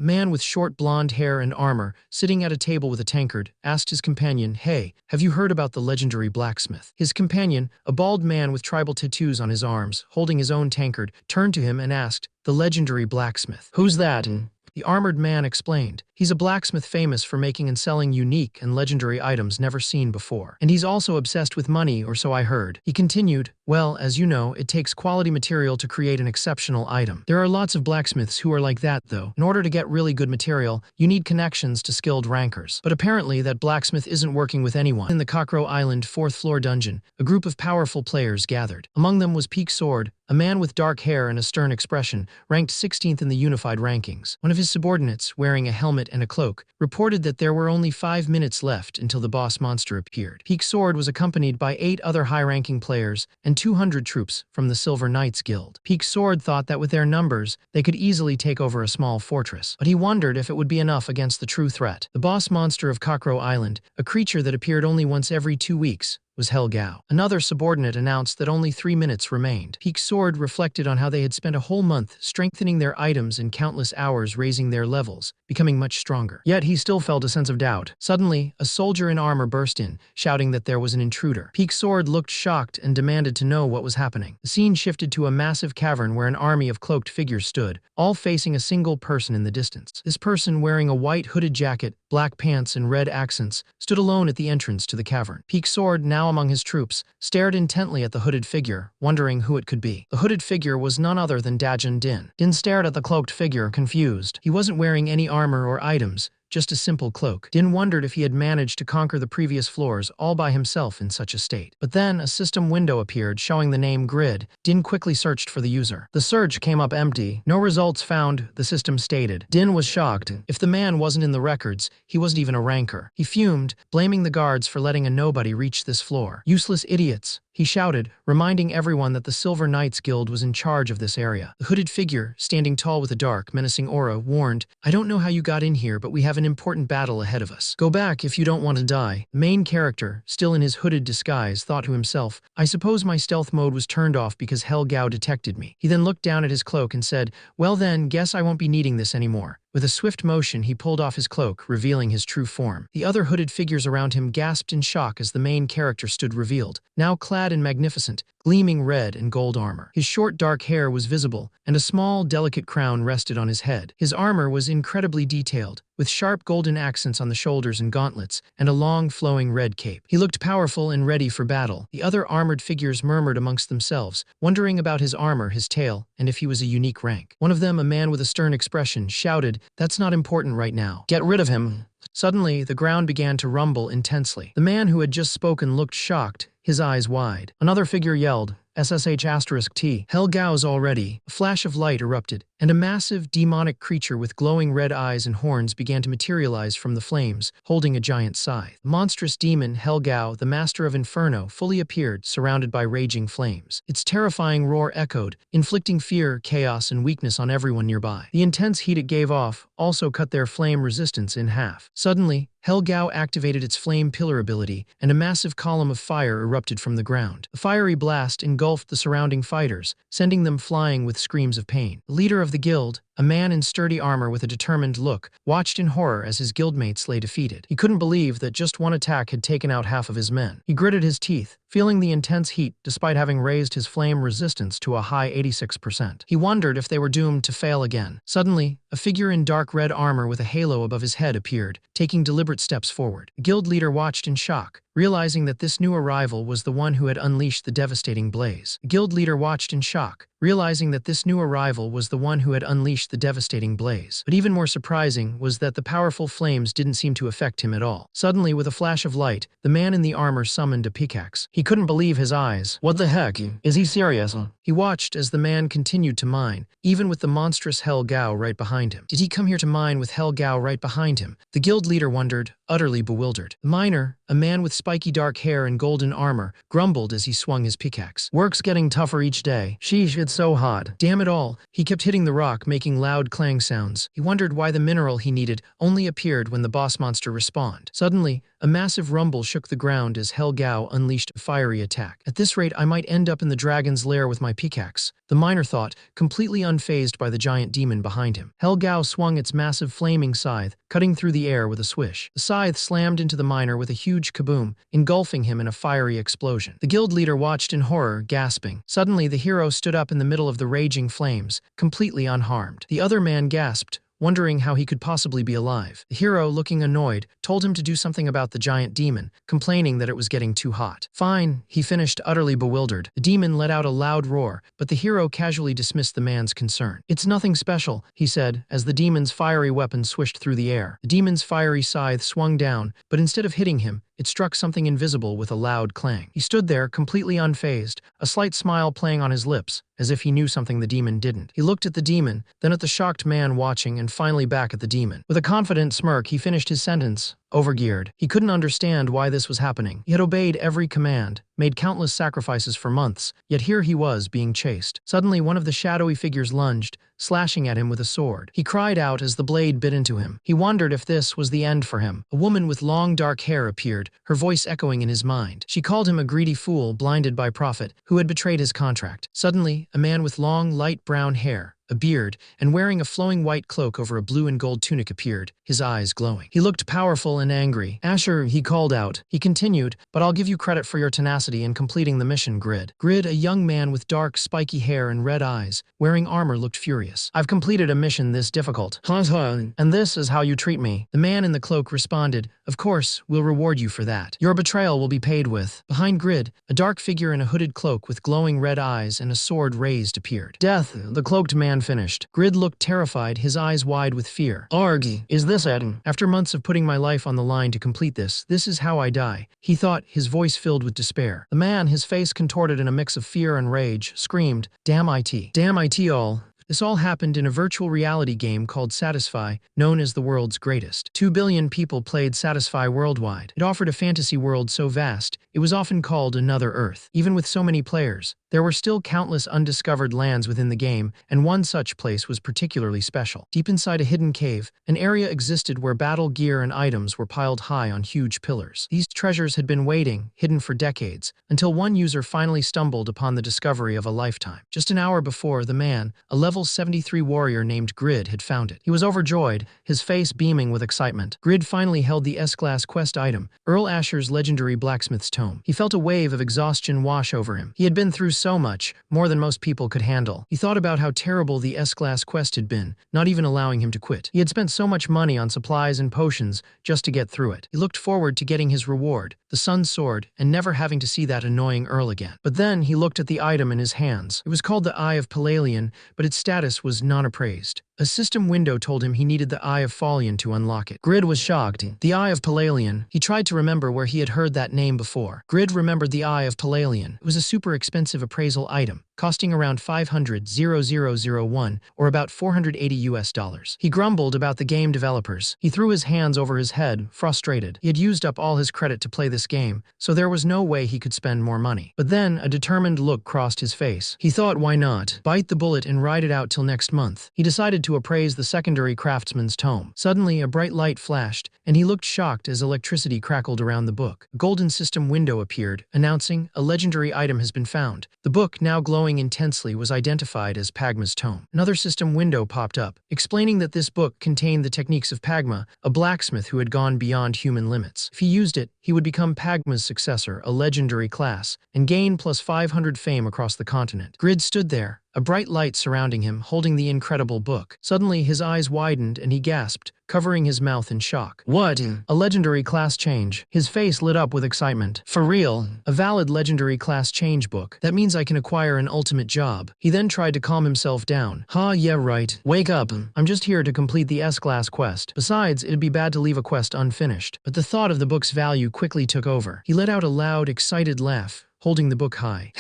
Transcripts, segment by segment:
A man with short blonde hair and armor, sitting at a table with a tankard, asked his companion, "Hey, have you heard about the legendary blacksmith?" His companion, a bald man with tribal tattoos on his arms, holding his own tankard, turned to him and asked, "The legendary blacksmith? Who's that?" The armored man explained, "He's a blacksmith famous for making and selling unique and legendary items never seen before. And he's also obsessed with money, or so I heard." He continued, "Well, as you know, it takes quality material to create an exceptional item. There are lots of blacksmiths who are like that, though. In order to get really good material, you need connections to skilled rankers. But apparently that blacksmith isn't working with anyone." In the Kokoro Island 4th floor dungeon, a group of powerful players gathered. Among them was Peak Sword, a man with dark hair and a stern expression, ranked 16th in the unified rankings. One of his subordinates, wearing a helmet and a cloak, reported that there were only 5 minutes left until the boss monster appeared. Peak Sword was accompanied by 8 other high-ranking players and 200 troops from the Silver Knights Guild. Peak Sword thought that with their numbers, they could easily take over a small fortress, but he wondered if it would be enough against the true threat. The boss monster of Kokoro Island, a creature that appeared only once every 2 weeks, was Hell Gao. Another subordinate announced that only 3 minutes remained. Peak Sword reflected on how they had spent a whole month strengthening their items and countless hours raising their levels, becoming much stronger. Yet he still felt a sense of doubt. Suddenly, a soldier in armor burst in, shouting that there was an intruder. Peak Sword looked shocked and demanded to know what was happening. The scene shifted to a massive cavern where an army of cloaked figures stood, all facing a single person in the distance. This person, wearing a white hooded jacket, black pants, and red accents, stood alone at the entrance to the cavern. Peak Sword, now among his troops, stared intently at the hooded figure, wondering who it could be. The hooded figure was none other than Dajin Din. Din stared at the cloaked figure, confused. He wasn't wearing any armor or items, just a simple cloak. Din wondered if he had managed to conquer the previous floors all by himself in such a state. But then a system window appeared showing the name Grid. Din quickly searched for the user. The search came up empty. No results found, the system stated. Din was shocked. If the man wasn't in the records, he wasn't even a ranker. He fumed, blaming the guards for letting a nobody reach this floor. "Useless idiots," he shouted, reminding everyone that the Silver Knights Guild was in charge of this area. The hooded figure, standing tall with a dark, menacing aura, warned, "I don't know how you got in here, but we have an important battle ahead of us. Go back if you don't want to die." The main character, still in his hooded disguise, thought to himself, "I suppose my stealth mode was turned off because Hell Gao detected me." He then looked down at his cloak and said, "Well then, guess I won't be needing this anymore." With a swift motion, he pulled off his cloak, revealing his true form. The other hooded figures around him gasped in shock as the main character stood revealed, now clad in magnificent, gleaming red and gold armor. His short dark hair was visible, and a small, delicate crown rested on his head. His armor was incredibly detailed, with sharp golden accents on the shoulders and gauntlets, and a long, flowing red cape. He looked powerful and ready for battle. The other armored figures murmured amongst themselves, wondering about his armor, his tail, and if he was a unique rank. One of them, a man with a stern expression, shouted, "That's not important right now. Get rid of him." Suddenly, the ground began to rumble intensely. The man who had just spoken looked shocked, his eyes wide. Another figure yelled, "SSH*T. Hell Gao's already." A flash of light erupted, and a massive, demonic creature with glowing red eyes and horns began to materialize from the flames, holding a giant scythe. The monstrous demon, Hell Gao, the master of Inferno, fully appeared, surrounded by raging flames. Its terrifying roar echoed, inflicting fear, chaos, and weakness on everyone nearby. The intense heat it gave off also cut their flame resistance in half. Suddenly, Hell Gao activated its flame pillar ability, and a massive column of fire erupted from the ground. The fiery blast engulfed the surrounding fighters, sending them flying with screams of pain. The leader of the guild, a man in sturdy armor with a determined look, watched in horror as his guildmates lay defeated. He couldn't believe that just one attack had taken out half of his men. He gritted his teeth, feeling the intense heat despite having raised his flame resistance to a high 86%. He wondered if they were doomed to fail again. Suddenly, a figure in dark red armor with a halo above his head appeared, taking deliberate steps forward. The guild leader watched in shock, realizing that this new arrival was the one who had unleashed the devastating blaze. The guild leader watched in shock, realizing that this new arrival was the one who had unleashed the devastating blaze. But even more surprising was that the powerful flames didn't seem to affect him at all. Suddenly, with a flash of light, the man in the armor summoned a pickaxe. He couldn't believe his eyes. What the heck? Is he serious? He watched as the man continued to mine, even with the monstrous Hell Gao right behind him. Did he come here to mine with Hell Gao right behind him? The guild leader wondered, utterly bewildered. The miner, a man with spiky dark hair and golden armor, grumbled as he swung his pickaxe. "Work's getting tougher each day. Sheesh, it's so hot." Damn it all. He kept hitting the rock, making loud clang sounds. He wondered why the mineral he needed only appeared when the boss monster respawned. Suddenly, a massive rumble shook the ground as Hell Gao unleashed a fiery attack. "At this rate, I might end up in the dragon's lair with my pickaxe, the miner thought, completely unfazed by the giant demon behind him. Helgao swung its massive flaming scythe, cutting through the air with a swish. The scythe slammed into the miner with a huge kaboom, engulfing him in a fiery explosion. The guild leader watched in horror, gasping. Suddenly, the hero stood up in the middle of the raging flames, completely unharmed. The other man gasped, wondering how he could possibly be alive. The hero, looking annoyed, told him to do something about the giant demon, complaining that it was getting too hot. Fine, he finished, utterly bewildered. The demon let out a loud roar, but the hero casually dismissed the man's concern. "It's nothing special," he said, as the demon's fiery weapon swished through the air. The demon's fiery scythe swung down, but instead of hitting him, it struck something invisible with a loud clang. He stood there, completely unfazed, a slight smile playing on his lips, as if he knew something the demon didn't. He looked at the demon, then at the shocked man watching, and finally back at the demon. With a confident smirk, he finished his sentence, overgeared. He couldn't understand why this was happening. He had obeyed every command, made countless sacrifices for months, yet here he was, being chased. Suddenly, one of the shadowy figures lunged, slashing at him with a sword. He cried out as the blade bit into him. He wondered if this was the end for him. A woman with long dark hair appeared, her voice echoing in his mind. She called him a greedy fool blinded by profit, who had betrayed his contract. Suddenly, a man with long, light brown hair, a beard, and wearing a flowing white cloak over a blue and gold tunic appeared, his eyes glowing. He looked powerful and angry. "Asher," he called out. He continued, "But I'll give you credit for your tenacity in completing the mission, Grid." Grid, a young man with dark, spiky hair and red eyes, wearing armor, looked furious. "I've completed a mission this difficult. And this is how you treat me." The man in the cloak responded, "Of course, we'll reward you for that. Your betrayal will be paid with." Behind Grid, a dark figure in a hooded cloak with glowing red eyes and a sword raised appeared. "Death," the cloaked man finished. Grid looked terrified, his eyes wide with fear. "Arg, is this it? After months of putting my life on the line to complete this is how I die," he thought, his voice filled with despair. The man, his face contorted in a mix of fear and rage, screamed, "Damn it. Damn it all." This all happened in a virtual reality game called Satisfy, known as the world's greatest. 2 billion people played Satisfy worldwide. It offered a fantasy world so vast, it was often called another Earth. Even with so many players, there were still countless undiscovered lands within the game, and one such place was particularly special. Deep inside a hidden cave, an area existed where battle gear and items were piled high on huge pillars. These treasures had been waiting, hidden for decades, until one user finally stumbled upon the discovery of a lifetime. Just an hour before, the man, a level 73 warrior named Grid, had found it. He was overjoyed, his face beaming with excitement. Grid finally held the S-Class quest item, Earl Asher's legendary Blacksmith's tome. He felt a wave of exhaustion wash over him. He had been through so much, more than most people could handle. He thought about how terrible the S-Class quest had been, not even allowing him to quit. He had spent so much money on supplies and potions just to get through it. He looked forward to getting his reward, the Sun's Sword, and never having to see that annoying Earl again. But then he looked at the item in his hands. It was called the Eye of Palladian, but its status was non-appraised. A system window told him he needed the Eye of Fallian to unlock it. Grid was shocked. The Eye of Palladian. He tried to remember where he had heard that name before. Grid remembered the Eye of Palladian. It was a super expensive appraisal item, costing around 500,001, or about $480 US. He grumbled about the game developers. He threw his hands over his head, frustrated. He had used up all his credit to play this game, so there was no way he could spend more money. But then a determined look crossed his face. He thought, why not? Bite the bullet and ride it out till next month. He decided to appraise the secondary craftsman's tome. Suddenly, a bright light flashed, and he looked shocked as electricity crackled around the book. A golden system window appeared, announcing, a legendary item has been found. The book, now glowing intensely, was identified as Pagma's tome. Another system window popped up, explaining that this book contained the techniques of Pagma, a blacksmith who had gone beyond human limits. If he used it, he would become Pagma's successor, a legendary class, and gain plus 500 fame across the continent. Grid stood there, a bright light surrounding him, holding the incredible book. Suddenly, his eyes widened and he gasped, covering his mouth in shock. What? A legendary class change. His face lit up with excitement. For real? A valid legendary class change book. That means I can acquire an ultimate job. He then tried to calm himself down. Yeah, right. Wake up. I'm just here to complete the S-Class quest. Besides, it'd be bad to leave a quest unfinished. But the thought of the book's value quickly took over. He let out a loud, excited laugh, holding the book high.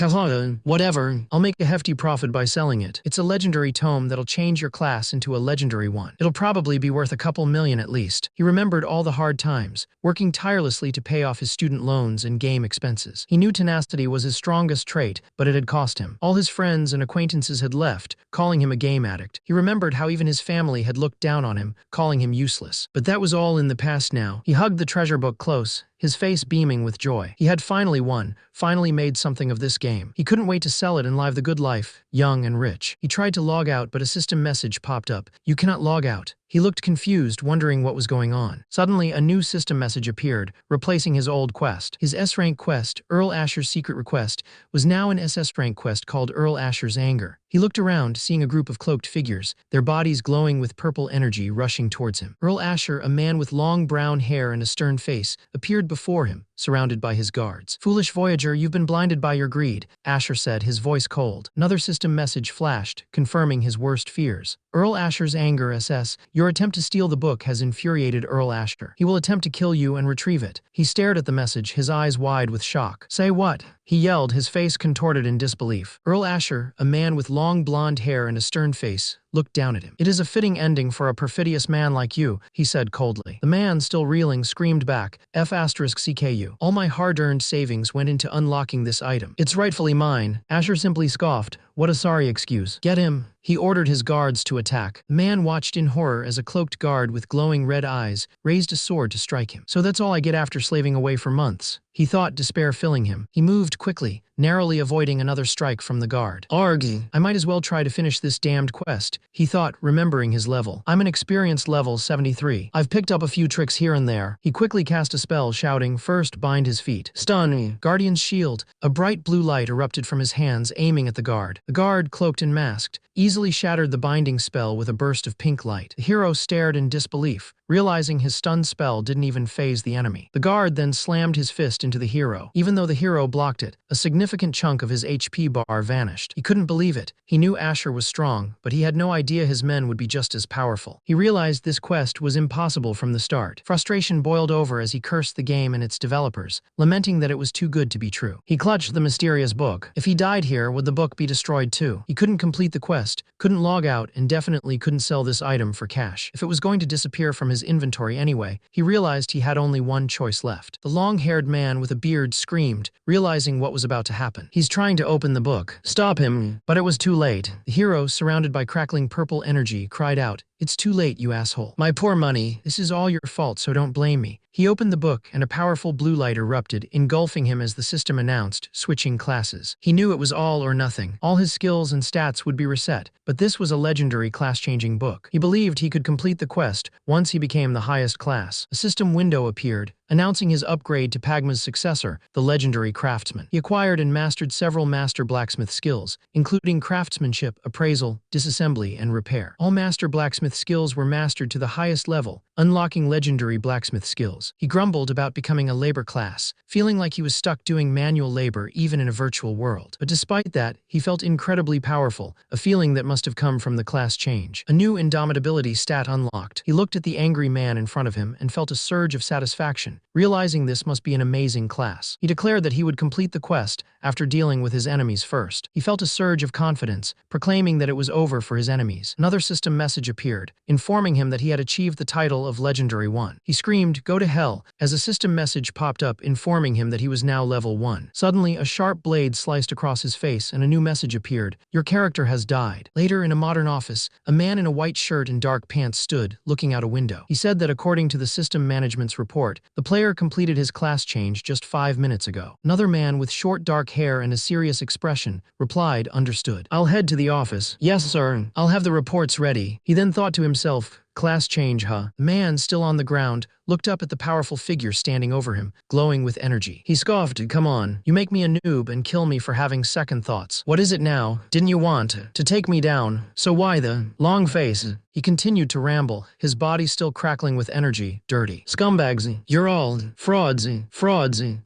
Whatever. I'll make a hefty profit by selling it. It's a legendary tome that'll change your class into a legendary one. It'll probably be worth a couple million at least. He remembered all the hard times, working tirelessly to pay off his student loans and game expenses. He knew tenacity was his strongest trait, but it had cost him. All his friends and acquaintances had left, calling him a game addict. He remembered how even his family had looked down on him, calling him useless. But that was all in the past now. He hugged the treasure book close, his face beaming with joy. He had finally won, finally made something of this game. He couldn't wait to sell it and live the good life, young and rich. He tried to log out, but a system message popped up. You cannot log out. He looked confused, wondering what was going on. Suddenly, a new system message appeared, replacing his old quest. His S-rank quest, Earl Asher's secret request, was now an SS-rank quest called Earl Asher's Anger. He looked around, seeing a group of cloaked figures, their bodies glowing with purple energy rushing towards him. Earl Asher, a man with long brown hair and a stern face, appeared before him, surrounded by his guards. Foolish voyager, you've been blinded by your greed, Asher said, his voice cold. Another system message flashed, confirming his worst fears. Earl Asher's Anger SS, your attempt to steal the book has infuriated Earl Asher. He will attempt to kill you and retrieve it. He stared at the message, his eyes wide with shock. Say what? He yelled, his face contorted in disbelief. Earl Asher, a man with long blonde hair and a stern face, looked down at him. It is a fitting ending for a perfidious man like you, he said coldly. The man, still reeling, screamed back, F*CKU. All my hard-earned savings went into unlocking this item. It's rightfully mine. Asher simply scoffed. What a sorry excuse. Get him. He ordered his guards to attack. The man watched in horror as a cloaked guard with glowing red eyes raised a sword to strike him. So that's all I get after slaving away for months, he thought, despair filling him. He moved quickly, narrowly avoiding another strike from the guard. Arg! I might as well try to finish this damned quest, he thought, remembering his level. I'm an experienced level 73. I've picked up a few tricks here and there. He quickly cast a spell, shouting, first bind his feet. Stun! Guardian's shield. A bright blue light erupted from his hands, aiming at the guard. The guard, cloaked and masked, easily shattered the binding spell with a burst of pink light. The hero stared in disbelief, realizing his stun spell didn't even phase the enemy. The guard then slammed his fist into the hero. Even though the hero blocked it, a significant chunk of his HP bar vanished. He couldn't believe it. He knew Asher was strong, but he had no idea his men would be just as powerful. He realized this quest was impossible from the start. Frustration boiled over as he cursed the game and its developers, lamenting that it was too good to be true. He clutched the mysterious book. If he died here, would the book be destroyed too? He couldn't complete the quest, couldn't log out, and definitely couldn't sell this item for cash. If it was going to disappear from his inventory anyway, he realized he had only one choice left. The long-haired man with a beard screamed, realizing what was about to happen. He's trying to open the book. Stop him! But it was too late. The hero, surrounded by crackling purple energy, cried out, It's too late, you asshole. My poor money. This is all your fault, so don't blame me. He opened the book, and a powerful blue light erupted, engulfing him as the system announced, switching classes. He knew it was all or nothing. All his skills and stats would be reset, but this was a legendary class-changing book. He believed he could complete the quest once he became the highest class. A system window appeared, announcing his upgrade to Pagma's successor, the legendary craftsman. He acquired and mastered several master blacksmith skills, including craftsmanship, appraisal, disassembly, and repair. All master blacksmith skills were mastered to the highest level, unlocking legendary blacksmith skills. He grumbled about becoming a labor class, feeling like he was stuck doing manual labor even in a virtual world. But despite that, he felt incredibly powerful, a feeling that must have come from the class change. A new indomitability stat unlocked. He looked at the angry man in front of him and felt a surge of satisfaction, realizing this must be an amazing class. He declared that he would complete the quest after dealing with his enemies first. He felt a surge of confidence, proclaiming that it was over for his enemies. Another system message appeared, informing him that he had achieved the title of Legendary 1. He screamed, "Go to hell," as a system message popped up informing him that he was now level 1. Suddenly, a sharp blade sliced across his face and a new message appeared, "Your character has died." Later, in a modern office, a man in a white shirt and dark pants stood, looking out a window. He said that according to the system management's report, the player completed his class change just 5 minutes ago. Another man with short dark hair and a serious expression replied, "Understood. I'll head to the office." "Yes, sir. I'll have the reports ready." He then thought to himself, "Class change, huh?" The man, still on the ground, looked up at the powerful figure standing over him, glowing with energy. He scoffed, "Come on, you make me a noob and kill me for having second thoughts. What is it now? Didn't you want to take me down? So why the long face?" He continued to ramble, his body still crackling with energy. "Dirty scumbags, you're all frauds.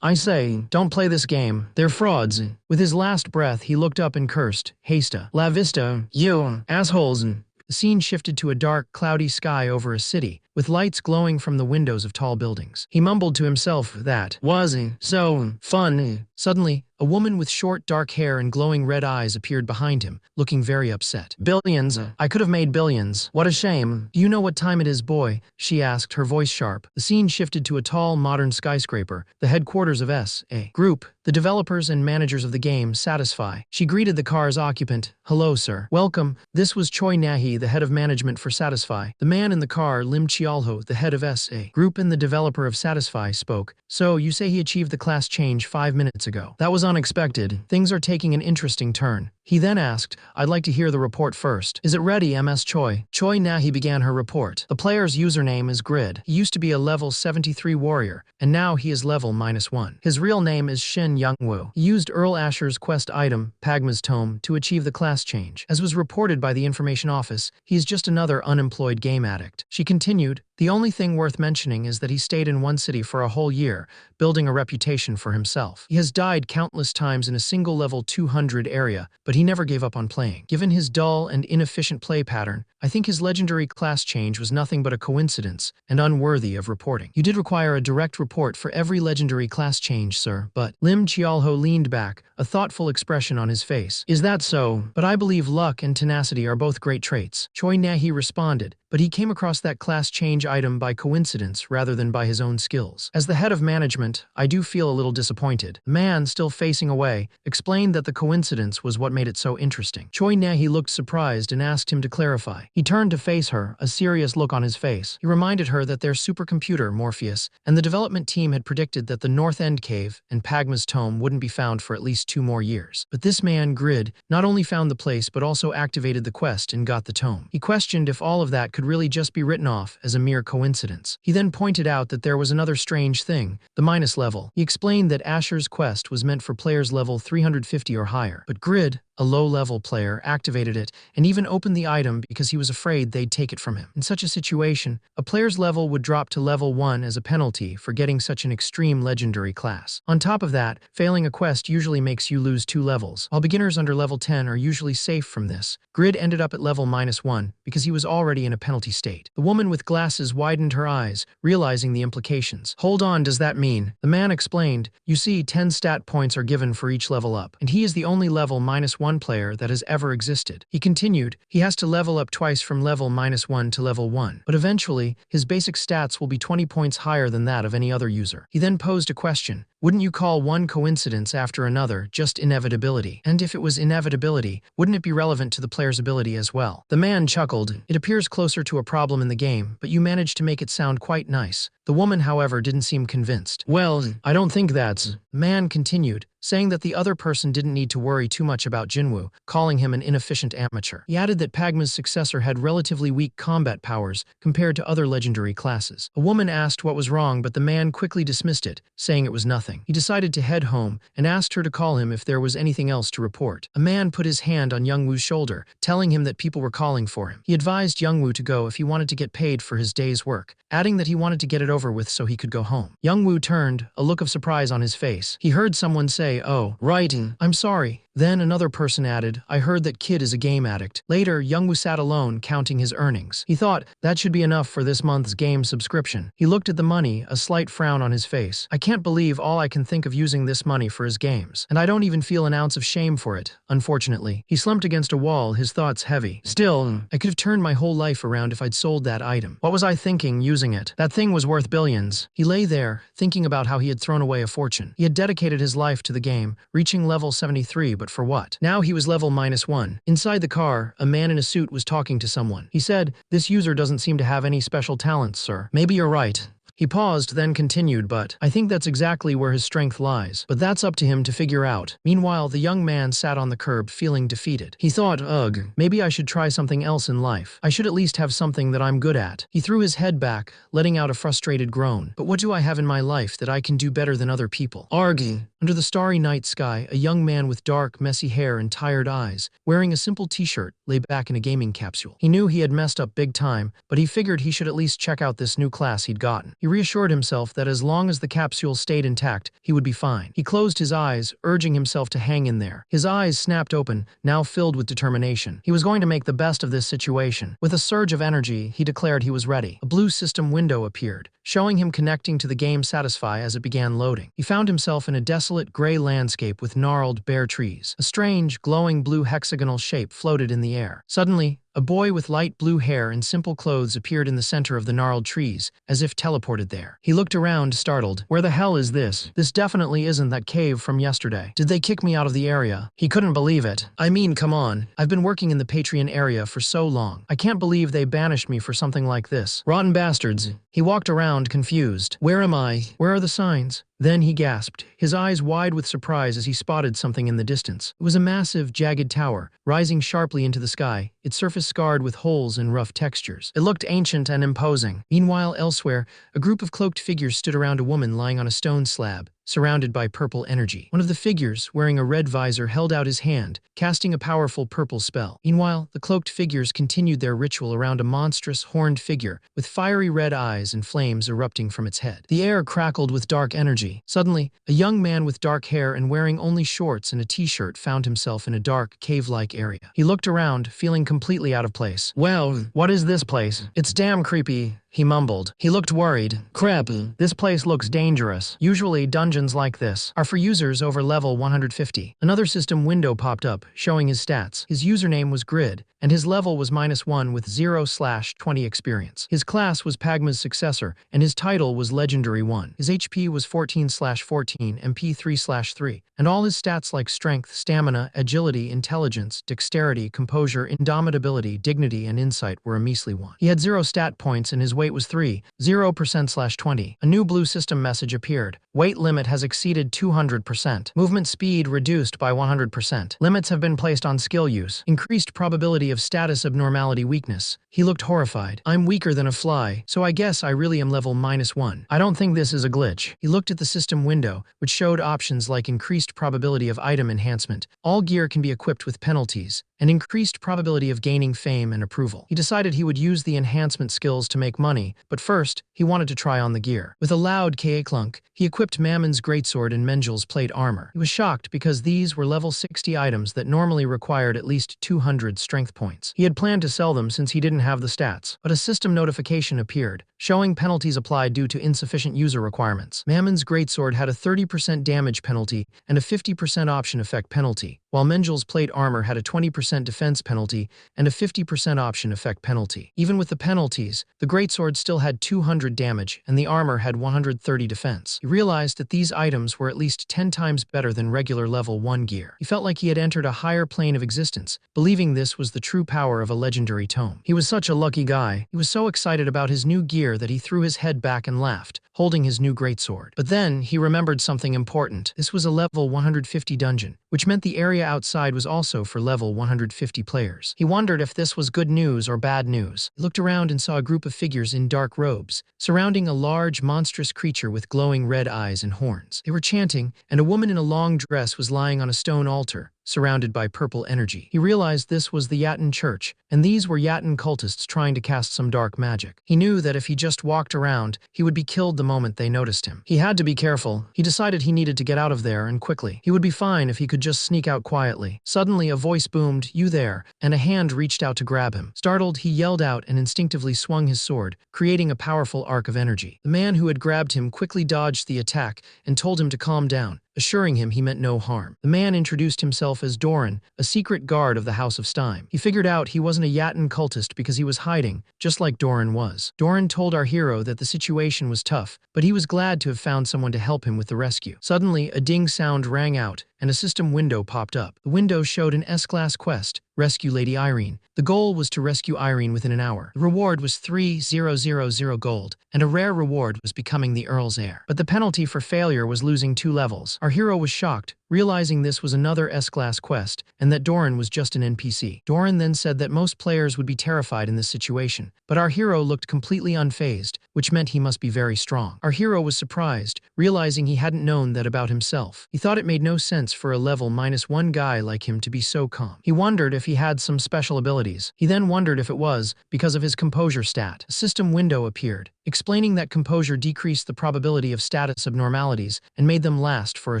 I say, don't play this game. They're frauds." With his last breath, he looked up and cursed, "Hasta la vista, you assholes." The scene shifted to a dark, cloudy sky over a city, with lights glowing from the windows of tall buildings. He mumbled to himself, "That was so fun." Suddenly, a woman with short, dark hair and glowing red eyes appeared behind him, looking very upset. Billions. I could have made billions. What a shame. Do you know what time it is, boy? She asked, her voice sharp. The scene shifted to a tall, modern skyscraper, the headquarters of S.A. Group, the developers and managers of the game, Satisfy. She greeted the car's occupant. Hello, sir. Welcome. This was Choi Nahi, the head of management for Satisfy. The man in the car, Lim Chialho, the head of S.A. Group and the developer of Satisfy, spoke. So, you say he achieved the class change 5 minutes ago. That was unexpected. Things are taking an interesting turn. He then asked, I'd like to hear the report first. Is it ready, Ms. Choi? Choi Nahi began her report. The player's username is Grid. He used to be a level 73 warrior, and now he is level -1. His real name is Shin Youngwoo. He used Earl Asher's quest item, Pagma's Tome, to achieve the class change. As was reported by the information office, he is just another unemployed game addict. She continued, the only thing worth mentioning is that he stayed in one city for a whole year, building a reputation for himself. He has died countless times in a single level 200 area, but he never gave up on playing. Given his dull and inefficient play pattern, I think his legendary class change was nothing but a coincidence and unworthy of reporting. You did require a direct report for every legendary class change, sir, but Lim Chialho leaned back, a thoughtful expression on his face. Is that so? But I believe luck and tenacity are both great traits. Choi Nahi responded, but he came across that class change item by coincidence rather than by his own skills. As the head of management, I do feel a little disappointed. The man, still facing away, explained that the coincidence was what made it so interesting. Choi Nahi looked surprised and asked him to clarify. He turned to face her, a serious look on his face. He reminded her that their supercomputer, Morpheus, and the development team had predicted that the North End Cave and Pagma's Tome wouldn't be found for at least 2 more years. But this man, Grid, not only found the place but also activated the quest and got the tome. He questioned if all of that could really just be written off as a mere coincidence. He then pointed out that there was another strange thing, the minus level. He explained that Asher's quest was meant for players level 350 or higher, but Grid, a low-level player, activated it and even opened the item because he was afraid they'd take it from him. In such a situation, a player's level would drop to level 1 as a penalty for getting such an extreme legendary class. On top of that, failing a quest usually makes you lose 2 levels. While beginners under level 10 are usually safe from this, Grid ended up at level -1 because he was already in a penalty state. The woman with glasses widened her eyes, realizing the implications. Hold on, does that mean? The man explained, you see, 10 stat points are given for each level up, and he is the only level -1 player that has ever existed. He continued, he has to level up twice from level -1 to level 1, but eventually, his basic stats will be 20 points higher than that of any other user. He then posed a question. Wouldn't you call one coincidence after another just inevitability? And if it was inevitability, wouldn't it be relevant to the player's ability as well? The man chuckled. It appears closer to a problem in the game, but you managed to make it sound quite nice. The woman, however, didn't seem convinced. Well, I don't think that's... The man continued, saying that the other person didn't need to worry too much about Jinwoo, calling him an inefficient amateur. He added that Pagma's successor had relatively weak combat powers compared to other legendary classes. A woman asked what was wrong, but the man quickly dismissed it, saying it was nothing. He decided to head home and asked her to call him if there was anything else to report. A man put his hand on Youngwoo's shoulder, telling him that people were calling for him. He advised Youngwoo to go if he wanted to get paid for his day's work, adding that he wanted to get it over with so he could go home. Youngwoo turned, a look of surprise on his face. He heard someone say, "Oh, right, I'm sorry." Then another person added, "I heard that kid is a game addict." Later, Youngwoo sat alone, counting his earnings. He thought, that should be enough for this month's game subscription. He looked at the money, a slight frown on his face. I can't believe all I can think of using this money for his games. And I don't even feel an ounce of shame for it, unfortunately. He slumped against a wall, his thoughts heavy. Still, I could have turned my whole life around if I'd sold that item. What was I thinking using it? That thing was worth billions. He lay there, thinking about how he had thrown away a fortune. He had dedicated his life to the game, reaching level 73, but for what? Now he was level -1. Inside the car, a man in a suit was talking to someone. He said, "This user doesn't seem to have any special talents, sir." Maybe you're right. He paused, then continued, but I think that's exactly where his strength lies. But that's up to him to figure out. Meanwhile, the young man sat on the curb, feeling defeated. He thought, ugh, maybe I should try something else in life. I should at least have something that I'm good at. He threw his head back, letting out a frustrated groan. But what do I have in my life that I can do better than other people? Arg. Under the starry night sky, a young man with dark, messy hair and tired eyes, wearing a simple t-shirt, lay back in a gaming capsule. He knew he had messed up big time, but he figured he should at least check out this new class he'd gotten. He reassured himself that as long as the capsule stayed intact, he would be fine. He closed his eyes, urging himself to hang in there. His eyes snapped open, now filled with determination. He was going to make the best of this situation. With a surge of energy, he declared he was ready. A blue system window appeared, showing him connecting to the game Satisfy as it began loading. He found himself in a desolate gray landscape with gnarled, bare trees. A strange, glowing blue hexagonal shape floated in the air. Suddenly, a boy with light blue hair and simple clothes appeared in the center of the gnarled trees, as if teleported there. He looked around, startled. Where the hell is this? This definitely isn't that cave from yesterday. Did they kick me out of the area? He couldn't believe it. I mean, come on. I've been working in the Patreon area for so long. I can't believe they banished me for something like this. Rotten bastards. He walked around, confused. Where am I? Where are the signs? Then he gasped, his eyes wide with surprise as he spotted something in the distance. It was a massive, jagged tower, rising sharply into the sky, its surface scarred with holes and rough textures. It looked ancient and imposing. Meanwhile, elsewhere, a group of cloaked figures stood around a woman lying on a stone slab, surrounded by purple energy. One of the figures, wearing a red visor, held out his hand, casting a powerful purple spell. Meanwhile, the cloaked figures continued their ritual around a monstrous, horned figure, with fiery red eyes and flames erupting from its head. The air crackled with dark energy. Suddenly, a young man with dark hair and wearing only shorts and a t-shirt found himself in a dark, cave-like area. He looked around, feeling completely out of place. Well, what is this place? It's damn creepy, he mumbled. He looked worried. Crap, this place looks dangerous. Usually, dungeons like this are for users over level 150. Another system window popped up, showing his stats. His username was Grid, and his level was -1 with 0/20 experience. His class was Pagma's successor, and his title was Legendary 1. His HP was 14/14, MP 3/3, and all his stats like strength, stamina, agility, intelligence, dexterity, composure, indomitability, dignity, and insight were a measly 1. He had 0 stat points and his weight was 0%/20. A new blue system message appeared. Weight limit has exceeded 200%. Movement speed reduced by 100%. Limits have been placed on skill use. Increased probability of status abnormality weakness. He looked horrified. I'm weaker than a fly, so I guess I really am level -1. I don't think this is a glitch. He looked at the system window, which showed options like increased probability of item enhancement. All gear can be equipped with penalties, and increased probability of gaining fame and approval. He decided he would use the enhancement skills to make money, but first, he wanted to try on the gear. With a loud ka-clunk, he equipped Mammon's greatsword and Mengel's plate armor. He was shocked because these were level 60 items that normally required at least 200 strength points. He had planned to sell them since he didn't have the stats, but a system notification appeared, showing penalties applied due to insufficient user requirements. Mammon's greatsword had a 30% damage penalty and a 50% option effect penalty, while Mengel's plate armor had a 20% defense penalty and a 50% option effect penalty. Even with the penalties, the greatsword still had 200 damage and the armor had 130 defense. He realized that these items were at least 10 times better than regular level 1 gear. He felt like he had entered a higher plane of existence, believing this was the true power of a legendary tome. He was such a lucky guy. He was so excited about his new gear that he threw his head back and laughed, holding his new greatsword. But then, he remembered something important. This was a level 150 dungeon, which meant the area outside was also for level 150 players. He wondered if this was good news or bad news. He looked around and saw a group of figures in dark robes, surrounding a large, monstrous creature with glowing red eyes and horns. They were chanting, and a woman in a long dress was lying on a stone altar, surrounded by purple energy. He realized this was the Yatin Church, and these were Yatin cultists trying to cast some dark magic. He knew that if he just walked around, he would be killed the moment they noticed him. He had to be careful. He decided he needed to get out of there, and quickly. He would be fine if he could just sneak out quietly. Suddenly, a voice boomed, "You there," and a hand reached out to grab him. Startled, he yelled out and instinctively swung his sword, creating a powerful arc of energy. The man who had grabbed him quickly dodged the attack and told him to calm down, assuring him he meant no harm. The man introduced himself as Doran, a secret guard of the House of Stein. He figured out he wasn't a Yatin cultist because he was hiding, just like Doran was. Doran told our hero that the situation was tough, but he was glad to have found someone to help him with the rescue. Suddenly, a ding sound rang out, and a system window popped up. The window showed an S-Class quest, Rescue Lady Irene. The goal was to rescue Irene within an hour. The reward was 3,000 gold, and a rare reward was becoming the Earl's heir. But the penalty for failure was losing 2 levels. Our hero was shocked, realizing this was another S-Class quest, and that Doran was just an NPC. Doran then said that most players would be terrified in this situation, but our hero looked completely unfazed, which meant he must be very strong. Our hero was surprised, realizing he hadn't known that about himself. He thought it made no sense for a level -1 guy like him to be so calm. He wondered if he had some special abilities. He then wondered if it was because of his composure stat. A system window appeared, explaining that composure decreased the probability of status abnormalities and made them last for a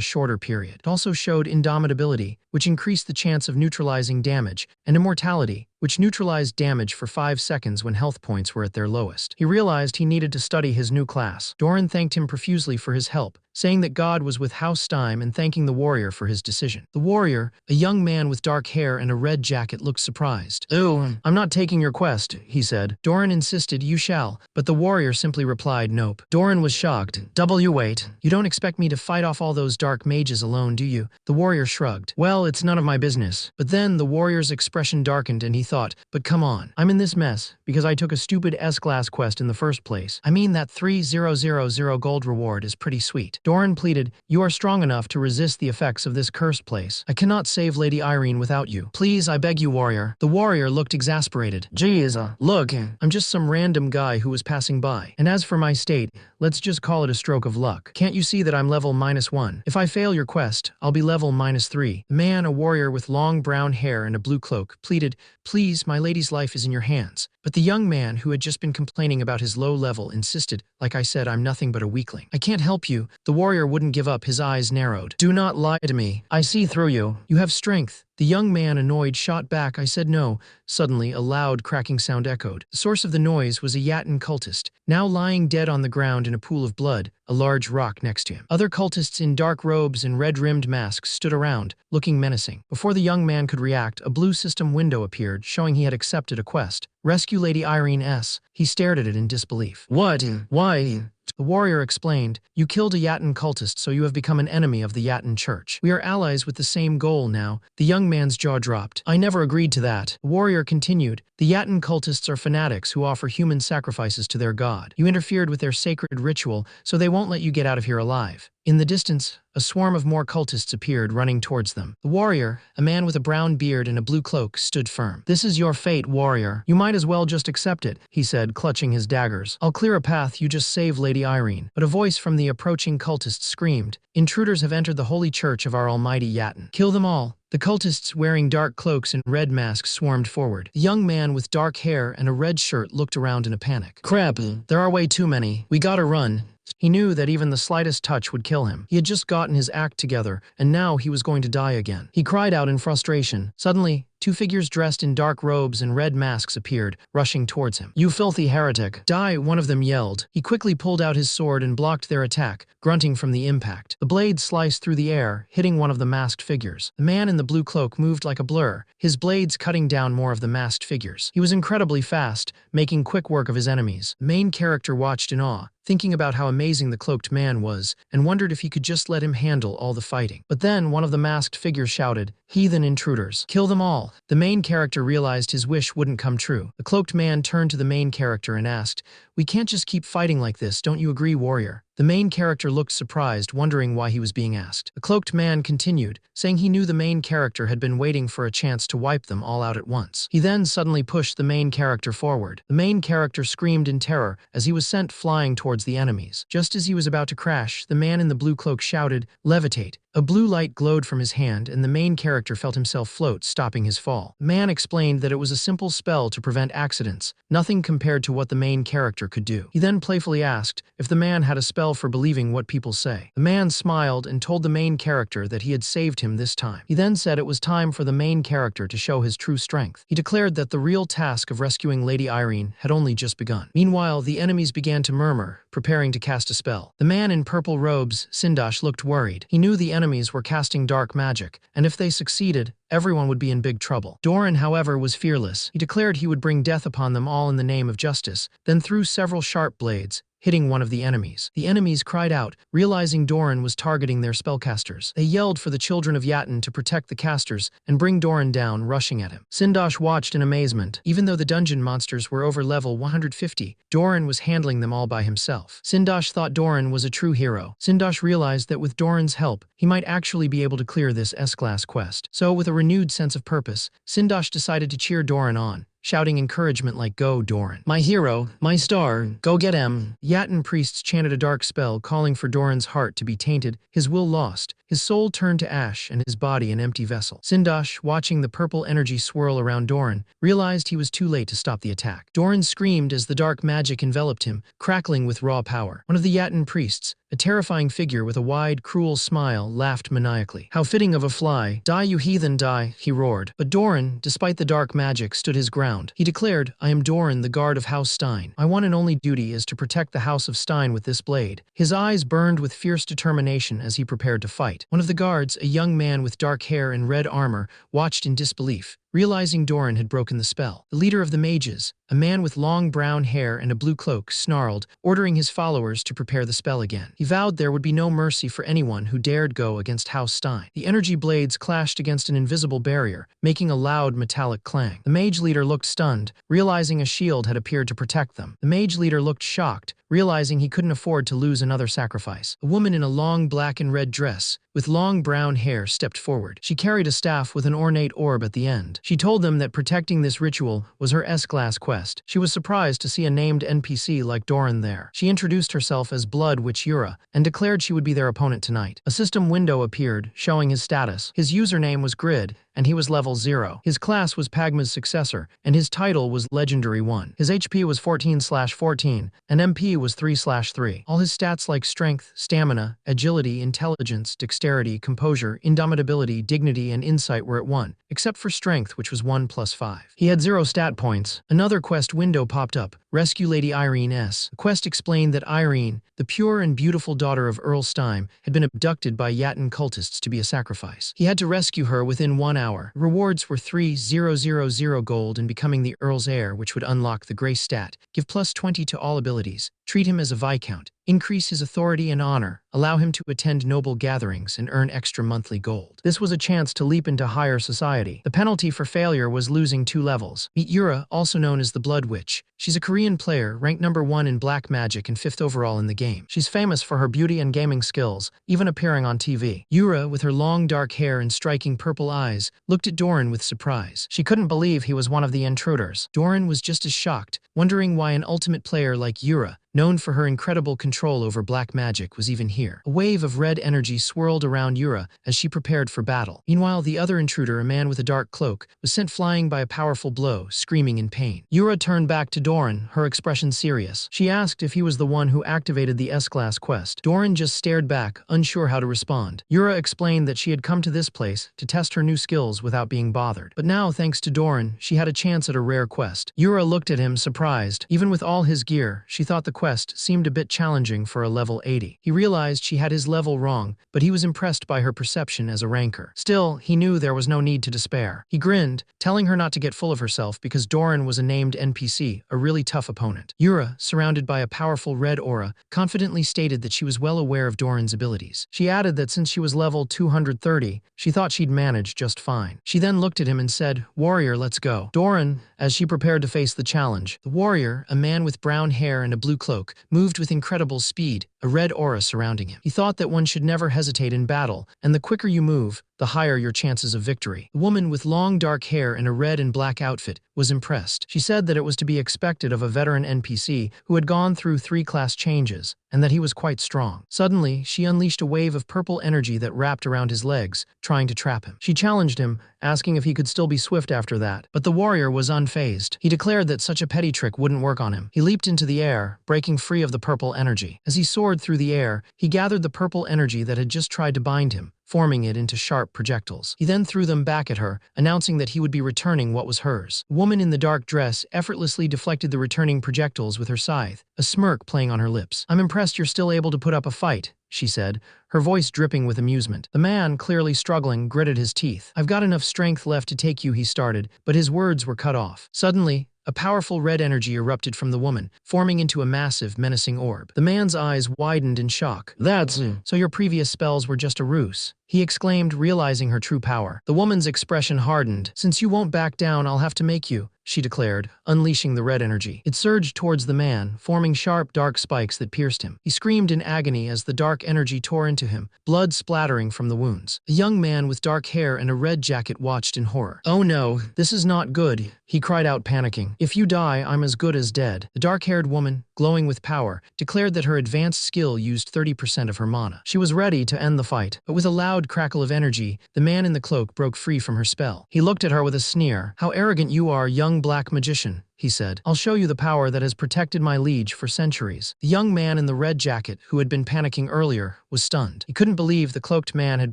shorter period. It also showed indomitability, which increased the chance of neutralizing damage, and immortality, which neutralized damage for 5 seconds when health points were at their lowest. He realized he needed to study his new class. Doran thanked him profusely for his help, saying that God was with House Steim and thanking the warrior for his decision. The warrior, a young man with dark hair and a red jacket, looked surprised. "Oh, I'm not taking your quest," he said. Doran insisted, "You shall," but the warrior simply replied, "Nope." Doran was shocked. Wait, you don't expect me to fight off all those dark mages alone, do you?" The warrior shrugged. "Well, it's none of my business." But then the warrior's expression darkened and he thought, "But come on, I'm in this mess because I took a stupid S-class quest in the first place. I mean, that 3000 gold reward is pretty sweet." Doran pleaded, "You are strong enough to resist the effects of this cursed place. I cannot save Lady Irene without you. Please, I beg you, warrior." The warrior looked exasperated. "Geez, look, I'm just some random guy who was passing by. And as for my state, let's just call it a stroke of luck. Can't you see that I'm level -1? If I fail your quest, I'll be level -3. The man, a warrior with long brown hair and a blue cloak, pleaded, "Please, my lady's life is in your hands." But the young man, who had just been complaining about his low level, insisted, "Like I said, I'm nothing but a weakling. I can't help you." The warrior wouldn't give up, his eyes narrowed. "Do not lie to me. I see through you. You have strength." The young man, annoyed, shot back, "I said no." Suddenly, a loud cracking sound echoed. The source of the noise was a Yatin cultist, now lying dead on the ground in a pool of blood, a large rock next to him. Other cultists in dark robes and red-rimmed masks stood around, looking menacing. Before the young man could react, a blue system window appeared, showing he had accepted a quest. "Rescue Lady Irene S." He stared at it in disbelief. "What? Why?" The warrior explained, "You killed a Yatin cultist, so you have become an enemy of the Yatin church. We are allies with the same goal now." The young man's jaw dropped. "I never agreed to that." The warrior continued, "The Yatin cultists are fanatics who offer human sacrifices to their god. You interfered with their sacred ritual, so they won't let you get out of here alive." In the distance, a swarm of more cultists appeared, running towards them. The warrior, a man with a brown beard and a blue cloak, stood firm. "This is your fate, warrior. You might as well just accept it," he said, clutching his daggers. "I'll clear a path, you just save Lady Irene." But a voice from the approaching cultists screamed, "Intruders have entered the holy church of our almighty Yatin. Kill them all." The cultists wearing dark cloaks and red masks swarmed forward. The young man with dark hair and a red shirt looked around in a panic. "Crap, there are way too many. We gotta run." He knew that even the slightest touch would kill him. He had just gotten his act together, and now he was going to die again. He cried out in frustration. Suddenly, 2 figures dressed in dark robes and red masks appeared, rushing towards him. "You filthy heretic! Die!" one of them yelled. He quickly pulled out his sword and blocked their attack, grunting from the impact. The blade sliced through the air, hitting one of the masked figures. The man in the blue cloak moved like a blur, his blades cutting down more of the masked figures. He was incredibly fast, making quick work of his enemies. The main character watched in awe, thinking about how amazing the cloaked man was, and wondered if he could just let him handle all the fighting. But then one of the masked figures shouted, "Heathen intruders! Kill them all!" The main character realized his wish wouldn't come true. The cloaked man turned to the main character and asked, "We can't just keep fighting like this, don't you agree, warrior?" The main character looked surprised, wondering why he was being asked. The cloaked man continued, saying he knew the main character had been waiting for a chance to wipe them all out at once. He then suddenly pushed the main character forward. The main character screamed in terror as he was sent flying towards the enemies. Just as he was about to crash, the man in the blue cloak shouted, "Levitate." A blue light glowed from his hand, and the main character felt himself float, stopping his fall. The man explained that it was a simple spell to prevent accidents, nothing compared to what the main character could do. He then playfully asked if the man had a spell for believing what people say. The man smiled and told the main character that he had saved him this time. He then said it was time for the main character to show his true strength. He declared that the real task of rescuing Lady Irene had only just begun. Meanwhile, the enemies began to murmur, preparing to cast a spell. The man in purple robes, Sindash, looked worried. He knew the enemies were casting dark magic, and if they succeeded, everyone would be in big trouble. Doran, however, was fearless. He declared he would bring death upon them all in the name of justice, then threw several sharp blades, hitting one of the enemies. The enemies cried out, realizing Doran was targeting their spellcasters. They yelled for the children of Yatin to protect the casters and bring Doran down, rushing at him. Sindash watched in amazement. Even though the dungeon monsters were over level 150, Doran was handling them all by himself. Sindash thought Doran was a true hero. Sindash realized that with Doran's help, he might actually be able to clear this S-class quest. So, with a renewed sense of purpose, Sindash decided to cheer Doran on, shouting encouragement like, "Go, Doran. My hero, my star, go get him." Yatin priests chanted a dark spell calling for Doran's heart to be tainted, his will lost, His soul turned to ash and his body an empty vessel. Sindash, watching the purple energy swirl around Doran, realized he was too late to stop the attack. Doran screamed as the dark magic enveloped him, crackling with raw power. One of the Yatan priests, a terrifying figure with a wide, cruel smile, laughed maniacally. "How fitting of a fly. Die, you heathen, die," he roared. But Doran, despite the dark magic, stood his ground. He declared, "I am Doran, the guard of House Stein. My one and only duty is to protect the House of Stein with this blade." His eyes burned with fierce determination as he prepared to fight. One of the guards, a young man with dark hair and red armor, watched in disbelief, realizing Doran had broken the spell. The leader of the mages, a man with long brown hair and a blue cloak, snarled, ordering his followers to prepare the spell again. He vowed there would be no mercy for anyone who dared go against House Stein. The energy blades clashed against an invisible barrier, making a loud metallic clang. The mage leader looked stunned, realizing a shield had appeared to protect them. The mage leader looked shocked, realizing he couldn't afford to lose another sacrifice. A woman in a long black and red dress, with long brown hair, stepped forward. She carried a staff with an ornate orb at the end. She told them that protecting this ritual was her S-class quest. She was surprised to see a named NPC like Doran there. She introduced herself as Blood Witch Yura and declared she would be their opponent tonight. A system window appeared, showing his status. His username was Grid, and he was level 0. His class was Pagma's successor, and his title was Legendary 1. His HP was 14/14, and MP was 3/3. All his stats like strength, stamina, agility, intelligence, dexterity, composure, indomitability, dignity, and insight were at 1, except for strength, which was 1+5. He had 0 stat points. Another quest window popped up, Rescue Lady Irene S. The quest explained that Irene, the pure and beautiful daughter of Earl Stein, had been abducted by Yatan cultists to be a sacrifice. He had to rescue her within 1 hour. Rewards were 3,000 gold and becoming the Earl's heir, which would unlock the Grace stat, give +20 to all abilities, treat him as a Viscount, increase his authority and honor, allow him to attend noble gatherings, and earn extra monthly gold. This was a chance to leap into higher society. The penalty for failure was losing 2 levels. Meet Yura, also known as the Blood Witch. She's a Korean player, ranked number 1 in black magic and 5th overall in the game. She's famous for her beauty and gaming skills, even appearing on TV. Yura, with her long dark hair and striking purple eyes, looked at Doran with surprise. She couldn't believe he was one of the intruders. Doran was just as shocked, wondering why an ultimate player like Yura, known for her incredible control over black magic, was even here. A wave of red energy swirled around Yura as she prepared for battle. Meanwhile, the other intruder, a man with a dark cloak, was sent flying by a powerful blow, screaming in pain. Yura turned back to Doran, her expression serious. She asked if he was the one who activated the S-class quest. Doran just stared back, unsure how to respond. Yura explained that she had come to this place to test her new skills without being bothered. But now, thanks to Doran, she had a chance at a rare quest. Yura looked at him, surprised. Even with all his gear, she thought the quest seemed a bit challenging for a level 80. He realized she had his level wrong, but he was impressed by her perception as a ranker. Still, he knew there was no need to despair. He grinned, telling her not to get full of herself because Doran was a named NPC, a really tough opponent. Yura, surrounded by a powerful red aura, confidently stated that she was well aware of Doran's abilities. She added that since she was level 230, she thought she'd manage just fine. She then looked at him and said, "Warrior, let's go." Doran, as she prepared to face the challenge. The warrior, a man with brown hair and a blue cloak, moved with incredible speed, a red aura surrounding him. He thought that one should never hesitate in battle, and the quicker you move, the higher your chances of victory. The woman with long dark hair and a red and black outfit was impressed. She said that it was to be expected of a veteran NPC who had gone through 3 class changes, and that he was quite strong. Suddenly, she unleashed a wave of purple energy that wrapped around his legs, trying to trap him. She challenged him, asking if he could still be swift after that, but the warrior was unfazed. He declared that such a petty trick wouldn't work on him. He leaped into the air, breaking free of the purple energy. As he soared through the air, he gathered the purple energy that had just tried to bind him, forming it into sharp projectiles. He then threw them back at her, announcing that he would be returning what was hers. The woman in the dark dress effortlessly deflected the returning projectiles with her scythe, a smirk playing on her lips. "I'm impressed you're still able to put up a fight," she said, her voice dripping with amusement. The man, clearly struggling, gritted his teeth. "I've got enough strength left to take you," he started, but his words were cut off. Suddenly, a powerful red energy erupted from the woman, forming into a massive, menacing orb. The man's eyes widened in shock. "That's it. So your previous spells were just a ruse," he exclaimed, realizing her true power. The woman's expression hardened. "Since you won't back down, I'll have to make you," she declared, unleashing the red energy. It surged towards the man, forming sharp, dark spikes that pierced him. He screamed in agony as the dark energy tore into him, blood splattering from the wounds. A young man with dark hair and a red jacket watched in horror. "Oh no, this is not good," he cried out, panicking. "If you die, I'm as good as dead." The dark-haired woman, glowing with power, declared that her advanced skill used 30% of her mana. She was ready to end the fight, but with a loud crackle of energy, the man in the cloak broke free from her spell. He looked at her with a sneer. "How arrogant you are, young black magician," he said. "I'll show you the power that has protected my liege for centuries." The young man in the red jacket, who had been panicking earlier, was stunned. He couldn't believe the cloaked man had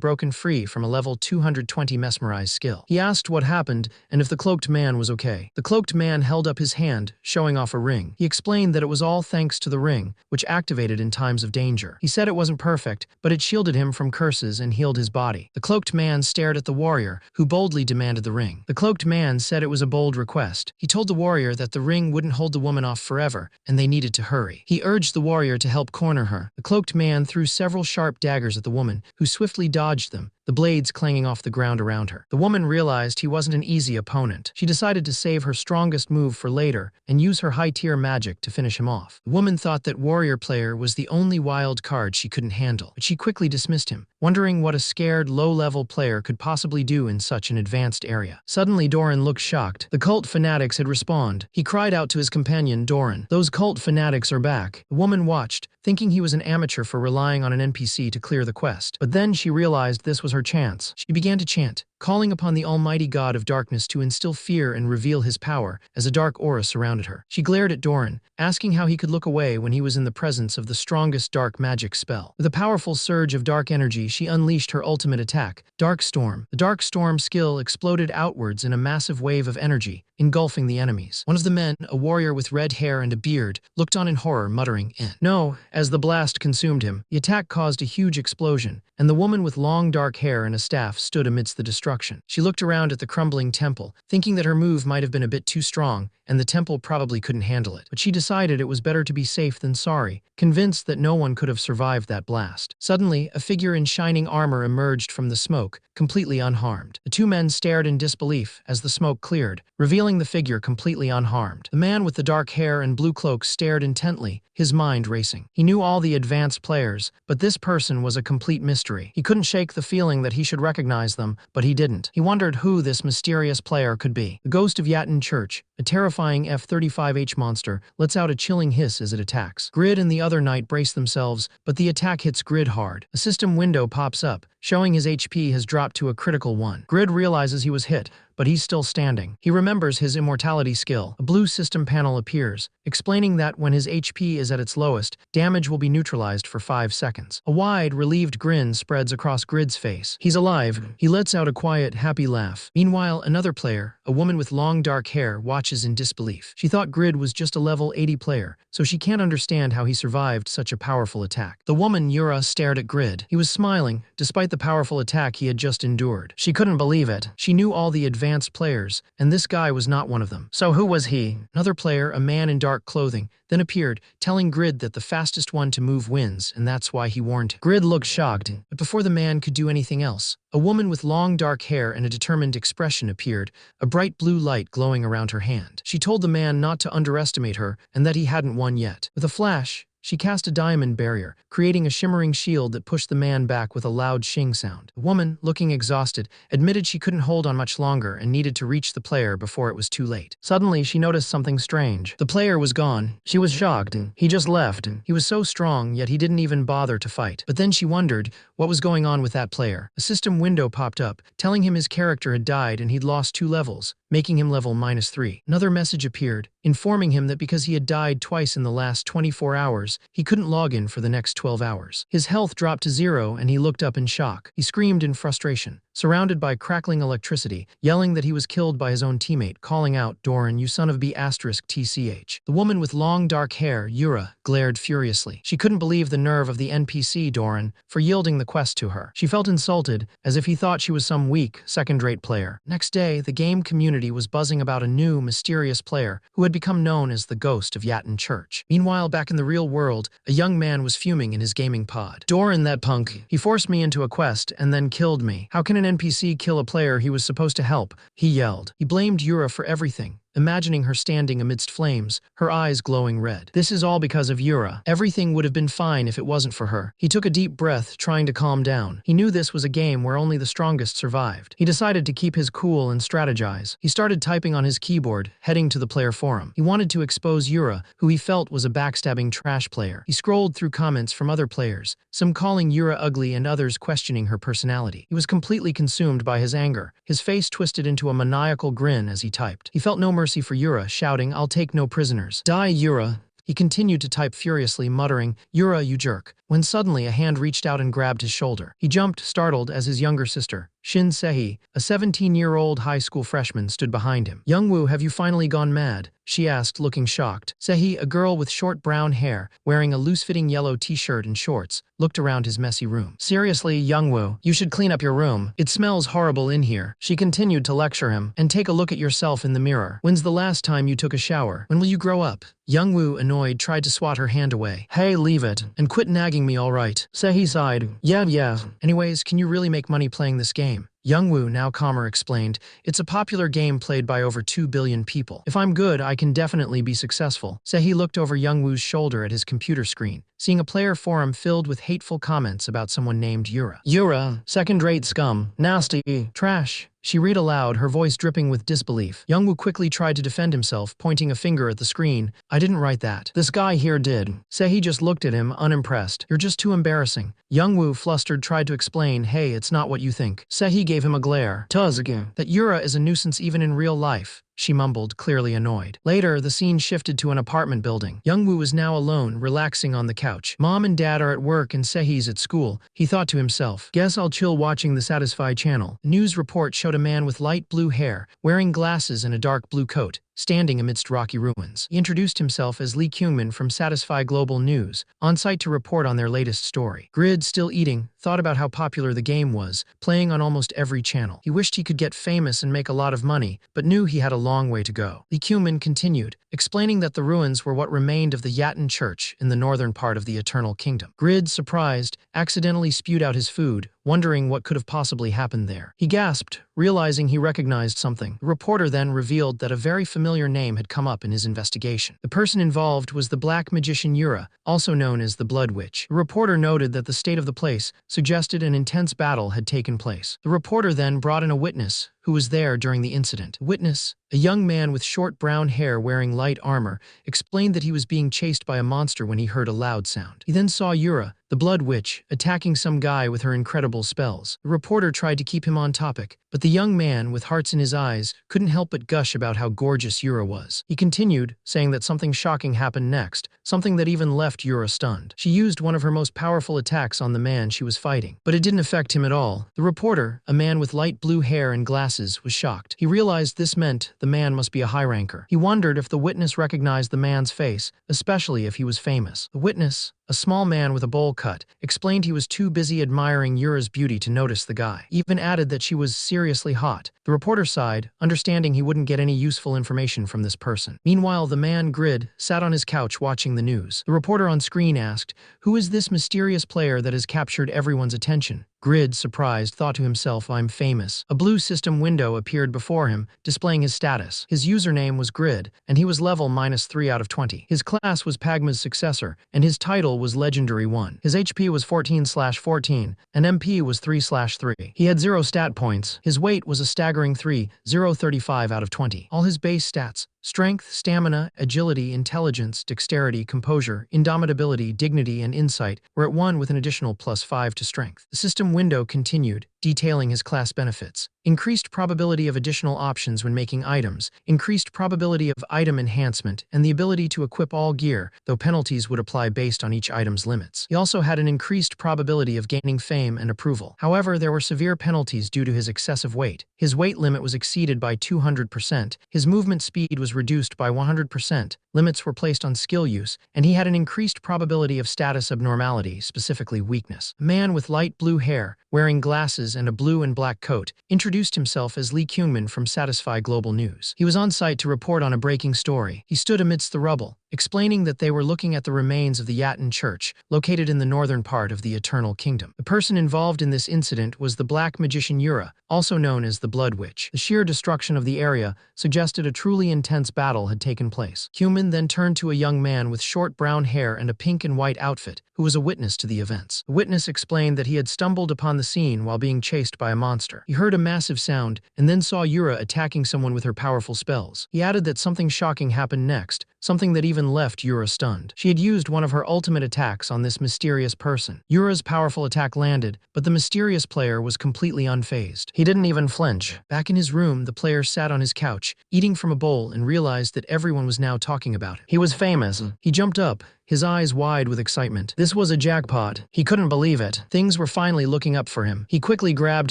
broken free from a level 220 mesmerized skill. He asked what happened and if the cloaked man was okay. The cloaked man held up his hand, showing off a ring. He explained that it was all thanks to the ring, which activated in times of danger. He said it wasn't perfect, but it shielded him from curses and healed his body. The cloaked man stared at the warrior, who boldly demanded the ring. The cloaked man said it was a bold request. He told the warrior that the ring wouldn't hold the woman off forever, and they needed to hurry. He urged the warrior to help corner her. The cloaked man threw several sharp daggers at the woman, who swiftly dodged them, the blades clanging off the ground around her. The woman realized he wasn't an easy opponent. She decided to save her strongest move for later and use her high-tier magic to finish him off. The woman thought that warrior player was the only wild card she couldn't handle, but she quickly dismissed him, wondering what a scared, low-level player could possibly do in such an advanced area. Suddenly, Doran looked shocked. The cult fanatics had respawned. He cried out to his companion, "Doran, those cult fanatics are back." The woman watched, thinking he was an amateur for relying on an NPC to clear the quest. But then she realized this was her chance. She began to chant, calling upon the almighty god of darkness to instill fear and reveal his power as a dark aura surrounded her. She glared at Doran, asking how he could look away when he was in the presence of the strongest dark magic spell. With a powerful surge of dark energy, she unleashed her ultimate attack, Dark Storm. The Dark Storm skill exploded outwards in a massive wave of energy, engulfing the enemies. One of the men, a warrior with red hair and a beard, looked on in horror, muttering, "No," as the blast consumed him. The attack caused a huge explosion, and the woman with long dark hair and a staff stood amidst the destruction. She looked around at the crumbling temple, thinking that her move might have been a bit too strong, and the temple probably couldn't handle it. But she decided it was better to be safe than sorry, convinced that no one could have survived that blast. Suddenly, a figure in shining armor emerged from the smoke, completely unharmed. The two men stared in disbelief as the smoke cleared, revealing the figure completely unharmed. The man with the dark hair and blue cloak stared intently, his mind racing. He knew all the advanced players, but this person was a complete mystery. He couldn't shake the feeling that he should recognize them, but he didn't. He wondered who this mysterious player could be. The ghost of Yatin Church, a terrifying F-35H monster, lets out a chilling hiss as it attacks. Grid and the other knight brace themselves, but the attack hits Grid hard. A system window pops up, showing his HP has dropped to a critical 1. Grid realizes he was hit, but he's still standing. He remembers his immortality skill. A blue system panel appears, explaining that when his HP is at its lowest, damage will be neutralized for 5 seconds. A wide, relieved grin spreads across Grid's face. He's alive. He lets out a quiet, happy laugh. Meanwhile, another player, a woman with long dark hair, watches in disbelief. She thought Grid was just a level 80 player, so she can't understand how he survived such a powerful attack. The woman, Yura, stared at Grid. He was smiling, despite the powerful attack he had just endured. She couldn't believe it. She knew all the advanced players, and this guy was not one of them. So who was he? Another player, a man in dark clothing, then appeared, telling Grid that the fastest one to move wins, and that's why he warned him. Grid looked shocked, but before the man could do anything else, a woman with long dark hair and a determined expression appeared, a bright blue light glowing around her hand. She told the man not to underestimate her and that he hadn't won yet. With a flash, she cast a diamond barrier, creating a shimmering shield that pushed the man back with a loud shing sound. The woman, looking exhausted, admitted she couldn't hold on much longer and needed to reach the player before it was too late. Suddenly, she noticed something strange. The player was gone. She was shocked. He just left. He was so strong, yet he didn't even bother to fight. But then she wondered what was going on with that player. A system window popped up, telling him his character had died and he'd lost 2 levels, making him level -3. Another message appeared, informing him that because he had died twice in the last 24 hours, he couldn't log in for the next 12 hours. His health dropped to 0 and he looked up in shock. He screamed in frustration, surrounded by crackling electricity, yelling that he was killed by his own teammate, calling out, "Doran, you son of B***TCH. The woman with long dark hair, Yura, glared furiously. She couldn't believe the nerve of the NPC Doran for yielding the quest to her. She felt insulted, as if he thought she was some weak, second-rate player. Next day, the game community was buzzing about a new, mysterious player who had become known as the Ghost of Yatin Church. Meanwhile, back in the real world, a young man was fuming in his gaming pod. "Doran, that punk. He forced me into a quest and then killed me. How can an NPC kill a player he was supposed to help?" he yelled. He blamed Yura for everything, imagining her standing amidst flames, her eyes glowing red. This is all because of Yura. Everything would have been fine if it wasn't for her. He took a deep breath, trying to calm down. He knew this was a game where only the strongest survived. He decided to keep his cool and strategize. He started typing on his keyboard, heading to the player forum. He wanted to expose Yura, who he felt was a backstabbing trash player. He scrolled through comments from other players, some calling Yura ugly and others questioning her personality. He was completely consumed by his anger. His face twisted into a maniacal grin as he typed. He felt no mercy for Yura, shouting, "I'll take no prisoners. Die, Yura." He continued to type furiously, muttering, "Yura, you jerk," when suddenly a hand reached out and grabbed his shoulder. He jumped, startled, as his younger sister, Shin Sehi, a 17-year-old high school freshman, stood behind him. "Youngwoo, have you finally gone mad?" she asked, looking shocked. Sehi, a girl with short brown hair, wearing a loose-fitting yellow t-shirt and shorts, looked around his messy room. "Seriously, Youngwoo, you should clean up your room. It smells horrible in here." She continued to lecture him. "And take a look at yourself in the mirror. When's the last time you took a shower? When will you grow up?" Youngwoo, annoyed, tried to swat her hand away. "Hey, leave it, and quit nagging me, all right." Sehi sighed. Yeah. Anyways, can you really make money playing this game?" Youngwoo, now calmer, explained, "It's a popular game played by over 2 billion people. If I'm good, I can definitely be successful." Sehi looked over Youngwoo's shoulder at his computer screen, seeing a player forum filled with hateful comments about someone named Yura. "Yura, second-rate scum, nasty, trash." She read aloud, her voice dripping with disbelief. Youngwoo quickly tried to defend himself, pointing a finger at the screen. "I didn't write that. This guy here did." Sehi just looked at him, unimpressed. "You're just too embarrassing." Youngwoo, flustered, tried to explain, "Hey, it's not what you think." Sehi gave him a glare. "That Yura is a nuisance even in real life," she mumbled, clearly annoyed. Later, the scene shifted to an apartment building. Youngwoo was now alone, relaxing on the couch. Mom and Dad are at work and Sehi's at school. He thought to himself, "Guess I'll chill watching the Satisfy channel." A news report showed a man with light blue hair, wearing glasses and a dark blue coat, standing amidst rocky ruins. He introduced himself as Lee Kyungmin from Satisfy Global News, on site to report on their latest story. Grid, still eating, thought about how popular the game was, playing on almost every channel. He wished he could get famous and make a lot of money, but knew he had a long way to go. Lee Kyungmin continued, explaining that the ruins were what remained of the Yatan Church in the northern part of the Eternal Kingdom. Grid, surprised, accidentally spewed out his food, wondering what could have possibly happened there. He gasped, realizing he recognized something. The reporter then revealed that a very familiar name had come up in his investigation. The person involved was the black magician Yura, also known as the Blood Witch. The reporter noted that the state of the place suggested an intense battle had taken place. The reporter then brought in a witness who was there during the incident. The witness, a young man with short brown hair wearing light armor, explained that he was being chased by a monster when he heard a loud sound. He then saw Yura, the Blood Witch, attacking some guy with her incredible spells. The reporter tried to keep him on topic, but the young man, with hearts in his eyes, couldn't help but gush about how gorgeous Yura was. He continued, saying that something shocking happened next, something that even left Yura stunned. She used one of her most powerful attacks on the man she was fighting, but it didn't affect him at all. The reporter, a man with light blue hair and glasses, was shocked. He realized this meant the man must be a high ranker. He wondered if the witness recognized the man's face, especially if he was famous. The witness, a small man with a bowl cut, explained he was too busy admiring Yura's beauty to notice the guy. He even added that she was seriously hot. The reporter sighed, understanding he wouldn't get any useful information from this person. Meanwhile, the man, Grid, sat on his couch watching the news. The reporter on screen asked, "Who is this mysterious player that has captured everyone's attention?" Grid, surprised, thought to himself, "I'm famous." A blue system window appeared before him, displaying his status. His username was Grid, and he was level -3 out of 20. His class was Pagma's successor, and his title was Legendary 1. His HP was 14/14, and MP was 3/3. He had 0 stat points. His weight was a staggering 3,035 out of 20. All his base stats, strength, stamina, agility, intelligence, dexterity, composure, indomitability, dignity, and insight, were at 1 with an additional +5 to strength. The system window continued, detailing his class benefits. Increased probability of additional options when making items, increased probability of item enhancement, and the ability to equip all gear, though penalties would apply based on each item's limits. He also had an increased probability of gaining fame and approval. However, there were severe penalties due to his excessive weight. His weight limit was exceeded by 200%, his movement speed was reduced by 100%, limits were placed on skill use, and he had an increased probability of status abnormality, specifically weakness. A man with light blue hair, wearing glasses and a blue and black coat, introduced himself as Lee Kyungmin from Satisfy Global News. He was on site to report on a breaking story. He stood amidst the rubble, explaining that they were looking at the remains of the Yatin Church, located in the northern part of the Eternal Kingdom. The person involved in this incident was the black magician Yura, also known as the Blood Witch. The sheer destruction of the area suggested a truly intense battle had taken place. Kyungmin then turned to a young man with short brown hair and a pink and white outfit, who was a witness to the events. The witness explained that he had stumbled upon the scene while being chased by a monster. He heard a massive sound and then saw Yura attacking someone with her powerful spells. He added that something shocking happened next, something that even left Yura stunned. She had used one of her ultimate attacks on this mysterious person. Yura's powerful attack landed, but the mysterious player was completely unfazed. He didn't even flinch. Back in his room, the player sat on his couch, eating from a bowl, and realized that everyone was now talking about him. He was famous. He jumped up, his eyes wide with excitement. This was a jackpot. He couldn't believe it. Things were finally looking up for him. He quickly grabbed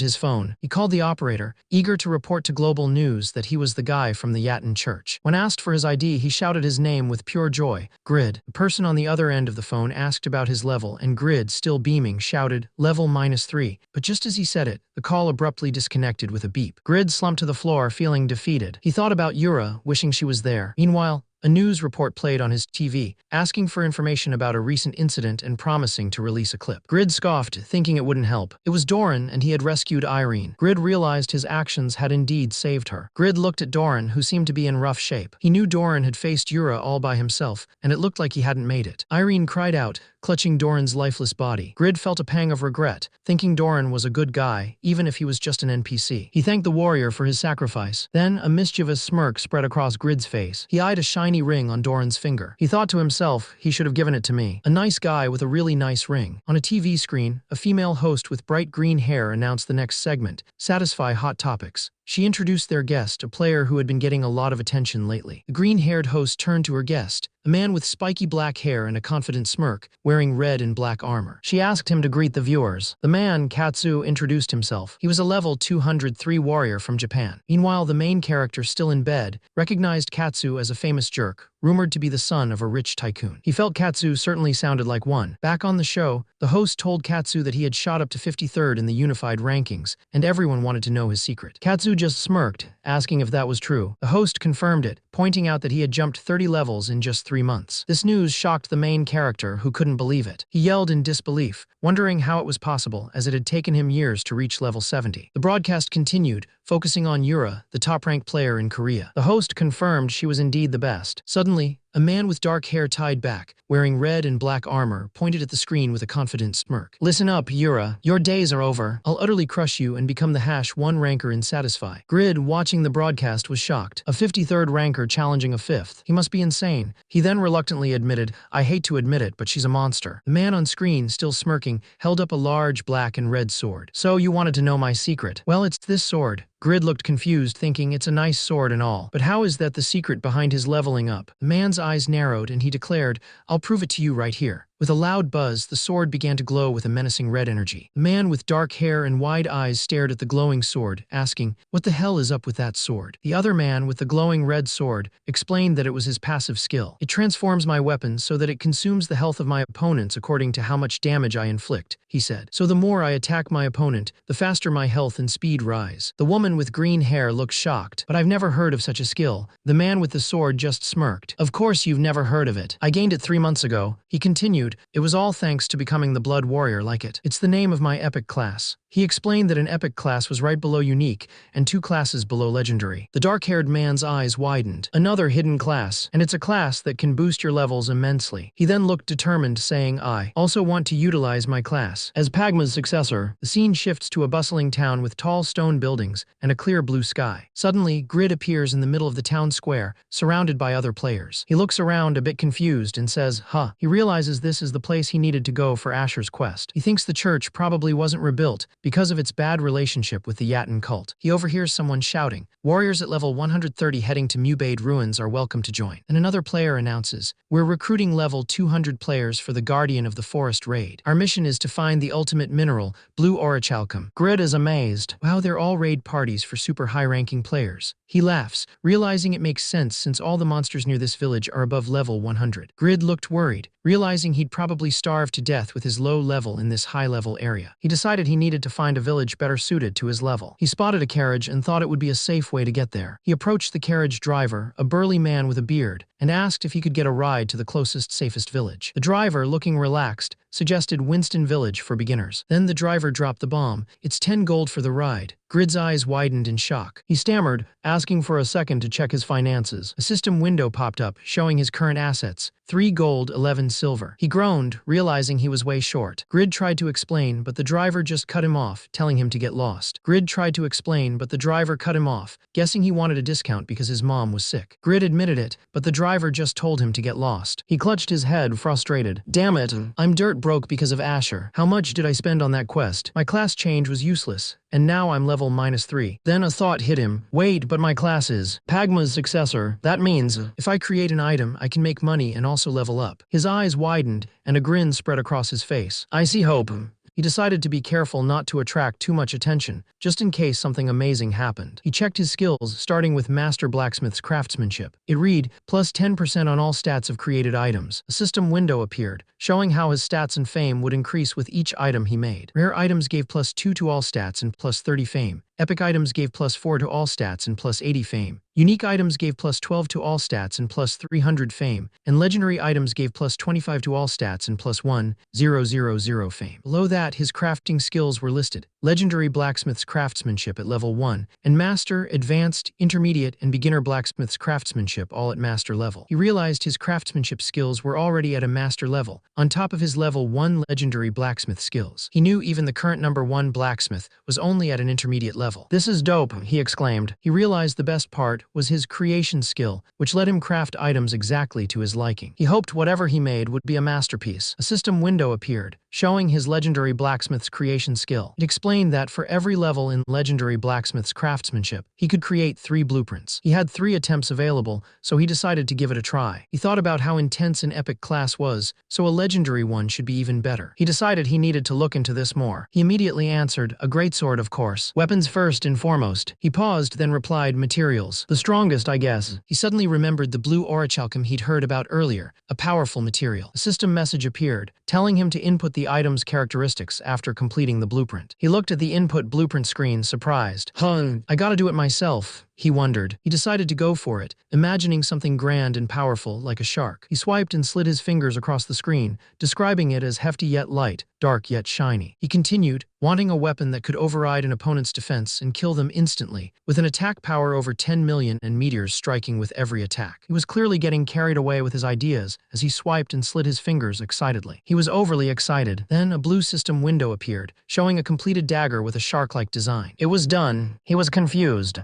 his phone. He called the operator, eager to report to Global News that he was the guy from the Yatin Church. When asked for his ID, he shouted his name with pure joy. Grid. The person on the other end of the phone asked about his level, and Grid, still beaming, shouted, "Level -3." But just as he said it, the call abruptly disconnected with a beep. Grid slumped to the floor, feeling defeated. He thought about Yura, wishing she was there. Meanwhile, a news report played on his TV, asking for information about a recent incident and promising to release a clip. Grid scoffed, thinking it wouldn't help. It was Doran, and he had rescued Irene. Grid realized his actions had indeed saved her. Grid looked at Doran, who seemed to be in rough shape. He knew Doran had faced Yura all by himself, and it looked like he hadn't made it. Irene cried out, clutching Doran's lifeless body. Grid felt a pang of regret, thinking Doran was a good guy, even if he was just an NPC. He thanked the warrior for his sacrifice. Then, a mischievous smirk spread across Grid's face. He eyed a shiny ring on Doran's finger. He thought to himself, he should have given it to me. A nice guy with a really nice ring. On a TV screen, a female host with bright green hair announced the next segment, Satisfy Hot Topics. She introduced their guest, a player who had been getting a lot of attention lately. The green-haired host turned to her guest, a man with spiky black hair and a confident smirk, wearing red and black armor. She asked him to greet the viewers. The man, Katsu, introduced himself. He was a level 203 warrior from Japan. Meanwhile, the main character, still in bed, recognized Katsu as a famous jerk, rumored to be the son of a rich tycoon. He felt Katsu certainly sounded like one. Back on the show, the host told Katsu that he had shot up to 53rd in the unified rankings, and everyone wanted to know his secret. Katsu just smirked, asking if that was true. The host confirmed it, pointing out that he had jumped 30 levels in just 3 months. This news shocked the main character, who couldn't believe it. He yelled in disbelief, wondering how it was possible, as it had taken him years to reach level 70. The broadcast continued, focusing on Yura, the top-ranked player in Korea. The host confirmed she was indeed the best. Suddenly, a man with dark hair tied back, wearing red and black armor, pointed at the screen with a confident smirk. "Listen up, Yura. Your days are over. I'll utterly crush you and become the #1 ranker in Satisfy." Grid, watching the broadcast, was shocked. A 53rd ranker challenging a 5th. He must be insane. He then reluctantly admitted, "I hate to admit it, but she's a monster." The man on screen, still smirking, held up a large black and red sword. "So you wanted to know my secret? Well, it's this sword." Grid looked confused, thinking it's a nice sword and all. But how is that the secret behind his leveling up? The man's eyes narrowed, and he declared, "I'll prove it to you right here." With a loud buzz, the sword began to glow with a menacing red energy. The man with dark hair and wide eyes stared at the glowing sword, asking, "What the hell is up with that sword?" The other man with the glowing red sword explained that it was his passive skill. "It transforms my weapon so that it consumes the health of my opponents according to how much damage I inflict," he said. "So the more I attack my opponent, the faster my health and speed rise." The woman with green hair looked shocked. "But I've never heard of such a skill." The man with the sword just smirked. "Of course you've never heard of it. I gained it 3 months ago." He continued, "It was all thanks to becoming the Blood Warrior like it. It's the name of my epic class." He explained that an epic class was right below unique and 2 classes below legendary. The dark-haired man's eyes widened. "Another hidden class, and it's a class that can boost your levels immensely." He then looked determined, saying, "I also want to utilize my class." As Pagma's successor, the scene shifts to a bustling town with tall stone buildings and a clear blue sky. Suddenly, Grid appears in the middle of the town square, surrounded by other players. He looks around a bit confused and says, "Huh." He realizes this is the place he needed to go for Asher's quest. He thinks the church probably wasn't rebuilt, because of its bad relationship with the Yatin cult. He overhears someone shouting, "Warriors at level 130 heading to Mubade Ruins are welcome to join." And another player announces, "We're recruiting level 200 players for the Guardian of the Forest raid. Our mission is to find the ultimate mineral, Blue Orichalcum." Grid is amazed. Wow, they're all raid parties for super high-ranking players. He laughs, realizing it makes sense since all the monsters near this village are above level 100. Grid looked worried, realizing he'd probably starve to death with his low level in this high-level area. He decided he needed to find a village better suited to his level. He spotted a carriage and thought it would be a safe way to get there. He approached the carriage driver, a burly man with a beard, and asked if he could get a ride to the closest, safest village. The driver, looking relaxed, suggested Winston Village for beginners. Then the driver dropped the bomb. "It's 10 gold for the ride." Grid's eyes widened in shock. He stammered, asking for a second to check his finances. A system window popped up, showing his current assets: 3 gold, 11 silver. He groaned, realizing he was way short. Grid tried to explain, but the driver just cut him off, telling him to get lost. Grid tried to explain, but the driver cut him off, guessing he wanted a discount because his mom was sick. Grid admitted it, but the driver just told him to get lost. He clutched his head, frustrated. "Damn it, I'm dirt broke because of Asher. How much did I spend on that quest? My class change was useless, and now I'm level -3. Then a thought hit him. Wait, but my class is Pagma's successor. That means, if I create an item, I can make money and also level up. His eyes widened, and a grin spread across his face. I see hope. He decided to be careful not to attract too much attention, just in case something amazing happened. He checked his skills, starting with Master Blacksmith's craftsmanship. It read, plus 10% on all stats of created items. A system window appeared, showing how his stats and fame would increase with each item he made. Rare items gave plus 2 to all stats and plus 30 fame. Epic items gave plus 4 to all stats and plus 80 fame. Unique items gave plus 12 to all stats and plus 300 fame. And legendary items gave plus 25 to all stats and plus 1,000 fame. Below that, his crafting skills were listed. Legendary Blacksmith's craftsmanship at level 1, and Master, Advanced, Intermediate, and Beginner Blacksmith's craftsmanship all at Master level. He realized his craftsmanship skills were already at a Master level, on top of his level 1 Legendary Blacksmith skills. He knew even the current number 1 Blacksmith was only at an intermediate level. "This is dope," he exclaimed. He realized the best part was his creation skill, which let him craft items exactly to his liking. He hoped whatever he made would be a masterpiece. A system window appeared, showing his Legendary Blacksmith's creation skill. It explained that for every level in Legendary Blacksmith's craftsmanship, he could create 3 blueprints. He had 3 attempts available, so he decided to give it a try. He thought about how intense an epic class was, so a legendary one should be even better. He decided he needed to look into this more. He immediately answered, "A greatsword, of course. Weapons first and foremost." He paused, then replied, "Materials. The strongest, I guess." He suddenly remembered the blue orichalcum he'd heard about earlier, a powerful material. A system message appeared, telling him to input the item's characteristics after completing the blueprint. He looked at the input blueprint screen, surprised. I gotta do it myself," he wondered. He decided to go for it, imagining something grand and powerful like a shark. He swiped and slid his fingers across the screen, describing it as hefty yet light, dark yet shiny. He continued, wanting a weapon that could override an opponent's defense and kill them instantly, with an attack power over 10 million and meteors striking with every attack. He was clearly getting carried away with his ideas as he swiped and slid his fingers excitedly. He was overly excited. Then a blue system window appeared, showing a completed dagger with a shark-like design. It was done. He was confused.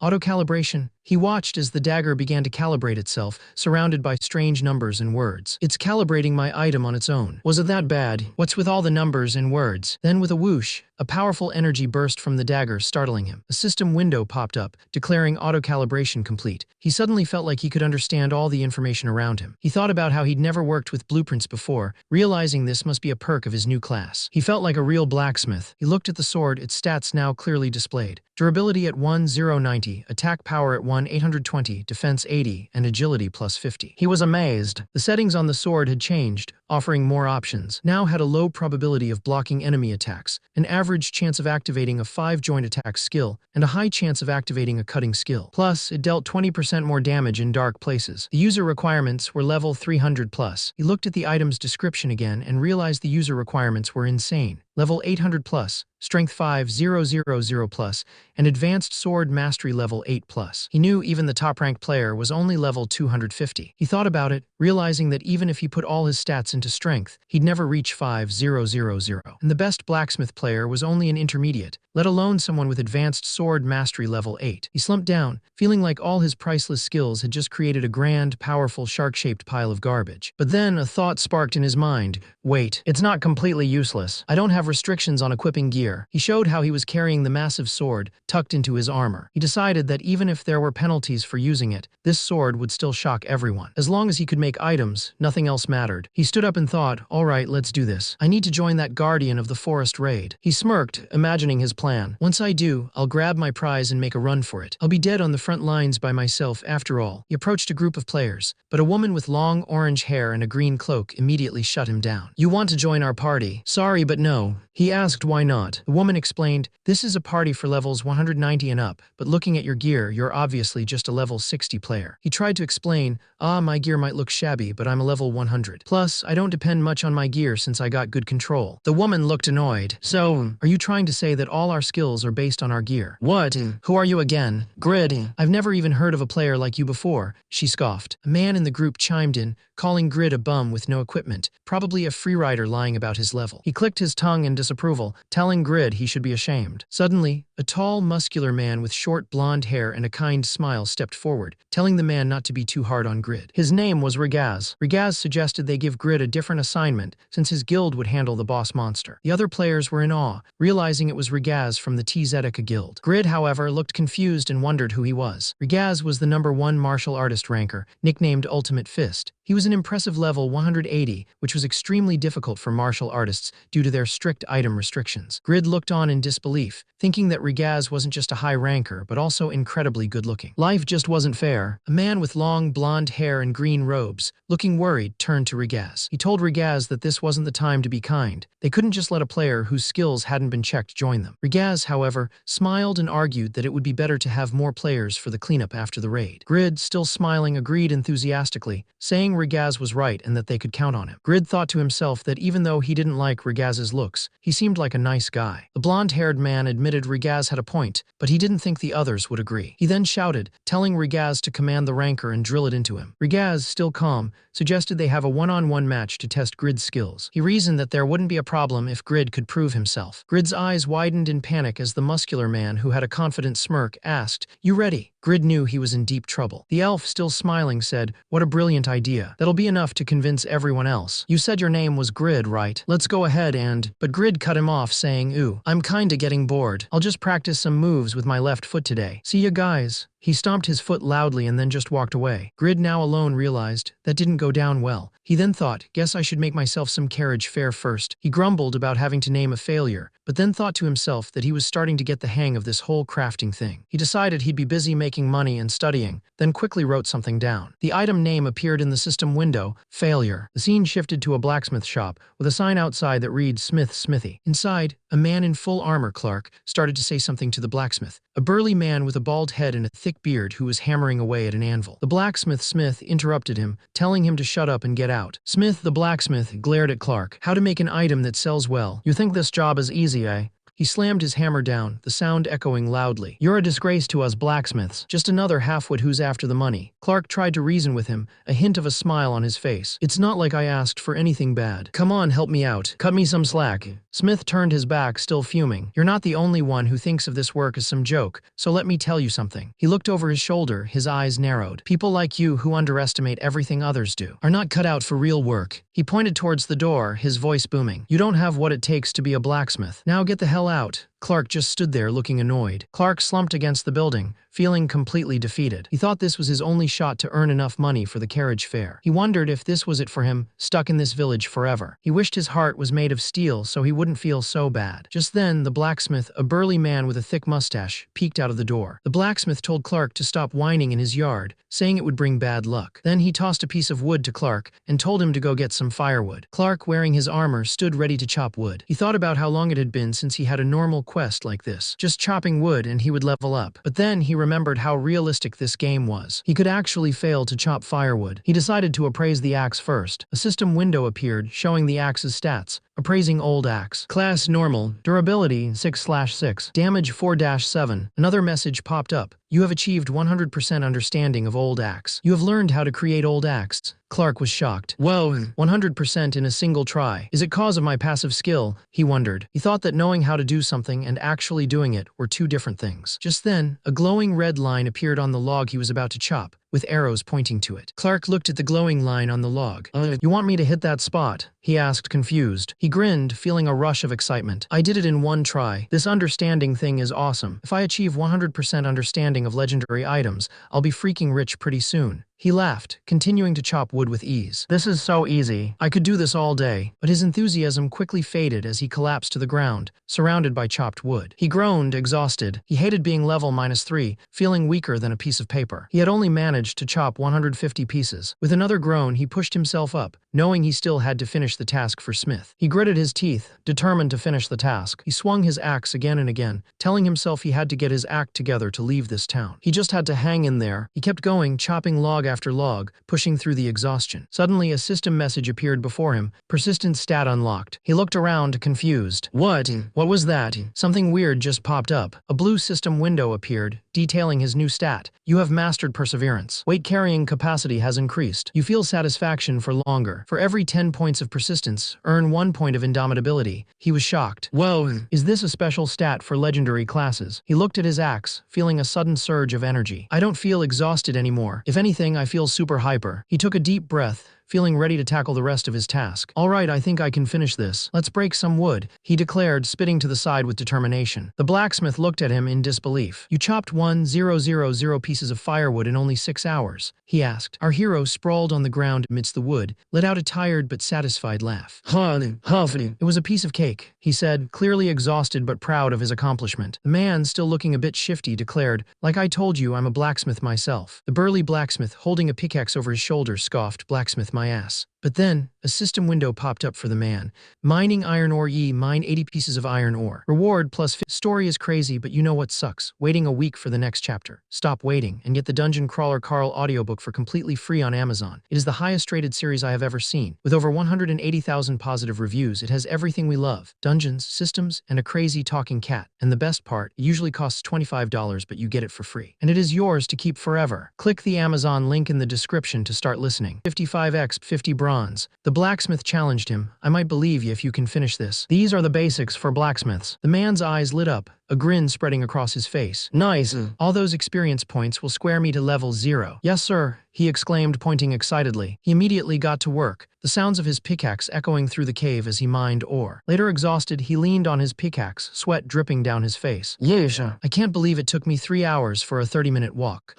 Auto-calibration. He watched as the dagger began to calibrate itself, surrounded by strange numbers and words. "It's calibrating my item on its own. Was it that bad? What's with all the numbers and words?" Then with a whoosh, a powerful energy burst from the dagger, startling him. A system window popped up, declaring auto-calibration complete. He suddenly felt like he could understand all the information around him. He thought about how he'd never worked with blueprints before, realizing this must be a perk of his new class. He felt like a real blacksmith. He looked at the sword, its stats now clearly displayed. Durability at 1090, attack power at 1820, defense 80, and agility plus 50. He was amazed. The settings on the sword had changed, offering more options. Now had a low probability of blocking enemy attacks, an average chance of activating a 5-joint attack skill, and a high chance of activating a cutting skill. Plus, it dealt 20% more damage in dark places. The user requirements were level 300 plus. He looked at the item's description again and realized the user requirements were insane. Level 800 plus, Strength 5000 plus, and Advanced Sword Mastery level 8 plus. He knew even the top-ranked player was only level 250. He thought about it, realizing that even if he put all his stats into strength, he'd never reach 5000. And the best blacksmith player was only an intermediate, let alone someone with Advanced Sword Mastery level 8. He slumped down, feeling like all his priceless skills had just created a grand, powerful, shark-shaped pile of garbage. But then a thought sparked in his mind. Wait, it's not completely useless. I don't have have restrictions on equipping gear. He showed how he was carrying the massive sword tucked into his armor. He decided that even if there were penalties for using it, this sword would still shock everyone. As long as he could make items, nothing else mattered. He stood up and thought, alright, let's do this. I need to join that guardian of the forest raid. He smirked, imagining his plan. Once I do, I'll grab my prize and make a run for it. I'll be dead on the front lines by myself after all. He approached a group of players, but a woman with long orange hair and a green cloak immediately shut him down. You want to join our party? Sorry, but no. He asked why not. The woman explained, this is a party for levels 190 and up, but looking at your gear, you're obviously just a level 60 player. He tried to explain, my gear might look shabby, but I'm a level 100. Plus, I don't depend much on my gear since I got good control. The woman looked annoyed. So, are you trying to say that all our skills are based on our gear? What? Who are you again? Grid. I've never even heard of a player like you before, she scoffed. A man in the group chimed in, calling Grid a bum with no equipment, probably a freerider lying about his level. He clicked his tongue in disapproval, telling Grid he should be ashamed. Suddenly, a tall, muscular man with short blonde hair and a kind smile stepped forward, telling the man not to be too hard on Grid. His name was Regaz. Regaz suggested they give Grid a different assignment, since his guild would handle the boss monster. The other players were in awe, realizing it was Regaz from the Tzedaka guild. Grid, however, looked confused and wondered who he was. Regaz was the #1 martial artist ranker, nicknamed Ultimate Fist. He was an impressive level 180, which was extremely difficult for martial artists due to their strict item restrictions. Grid looked on in disbelief, thinking that Regaz wasn't just a high ranker, but also incredibly good-looking. Life just wasn't fair. A man with long blonde hair and green robes, looking worried, turned to Regaz. He told Regaz that this wasn't the time to be kind. They couldn't just let a player whose skills hadn't been checked join them. Regaz, however, smiled and argued that it would be better to have more players for the cleanup after the raid. Grid, still smiling, agreed enthusiastically, saying Regaz was right and that they could count on him. Grid thought to himself that even though he didn't like Regaz's looks, he seemed like a nice guy. The blonde-haired man admitted Regaz had a point, but he didn't think the others would agree. He then shouted, telling Regaz to command the ranker and drill it into him. Regaz, still calm, suggested they have a one-on-one match to test Grid's skills. He reasoned that there wouldn't be a problem if Grid could prove himself. Grid's eyes widened in panic as the muscular man, who had a confident smirk, asked, "You ready?" Grid knew he was in deep trouble. The elf, still smiling, said, "What a brilliant idea. That'll be enough to convince everyone else. You said your name was Grid, right? Let's go ahead and—" But Grid cut him off, saying, "Ooh, I'm kinda getting bored. I'll just practice some moves with my left foot today. See ya, guys." He stomped his foot loudly and then just walked away. Grid, now alone, realized that didn't go down well. He then thought, guess I should make myself some carriage fare first. He grumbled about having to name a failure, but then thought to himself that he was starting to get the hang of this whole crafting thing. He decided he'd be busy making money and studying, then quickly wrote something down. The item name appeared in the system window, failure. The scene shifted to a blacksmith shop, with a sign outside that read Smith's Smithy. Inside, a man in full armor, Clark, started to say something to the blacksmith, a burly man with a bald head and a thick beard who was hammering away at an anvil. The blacksmith Smith interrupted him, telling him to shut up and get out. Smith, the blacksmith, glared at Clark. How to make an item that sells well. You think this job is easy, eh? He slammed his hammer down, the sound echoing loudly. You're a disgrace to us blacksmiths. Just another halfwit who's after the money. Clark tried to reason with him, a hint of a smile on his face. It's not like I asked for anything bad. Come on, help me out. Cut me some slack. Smith turned his back, still fuming. You're not the only one who thinks of this work as some joke, so let me tell you something. He looked over his shoulder, his eyes narrowed. People like you who underestimate everything others do are not cut out for real work. He pointed towards the door, his voice booming. You don't have what it takes to be a blacksmith. Now get the hell out. Clark just stood there looking annoyed. Clark slumped against the building, feeling completely defeated. He thought this was his only shot to earn enough money for the carriage fare. He wondered if this was it for him, stuck in this village forever. He wished his heart was made of steel so he wouldn't feel so bad. Just then, the blacksmith, a burly man with a thick mustache, peeked out of the door. The blacksmith told Clark to stop whining in his yard, saying it would bring bad luck. Then he tossed a piece of wood to Clark and told him to go get some firewood. Clark, wearing his armor, stood ready to chop wood. He thought about how long it had been since he had a normal quest like this. Just chopping wood and he would level up. But then he remembered how realistic this game was. He could actually fail to chop firewood. He decided to appraise the axe first. A system window appeared, showing the axe's stats. Appraising old axe. Class normal. Durability 6/6. Damage 4-7. Another message popped up. You have achieved 100% understanding of old axe. You have learned how to create old axe. Clark was shocked. Whoa, 100% in a single try. Is it cause of my passive skill? He wondered. He thought that knowing how to do something and actually doing it were two different things. Just then, a glowing red line appeared on the log he was about to chop, with arrows pointing to it. Clark looked at the glowing line on the log. You want me to hit that spot? He asked, confused. He grinned, feeling a rush of excitement. I did it in one try. This understanding thing is awesome. If I achieve 100% understanding of legendary items, I'll be freaking rich pretty soon. He laughed, continuing to chop wood with ease. This is so easy. I could do this all day. But his enthusiasm quickly faded as he collapsed to the ground, surrounded by chopped wood. He groaned, exhausted. He hated being level -3, feeling weaker than a piece of paper. He had only managed to chop 150 pieces. With another groan, he pushed himself up, knowing he still had to finish the task for Smith. He gritted his teeth, determined to finish the task. He swung his axe again and again, telling himself he had to get his act together to leave this town. He just had to hang in there. He kept going, chopping log after log, pushing through the exhaustion. Suddenly, a system message appeared before him, persistent stat unlocked. He looked around, confused. What was that? Something weird just popped up. A blue system window appeared, detailing his new stat. You have mastered perseverance. Weight carrying capacity has increased. You feel satisfaction for longer. For every 10 points of persistence, earn 1 point of indomitability. He was shocked. Whoa, is this a special stat for legendary classes? He looked at his axe, feeling a sudden surge of energy. I don't feel exhausted anymore. If anything, I feel super hyper. He took a deep breath, feeling ready to tackle the rest of his task. All right, I think I can finish this. Let's break some wood, he declared, spitting to the side with determination. The blacksmith looked at him in disbelief. You chopped 1,000 pieces of firewood in only 6 hours, he asked. Our hero sprawled on the ground amidst the wood, let out a tired but satisfied laugh. It was a piece of cake, he said, clearly exhausted but proud of his accomplishment. The man, still looking a bit shifty, declared, like I told you, I'm a blacksmith myself. The burly blacksmith, holding a pickaxe over his shoulder, scoffed, Blacksmith my ass. But then, a system window popped up for the man. Mining iron ore, mine 80 pieces of iron ore. Reward plus story is crazy, but you know what sucks? Waiting a week for the next chapter. Stop waiting and get the Dungeon Crawler Carl audiobook for completely free on Amazon. It is the highest rated series I have ever seen. With over 180,000 positive reviews, it has everything we love. Dungeons, systems, and a crazy talking cat. And the best part, it usually costs $25, but you get it for free. And it is yours to keep forever. Click the Amazon link in the description to start listening. 55x 50 bronze. The blacksmith challenged him. I might believe you if you can finish this. These are the basics for blacksmiths. The man's eyes lit up, a grin spreading across his face. Nice. All those experience points will square me to level 0. Yes, sir, he exclaimed, pointing excitedly. He immediately got to work, the sounds of his pickaxe echoing through the cave as he mined ore. Later exhausted, he leaned on his pickaxe, sweat dripping down his face. I can't believe it took me 3 hours for a 30-minute walk.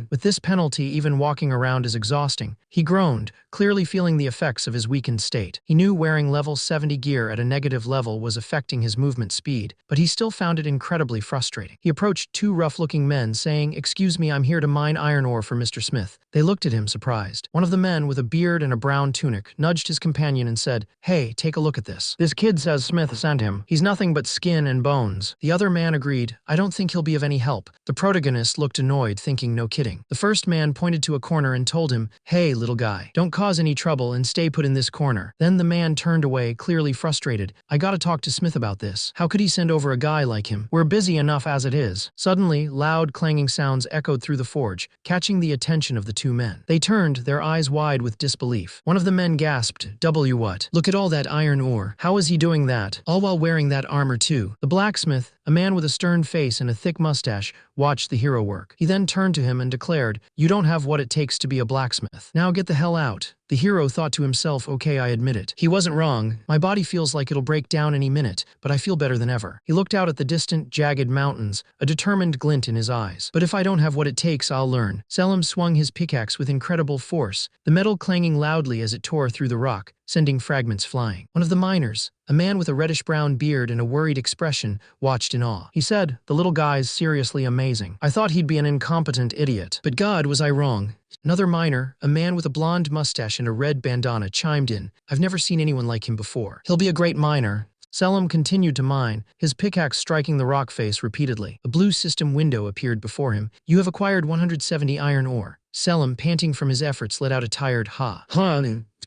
With this penalty, even walking around is exhausting, he groaned, clearly feeling the effects of his weakened state. He knew wearing level 70 gear at a negative level was affecting his movement speed, but he still found it incredibly frustrating. He approached 2 rough-looking men, saying, "Excuse me, I'm here to mine iron ore for Mr. Smith." They looked at him, surprised. One of the men, with a beard and a brown tunic, nudged his companion and said, "Hey, take a look at this. This kid says Smith sent him. He's nothing but skin and bones." The other man agreed, "I don't think he'll be of any help." The protagonist looked annoyed, thinking, no kidding. The first man pointed to a corner and told him, "Hey, little guy, don't cause any trouble and stay put in this corner." Then the man turned away, clearly frustrated. "I gotta talk to Smith about this. How could he send over a guy like him? We're busy enough as it is." Suddenly, loud clanging sounds echoed through the forge, catching the attention of the 2 men. They turned, their eyes wide with disbelief. One of the men gasped, What? Look at all that iron ore. How is he doing that? All while wearing that armor too." The blacksmith, a man with a stern face and a thick mustache, watched the hero work. He then turned to him and declared, "You don't have what it takes to be a blacksmith. Now get the hell out." The hero thought to himself, okay, I admit it. He wasn't wrong. My body feels like it'll break down any minute, but I feel better than ever. He looked out at the distant, jagged mountains, a determined glint in his eyes. But if I don't have what it takes, I'll learn. Selim swung his pickaxe with incredible force, the metal clanging loudly as it tore through the rock, sending fragments flying. One of the miners, a man with a reddish-brown beard and a worried expression, watched in awe. He said, "The little guy's seriously amazing. I thought he'd be an incompetent idiot. But God, was I wrong." Another miner, a man with a blonde mustache and a red bandana, chimed in, "I've never seen anyone like him before. He'll be a great miner." Selim continued to mine, his pickaxe striking the rock face repeatedly. A blue system window appeared before him. "You have acquired 170 iron ore." Selim, panting from his efforts, let out a tired ha.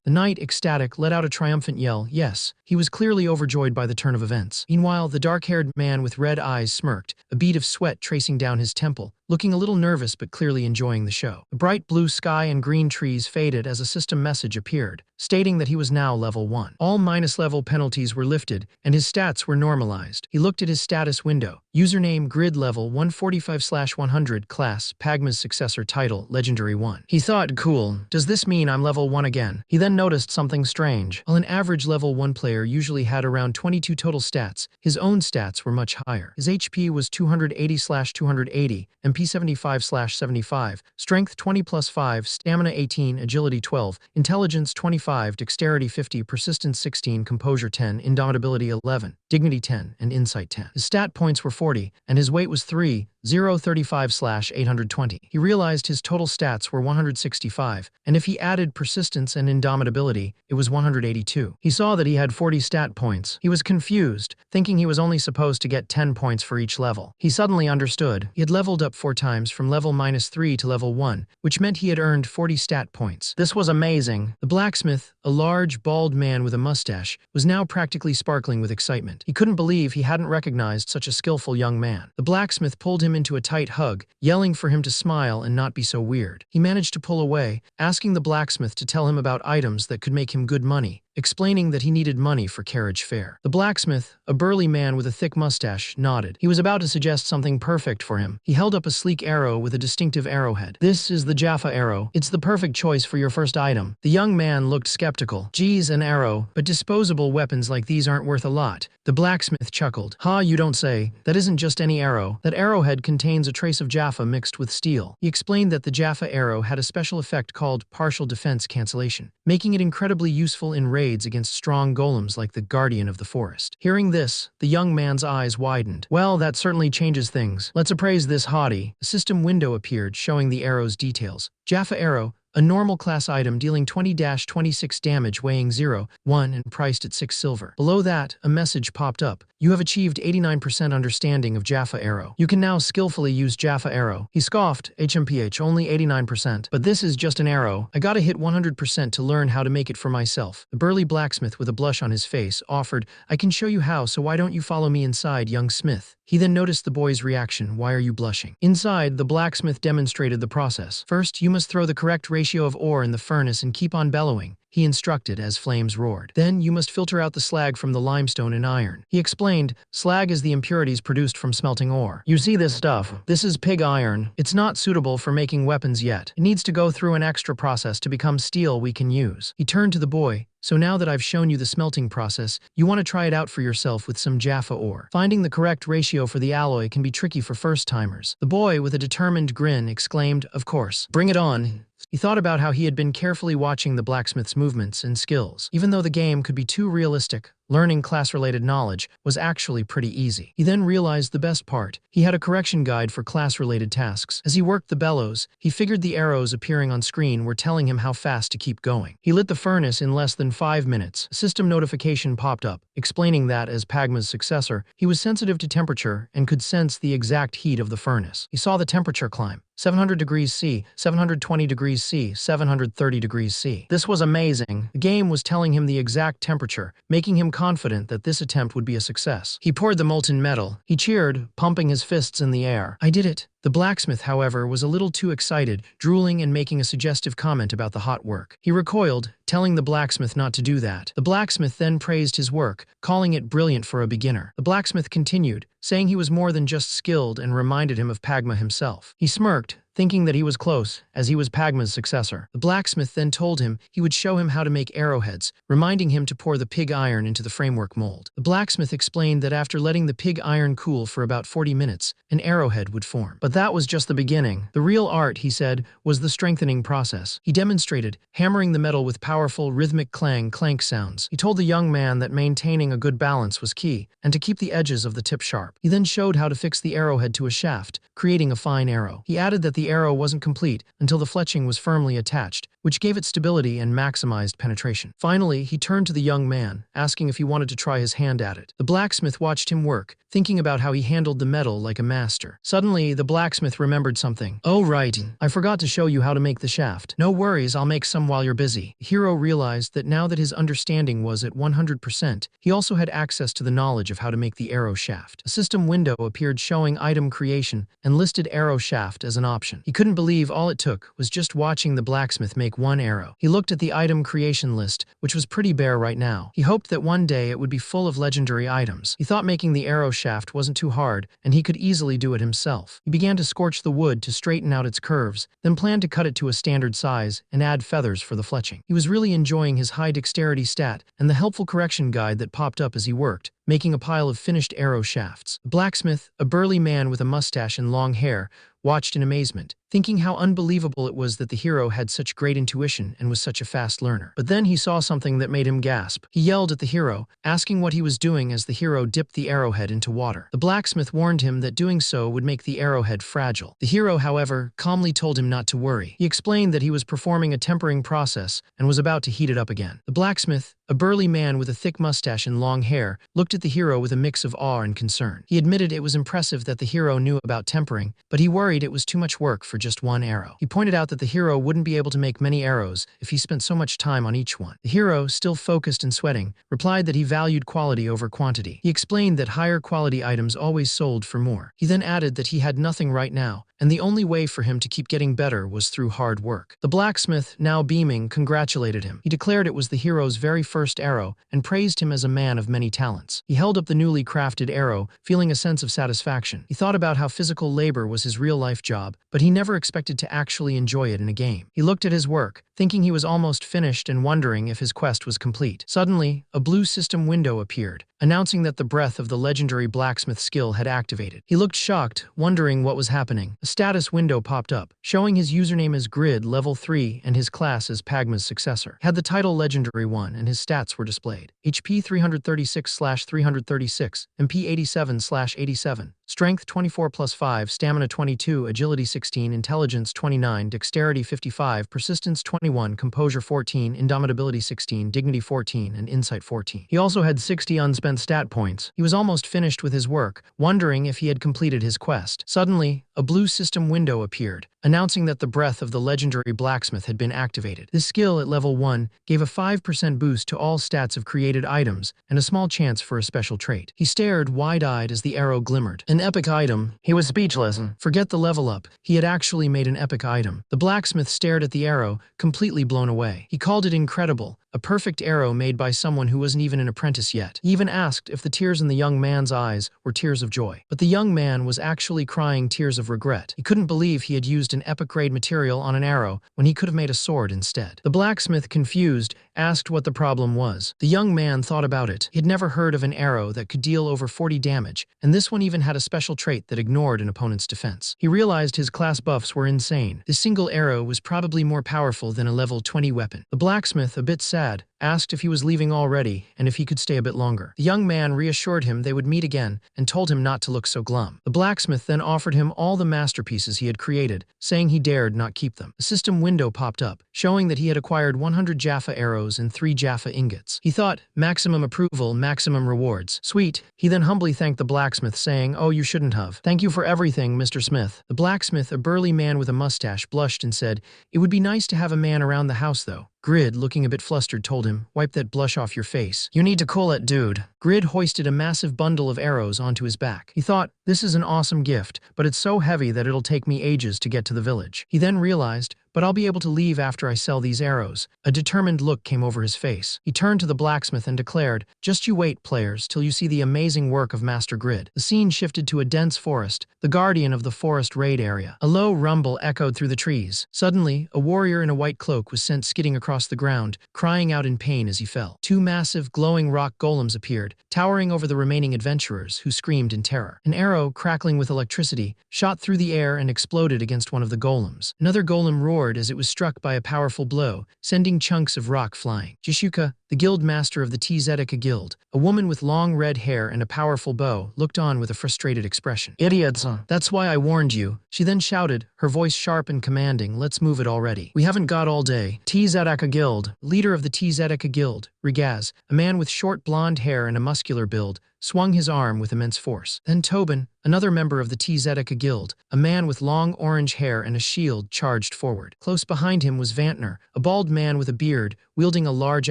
The knight, ecstatic, let out a triumphant yell. Yes, he was clearly overjoyed by the turn of events. Meanwhile, the dark-haired man with red eyes smirked, a bead of sweat tracing down his temple, looking a little nervous but clearly enjoying the show. The bright blue sky and green trees faded as a system message appeared, stating that he was now level 1. All minus-level penalties were lifted, and his stats were normalized. He looked at his status window. Username grid level 145/100, class Pagma's successor, title Legendary 1. He thought, cool, does this mean I'm level 1 again? He then noticed something strange. While an average level 1 player usually had around 22 total stats, his own stats were much higher. His HP was 280/280, MP 75/75, Strength 20+5, Stamina 18, Agility 12, Intelligence 25, Dexterity 50, Persistence 16, Composure 10, Indomitability 11, Dignity 10, and Insight 10. His stat points were 40, and his weight was 3,035/820. He realized his total stats were 165, and if he added Persistence and Indomitability, it was 182. He saw that he had 40 stat points. He was confused, thinking he was only supposed to get 10 points for each level. He suddenly understood. He had leveled up 4 times from level -3 to level 1, which meant he had earned 40 stat points. This was amazing. The blacksmith, a large, bald man with a mustache, was now practically sparkling with excitement. He couldn't believe he hadn't recognized such a skillful young man. The blacksmith pulled him into a tight hug, yelling for him to smile and not be so weird. He managed to pull away, asking the blacksmith to tell him about items that could make him good money, explaining that he needed money for carriage fare. The blacksmith, a burly man with a thick mustache, nodded. He was about to suggest something perfect for him. He held up a sleek arrow with a distinctive arrowhead. This is the Jaffa arrow. It's the perfect choice for your first item. The young man looked skeptical. Geez, an arrow, but disposable weapons like these aren't worth a lot. The blacksmith chuckled. Ha, you don't say. That isn't just any arrow. That arrowhead contains a trace of Jaffa mixed with steel. He explained that the Jaffa arrow had a special effect called partial defense cancellation, making it incredibly useful in raids against strong golems like the Guardian of the Forest. Hearing this, the young man's eyes widened. Well, that certainly changes things. Let's appraise this hottie. A system window appeared showing the arrow's details. Jaffa arrow, a normal class item dealing 20-26 damage, weighing 0, 1 and priced at 6 silver. Below that, a message popped up. You have achieved 89% understanding of Jaffa arrow. You can now skillfully use Jaffa arrow. He scoffed, HMPH, only 89%. But this is just an arrow. I gotta hit 100% to learn how to make it for myself. The burly blacksmith with a blush on his face offered, I can show you how, so why don't you follow me inside, young smith? He then noticed the boy's reaction. Why are you blushing? Inside, the blacksmith demonstrated the process. First, you must throw the correct ratio of ore in the furnace and keep on bellowing, he instructed as flames roared. Then you must filter out the slag from the limestone and iron. He explained, slag is the impurities produced from smelting ore. You see this stuff? This is pig iron. It's not suitable for making weapons yet. It needs to go through an extra process to become steel we can use. He turned to the boy. So now that I've shown you the smelting process, you want to try it out for yourself with some Jaffa ore. Finding the correct ratio for the alloy can be tricky for first-timers. The boy, with a determined grin, exclaimed, of course. Bring it on. He thought about how he had been carefully watching the blacksmith's movements and skills. Even though the game could be too realistic, learning class-related knowledge was actually pretty easy. He then realized the best part. He had a correction guide for class-related tasks. As he worked the bellows, he figured the arrows appearing on screen were telling him how fast to keep going. He lit the furnace in less than 5 minutes. A system notification popped up, explaining that, as Pagma's successor, he was sensitive to temperature and could sense the exact heat of the furnace. He saw the temperature climb. 700 degrees C, 720 degrees C, 730 degrees C. This was amazing. The game was telling him the exact temperature, making him confident that this attempt would be a success. He poured the molten metal. He cheered, pumping his fists in the air. I did it. The blacksmith, however, was a little too excited, drooling and making a suggestive comment about the hot work. He recoiled, telling the blacksmith not to do that. The blacksmith then praised his work, calling it brilliant for a beginner. The blacksmith continued, saying he was more than just skilled and reminded him of Pagma himself. He smirked, thinking that he was close, as he was Pagma's successor. The blacksmith then told him he would show him how to make arrowheads, reminding him to pour the pig iron into the framework mold. The blacksmith explained that after letting the pig iron cool for about 40 minutes, an arrowhead would form. But that was just the beginning. The real art, he said, was the strengthening process. He demonstrated, hammering the metal with powerful, rhythmic clang sounds. He told the young man that maintaining a good balance was key, and to keep the edges of the tip sharp. He then showed how to fix the arrowhead to a shaft, creating a fine arrow. He added that the arrow wasn't complete until the fletching was firmly attached, which gave it stability and maximized penetration. Finally, he turned to the young man, asking if he wanted to try his hand at it. The blacksmith watched him work, thinking about how he handled the metal like a master. Suddenly, the blacksmith remembered something. "Oh right, I forgot to show you how to make the shaft. No worries, I'll make some while you're busy." The hero realized that now that his understanding was at 100%, he also had access to the knowledge of how to make the arrow shaft. A system window appeared showing item creation and listed arrow shaft as an option. He couldn't believe all it took was just watching the blacksmith make one arrow. He looked at the item creation list, which was pretty bare right now. He hoped that one day it would be full of legendary items. He thought making the arrow shaft wasn't too hard, and he could easily do it himself. He began to scorch the wood to straighten out its curves, then planned to cut it to a standard size and add feathers for the fletching. He was really enjoying his high dexterity stat and the helpful correction guide that popped up as he worked, making a pile of finished arrow shafts. The blacksmith, a burly man with a mustache and long hair, watched in amazement, thinking how unbelievable it was that the hero had such great intuition and was such a fast learner. But then he saw something that made him gasp. He yelled at the hero, asking what he was doing as the hero dipped the arrowhead into water. The blacksmith warned him that doing so would make the arrowhead fragile. The hero, however, calmly told him not to worry. He explained that he was performing a tempering process and was about to heat it up again. The blacksmith, a burly man with a thick mustache and long hair, looked at the hero with a mix of awe and concern. He admitted it was impressive that the hero knew about tempering, but he worried it was too much work for just one arrow. He pointed out that the hero wouldn't be able to make many arrows if he spent so much time on each one. The hero, still focused and sweating, replied that he valued quality over quantity. He explained that higher quality items always sold for more. He then added that he had nothing right now, and the only way for him to keep getting better was through hard work. The blacksmith, now beaming, congratulated him. He declared it was the hero's very first arrow and praised him as a man of many talents. He held up the newly crafted arrow, feeling a sense of satisfaction. He thought about how physical labor was his real-life job, but he never expected to actually enjoy it in a game. He looked at his work, thinking he was almost finished and wondering if his quest was complete. Suddenly, a blue system window appeared, announcing that the breath of the legendary blacksmith skill had activated. He looked shocked, wondering what was happening. A status window popped up, showing his username as Grid level 3 and his class as Pagma's successor. He had the title Legendary 1 and his stats were displayed. HP 336/336, MP 87/87, Strength 24 plus 5, Stamina 22, Agility 16, Intelligence 29, Dexterity 55, Persistence 21, Composure 14, Indomitability 16, Dignity 14, and Insight 14. He also had 60 unspent stat points. He was almost finished with his work, wondering if he had completed his quest. Suddenly, a blue system window appeared, announcing that the breath of the legendary blacksmith had been activated. This skill at level 1 gave a 5% boost to all stats of created items and a small chance for a special trait. He stared wide-eyed as the arrow glimmered. An epic item. He was speechless. Forget the level up. He had actually made an epic item. The blacksmith stared at the arrow, completely blown away. He called it incredible. A perfect arrow made by someone who wasn't even an apprentice yet. He even asked if the tears in the young man's eyes were tears of joy. But the young man was actually crying tears of regret. He couldn't believe he had used an epic-grade material on an arrow when he could have made a sword instead. The blacksmith, confused, asked what the problem was. The young man thought about it. He'd never heard of an arrow that could deal over 40 damage, and this one even had a special trait that ignored an opponent's defense. He realized his class buffs were insane. This single arrow was probably more powerful than a level 20 weapon. The blacksmith, a bit sad, asked if he was leaving already and if he could stay a bit longer. The young man reassured him they would meet again and told him not to look so glum. The blacksmith then offered him all the masterpieces he had created, saying he dared not keep them. A system window popped up, showing that he had acquired 100 Jaffa arrows and 3 Jaffa ingots. He thought, maximum approval, maximum rewards. Sweet. He then humbly thanked the blacksmith, saying, "Oh, you shouldn't have. Thank you for everything, Mr. Smith." The blacksmith, a burly man with a mustache, blushed and said, "It would be nice to have a man around the house, though." Grid, looking a bit flustered, told him, "Wipe that blush off your face. You need to cool it, dude." Grid hoisted a massive bundle of arrows onto his back. He thought, this is an awesome gift, but it's so heavy that it'll take me ages to get to the village. He then realized, but I'll be able to leave after I sell these arrows. A determined look came over his face. He turned to the blacksmith and declared, "Just you wait, players, till you see the amazing work of Master Grid." The scene shifted to a dense forest, the guardian of the forest raid area. A low rumble echoed through the trees. Suddenly, a warrior in a white cloak was sent skidding across the ground, crying out in pain as he fell. 2 massive, glowing rock golems appeared, towering over the remaining adventurers, who screamed in terror. An arrow, crackling with electricity, shot through the air and exploded against one of the golems. Another golem roared as it was struck by a powerful blow, sending chunks of rock flying. "Jishuka, the guild master of the Tzedaka Guild, a woman with long red hair and a powerful bow, looked on with a frustrated expression. Idiots! That's why I warned you. She then shouted, her voice sharp and commanding, let's move it already. We haven't got all day. Tzedaka Guild, leader of the Tzedaka Guild, Rigaz, a man with short blonde hair and a muscular build, swung his arm with immense force. Then Tobin, another member of the Tzedaka Guild, a man with long orange hair and a shield, charged forward. Close behind him was Vantner, a bald man with a beard, wielding a large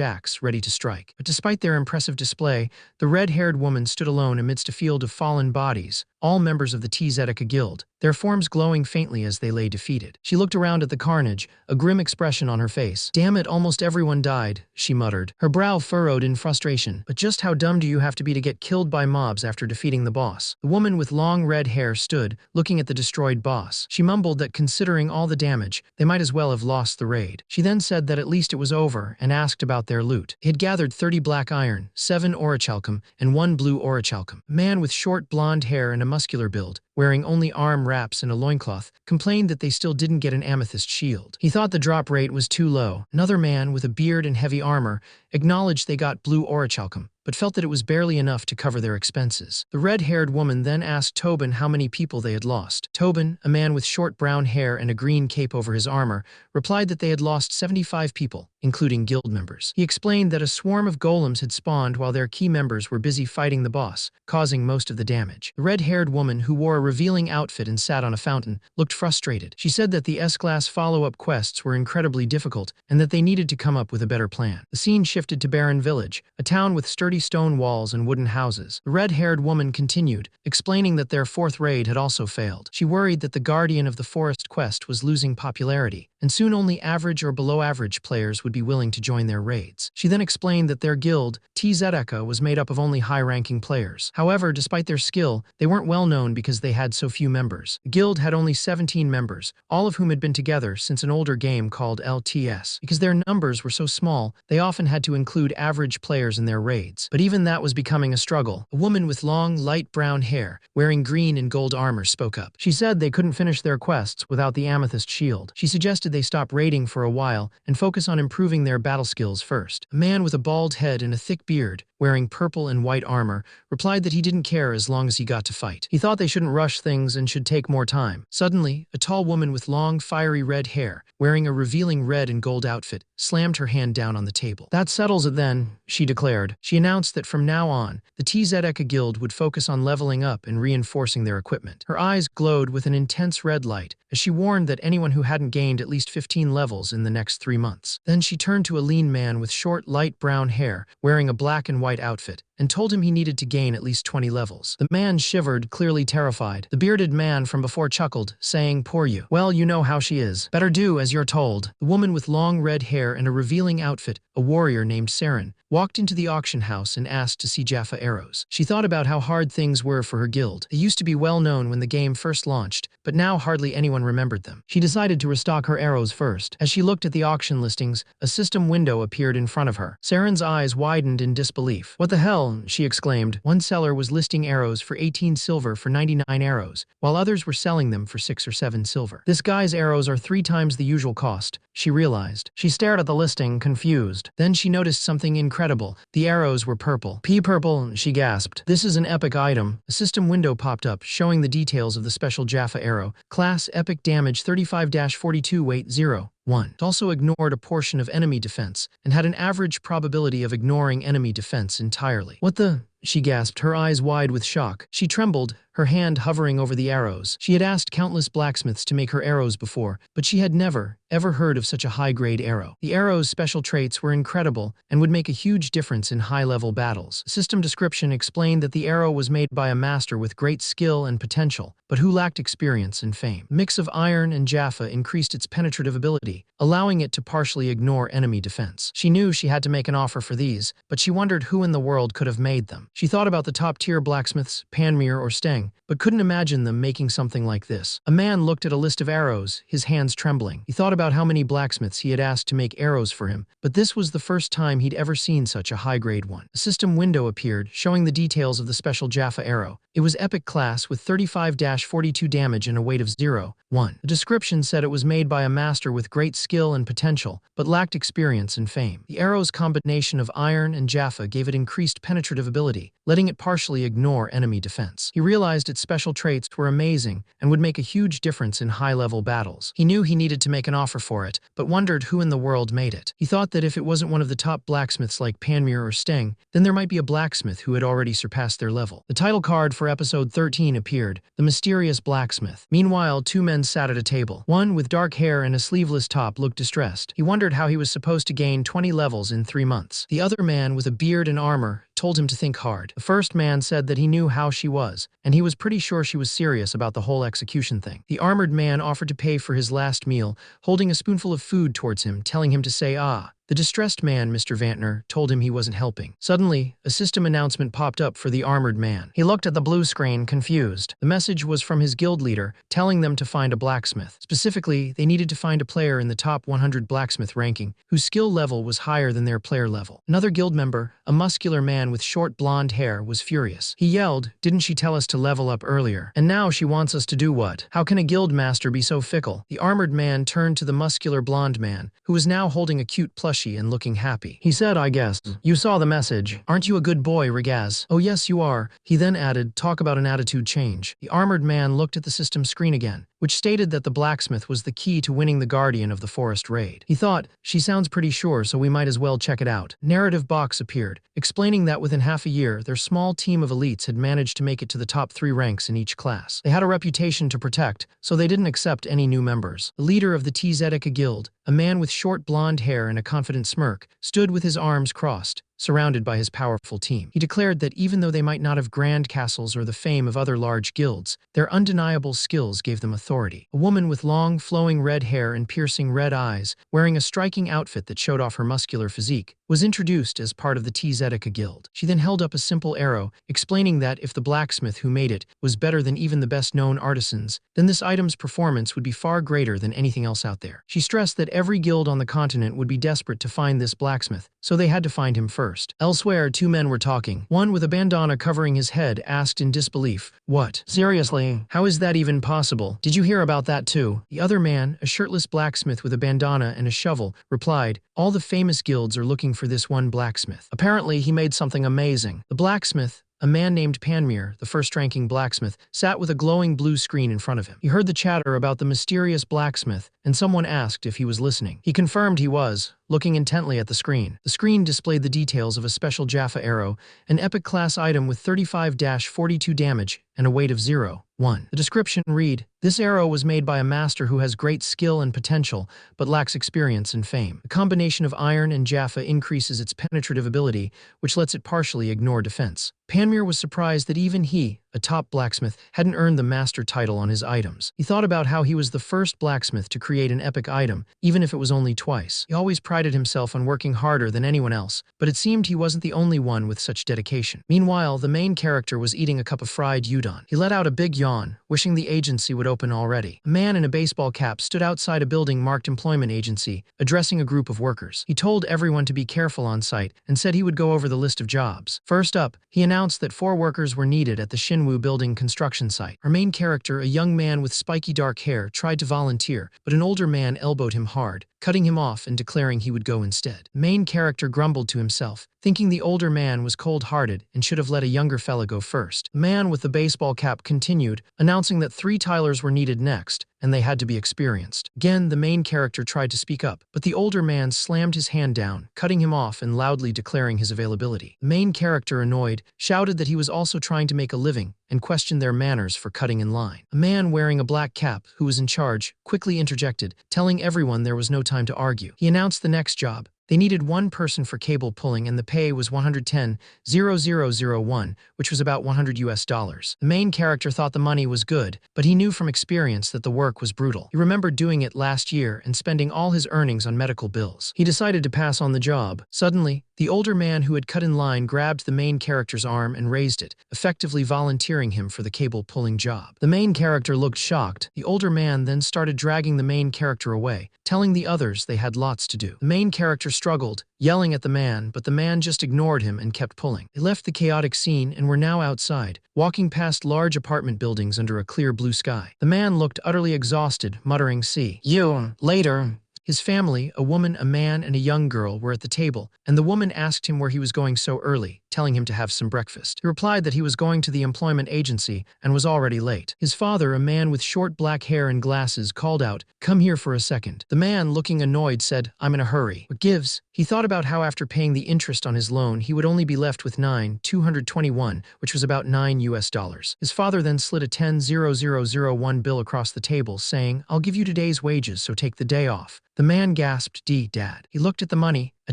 axe, ready to strike. But despite their impressive display, the red-haired woman stood alone amidst a field of fallen bodies, all members of the Tzedaka Guild, their forms glowing faintly as they lay defeated. She looked around at the carnage, a grim expression on her face. Damn it, almost everyone died, she muttered, her brow furrowed in frustration. But just how dumb do you have to be to get killed by mobs after defeating the boss? The woman with long red hair stood, looking at the destroyed boss. She mumbled that considering all the damage, they might as well have lost the raid. She then said that at least it was over and asked about their loot. They had gathered 30 black iron, 7 orichalcum, and 1 blue orichalcum. A man with short blonde hair and a muscular build, wearing only arm wraps and a loincloth, complained that they still didn't get an amethyst shield. He thought the drop rate was too low. Another man with a beard and heavy armor acknowledged they got blue orichalcum, but felt that it was barely enough to cover their expenses. The red-haired woman then asked Tobin how many people they had lost. Tobin, a man with short brown hair and a green cape over his armor, replied that they had lost 75 people, including guild members. He explained that a swarm of golems had spawned while their key members were busy fighting the boss, causing most of the damage. The red-haired woman, who wore a revealing outfit and sat on a fountain, looked frustrated. She said that the S-class follow-up quests were incredibly difficult and that they needed to come up with a better plan. The scene shifted to Barren Village, a town with sturdy stone walls and wooden houses. The red-haired woman continued, explaining that their 4th raid had also failed. She worried that the Guardian of the Forest quest was losing popularity, and soon only average or below-average players would be willing to join their raids. She then explained that their guild, Tzedaka, was made up of only high-ranking players. However, despite their skill, they weren't well known because they had so few members. The guild had only 17 members, all of whom had been together since an older game called LTS. Because their numbers were so small, they often had to include average players in their raids. But even that was becoming a struggle. A woman with long, light brown hair, wearing green and gold armor, spoke up. She said they couldn't finish their quests without the amethyst shield. She suggested they stop raiding for a while and focus on improving their battle skills first. A man with a bald head and a thick beard, wearing purple and white armor, replied that he didn't care as long as he got to fight. He thought they shouldn't rush things and should take more time. Suddenly, a tall woman with long, fiery red hair, wearing a revealing red and gold outfit, slammed her hand down on the table. That settles it then, she declared. She announced that from now on, the Tzedaka Guild would focus on leveling up and reinforcing their equipment. Her eyes glowed with an intense red light, as she warned that anyone who hadn't gained at least 15 levels in the next 3 months. Then she turned to a lean man with short, light brown hair, wearing a black and white outfit, and told him he needed to gain at least 20 levels. The man shivered, clearly terrified. The bearded man from before chuckled, saying, "Poor you. Well, you know how she is. Better do as you're told." The woman with long red hair and a revealing outfit, a warrior named Saren, walked into the auction house and asked to see Jaffa arrows. She thought about how hard things were for her guild. They used to be well known when the game first launched, but now hardly anyone remembered them. She decided to restock her arrows first. As she looked at the auction listings, a system window appeared in front of her. Saren's eyes widened in disbelief. "What the hell?" she exclaimed. One seller was listing arrows for 18 silver for 99 arrows, while others were selling them for 6 or 7 silver. This guy's arrows are 3 times the usual cost, she realized. She stared at the listing, confused. Then she noticed something incredible. The arrows were purple. Purple, she gasped. "This is an epic item." A system window popped up, showing the details of the special Jaffa arrow. Class Epic Damage 35-42, weight 0. 1. It also ignored a portion of enemy defense, and had an average probability of ignoring enemy defense entirely. "What the?" she gasped, her eyes wide with shock. She trembled, her hand hovering over the arrows. She had asked countless blacksmiths to make her arrows before, but she had never, ever heard of such a high-grade arrow. The arrow's special traits were incredible and would make a huge difference in high-level battles. The system description explained that the arrow was made by a master with great skill and potential, but who lacked experience and fame. A mix of iron and Jaffa increased its penetrative ability, allowing it to partially ignore enemy defense. She knew she had to make an offer for these, but she wondered who in the world could have made them. She thought about the top-tier blacksmiths, Panmir or Steng, amazing, but couldn't imagine them making something like this. A man looked at a list of arrows, his hands trembling. He thought about how many blacksmiths he had asked to make arrows for him, but this was the first time he'd ever seen such a high-grade one. A system window appeared, showing the details of the special Jaffa arrow. It was epic class with 35-42 damage and a weight of 0.1. The description said it was made by a master with great skill and potential, but lacked experience and fame. The arrow's combination of iron and Jaffa gave it increased penetrative ability, letting it partially ignore enemy defense. He realized its special traits were amazing and would make a huge difference in high-level battles. He knew he needed to make an offer for it, but wondered who in the world made it. He thought that if it wasn't one of the top blacksmiths like Panmure or Steng, then there might be a blacksmith who had already surpassed their level. The title card for episode 13 appeared, The Mysterious Blacksmith. Meanwhile, two men sat at a table. One, with dark hair and a sleeveless top, looked distressed. He wondered how he was supposed to gain 20 levels in 3 months. The other man, with a beard and armor, told him to think hard. The first man said that he knew how she was, and he was pretty sure she was serious about the whole execution thing. The armored man offered to pay for his last meal, holding a spoonful of food towards him, telling him to say ah. The distressed man, Mr. Vantner, told him he wasn't helping. Suddenly, a system announcement popped up for the armored man. He looked at the blue screen, confused. The message was from his guild leader, telling them to find a blacksmith. Specifically, they needed to find a player in the top 100 blacksmith ranking, whose skill level was higher than their player level. Another guild member, a muscular man with short blonde hair, was furious. He yelled, "Didn't she tell us to level up earlier? And now she wants us to do what? How can a guild master be so fickle?" The armored man turned to the muscular blonde man, who was now holding a cute plushie and looking happy. He said, "I guess. You saw the message. Aren't you a good boy, Regaz?" "Oh yes, you are." He then added, "Talk about an attitude change." The armored man looked at the system screen again, which stated that the blacksmith was the key to winning the Guardian of the Forest raid. He thought, she sounds pretty sure, so we might as well check it out. Narrative box appeared, explaining that within half a year, their small team of elites had managed to make it to the top 3 ranks in each class. They had a reputation to protect, so they didn't accept any new members. The leader of the Tzedaka Guild, a man with short blonde hair and a confident smirk, stood with his arms crossed, surrounded by his powerful team. He declared that even though they might not have grand castles or the fame of other large guilds, their undeniable skills gave them authority. A woman with long, flowing red hair and piercing red eyes, wearing a striking outfit that showed off her muscular physique, was introduced as part of the Tzedaka Guild. She then held up a simple arrow, explaining that if the blacksmith who made it was better than even the best-known artisans, then this item's performance would be far greater than anything else out there. She stressed that every guild on the continent would be desperate to find this blacksmith, so they had to find him first. Elsewhere, two men were talking. One with a bandana covering his head asked in disbelief, "What? Seriously? How is that even possible? Did you hear about that too?" The other man, a shirtless blacksmith with a bandana and a shovel, replied, "All the famous guilds are looking for this one blacksmith. Apparently, he made something amazing." The blacksmith, a man named Panmure, the first-ranking blacksmith, sat with a glowing blue screen in front of him. He heard the chatter about the mysterious blacksmith, and someone asked if he was listening. He confirmed he was, looking intently at the screen. The screen displayed the details of a special Jaffa arrow, an epic-class item with 35-42 damage and a weight of 0.1. The description read, "This arrow was made by a master who has great skill and potential, but lacks experience and fame. The combination of iron and Jaffa increases its penetrative ability, which lets it partially ignore defense." Panmure was surprised that even he, a top blacksmith, hadn't earned the master title on his items. He thought about how he was the first blacksmith to create an epic item, even if it was only twice. He always prided himself on working harder than anyone else, but it seemed he wasn't the only one with such dedication. Meanwhile, the main character was eating a cup of fried udon. He let out a big yawn, wishing the agency would open already. A man in a baseball cap stood outside a building marked Employment Agency, addressing a group of workers. He told everyone to be careful on site and said he would go over the list of jobs. First up, he announced that 4 workers were needed at the Shinwoo building construction site. Our main character, a young man with spiky dark hair, tried to volunteer, but an older man elbowed him hard, cutting him off and declaring he would go instead. The main character grumbled to himself, thinking the older man was cold-hearted and should have let a younger fella go first. The man with the baseball cap continued, announcing that 3 tilers were needed next, and they had to be experienced. Again, the main character tried to speak up, but the older man slammed his hand down, cutting him off and loudly declaring his availability. The main character, annoyed, shouted that he was also trying to make a living and questioned their manners for cutting in line. A man wearing a black cap, who was in charge, quickly interjected, telling everyone there was no time to argue. He announced the next job, They needed one person for cable pulling and the pay was 110,000, which was about $100. The main character thought the money was good, but he knew from experience that the work was brutal. He remembered doing it last year and spending all his earnings on medical bills. He decided to pass on the job. Suddenly, the older man who had cut in line grabbed the main character's arm and raised it, effectively volunteering him for the cable pulling job. The main character looked shocked. The older man then started dragging the main character away, telling the others they had lots to do. The main character struggled, yelling at the man, but the man just ignored him and kept pulling. They left the chaotic scene and were now outside, walking past large apartment buildings under a clear blue sky. The man looked utterly exhausted, muttering, "See you later." His family, a woman, a man, and a young girl, were at the table, and the woman asked him where he was going so early, telling him to have some breakfast. He replied that he was going to the employment agency and was already late. His father, a man with short black hair and glasses, called out, "Come here for a second." The man, looking annoyed, said, "I'm in a hurry." What gives? He thought about how after paying the interest on his loan, he would only be left with $9,221, which was about $9. His father then slid a 10,001 bill across the table, saying, "I'll give you today's wages, so take the day off." The man gasped, Dad." He looked at the money, a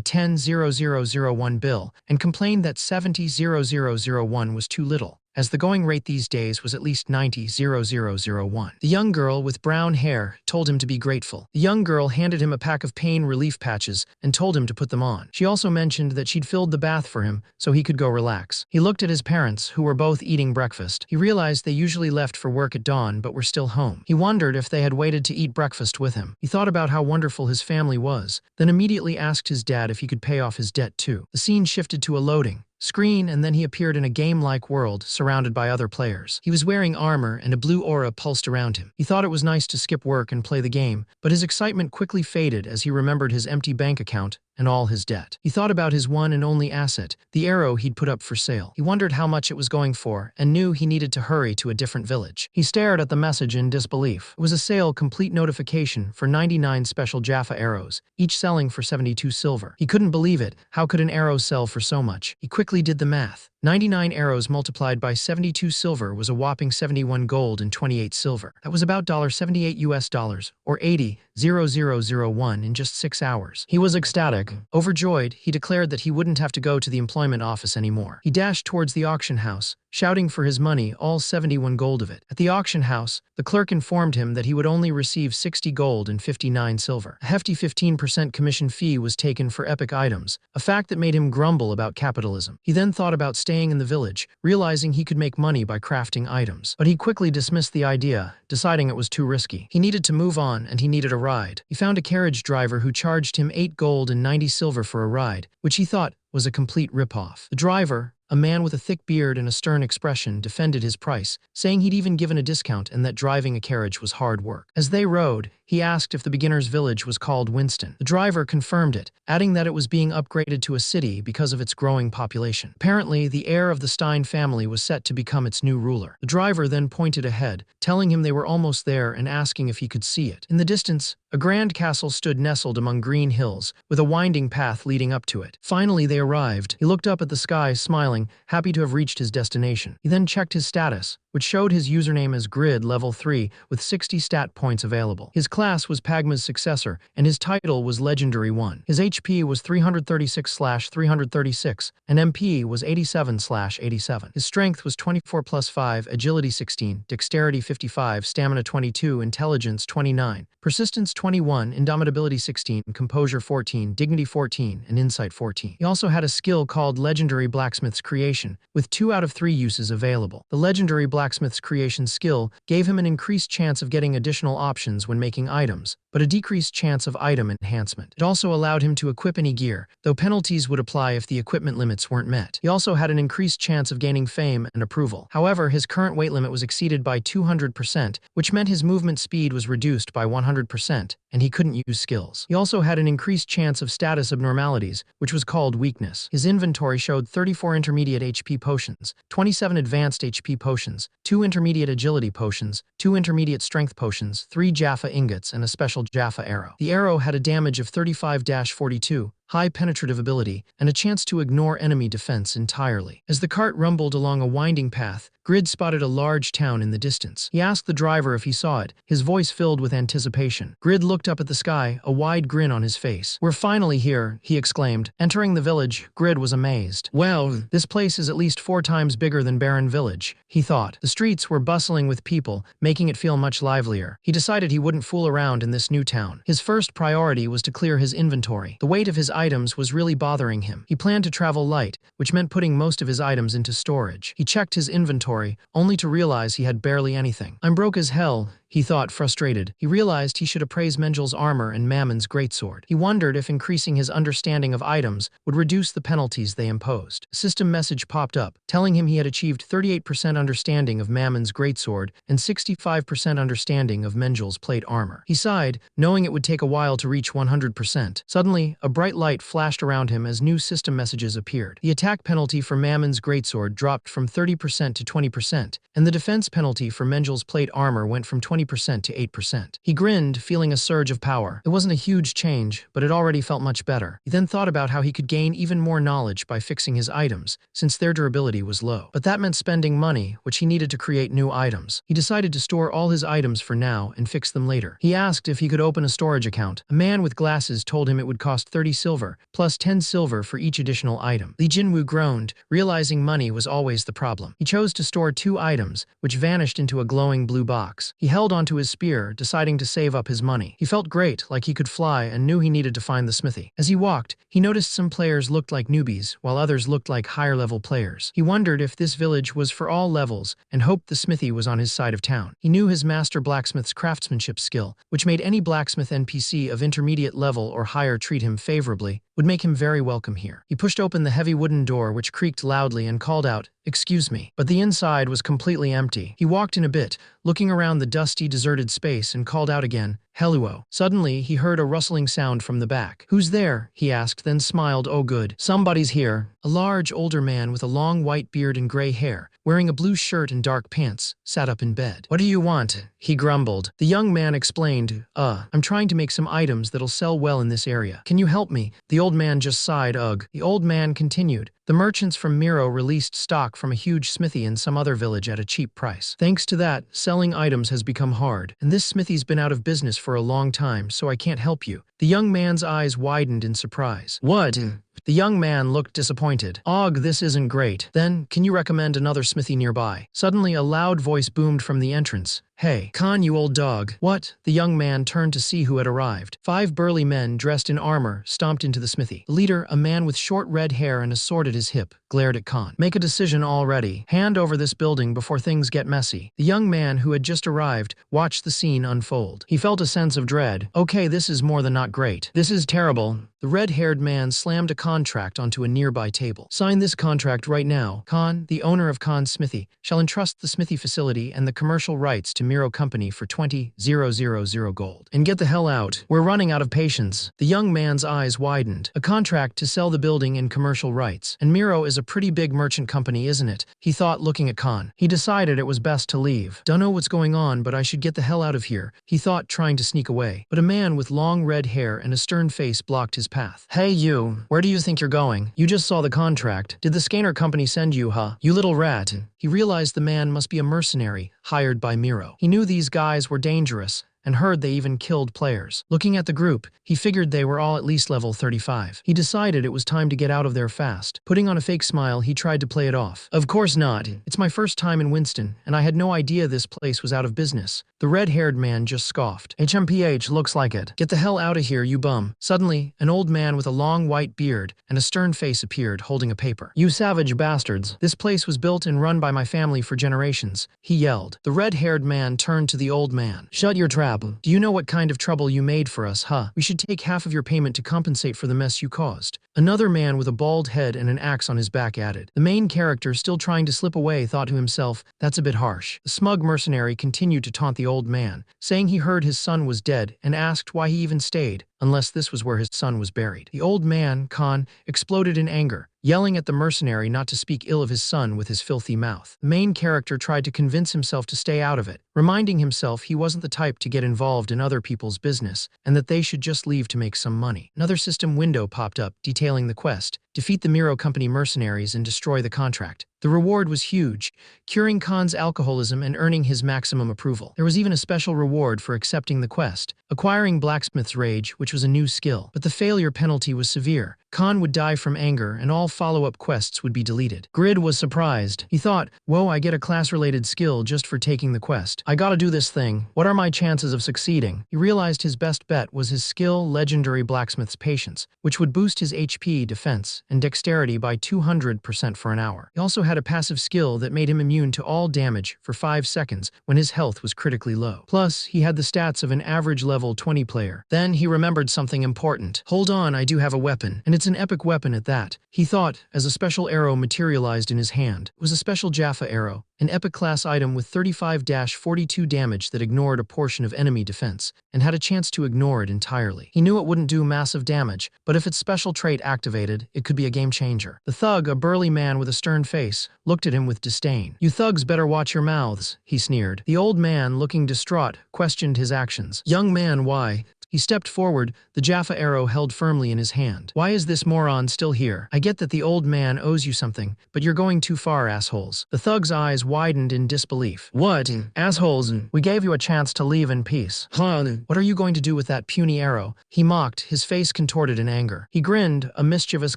10,001 bill, and complained that 70,001 was too little, as the going rate these days was at least 90,001. The young girl with brown hair told him to be grateful. The young girl handed him a pack of pain relief patches and told him to put them on. She also mentioned that she'd filled the bath for him so he could go relax. He looked at his parents, who were both eating breakfast. He realized they usually left for work at dawn but were still home. He wondered if they had waited to eat breakfast with him. He thought about how wonderful his family was, then immediately asked his dad if he could pay off his debt too. The scene shifted to a loading screen, and then he appeared in a game-like world surrounded by other players. He was wearing armor and a blue aura pulsed around him. He thought it was nice to skip work and play the game, but his excitement quickly faded as he remembered his empty bank account and all his debt. He thought about his one and only asset, the arrow he'd put up for sale. He wondered how much it was going for and knew he needed to hurry to a different village. He stared at the message in disbelief. It was a sale complete notification for 99 special Jaffa arrows, each selling for 72 silver. He couldn't believe it. How could an arrow sell for so much? He quickly did the math. 99 arrows multiplied by 72 silver was a whopping 71 gold and 28 silver. That was about $78 or 80,001 in just 6 hours. He was ecstatic. Overjoyed, he declared that he wouldn't have to go to the employment office anymore. He dashed towards the auction house, shouting for his money, all 71 gold of it. At the auction house, the clerk informed him that he would only receive 60 gold and 59 silver. A hefty 15% commission fee was taken for epic items, a fact that made him grumble about capitalism. He then thought about staying in the village, realizing he could make money by crafting items. But he quickly dismissed the idea, deciding it was too risky. He needed to move on and he needed a ride. He found a carriage driver who charged him 8 gold and 90 silver for a ride, which he thought was a complete ripoff. The driver, a man with a thick beard and a stern expression, defended his price, saying he'd even given a discount and that driving a carriage was hard work. As they rode, he asked if the beginner's village was called Winston. The driver confirmed it, adding that it was being upgraded to a city because of its growing population. Apparently, the heir of the Stein family was set to become its new ruler. The driver then pointed ahead, telling him they were almost there and asking if he could see it. In the distance, a grand castle stood nestled among green hills, with a winding path leading up to it. Finally, they arrived. He looked up at the sky, smiling, happy to have reached his destination. He then checked his status, which showed his username as Grid Level 3 with 60 stat points available. His class was Pagma's successor, and his title was Legendary 1. His HP was 336/336, and MP was 87/87. His strength was 24 plus 5, agility 16, dexterity 55, stamina 22, intelligence 29, persistence 21, indomitability 16, composure 14, dignity 14, and insight 14. He also had a skill called Legendary Blacksmith's Creation, with 2 out of 3 uses available. The Legendary Blacksmith's Creation skill gave him an increased chance of getting additional options when making items, but a decreased chance of item enhancement. It also allowed him to equip any gear, though penalties would apply if the equipment limits weren't met. He also had an increased chance of gaining fame and approval. However, his current weight limit was exceeded by 200%, which meant his movement speed was reduced by 100%, and he couldn't use skills. He also had an increased chance of status abnormalities, which was called weakness. His inventory showed 34 intermediate HP potions, 27 advanced HP potions, 2 intermediate agility potions, 2 intermediate strength potions, 3 Jaffa ingots, and a special Jaffa arrow. The arrow had a damage of 35-42, high penetrative ability, and a chance to ignore enemy defense entirely. As the cart rumbled along a winding path, Grid spotted a large town in the distance. He asked the driver if he saw it, his voice filled with anticipation. Grid looked up at the sky, a wide grin on his face. "We're finally here," he exclaimed. Entering the village, Grid was amazed. "Well, this place is at least 4 times bigger than Barren Village," he thought. The streets were bustling with people, making it feel much livelier. He decided he wouldn't fool around in this new town. His first priority was to clear his inventory. The weight of his items was really bothering him. He planned to travel light, which meant putting most of his items into storage. He checked his inventory, only to realize he had barely anything. "I'm broke as hell," he thought, frustrated. He realized he should appraise Mengel's armor and Mammon's greatsword. He wondered if increasing his understanding of items would reduce the penalties they imposed. A system message popped up, telling him he had achieved 38% understanding of Mammon's greatsword and 65% understanding of Mengel's plate armor. He sighed, knowing it would take a while to reach 100%. Suddenly, a bright light flashed around him as new system messages appeared. The attack penalty for Mammon's greatsword dropped from 30% to 20%, and the defense penalty for Mengel's plate armor went from 20% to 8%. He grinned, feeling a surge of power. It wasn't a huge change, but it already felt much better. He then thought about how he could gain even more knowledge by fixing his items, since their durability was low. But that meant spending money, which he needed to create new items. He decided to store all his items for now and fix them later. He asked if he could open a storage account. A man with glasses told him it would cost 30 silver, plus 10 silver for each additional item. Li Jinwu groaned, realizing money was always the problem. He chose to store 2 items, which vanished into a glowing blue box. He held onto his spear, deciding to save up his money. He felt great, like he could fly, and knew he needed to find the smithy. As he walked, he noticed some players looked like newbies, while others looked like higher-level players. He wondered if this village was for all levels, and hoped the smithy was on his side of town. He knew his master blacksmith's craftsmanship skill, which made any blacksmith NPC of intermediate level or higher treat him favorably, would make him very welcome here. He pushed open the heavy wooden door, which creaked loudly, and called out, "Excuse me." But the inside was completely empty. He walked in a bit, looking around the dusty, deserted space, and called out again, "Hello." Suddenly, he heard a rustling sound from the back. "Who's there?" he asked, then smiled. "Oh good. Somebody's here." A large, older man with a long white beard and gray hair, wearing a blue shirt and dark pants, sat up in bed. "What do you want?" he grumbled. The young man explained, I'm trying to make some items that'll sell well in this area. Can you help me?" The old man just sighed, "Ugh." The old man continued, "The merchants from Miro released stock from a huge smithy in some other village at a cheap price. Thanks to that, selling items has become hard, and this smithy's been out of business for a long time, so I can't help you." The young man's eyes widened in surprise. "What?" The young man looked disappointed. "Og, this isn't great. Then, can you recommend another smithy nearby?" Suddenly, a loud voice boomed from the entrance. "Hey, Khan, you old dog." "What?" The young man turned to see who had arrived. 5 burly men dressed in armor stomped into the smithy. The leader, a man with short red hair and a sword at his hip, glared at Khan. "Make a decision already. Hand over this building before things get messy." The young man, who had just arrived, watched the scene unfold. He felt a sense of dread. "Okay, this is more than not great. This is terrible." The red-haired man slammed a contract onto a nearby table. "Sign this contract right now. Khan, the owner of Khan's smithy, shall entrust the smithy facility and the commercial rights to Miro Company for 20,000 gold. And get the hell out. We're running out of patience." The young man's eyes widened. A contract to sell the building and commercial rights. And Miro is a pretty big merchant company, isn't it? He thought, looking at Khan. He decided it was best to leave. "Dunno what's going on, but I should get the hell out of here," he thought, trying to sneak away. But a man with long red hair and a stern face blocked his path. "Hey you, where do you think you're going? You just saw the contract. Did the Scanner Company send you, huh? You little rat." He realized the man must be a mercenary, hired by Miro. He knew these guys were dangerous, and heard they even killed players. Looking at the group, he figured they were all at least level 35. He decided it was time to get out of there fast. Putting on a fake smile, he tried to play it off. "Of course not. It's my first time in Winston, and I had no idea this place was out of business." The red-haired man just scoffed. "HMPH, looks like it. Get the hell out of here, you bum." Suddenly, an old man with a long white beard and a stern face appeared, holding a paper. "You savage bastards. This place was built and run by my family for generations," he yelled. The red-haired man turned to the old man. "Shut your trap. Do you know what kind of trouble you made for us, huh? We should take half of your payment to compensate for the mess you caused." Another man with a bald head and an axe on his back added. The main character, still trying to slip away, thought to himself, "That's a bit harsh." The smug mercenary continued to taunt the old man, saying he heard his son was dead and asked why he even stayed. unless this was where his son was buried. The old man, Khan, exploded in anger, yelling at the mercenary not to speak ill of his son with his filthy mouth. The main character tried to convince himself to stay out of it, reminding himself he wasn't the type to get involved in other people's business and that they should just leave to make some money. Another system window popped up detailing the quest: defeat the Miro Company mercenaries and destroy the contract. The reward was huge, curing Khan's alcoholism and earning his maximum approval. There was even a special reward for accepting the quest, acquiring Blacksmith's Rage, which was a new skill. But the failure penalty was severe. Khan would die from anger, and all follow-up quests would be deleted. Grid was surprised. He thought, whoa, I get a class-related skill just for taking the quest. I gotta do this thing. What are my chances of succeeding? He realized his best bet was his skill, Legendary Blacksmith's Patience, which would boost his HP, defense, and dexterity by 200% for an hour. He also had a passive skill that made him immune to all damage for 5 seconds when his health was critically low. Plus, he had the stats of an average level 20 player. Then he remembered something important. Hold on, I do have a weapon, and it's an epic weapon at that, he thought, as a special arrow materialized in his hand. It was a special Jaffa arrow, an epic class item with 35-42 damage that ignored a portion of enemy defense, and had a chance to ignore it entirely. He knew it wouldn't do massive damage, but if its special trait activated, it could be a game changer. The thug, a burly man with a stern face, looked at him with disdain. You thugs better watch your mouths, he sneered. The old man, looking distraught, questioned his actions. Young man, why? He stepped forward, the Jaffa arrow held firmly in his hand. Why is this moron still here? I get that the old man owes you something, but you're going too far, assholes. The thug's eyes widened in disbelief. What? Assholes? We gave you a chance to leave in peace. What are you going to do with that puny arrow? He mocked, his face contorted in anger. He grinned, a mischievous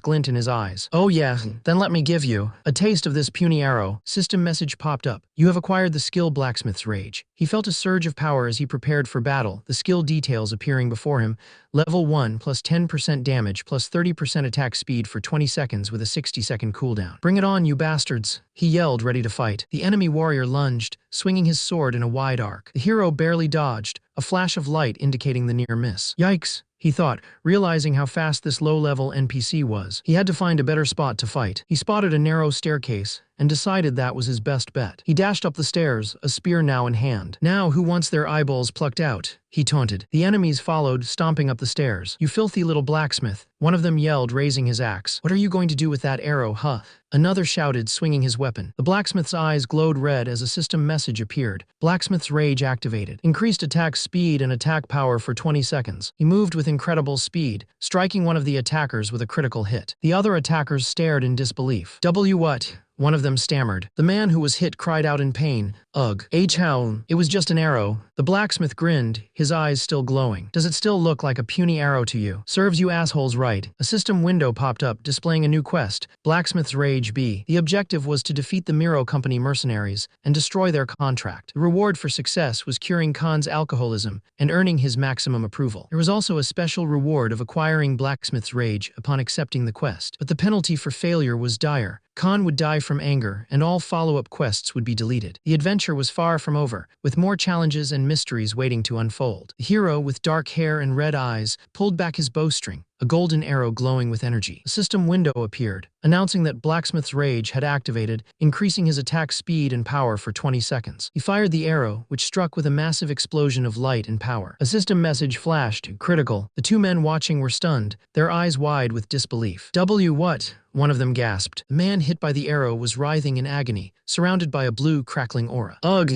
glint in his eyes. Oh yeah, then let me give you a taste of this puny arrow. System message popped up. You have acquired the skill Blacksmith's Rage. He felt a surge of power as he prepared for battle, the skill details appearing before him. Level 1 plus 10% damage plus 30% attack speed for 20 seconds with a 60-second cooldown. Bring it on, you bastards, he yelled, ready to fight. The enemy warrior lunged, swinging his sword in a wide arc. The hero barely dodged, a flash of light indicating the near miss. Yikes, he thought, realizing how fast this low-level NPC was. He had to find a better spot to fight. He spotted a narrow staircase and decided that was his best bet. He dashed up the stairs, a spear now in hand. Now who wants their eyeballs plucked out? He taunted. The enemies followed, stomping up the stairs. You filthy little blacksmith, one of them yelled, raising his axe. What are you going to do with that arrow, huh? Another shouted, swinging his weapon. The blacksmith's eyes glowed red as a system message appeared. Blacksmith's Rage activated. Increased attack speed and attack power for 20 seconds. He moved with incredible speed, striking one of the attackers with a critical hit. The other attackers stared in disbelief. What? One of them stammered. The man who was hit cried out in pain. Ugh. How? It was just an arrow. The blacksmith grinned, his eyes still glowing. Does it still look like a puny arrow to you? Serves you assholes right. A system window popped up, displaying a new quest, Blacksmith's Rage B. The objective was to defeat the Miro Company mercenaries and destroy their contract. The reward for success was curing Khan's alcoholism and earning his maximum approval. There was also a special reward of acquiring Blacksmith's Rage upon accepting the quest. But the penalty for failure was dire. Khan would die from anger, and all follow-up quests would be deleted. The adventure was far from over, with more challenges and mysteries waiting to unfold. The hero, with dark hair and red eyes, pulled back his bowstring, a golden arrow glowing with energy. A system window appeared, announcing that Blacksmith's Rage had activated, increasing his attack speed and power for 20 seconds. He fired the arrow, which struck with a massive explosion of light and power. A system message flashed, critical. The two men watching were stunned, their eyes wide with disbelief. What? One of them gasped. The man hit by the arrow was writhing in agony, surrounded by a blue, crackling aura. Ugh.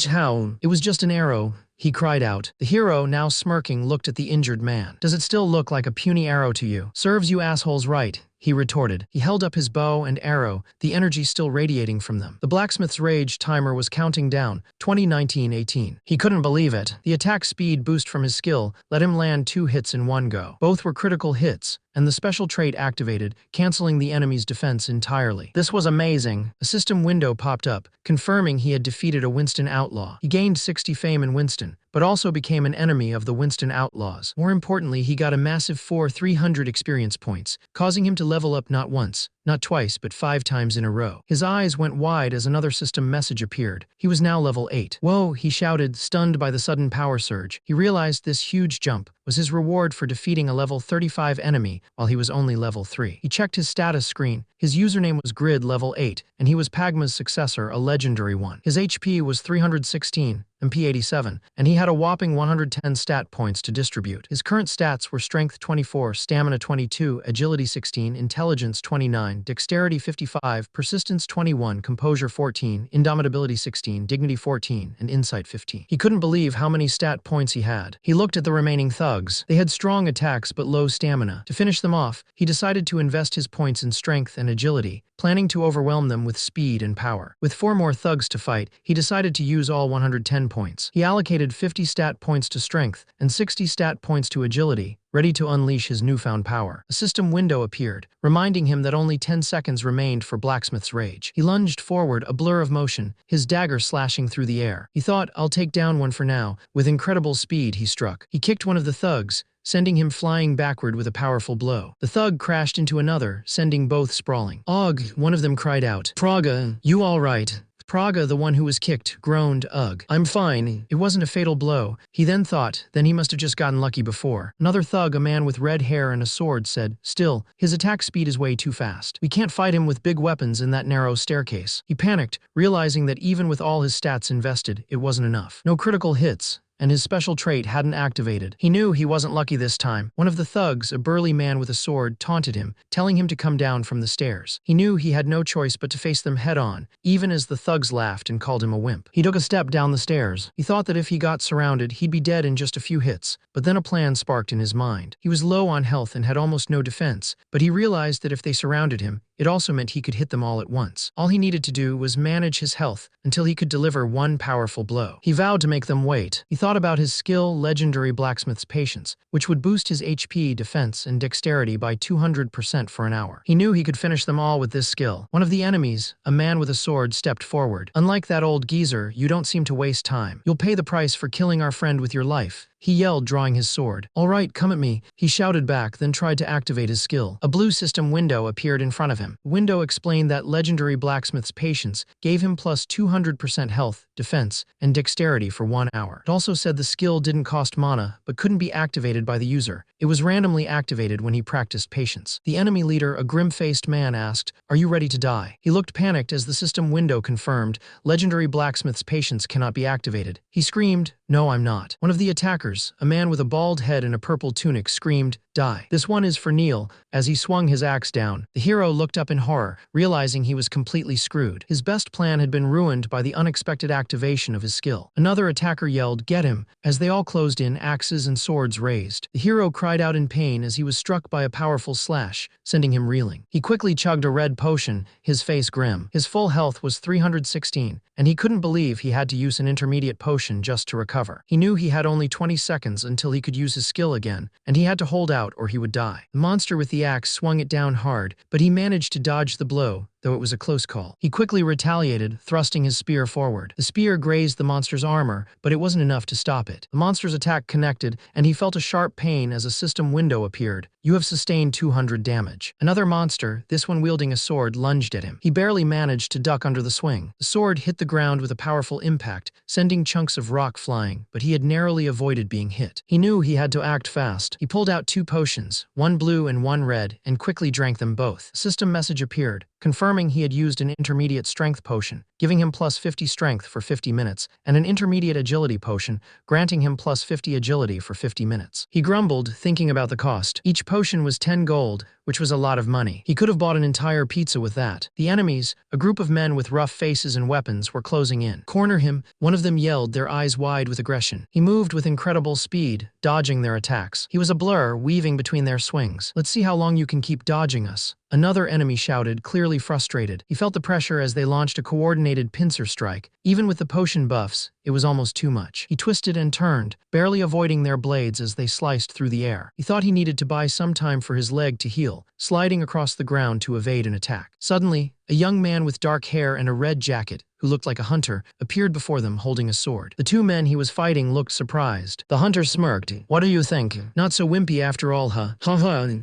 How? It was just an arrow, he cried out. The hero, now smirking, looked at the injured man. Does it still look like a puny arrow to you? Serves you assholes right, he retorted. He held up his bow and arrow, the energy still radiating from them. The Blacksmith's Rage timer was counting down, 2019-18. He couldn't believe it. The attack speed boost from his skill let him land 2 hits in one go. Both were critical hits, and the special trait activated, canceling the enemy's defense entirely. This was amazing. A system window popped up, confirming he had defeated a Winston outlaw. He gained 60 fame in Winston, but also became an enemy of the Winston outlaws. More importantly, he got a massive 300 experience points, causing him to level up not once, not twice, but 5 times in a row. His eyes went wide as another system message appeared. He was now level 8. Whoa, he shouted, stunned by the sudden power surge. He realized this huge jump was his reward for defeating a level 35 enemy while he was only level 3. He checked his status screen. His username was Grid level 8, and he was Pagma's successor, a legendary one. His HP was 316, MP 87, and he had a whopping 110 stat points to distribute. His current stats were Strength 24, Stamina 22, Agility 16, Intelligence 29, Dexterity 55, Persistence 21, Composure 14, Indomitability 16, Dignity 14, and Insight 15. He couldn't believe how many stat points he had. He looked at the remaining thugs. They had strong attacks but low stamina. To finish them off, he decided to invest his points in strength and agility, planning to overwhelm them with speed and power. With 4 more thugs to fight, he decided to use all 110 points. He allocated 50 stat points to strength and 60 stat points to agility, ready to unleash his newfound power. A system window appeared, reminding him that only 10 seconds remained for Blacksmith's rage. He lunged forward, a blur of motion, his dagger slashing through the air. He thought, I'll take down one for now. With incredible speed, he struck. He kicked one of the thugs, sending him flying backward with a powerful blow. The thug crashed into another, sending both sprawling. "Ugh," one of them cried out. "Praga, you all right?" Praga, the one who was kicked, groaned, "Ugh, I'm fine. It wasn't a fatal blow." He then thought, then he must have just gotten lucky before. Another thug, a man with red hair and a sword, said, "Still, his attack speed is way too fast. We can't fight him with big weapons in that narrow staircase." He panicked, realizing that even with all his stats invested, it wasn't enough. No critical hits, and his special trait hadn't activated. He knew he wasn't lucky this time. One of the thugs, a burly man with a sword, taunted him, telling him to come down from the stairs. He knew he had no choice but to face them head-on, even as the thugs laughed and called him a wimp. He took a step down the stairs. He thought that if he got surrounded, he'd be dead in just a few hits, but then a plan sparked in his mind. He was low on health and had almost no defense, but he realized that if they surrounded him, it also meant he could hit them all at once. All he needed to do was manage his health until he could deliver one powerful blow. He vowed to make them wait. He thought about his skill, legendary Blacksmith's patience, which would boost his HP, defense, and dexterity by 200% for an hour. He knew he could finish them all with this skill. One of the enemies, a man with a sword, stepped forward. "Unlike that old geezer, you don't seem to waste time. You'll pay the price for killing our friend with your life," he yelled, drawing his sword. "All right, come at me," he shouted back, then tried to activate his skill. A blue system window appeared in front of him. The window explained that legendary Blacksmith's patience gave him plus 200% health, defense, and dexterity for 1 hour. It also said the skill didn't cost mana, but couldn't be activated by the user. It was randomly activated when he practiced patience. The enemy leader, a grim-faced man, asked, "Are you ready to die?" He looked panicked as the system window confirmed, legendary Blacksmith's patience cannot be activated. He screamed, "No, I'm not." One of the attackers, a man with a bald head and a purple tunic, screamed, "Die. This one is for Neil." As he swung his axe down, the hero looked up in horror, realizing he was completely screwed. His best plan had been ruined by the unexpected activation of his skill. Another attacker yelled, "Get him!" As they all closed in, axes and swords raised. The hero cried out in pain as he was struck by a powerful slash, sending him reeling. He quickly chugged a red potion, his face grim. His full health was 316, and he couldn't believe he had to use an intermediate potion just to recover. He knew he had only 20 seconds until he could use his skill again, and he had to hold out or he would die. The monster with the axe swung it down hard, but he managed to dodge the blow, though it was a close call. He quickly retaliated, thrusting his spear forward. The spear grazed the monster's armor, but it wasn't enough to stop it. The monster's attack connected, and he felt a sharp pain as a system window appeared. "You have sustained 200 damage. Another monster, this one wielding a sword, lunged at him. He barely managed to duck under the swing. The sword hit the ground with a powerful impact, sending chunks of rock flying, but he had narrowly avoided being hit. He knew he had to act fast. He pulled out 2 potions, one blue and one red, and quickly drank them both. A system message appeared, confirming he had used an intermediate strength potion, giving him plus 50 strength for 50 minutes, and an intermediate agility potion, granting him plus 50 agility for 50 minutes. He grumbled, thinking about the cost. Each potion was 10 gold, which was a lot of money. He could have bought an entire pizza with that. The enemies, a group of men with rough faces and weapons, were closing in. "Corner him," one of them yelled, their eyes wide with aggression. He moved with incredible speed, dodging their attacks. He was a blur, weaving between their swings. "Let's see how long you can keep dodging us," another enemy shouted, clearly frustrated. He felt the pressure as they launched a coordinated pincer strike. Even with the potion buffs, it was almost too much. He twisted and turned, barely avoiding their blades as they sliced through the air. He thought he needed to buy some time for his leg to heal, sliding across the ground to evade an attack. Suddenly, a young man with dark hair and a red jacket, who looked like a hunter, appeared before them holding a sword. The 2 men he was fighting looked surprised. The hunter smirked. "What do you think? Not so wimpy after all, huh?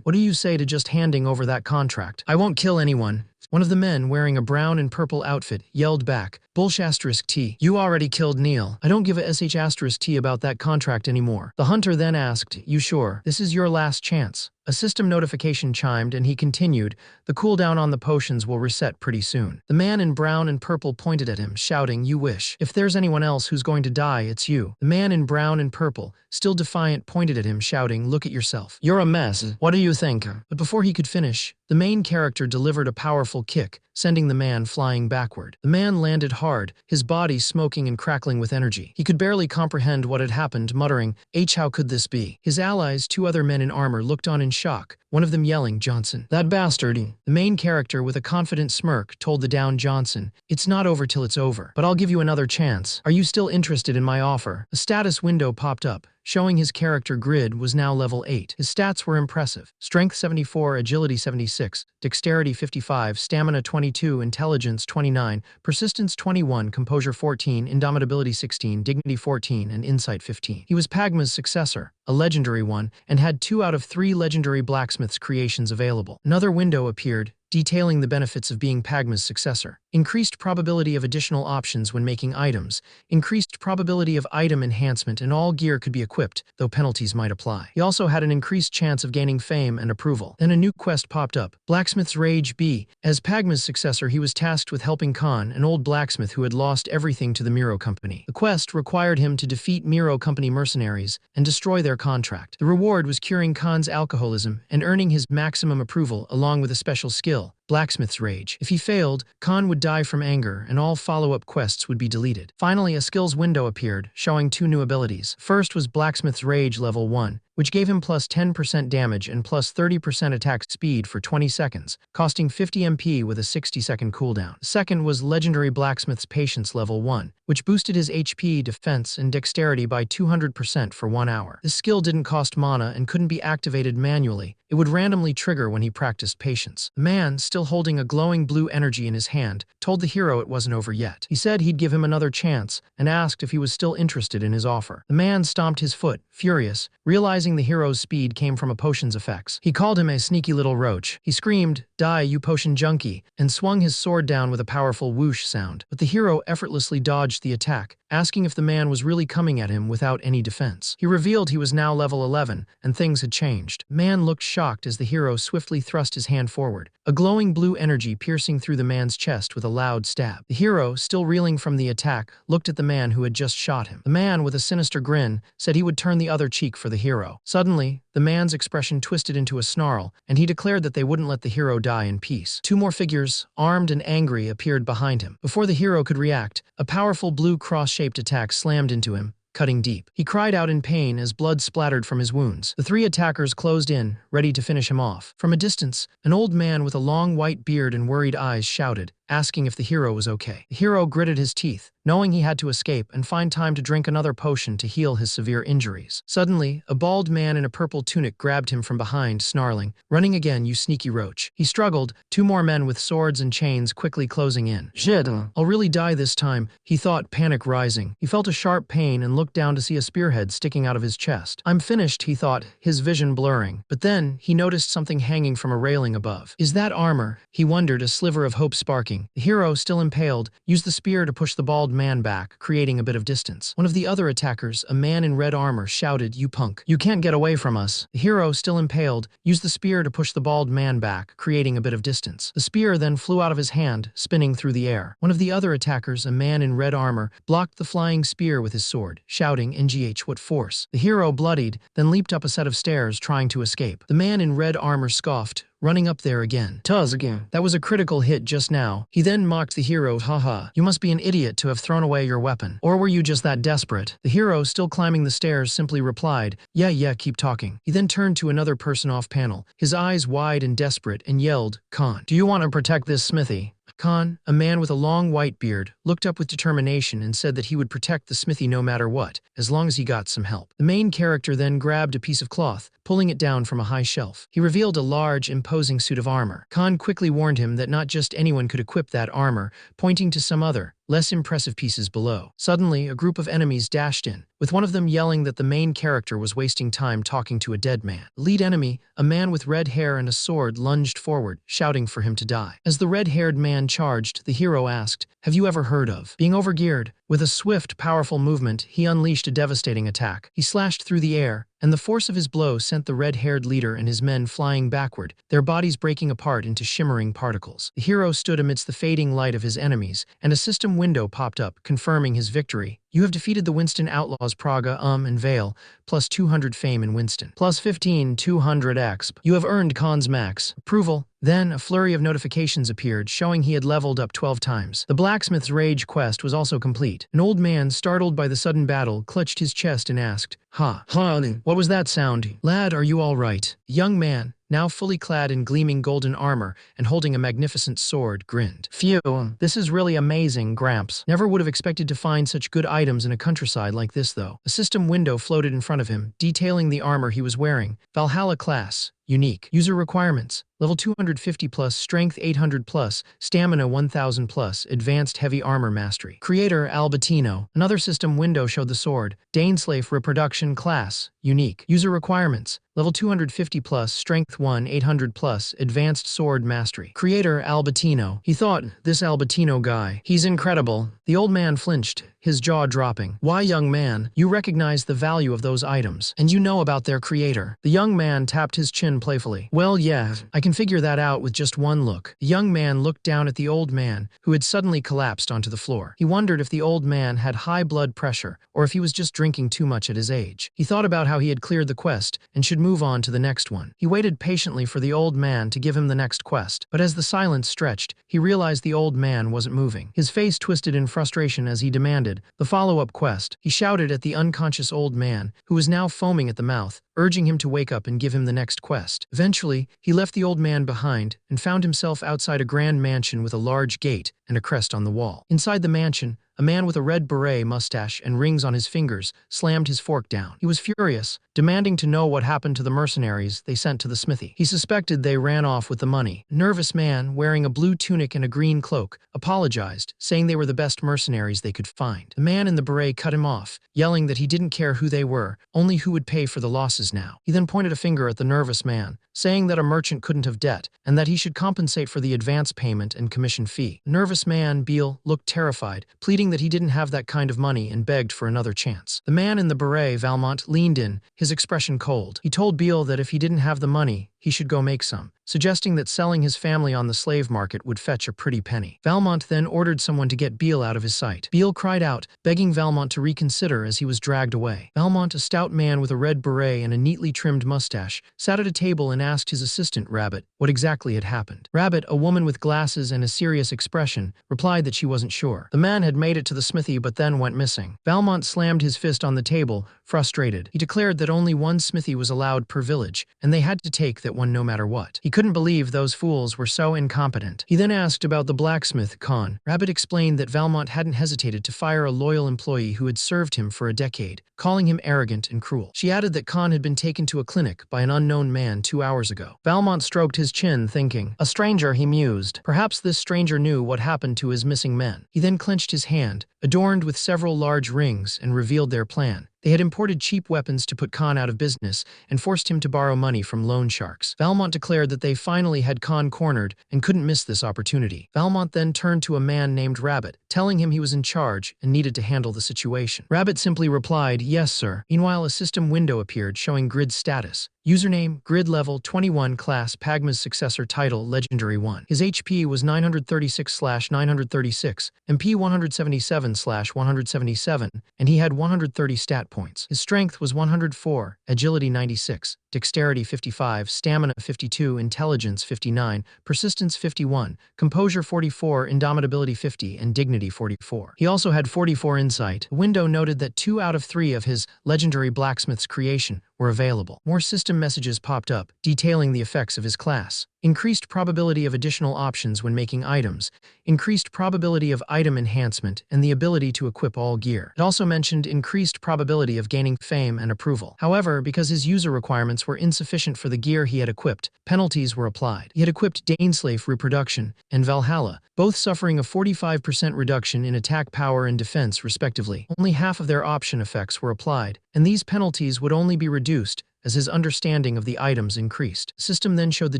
What do you say to just handing over that contract? I won't kill anyone." One of the men, wearing a brown and purple outfit, yelled back, "Bullsh*T. You already killed Neil. I don't give a sh*T about that contract anymore." The hunter then asked, "You sure? This is your last chance." A system notification chimed and he continued, "The cooldown on the potions will reset pretty soon." The man in brown and purple pointed at him, shouting, "You wish. If there's anyone else who's going to die, it's you." The man in brown and purple, still defiant, pointed at him, shouting, "Look at yourself. You're a mess. What do you think?" But before he could finish, the main character delivered a powerful kick, sending the man flying backward. The man landed hard, his body smoking and crackling with energy. He could barely comprehend what had happened, muttering, how could this be?" His allies, 2 other men in armor, looked on in shock, one of them yelling, "Johnson, that bastard." The main character, with a confident smirk, told the down Johnson, "It's not over till it's over, but I'll give you another chance. Are you still interested in my offer?" A status window popped up, showing his character grid was now level 8. His stats were impressive. Strength 74, Agility 76, Dexterity 55, Stamina 22, Intelligence 29, Persistence 21, Composure 14, Indomitability 16, Dignity 14, and Insight 15. He was Pagma's successor, a legendary one, and had 2 out of 3 legendary Blacksmith's creations available. Another window appeared, detailing the benefits of being Pagma's successor. Increased probability of additional options when making items, increased probability of item enhancement, and all gear could be equipped, though penalties might apply. He also had an increased chance of gaining fame and approval. Then a new quest popped up, Blacksmith's Rage B. As Pagma's successor, he was tasked with helping Khan, an old blacksmith who had lost everything to the Miro Company. The quest required him to defeat Miro Company mercenaries and destroy their contract. The reward was curing Khan's alcoholism and earning his maximum approval, along with a special skill, Blacksmith's Rage. If he failed, Khan would die from anger and all follow-up quests would be deleted. Finally, a skills window appeared, showing 2 new abilities. First was Blacksmith's Rage level 1, which gave him plus 10% damage and plus 30% attack speed for 20 seconds, costing 50 MP with a 60-second cooldown. The second was Legendary Blacksmith's Patience level 1, which boosted his HP, defense, and dexterity by 200% for 1 hour. This skill didn't cost mana and couldn't be activated manually. It would randomly trigger when he practiced patience. The man, still holding a glowing blue energy in his hand, told the hero it wasn't over yet. He said he'd give him another chance and asked if he was still interested in his offer. The man stomped his foot, furious, realizing the hero's speed came from a potion's effects. He called him a sneaky little roach. He screamed, "Die, you potion junkie," and swung his sword down with a powerful whoosh sound. But the hero effortlessly dodged the attack, asking if the man was really coming at him without any defense. He revealed he was now level 11, and things had changed. Man looked shocked as the hero swiftly thrust his hand forward, a glowing blue energy piercing through the man's chest with a loud stab. The hero, still reeling from the attack, looked at the man who had just shot him. The man, with a sinister grin, said he would turn the other cheek for the hero. Suddenly, the man's expression twisted into a snarl, and he declared that they wouldn't let the hero die in peace. 2 more figures, armed and angry, appeared behind him. Before the hero could react, a powerful blue cross-shaped attack slammed into him, cutting deep. He cried out in pain as blood splattered from his wounds. The 3 attackers closed in, ready to finish him off. From a distance, an old man with a long white beard and worried eyes shouted, asking if the hero was okay. The hero gritted his teeth, knowing he had to escape and find time to drink another potion to heal his severe injuries. Suddenly, a bald man in a purple tunic grabbed him from behind, snarling, "Running again, you sneaky roach." He struggled, 2 more men with swords and chains quickly closing in. "Shit, I'll really die this time," he thought, panic rising. He felt a sharp pain and looked down to see a spearhead sticking out of his chest. "I'm finished," he thought, his vision blurring. But then, he noticed something hanging from a railing above. "Is that armor?" he wondered, a sliver of hope sparking. The hero, still impaled, used the spear to push the bald man back, creating a bit of distance. One of the other attackers, a man in red armor, shouted, "You punk. You can't get away from us." The hero, still impaled, used the spear to push the bald man back, creating a bit of distance. The spear then flew out of his hand, spinning through the air. One of the other attackers, a man in red armor, blocked the flying spear with his sword, shouting, "NGH, what force." The hero, bloodied, then leaped up a set of stairs, trying to escape. The man in red armor scoffed, running up there again. "Tuz again. That was a critical hit just now." He then mocked the hero, "Haha, you must be an idiot to have thrown away your weapon. Or were you just that desperate?" The hero, still climbing the stairs, simply replied, Yeah, keep talking." He then turned to another person off panel, his eyes wide and desperate, and yelled, "Khan, do you want to protect this smithy?" Khan, a man with a long white beard, looked up with determination and said that he would protect the smithy no matter what, as long as he got some help. The main character then grabbed a piece of cloth, pulling it down from a high shelf. He revealed a large, imposing suit of armor. Khan quickly warned him that not just anyone could equip that armor, pointing to some other, less impressive pieces below. Suddenly, a group of enemies dashed in, with one of them yelling that the main character was wasting time talking to a dead man. The lead enemy, a man with red hair and a sword, lunged forward, shouting for him to die. As the red-haired man charged, the hero asked, "Have you ever heard of being overgeared?" With a swift, powerful movement, he unleashed a devastating attack. He slashed through the air, and the force of his blow sent the red-haired leader and his men flying backward, their bodies breaking apart into shimmering particles. The hero stood amidst the fading light of his enemies, and a system window popped up, confirming his victory. You have defeated the Winston Outlaws Praga, and Vale, plus 200 fame in Winston, plus 15, 200 exp. You have earned Khan's max approval. Then, a flurry of notifications appeared, showing he had leveled up 12 times. The blacksmith's rage quest was also complete. An old man, startled by the sudden battle, clutched his chest and asked, honey, what was that sound? Lad, are you all right? The young man, now fully clad in gleaming golden armor and holding a magnificent sword, grinned. Phew, this is really amazing, Gramps. Never would have expected to find such good items in a countryside like this, though. A system window floated in front of him, detailing the armor he was wearing. Valhalla class. Unique. User requirements. Level 250 plus, Strength 800 plus, Stamina 1000 plus, Advanced Heavy Armor Mastery. Creator Albertino. Another system window showed the sword. Daneslave Reproduction Class. Unique. User requirements. Level 250 plus, Strength 1 800 plus, Advanced Sword Mastery. Creator Albertino. He thought, this Albertino guy, he's incredible. The old man flinched, his jaw dropping. Why, young man, you recognize the value of those items, and you know about their creator. The young man tapped his chin playfully. Well, yeah, I can figure that out with just one look. The young man looked down at the old man, who had suddenly collapsed onto the floor. He wondered if the old man had high blood pressure, or if he was just drinking too much at his age. He thought about how he had cleared the quest, and should move on to the next one. He waited patiently for the old man to give him the next quest, but as the silence stretched, he realized the old man wasn't moving. His face twisted in frustration as he demanded the follow-up quest. He shouted at the unconscious old man, who was now foaming at the mouth, urging him to wake up and give him the next quest. Eventually, he left the old man behind and found himself outside a grand mansion with a large gate and a crest on the wall. Inside the mansion, a man with a red beret mustache and rings on his fingers slammed his fork down. He was furious, demanding to know what happened to the mercenaries they sent to the smithy. He suspected they ran off with the money. A nervous man, wearing a blue tunic and a green cloak, apologized, saying they were the best mercenaries they could find. The man in the beret cut him off, yelling that he didn't care who they were, only who would pay for the losses now. He then pointed a finger at the nervous man, saying that a merchant couldn't have debt, and that he should compensate for the advance payment and commission fee. The nervous man, Beale, looked terrified, pleading that he didn't have that kind of money and begged for another chance. The man in the beret, Valmont, leaned in, his expression cold. He told Beale that if he didn't have the money, he should go make some, suggesting that selling his family on the slave market would fetch a pretty penny. Valmont then ordered someone to get Beale out of his sight. Beale cried out, begging Valmont to reconsider as he was dragged away. Valmont, a stout man with a red beret and a neatly trimmed mustache, sat at a table and asked his assistant, Rabbit, what exactly had happened. Rabbit, a woman with glasses and a serious expression, replied that she wasn't sure. The man had made it to the smithy but then went missing. Valmont slammed his fist on the table, frustrated. He declared that only one smithy was allowed per village, and they had to take that one no matter what. He couldn't believe those fools were so incompetent. He then asked about the blacksmith, Khan. Rabbit explained that Valmont hadn't hesitated to fire a loyal employee who had served him for a decade, calling him arrogant and cruel. She added that Khan had been taken to a clinic by an unknown man 2 hours ago. Valmont stroked his chin, thinking, a stranger, he mused. Perhaps this stranger knew what happened to his missing men. He then clenched his hand, adorned with several large rings, and revealed their plan. They had imported cheap weapons to put Khan out of business and forced him to borrow money from loan sharks. Valmont declared that they finally had Khan cornered and couldn't miss this opportunity. Valmont then turned to a man named Rabbit, telling him he was in charge and needed to handle the situation. Rabbit simply replied, yes, sir. Meanwhile, a system window appeared showing Grid's status. Username, Grid level 21 class Pagma's successor title Legendary 1. His HP was 936/936, MP 177/177, and he had 130 stat points. His strength was 104, agility 96, dexterity 55, stamina 52, intelligence 59, persistence 51, composure 44, indomitability 50, and dignity 44. He also had 44 insight. The window noted that 2 out of 3 of his legendary blacksmith's creation were available. More system messages popped up, detailing the effects of his class. Increased probability of additional options when making items, increased probability of item enhancement, and the ability to equip all gear. It also mentioned increased probability of gaining fame and approval. However, because his user requirements were insufficient for the gear he had equipped, penalties were applied. He had equipped Daneslave Reproduction and Valhalla, both suffering a 45% reduction in attack power and defense respectively. Only half of their option effects were applied, and these penalties would only be reduced reduced as his understanding of the items increased. The system then showed the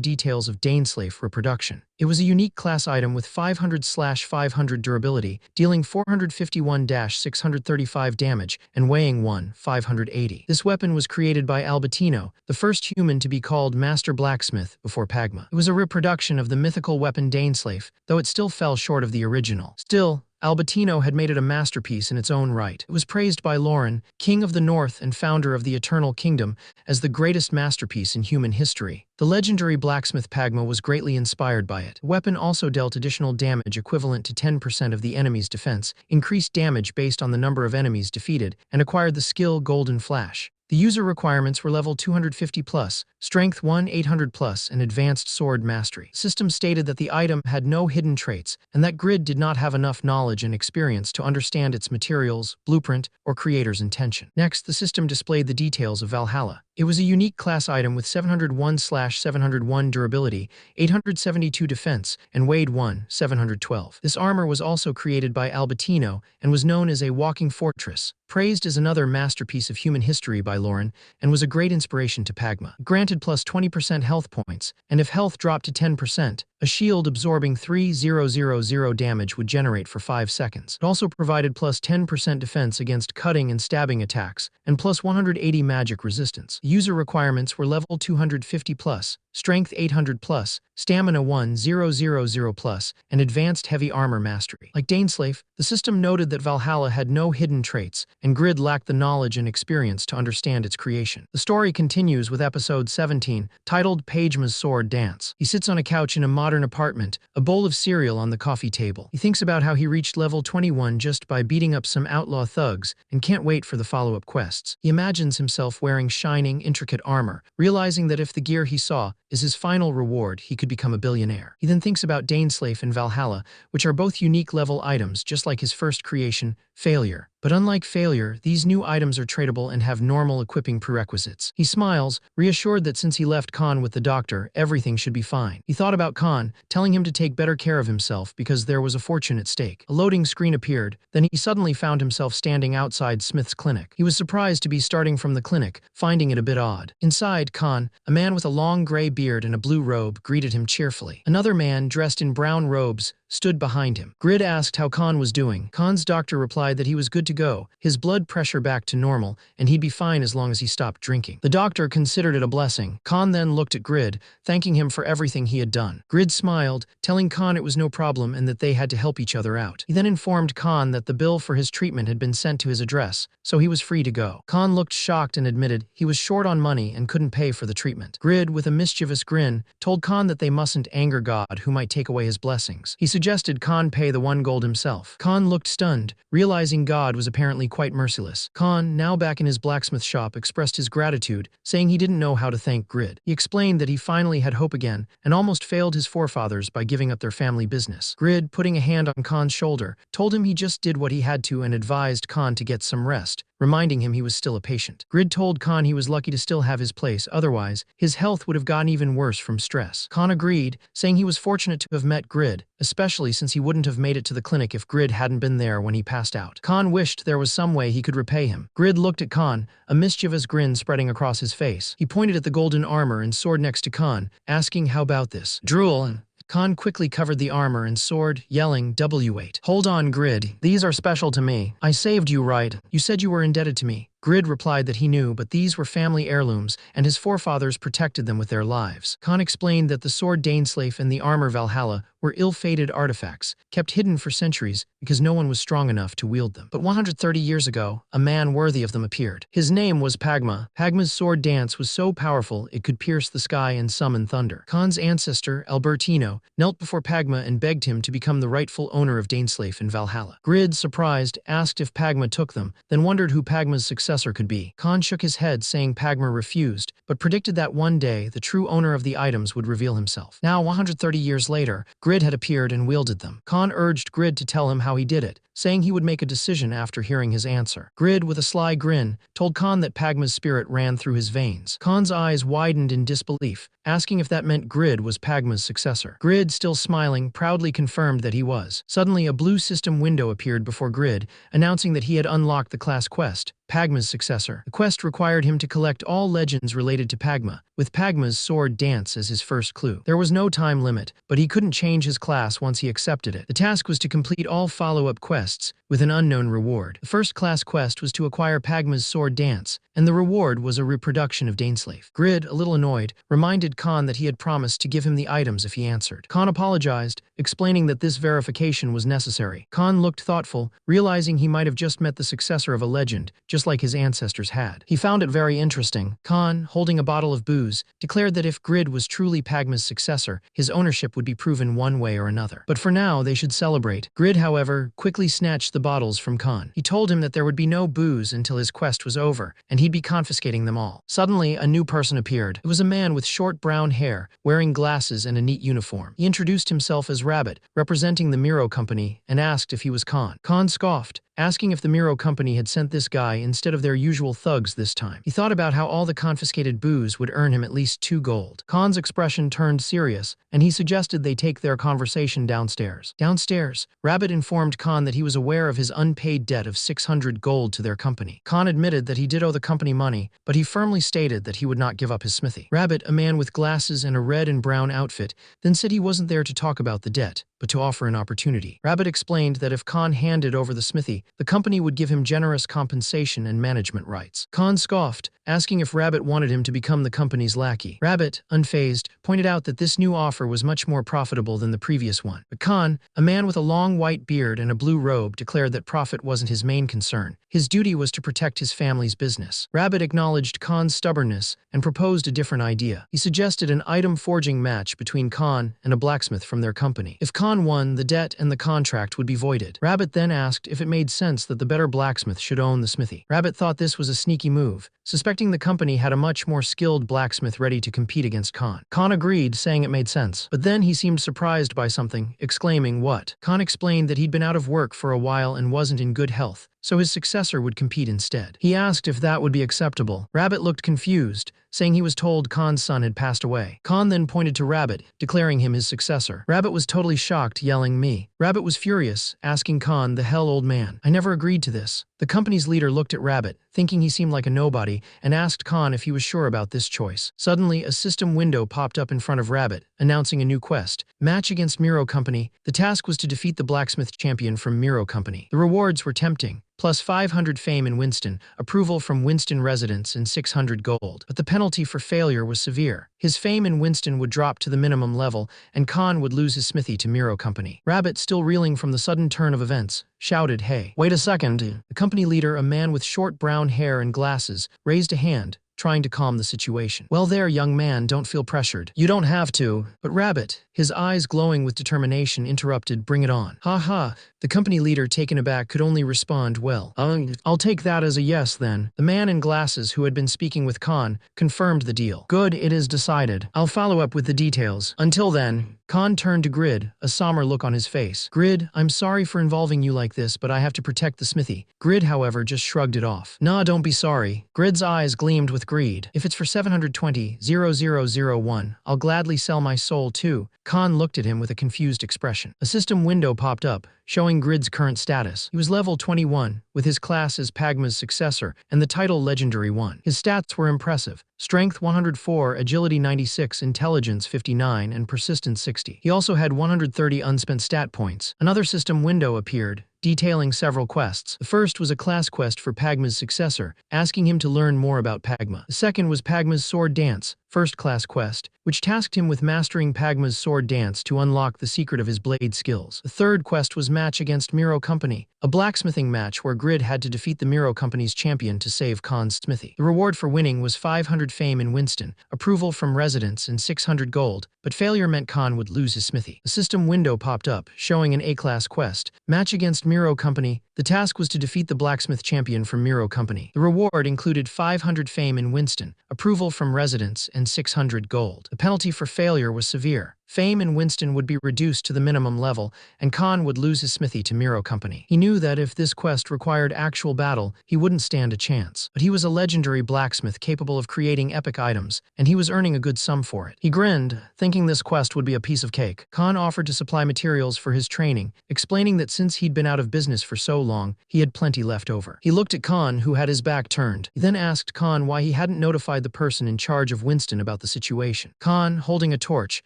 details of Daneslave reproduction. It was a unique class item with 500/500 durability, dealing 451-635 damage and weighing 580. This weapon was created by Albertino, the first human to be called Master Blacksmith before Pagma. It was a reproduction of the mythical weapon Daneslave, though it still fell short of the original. Still, Albertino had made it a masterpiece in its own right. It was praised by Lauren, King of the North and founder of the Eternal Kingdom, as the greatest masterpiece in human history. The legendary blacksmith Pagma was greatly inspired by it. The weapon also dealt additional damage equivalent to 10% of the enemy's defense, increased damage based on the number of enemies defeated, and acquired the skill Golden Flash. The user requirements were level 250+, Strength 800+, and Advanced Sword Mastery. The system stated that the item had no hidden traits, and that Grid did not have enough knowledge and experience to understand its materials, blueprint, or creator's intention. Next, the system displayed the details of Valhalla. It was a unique class item with 701/701 durability, 872 defense, and weighed 712. This armor was also created by Albertino and was known as a walking fortress, praised as another masterpiece of human history by Lauren, and was a great inspiration to Pagma. It granted plus 20% health points, and if health dropped to 10%, a shield absorbing 3000 damage would generate for 5 seconds. It also provided plus 10% defense against cutting and stabbing attacks, and plus 180 magic resistance. User requirements were level 250+, Strength 800+, Stamina 1000+, and Advanced Heavy Armor Mastery. Like Daneslave, the system noted that Valhalla had no hidden traits, and Grid lacked the knowledge and experience to understand its creation. The story continues with episode 17, titled Pagma's Sword Dance. He sits on a couch in a modern apartment, a bowl of cereal on the coffee table. He thinks about how he reached level 21 just by beating up some outlaw thugs, and can't wait for the follow-up quests. He imagines himself wearing shining, intricate armor, realizing that if the gear he saw is his final reward, he could become a billionaire. He then thinks about Daneslave and Valhalla, which are both unique level items, just like his first creation, Failure. But unlike Failure, these new items are tradable and have normal equipping prerequisites. He smiles, reassured that since he left Khan with the doctor, everything should be fine. He thought about Khan, telling him to take better care of himself because there was a fortune at stake. A loading screen appeared, then he suddenly found himself standing outside Smith's clinic. He was surprised to be starting from the clinic, finding it a bit odd. Inside, Khan, a man with a long gray beard and a blue robe, greeted him cheerfully. Another man, dressed in brown robes, stood behind him. Grid asked how Khan was doing. Khan's doctor replied that he was good to go, his blood pressure back to normal, and he'd be fine as long as he stopped drinking. The doctor considered it a blessing. Khan then looked at Grid, thanking him for everything he had done. Grid smiled, telling Khan it was no problem and that they had to help each other out. He then informed Khan that the bill for his treatment had been sent to his address, so he was free to go. Khan looked shocked and admitted he was short on money and couldn't pay for the treatment. Grid, with a mischievous grin, told Khan that they mustn't anger God, who might take away his blessings. He suggested Khan pay the 1 gold himself. Khan looked stunned, realizing God was apparently quite merciless. Khan, now back in his blacksmith shop, expressed his gratitude, saying he didn't know how to thank Grid. He explained that he finally had hope again and almost failed his forefathers by giving up their family business. Grid, putting a hand on Khan's shoulder, told him he just did what he had to and advised Khan to get some rest, reminding him he was still a patient. Grid told Khan he was lucky to still have his place, otherwise, his health would have gotten even worse from stress. Khan agreed, saying he was fortunate to have met Grid, especially since he wouldn't have made it to the clinic if Grid hadn't been there when he passed out. Khan wished there was some way he could repay him. Grid looked at Khan, a mischievous grin spreading across his face. He pointed at the golden armor and sword next to Khan, asking how about this. Drool. Khan quickly covered the armor and sword, yelling, W8. Hold on, Grid. These are special to me. I saved you, right? You said you were indebted to me. Grid replied that he knew, but these were family heirlooms, and his forefathers protected them with their lives. Khan explained that the sword Daneslave and the armor Valhalla were ill-fated artifacts, kept hidden for centuries because no one was strong enough to wield them. But 130 years ago, a man worthy of them appeared. His name was Pagma. Pagma's sword dance was so powerful it could pierce the sky and summon thunder. Khan's ancestor, Albertino, knelt before Pagma and begged him to become the rightful owner of Daneslave and Valhalla. Grid, surprised, asked if Pagma took them, then wondered who Pagma's successor could be. Khan shook his head, saying Pagma refused, but predicted that one day the true owner of the items would reveal himself. Now, 130 years later, Grid had appeared and wielded them. Khan urged Grid to tell him how he did it, saying he would make a decision after hearing his answer. Grid, with a sly grin, told Khan that Pagma's spirit ran through his veins. Khan's eyes widened in disbelief, asking if that meant Grid was Pagma's successor. Grid, still smiling, proudly confirmed that he was. Suddenly, a blue system window appeared before Grid, announcing that he had unlocked the class quest, Pagma's successor. The quest required him to collect all legends related to Pagma, with Pagma's sword dance as his first clue. There was no time limit, but he couldn't change his class once he accepted it. The task was to complete all follow-up quests, with an unknown reward. The first-class quest was to acquire Pagma's sword dance, and the reward was a reproduction of Daneslave. Grid, a little annoyed, reminded Khan that he had promised to give him the items if he answered. Khan apologized, explaining that this verification was necessary. Khan looked thoughtful, realizing he might have just met the successor of a legend, just like his ancestors had. He found it very interesting. Khan, holding a bottle of booze, declared that if Grid was truly Pagma's successor, his ownership would be proven one way or another. But for now, they should celebrate. Grid, however, quickly snatched the bottles from Khan. He told him that there would be no booze until his quest was over, and he'd be confiscating them all. Suddenly, a new person appeared. It was a man with short brown hair, wearing glasses and a neat uniform. He introduced himself as Rabbit, representing the Miro Company, and asked if he was Khan. Khan scoffed, asking if the Miro Company had sent this guy instead of their usual thugs this time. He thought about how all the confiscated booze would earn him at least 2 gold. Khan's expression turned serious, and he suggested they take their conversation downstairs. Downstairs, Rabbit informed Khan that he was aware of his unpaid debt of 600 gold to their company. Khan admitted that he did owe the company money, but he firmly stated that he would not give up his smithy. Rabbit, a man with glasses and a red and brown outfit, then said he wasn't there to talk about the debt, but to offer an opportunity. Rabbit explained that if Khan handed over the smithy, the company would give him generous compensation and management rights. Khan scoffed, asking if Rabbit wanted him to become the company's lackey. Rabbit, unfazed, pointed out that this new offer was much more profitable than the previous one. But Khan, a man with a long white beard and a blue robe, declared that profit wasn't his main concern. His duty was to protect his family's business. Rabbit acknowledged Khan's stubbornness and proposed a different idea. He suggested an item forging match between Khan and a blacksmith from their company. If Khan won, the debt and the contract would be voided. Rabbit then asked if it made sense that the better blacksmith should own the smithy. Rabbit thought this was a sneaky move, suspecting the company had a much more skilled blacksmith ready to compete against Khan. Khan agreed, saying it made sense. But then he seemed surprised by something, exclaiming, "What?" Khan explained that he'd been out of work for a while and wasn't in good health, so his successor would compete instead. He asked if that would be acceptable. Rabbit looked confused, saying he was told Khan's son had passed away. Khan then pointed to Rabbit, declaring him his successor. Rabbit was totally shocked, yelling, "Me." Rabbit was furious, asking Khan, "The hell, old man? I never agreed to this." The company's leader looked at Rabbit, thinking he seemed like a nobody, and asked Khan if he was sure about this choice. Suddenly, a system window popped up in front of Rabbit, announcing a new quest. Match against Miro Company. The task was to defeat the blacksmith champion from Miro Company. The rewards were tempting, plus 500 fame in Winston, approval from Winston residents, and 600 gold. But the penalty for failure was severe. His fame in Winston would drop to the minimum level, and Khan would lose his smithy to Miro Company. Rabbit, still reeling from the sudden turn of events, shouted, "Hey, wait a second." The company leader, a man with short brown hair and glasses, raised a hand, trying to calm the situation. "Well there, young man, don't feel pressured. You don't have to." But Rabbit, his eyes glowing with determination, interrupted, "Bring it on." "Ha ha." The company leader, taken aback, could only respond, "Well, I'll take that as a yes then." The man in glasses, who had been speaking with Khan, confirmed the deal. "Good, it is decided. I'll follow up with the details. Until then." Khan turned to Grid, a somber look on his face. "Grid, I'm sorry for involving you like this, but I have to protect the smithy." Grid, however, just shrugged it off. "Nah, don't be sorry." Grid's eyes gleamed with greed. "If it's for 720,000, I'll gladly sell my soul too." Khan looked at him with a confused expression. A system window popped up, showing Grid's current status. He was level 21, with his class as Pagma's successor, and the title Legendary 1. His stats were impressive. Strength 104, Agility 96, Intelligence 59, and Persistence 60. He also had 130 unspent stat points. Another system window appeared, detailing several quests. The first was a class quest for Pagma's successor, asking him to learn more about Pagma. The second was Pagma's sword dance, first class quest, which tasked him with mastering Pagma's sword dance to unlock the secret of his blade skills. The third quest was match against Miro Company, a blacksmithing match where Grid had to defeat the Miro Company's champion to save Khan's smithy. The reward for winning was 500 fame in Winston, approval from residents, and 600 gold, but failure meant Khan would lose his smithy. A system window popped up, showing an A-class quest, match against Miro Company. The task was to defeat the blacksmith champion from Miro Company. The reward included 500 fame in Winston, approval from residents, and 600 gold. The penalty for failure was severe. fame in Winston would be reduced to the minimum level, and Khan would lose his smithy to Miro Company. He knew that if this quest required actual battle, he wouldn't stand a chance. But he was a legendary blacksmith capable of creating epic items, and he was earning a good sum for it. He grinned, thinking this quest would be a piece of cake. Khan offered to supply materials for his training, explaining that since he'd been out of business for so long, he had plenty left over. He looked at Khan, who had his back turned. He then asked Khan why he hadn't notified the person in charge of Winston about the situation. Khan, holding a torch,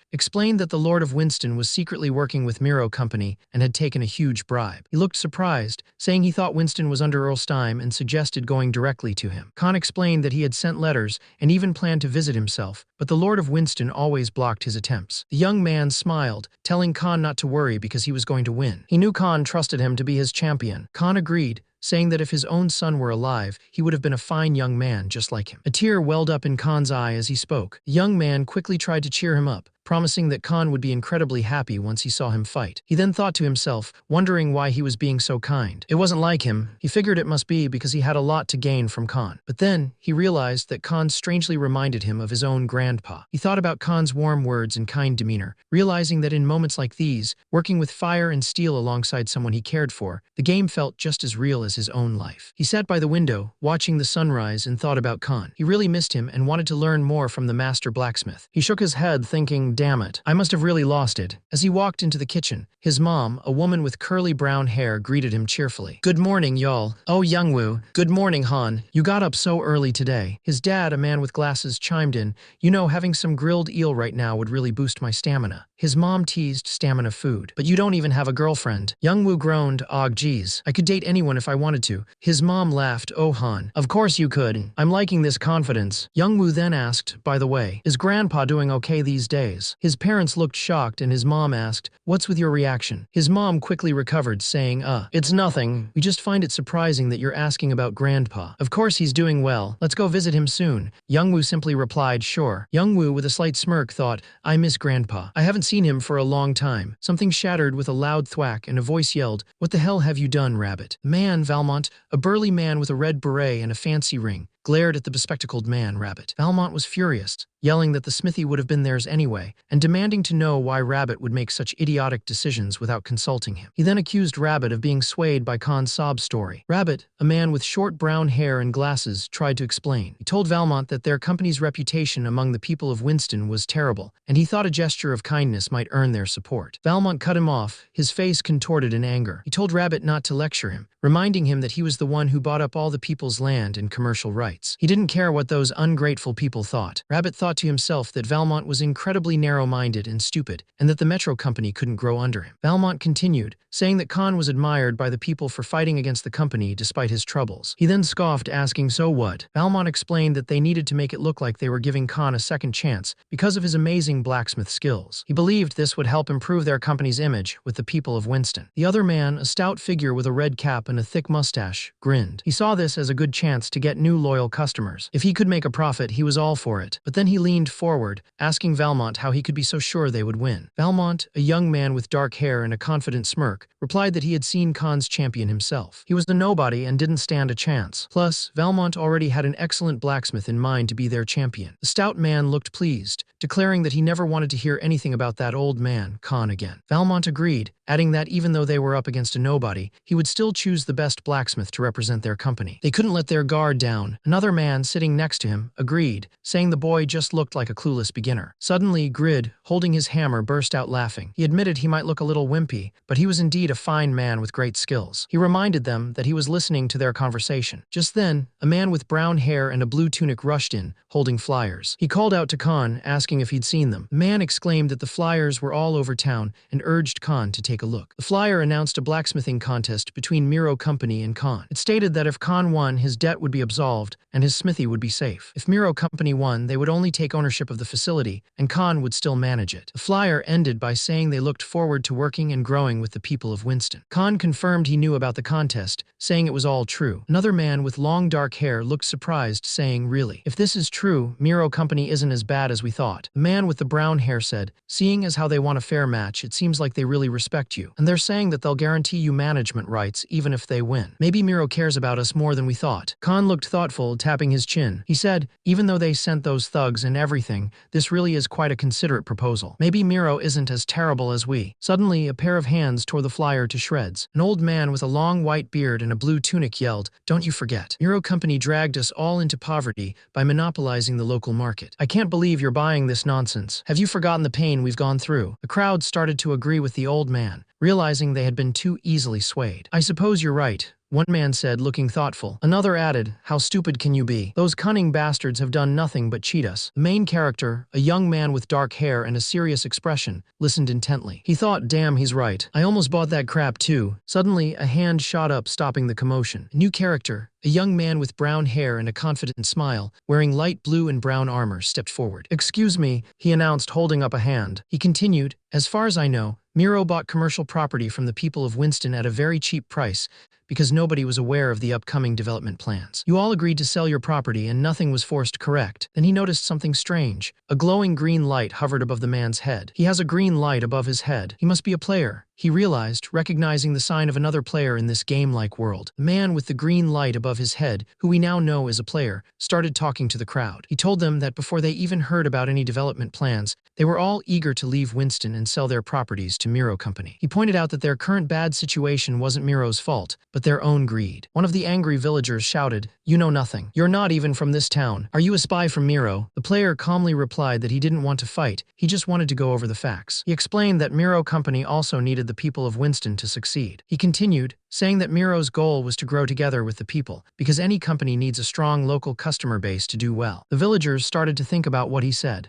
explained that the Lord of Winston was secretly working with Miro Company and had taken a huge bribe. He looked surprised, saying he thought Winston was under Earlstein and suggested going directly to him. Khan explained that he had sent letters and even planned to visit himself, but the Lord of Winston always blocked his attempts. The young man smiled, telling Khan not to worry because he was going to win. He knew Khan trusted him to be his champion. Khan agreed, saying that if his own son were alive, he would have been a fine young man just like him. A tear welled up in Khan's eye as he spoke. The young man quickly tried to cheer him up, promising that Khan would be incredibly happy once he saw him fight. He then thought to himself, wondering why he was being so kind. It wasn't like him. He figured it must be because he had a lot to gain from Khan. But then, he realized that Khan strangely reminded him of his own grandpa. He thought about Khan's warm words and kind demeanor, realizing that in moments like these, working with fire and steel alongside someone he cared for, the game felt just as real as his own life. He sat by the window, watching the sunrise, and thought about Khan. He really missed him and wanted to learn more from the master blacksmith. He shook his head, thinking, damn it, I must have really lost it. As he walked into the kitchen, his mom, a woman with curly brown hair, greeted him cheerfully. Good morning, y'all. Oh, Youngwoo. Good morning, Han. You got up so early today. His dad, a man with glasses, chimed in. You know, having some grilled eel right now would really boost my stamina. His mom teased stamina food. But you don't even have a girlfriend. Youngwoo groaned, og geez. I could date anyone if I wanted to. His mom laughed, oh Han. Of course you could. I'm liking this confidence. Youngwoo then asked, by the way, is Grandpa doing okay these days? His parents looked shocked and his mom asked, what's with your reaction? His mom quickly recovered, saying, it's nothing. We just find it surprising that you're asking about Grandpa. Of course he's doing well. Let's go visit him soon. Youngwoo simply replied, sure. Youngwoo, with a slight smirk, thought, I miss Grandpa. I haven't seen him for a long time. Something shattered with a loud thwack and a voice yelled, what the hell have you done, Rabbit? Man, Valmont, a burly man with a red beret and a fancy ring, glared at the bespectacled man, Rabbit. Valmont was furious, yelling that the smithy would have been theirs anyway, and demanding to know why Rabbit would make such idiotic decisions without consulting him. He then accused Rabbit of being swayed by Khan's sob story. Rabbit, a man with short brown hair and glasses, tried to explain. He told Valmont that their company's reputation among the people of Winston was terrible, and he thought a gesture of kindness might earn their support. Valmont cut him off, his face contorted in anger. He told Rabbit not to lecture him, reminding him that he was the one who bought up all the people's land and commercial rights. He didn't care what those ungrateful people thought. Rabbit thought to himself that Valmont was incredibly narrow-minded and stupid, and that the Metro Company couldn't grow under him. Valmont continued, saying that Khan was admired by the people for fighting against the company despite his troubles. He then scoffed, asking, so what? Valmont explained that they needed to make it look like they were giving Khan a second chance because of his amazing blacksmith skills. He believed this would help improve their company's image with the people of Winston. The other man, a stout figure with a red cap and a thick mustache, grinned. He saw this as a good chance to get new loyal customers. If he could make a profit, he was all for it. But then he leaned forward, asking Valmont how he could be so sure they would win. Valmont, a young man with dark hair and a confident smirk, replied that he had seen Khan's champion himself. He was a nobody and didn't stand a chance. Plus, Valmont already had an excellent blacksmith in mind to be their champion. The stout man looked pleased, declaring that he never wanted to hear anything about that old man, Khan, again. Valmont agreed, adding that even though they were up against a nobody, he would still choose the best blacksmith to represent their company. They couldn't let their guard down. Another man sitting next to him agreed, saying the boy just looked like a clueless beginner. Suddenly, Grid, holding his hammer, burst out laughing. He admitted he might look a little wimpy, but he was indeed a fine man with great skills. He reminded them that he was listening to their conversation. Just then, a man with brown hair and a blue tunic rushed in, holding flyers. He called out to Khan, asking if he'd seen them. The man exclaimed that the flyers were all over town and urged Khan to take a look. The flyer announced a blacksmithing contest between Miro Company and Khan. It stated that if Khan won, his debt would be absolved and his smithy would be safe. If Miro Company won, they would only take ownership of the facility, and Khan would still manage it. The flyer ended by saying they looked forward to working and growing with the people of Winston. Khan confirmed he knew about the contest, saying it was all true. Another man with long dark hair looked surprised, saying, really? If this is true, Miro Company isn't as bad as we thought. The man with the brown hair said, seeing as how they want a fair match, it seems like they really respect protect you, and they're saying that they'll guarantee you management rights even if they win. Maybe Miro cares about us more than we thought. Khan looked thoughtful, tapping his chin. He said, even though they sent those thugs and everything, this really is quite a considerate proposal. Maybe Miro isn't as terrible as we. Suddenly, a pair of hands tore the flyer to shreds. An old man with a long white beard and a blue tunic yelled, "Don't you forget. Miro Company dragged us all into poverty by monopolizing the local market. I can't believe you're buying this nonsense. Have you forgotten the pain we've gone through?" The crowd started to agree with the old man, realizing they had been too easily swayed. "I suppose you're right," one man said, looking thoughtful. Another added, "How stupid can you be? Those cunning bastards have done nothing but cheat us." The main character, a young man with dark hair and a serious expression, listened intently. He thought, damn, he's right. I almost bought that crap too. Suddenly, a hand shot up, stopping the commotion. A new character, a young man with brown hair and a confident smile, wearing light blue and brown armor, stepped forward. "Excuse me," he announced, holding up a hand. He continued, "As far as I know, Miro bought commercial property from the people of Winston at a very cheap price because nobody was aware of the upcoming development plans. You all agreed to sell your property and nothing was forced, correct?" Then he noticed something strange. A glowing green light hovered above the man's head. He has a green light above his head. He must be a player, he realized, recognizing the sign of another player in this game-like world. The man with the green light above his head, who we now know is a player, started talking to the crowd. He told them that before they even heard about any development plans, they were all eager to leave Winston and sell their properties to Miro Company. He pointed out that their current bad situation wasn't Miro's fault, but their own greed. One of the angry villagers shouted, "You know nothing. You're not even from this town. Are you a spy from Miro?" The player calmly replied that he didn't want to fight, he just wanted to go over the facts. He explained that Miro Company also needed the people of Winston to succeed. He continued, saying that Miro's goal was to grow together with the people, because any company needs a strong local customer base to do well. The villagers started to think about what he said.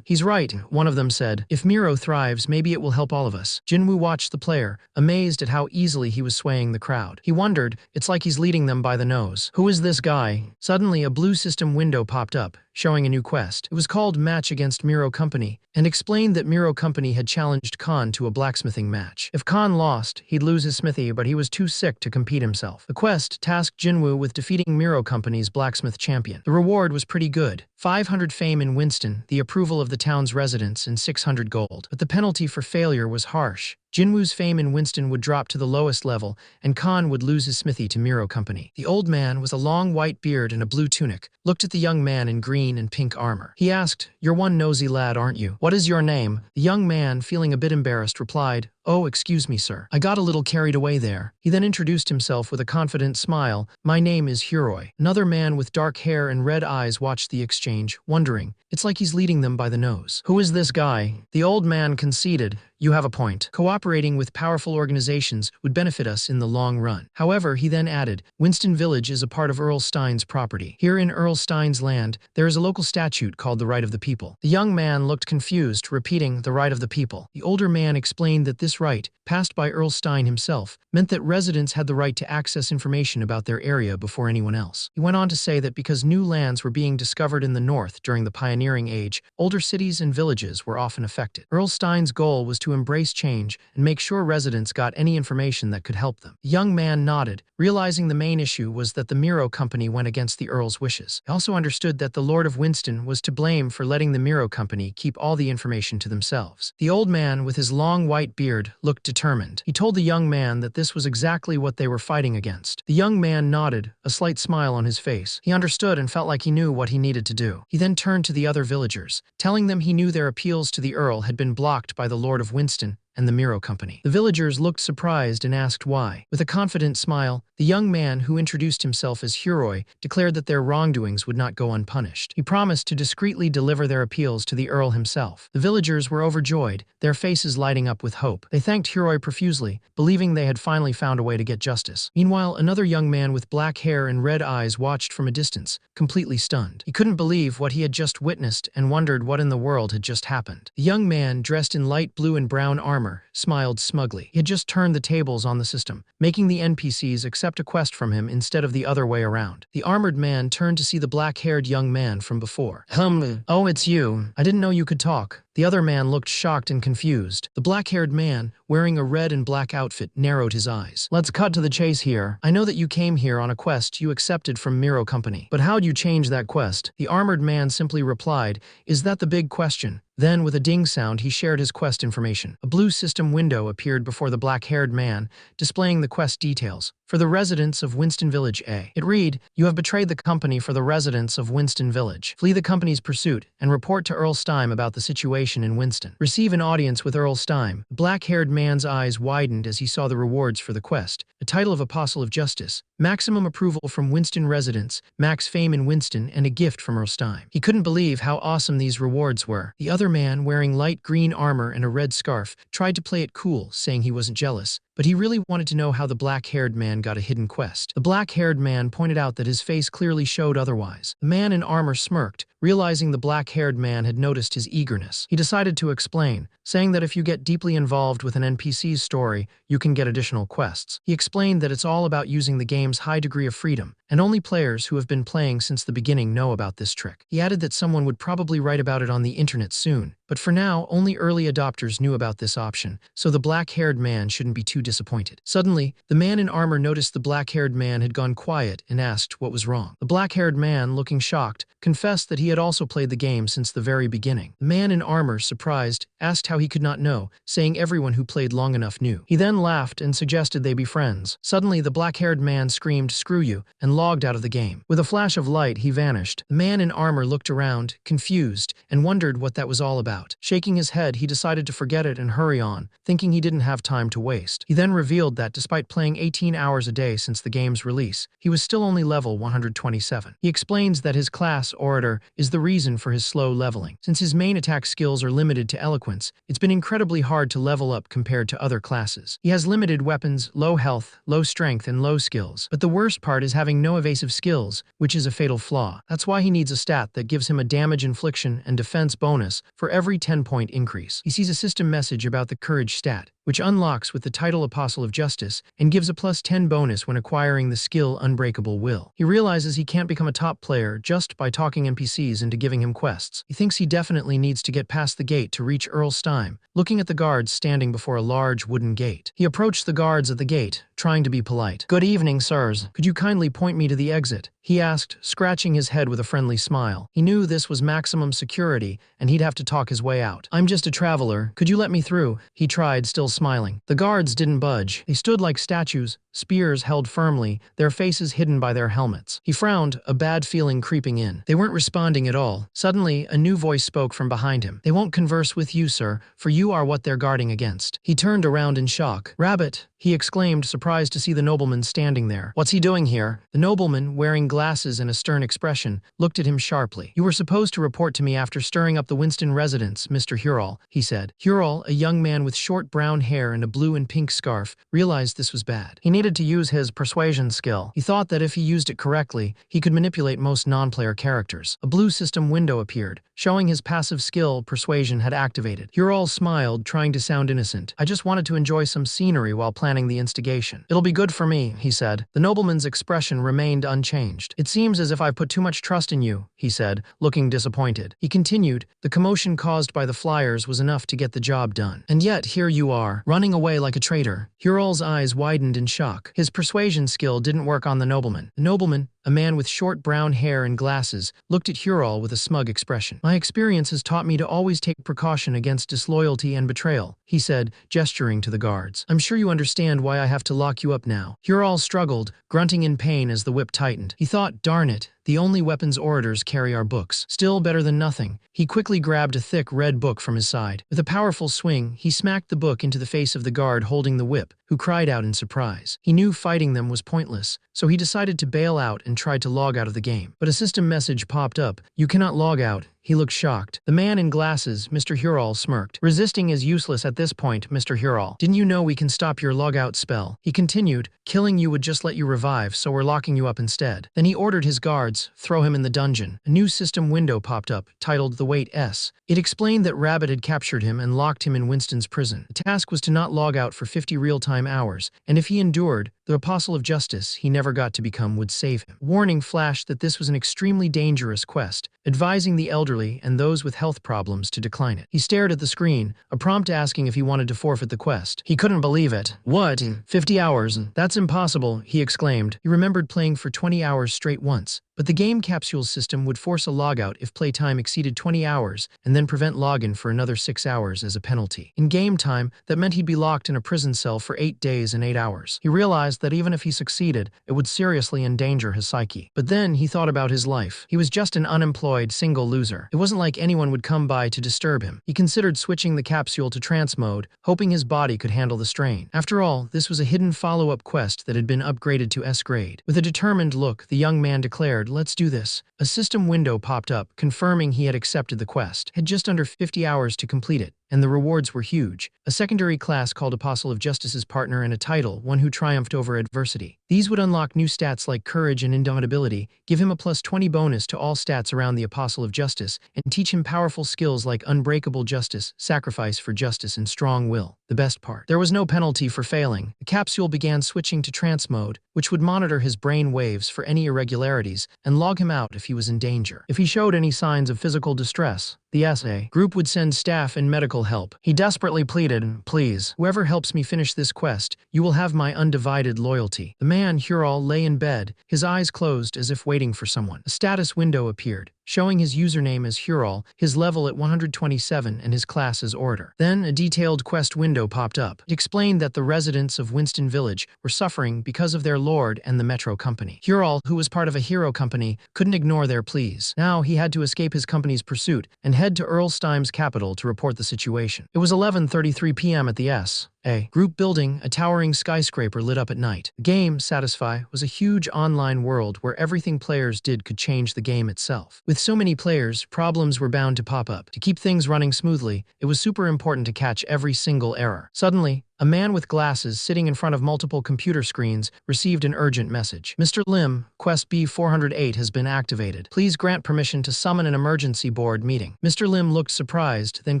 He's right," one of them said. "If Miro thrives, maybe it will help all of us." Jinwoo watched the player, amazed at how easily he was swaying the crowd. He wondered, it's like he's leading them by the nose. Who is this guy? Suddenly, a blue system window popped up, showing a new quest. It was called Match Against Miro Company, and explained that Miro Company had challenged Khan to a blacksmithing match. If Khan lost, he'd lose his smithy, but he was too sick to compete himself. The quest tasked Jinwoo with defeating Miro Company's blacksmith champion. The reward was pretty good. 500 fame in Winston, the approval of the town's residents, and 600 gold. But the penalty for failure was harsh. Jinwoo's fame in Winston would drop to the lowest level, and Khan would lose his smithy to Miro Company. The old man, with a long white beard and a blue tunic, looked at the young man in green and pink armor. He asked, "You're one nosy lad, aren't you? What is your name?" The young man, feeling a bit embarrassed, replied, "Oh, excuse me, sir. I got a little carried away there." He then introduced himself with a confident smile. "My name is Huroi." Another man with dark hair and red eyes watched the exchange, wondering, it's like he's leading them by the nose. "Who is this guy?" The old man conceded, "You have a point. Cooperating with powerful organizations would benefit us in the long run." However, he then added, "Winston Village is a part of Earl Stein's property. Here in Earl Stein's land, there is a local statute called the Right of the People." The young man looked confused, repeating, "The Right of the People." The older man explained that this right, passed by Earl Stein himself, meant that residents had the right to access information about their area before anyone else. He went on to say that because new lands were being discovered in the north during the pioneering age, older cities and villages were often affected. Earl Stein's goal was to embrace change and make sure residents got any information that could help them. The young man nodded, realizing the main issue was that the Miro Company went against the Earl's wishes. He also understood that the Lord of Winston was to blame for letting the Miro Company keep all the information to themselves. The old man, with his long white beard, looked determined. He told the young man that this was exactly what they were fighting against. The young man nodded, a slight smile on his face. He understood and felt like he knew what he needed to do. He then turned to the other villagers, telling them he knew their appeals to the Earl had been blocked by the Lord of Winston and the Miro Company. The villagers looked surprised and asked why. With a confident smile, the young man, who introduced himself as Huroi, declared that their wrongdoings would not go unpunished. He promised to discreetly deliver their appeals to the Earl himself. The villagers were overjoyed, their faces lighting up with hope. They thanked Huroi profusely, believing they had finally found a way to get justice. Meanwhile, another young man with black hair and red eyes watched from a distance, completely stunned. He couldn't believe what he had just witnessed and wondered what in the world had just happened. The young man, dressed in light blue and brown armor, smiled smugly. He had just turned the tables on the system, making the NPCs accept a quest from him instead of the other way around. The armored man turned to see the black-haired young man from before. Oh, it's you. I didn't know you could talk." The other man looked shocked and confused. The black-haired man, wearing a red and black outfit, narrowed his eyes. Let's cut to the chase here. I know that you came here on a quest you accepted from Miro Company. But how'd you change that quest? The armored man simply replied, Is that the big question? Then, with a ding sound, he shared his quest information. A blue system window appeared before the black-haired man, displaying the quest details. For the residents of Winston Village A. It read, You have betrayed the company for the residents of Winston Village. Flee the company's pursuit and report to Earl Stein about the situation in Winston. Receive an audience with Earl Stein. The black-haired man's eyes widened as he saw the rewards for the quest. A title of Apostle of Justice, maximum approval from Winston residents, max fame in Winston, and a gift from Earl Stein. He couldn't believe how awesome these rewards were. The other man, wearing light green armor and a red scarf, tried to play it cool, saying he wasn't jealous. But he really wanted to know how the black-haired man got a hidden quest. The black-haired man pointed out that his face clearly showed otherwise. The man in armor smirked, realizing the black-haired man had noticed his eagerness. He decided to explain, saying that if you get deeply involved with an NPC's story, you can get additional quests. He explained that it's all about using the game's high degree of freedom, and only players who have been playing since the beginning know about this trick. He added that someone would probably write about it on the internet soon, but for now, only early adopters knew about this option, so the black-haired man shouldn't be too disappointed. Suddenly, the man in armor noticed the black-haired man had gone quiet and asked what was wrong. The black-haired man, looking shocked, confessed that he had also played the game since the very beginning. The man in armor, surprised, asked how he could not know, saying everyone who played long enough knew. He then laughed and suggested they be friends. Suddenly, the black-haired man screamed, "Screw you," and logged out of the game. With a flash of light, he vanished. The man in armor looked around, confused, and wondered what that was all about. Shaking his head, he decided to forget it and hurry on, thinking he didn't have time to waste. He then revealed that despite playing 18 hours a day since the game's release, he was still only level 127. He explains that his class, Orator, is the reason for his slow leveling. Since his main attack skills are limited to Eloquence, it's been incredibly hard to level up compared to other classes. He has limited weapons, low health, low strength, and low skills. But the worst part is having no evasive skills, which is a fatal flaw. That's why he needs a stat that gives him a damage infliction and defense bonus for every 10-point increase. He sees a system message about the Courage stat, which unlocks with the title Apostle of Justice and gives a +10 bonus when acquiring the skill Unbreakable Will. He realizes he can't become a top player just by talking NPCs into giving him quests. He thinks he definitely needs to get past the gate to reach Earl Stein, looking at the guards standing before a large wooden gate. He approached the guards at the gate, trying to be polite. "Good evening, sirs. Could you kindly point me to the exit?" he asked, scratching his head with a friendly smile. He knew this was maximum security, and he'd have to talk his way out. "I'm just a traveler. Could you let me through?" he tried, still smiling. The guards didn't budge. They stood like statues, spears held firmly, their faces hidden by their helmets. He frowned, a bad feeling creeping in. They weren't responding at all. Suddenly, a new voice spoke from behind him. "They won't converse with you, sir, for you are what they're guarding against." He turned around in shock. "Rabbit!" he exclaimed, surprised to see the nobleman standing there. "What's he doing here?" The nobleman, wearing glasses and a stern expression, looked at him sharply. "You were supposed to report to me after stirring up the Winston residence, Mr. Hurol," he said. Hurol, a young man with short brown hair and a blue and pink scarf, realized this was bad. He needed to use his persuasion skill. He thought that if he used it correctly, he could manipulate most non-player characters. A blue system window appeared, showing his passive skill, Persuasion, had activated. Hurol smiled, trying to sound innocent. "I just wanted to enjoy some scenery while planning the instigation." "It'll be good for me," he said. The nobleman's expression remained unchanged. "It seems as if I put too much trust in you," he said, looking disappointed. He continued, "The commotion caused by the flyers was enough to get the job done. And yet, here you are, running away like a traitor." Hurol's eyes widened in shock. His persuasion skill didn't work on the nobleman. The nobleman, a man with short brown hair and glasses, looked at Hurol with a smug expression. "My experience has taught me to always take precaution against disloyalty and betrayal," he said, gesturing to the guards. "I'm sure you understand why I have to lock you up now." Hurol struggled, grunting in pain as the whip tightened. He thought, darn it, the only weapons orators carry are books. Still better than nothing. He quickly grabbed a thick red book from his side. With a powerful swing, he smacked the book into the face of the guard holding the whip, who cried out in surprise. He knew fighting them was pointless, so he decided to bail out and tried to log out of the game. But a system message popped up. "You cannot log out." He looked shocked. The man in glasses, Mr. Hurol, smirked. "Resisting is useless at this point, Mr. Hurol. Didn't you know we can stop your logout spell?" He continued, "Killing you would just let you revive, so we're locking you up instead." Then he ordered his guards, "Throw him in the dungeon." A new system window popped up, titled The Wait S. It explained that Rabbit had captured him and locked him in Winston's prison. The task was to not log out for 50 real-time hours, and if he endured, the Apostle of Justice he never got to become would save him. Warning flashed that this was an extremely dangerous quest, advising the elderly and those with health problems to decline it. He stared at the screen, a prompt asking if he wanted to forfeit the quest. He couldn't believe it. What? 50 hours? That's impossible, he exclaimed. He remembered playing for 20 hours straight once. But the game capsules system would force a logout if playtime exceeded 20 hours and then prevent login for another 6 hours as a penalty. In game time, that meant he'd be locked in a prison cell for 8 days and 8 hours. He realized that even if he succeeded, it would seriously endanger his psyche. But then he thought about his life. He was just an unemployed, single loser. It wasn't like anyone would come by to disturb him. He considered switching the capsule to trance mode, hoping his body could handle the strain. After all, this was a hidden follow-up quest that had been upgraded to S grade. With a determined look, the young man declared, "Let's do this." A system window popped up, confirming he had accepted the quest. Had just under 50 hours to complete it, and the rewards were huge. A secondary class called Apostle of Justice's partner and a title, one who triumphed over adversity. These would unlock new stats like courage and indomitability, give him a plus 20 bonus to all stats around the Apostle of Justice, and teach him powerful skills like unbreakable justice, sacrifice for justice, and strong will. The best part: there was no penalty for failing. The capsule began switching to trance mode, which would monitor his brain waves for any irregularities and log him out if he was in danger. If he showed any signs of physical distress, the SA group would send staff and medical help. He desperately pleaded, "Please, whoever helps me finish this quest, you will have my undivided loyalty." The man, Hural, lay in bed, his eyes closed as if waiting for someone. A status window appeared, showing his username as Hural, his level at 127, and his class as Orator. Then a detailed quest window popped up. It explained that the residents of Winston Village were suffering because of their lord and the Metro Company. Hural, who was part of a hero company, couldn't ignore their pleas. Now he had to escape his company's pursuit and head to Earlsteim's capital to report the situation. It was 11:33 p.m. at the S.A. group building. A towering skyscraper lit up at night. The game, Satisfy, was a huge online world where everything players did could change the game itself. With so many players, problems were bound to pop up. To keep things running smoothly, it was super important to catch every single error. Suddenly, a man with glasses sitting in front of multiple computer screens received an urgent message. "Mr. Lim, Quest B408 has been activated. Please grant permission to summon an emergency board meeting." Mr. Lim looked surprised, then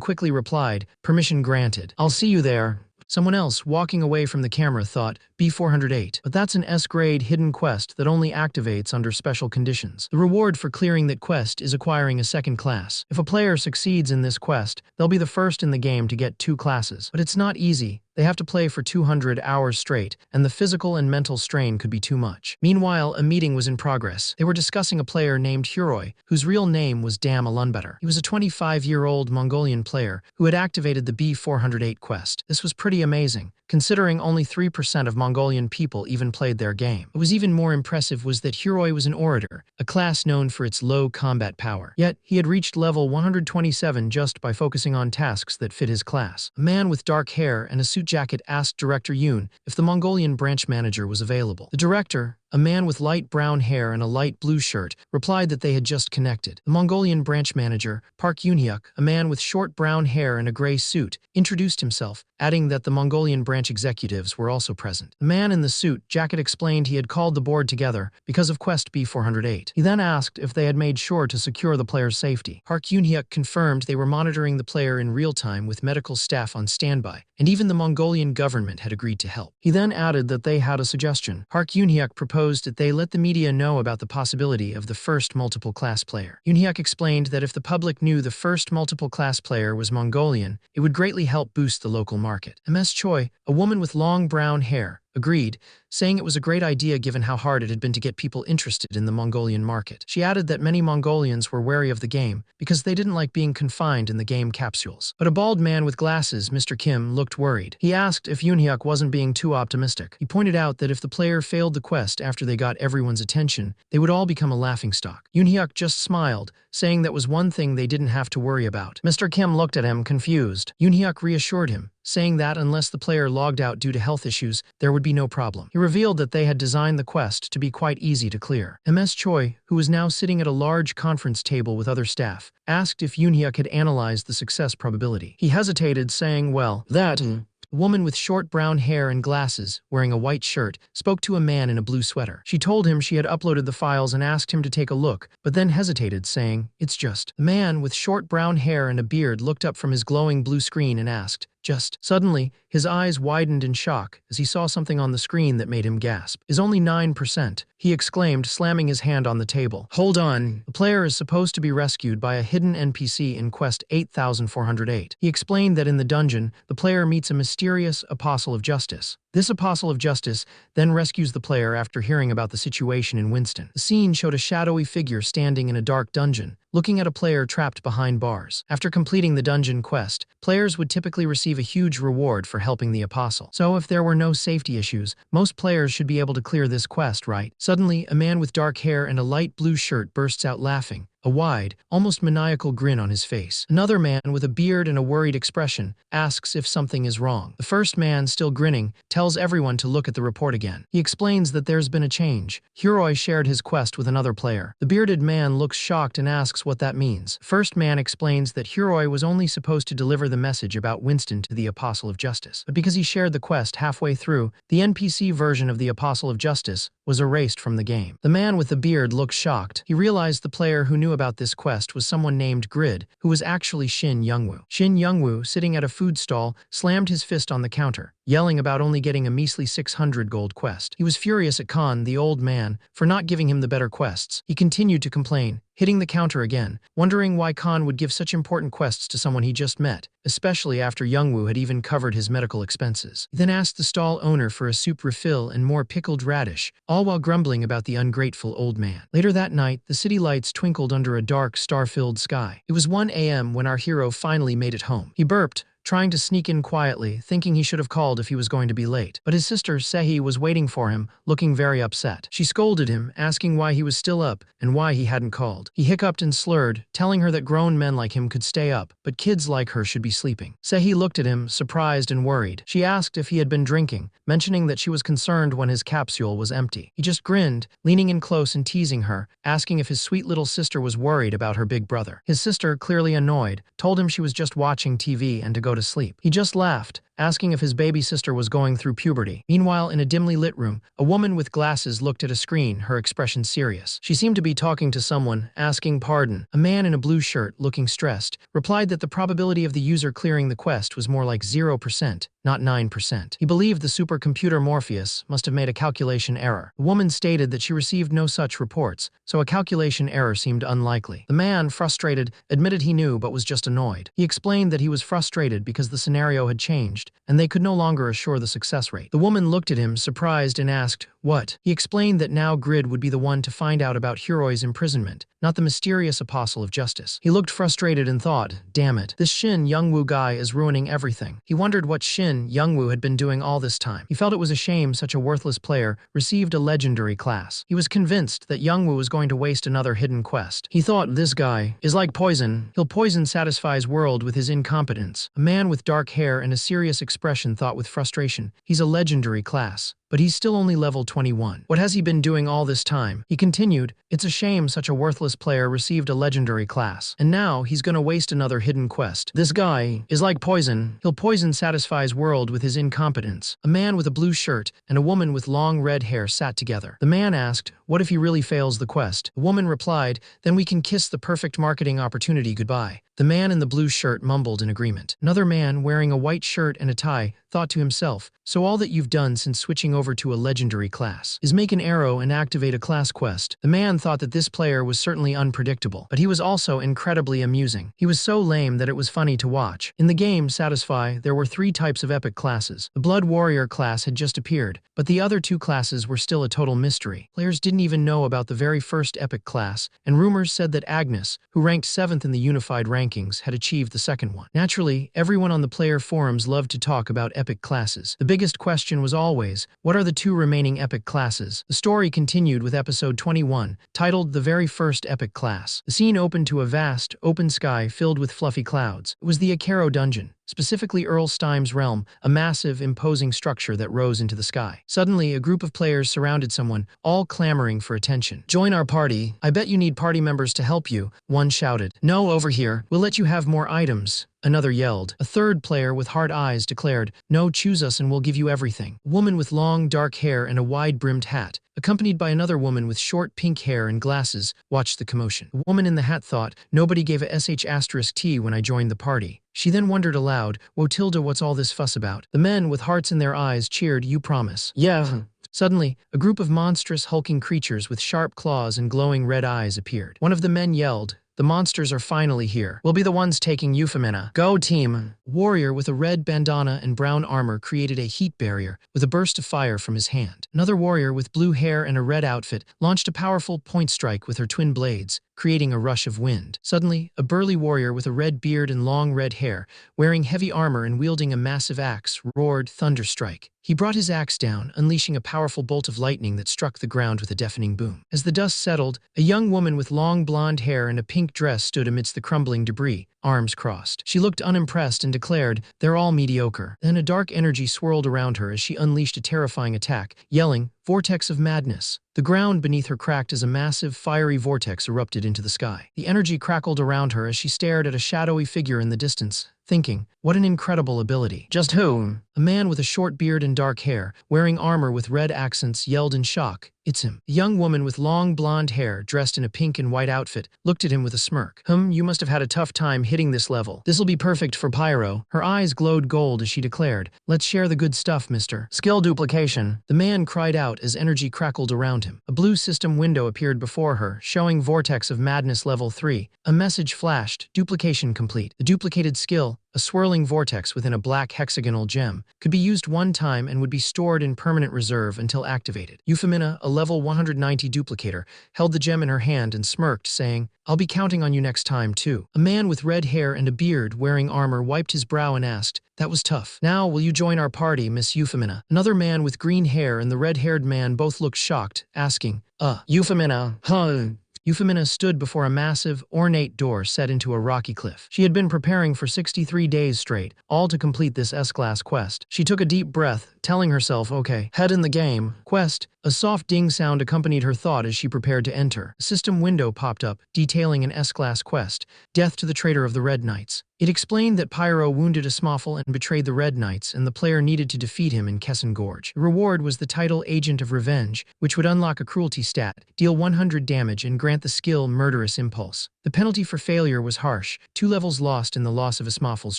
quickly replied, "Permission granted. I'll see you there." Someone else, walking away from the camera, thought, B408. But that's an S-grade hidden quest that only activates under special conditions. The reward for clearing that quest is acquiring a second class. If a player succeeds in this quest, they'll be the first in the game to get 2 classes. But it's not easy. They have to play for 200 hours straight, and the physical and mental strain could be too much. Meanwhile, a meeting was in progress. They were discussing a player named Huroi, whose real name was Dam Alunbetter. He was a 25-year-old Mongolian player who had activated the B408 quest. This was pretty amazing, considering only 3% of Mongolian people even played their game. What was even more impressive was that Huroi was an orator, a class known for its low combat power. Yet, he had reached level 127 just by focusing on tasks that fit his class. A man with dark hair and a suit jacket asked Director Yoon if the Mongolian branch manager was available. The director, a man with light brown hair and a light blue shirt, replied that they had just connected. The Mongolian branch manager, Park Yoon-hyuk, a man with short brown hair and a gray suit, introduced himself, adding that the Mongolian branch executives were also present. The man in the suit jacket explained he had called the board together because of Quest B408. He then asked if they had made sure to secure the player's safety. Park Yoon-hyuk confirmed they were monitoring the player in real time with medical staff on standby, and even the Mongolian government had agreed to help. He then added that they had a suggestion. Park Yoon-hyuk proposed that they let the media know about the possibility of the first multiple class player. Yoon-hyuk explained that if the public knew the first multiple class player was Mongolian, it would greatly help boost the local market. Ms. Choi, a woman with long brown hair, agreed, saying it was a great idea given how hard it had been to get people interested in the Mongolian market. She added that many Mongolians were wary of the game because they didn't like being confined in the game capsules. But a bald man with glasses, Mr. Kim, looked worried. He asked if Yoon-hyuk wasn't being too optimistic. He pointed out that if the player failed the quest after they got everyone's attention, they would all become a laughingstock. Yoon-hyuk just smiled, saying that was one thing they didn't have to worry about. Mr. Kim looked at him, confused. Yoon-hyuk reassured him, saying that unless the player logged out due to health issues, there would be no problem. He revealed that they had designed the quest to be quite easy to clear. Ms. Choi, who was now sitting at a large conference table with other staff, asked if Yoon-hyuk had analyzed the success probability. He hesitated, saying, "Well, that..." A woman with short brown hair and glasses, wearing a white shirt, spoke to a man in a blue sweater. She told him she had uploaded the files and asked him to take a look, but then hesitated, saying, "It's just..." The man with short brown hair and a beard looked up from his glowing blue screen and asked, Just suddenly, his eyes widened in shock as he saw something on the screen that made him gasp. Is only 9%, he exclaimed, slamming his hand on the table. Hold on. The player is supposed to be rescued by a hidden NPC in Quest 8408. He explained that in the dungeon, the player meets a mysterious Apostle of Justice. This Apostle of Justice then rescues the player after hearing about the situation in Winston. The scene showed a shadowy figure standing in a dark dungeon, looking at a player trapped behind bars. After completing the dungeon quest, players would typically receive a huge reward for helping the Apostle. So if there were no safety issues, most players should be able to clear this quest, right? Suddenly, a man with dark hair and a light blue shirt bursts out laughing, a wide, almost maniacal grin on his face. Another man with a beard and a worried expression asks if something is wrong. The first man, still grinning, tells everyone to look at the report again. He explains that there's been a change. Hiroi shared his quest with another player. The bearded man looks shocked and asks what that means. The first man explains that Hiroi was only supposed to deliver the message about Winston to the Apostle of Justice. But because he shared the quest halfway through, the NPC version of the Apostle of Justice was erased from the game. The man with the beard looked shocked. He realized the player who knew about this quest was someone named Grid, who was actually Shin Youngwoo. Shin Youngwoo, sitting at a food stall, slammed his fist on the counter, yelling about only getting a measly 600 gold quest. He was furious at Khan, the old man, for not giving him the better quests. He continued to complain, hitting the counter again, wondering why Khan would give such important quests to someone he just met, especially after Youngwoo had even covered his medical expenses. He then asked the stall owner for a soup refill and more pickled radish, all while grumbling about the ungrateful old man. Later that night, the city lights twinkled under a dark, star-filled sky. It was 1 a.m. when our hero finally made it home. He burped, trying to sneak in quietly, thinking he should have called if he was going to be late. But his sister, Sehi, was waiting for him, looking very upset. She scolded him, asking why he was still up and why he hadn't called. He hiccuped and slurred, telling her that grown men like him could stay up, but kids like her should be sleeping. Sehi looked at him, surprised and worried. She asked if he had been drinking, mentioning that she was concerned when his capsule was empty. He just grinned, leaning in close and teasing her, asking if his sweet little sister was worried about her big brother. His sister, clearly annoyed, told him she was just watching TV and to go to sleep. He just laughed, asking if his baby sister was going through puberty. Meanwhile, in a dimly lit room, a woman with glasses looked at a screen, her expression serious. She seemed to be talking to someone, asking pardon. A man in a blue shirt, looking stressed, replied that the probability of the user clearing the quest was more like 0%, not 9%. He believed the supercomputer Morpheus must have made a calculation error. The woman stated that she received no such reports, so a calculation error seemed unlikely. The man, frustrated, admitted he knew but was just annoyed. He explained that he was frustrated because the scenario had changed, and they could no longer assure the success rate. The woman looked at him, surprised, and asked, "What?" He explained that now Grid would be the one to find out about Hiroi's imprisonment, not the mysterious Apostle of Justice. He looked frustrated and thought, damn it, this Shin Youngwoo guy is ruining everything. He wondered what Shin Youngwoo had been doing all this time. He felt it was a shame such a worthless player received a legendary class. He was convinced that Youngwoo was going to waste another hidden quest. He thought, this guy is like poison. He'll poison Satisfy's world with his incompetence. A man with dark hair and a serious expression thought with frustration, he's a legendary class, but he's still only level 21. What has he been doing all this time? He continued, it's a shame such a worthless player received a legendary class, and now he's gonna waste another hidden quest. This guy is like poison. He'll poison Satisfy's world with his incompetence. A man with a blue shirt and a woman with long red hair sat together. The man asked, what if he really fails the quest? The woman replied, then we can kiss the perfect marketing opportunity goodbye. The man in the blue shirt mumbled in agreement. Another man, wearing a white shirt and a tie, thought to himself, so all that you've done since switching over to a legendary class is make an arrow and activate a class quest. The man thought that this player was certainly unpredictable, but he was also incredibly amusing. He was so lame that it was funny to watch. In the game Satisfy, there were 3 types of epic classes. The Blood Warrior class had just appeared, but the other 2 classes were still a total mystery. Players didn't even know about the very first epic class, and rumors said that Agnes, who ranked 7th in the unified rankings, had achieved the second one. Naturally, everyone on the player forums loved to talk about epic classes. The biggest question was always, what are the 2 remaining epic classes? The story continued with episode 21, titled The Very First Epic Class. The scene opened to a vast, open sky filled with fluffy clouds. It was the Akero dungeon, specifically Earl Steim's realm, a massive, imposing structure that rose into the sky. Suddenly, a group of players surrounded someone, all clamoring for attention. Join our party. I bet you need party members to help you, one shouted. No, over here. We'll let you have more items, another yelled. A third player with hard eyes declared, no, choose us and we'll give you everything. A woman with long, dark hair and a wide-brimmed hat, accompanied by another woman with short pink hair and glasses, watched the commotion. The woman in the hat thought, nobody gave a sh*T when I joined the party. She then wondered aloud, Wotilda, what's all this fuss about? The men with hearts in their eyes cheered, you promise. Yeah. Suddenly, a group of monstrous hulking creatures with sharp claws and glowing red eyes appeared. One of the men yelled, the monsters are finally here. We'll be the ones taking Euphemina. Go team! A warrior with a red bandana and brown armor created a heat barrier with a burst of fire from his hand. Another warrior with blue hair and a red outfit launched a powerful point strike with her twin blades, creating a rush of wind. Suddenly, a burly warrior with a red beard and long red hair, wearing heavy armor and wielding a massive axe, roared Thunderstrike. He brought his axe down, unleashing a powerful bolt of lightning that struck the ground with a deafening boom. As the dust settled, a young woman with long blonde hair and a pink dress stood amidst the crumbling debris, arms crossed. She looked unimpressed and declared, they're all mediocre. Then a dark energy swirled around her as she unleashed a terrifying attack, yelling, Vortex of Madness. The ground beneath her cracked as a massive, fiery vortex erupted into the sky. The energy crackled around her as she stared at a shadowy figure in the distance, thinking, what an incredible ability. Just who? A man with a short beard and dark hair, wearing armor with red accents, yelled in shock, it's him. A young woman with long blonde hair, dressed in a pink and white outfit, looked at him with a smirk. You must have had a tough time hitting this level. This'll be perfect for Pyro. Her eyes glowed gold as she declared, let's share the good stuff, mister. Skill duplication. The man cried out as energy crackled around him. A blue system window appeared before her, showing Vortex of Madness level 3. A message flashed, duplication complete. The duplicated skill, a swirling vortex within a black hexagonal gem, could be used one time and would be stored in permanent reserve until activated. Euphemina, a level 190 duplicator, held the gem in her hand and smirked, saying, I'll be counting on you next time, too. A man with red hair and a beard wearing armor wiped his brow and asked, that was tough. Now, will you join our party, Miss Euphemina? Another man with green hair and the red-haired man both looked shocked, asking, Euphemina, huh? Euphemina stood before a massive, ornate door set into a rocky cliff. She had been preparing for 63 days straight, all to complete this S-class quest. She took a deep breath, telling herself, okay, head in the game. Quest. A soft ding sound accompanied her thought as she prepared to enter. A system window popped up, detailing an S-class quest, Death to the Traitor of the Red Knights. It explained that Pyro wounded a Smoffle and betrayed the Red Knights, and the player needed to defeat him in Kesson Gorge. The reward was the title Agent of Revenge, which would unlock a cruelty stat, deal 100 damage, and grant the skill Murderous Impulse. The penalty for failure was harsh, 2 levels lost in the loss of a Smoffle's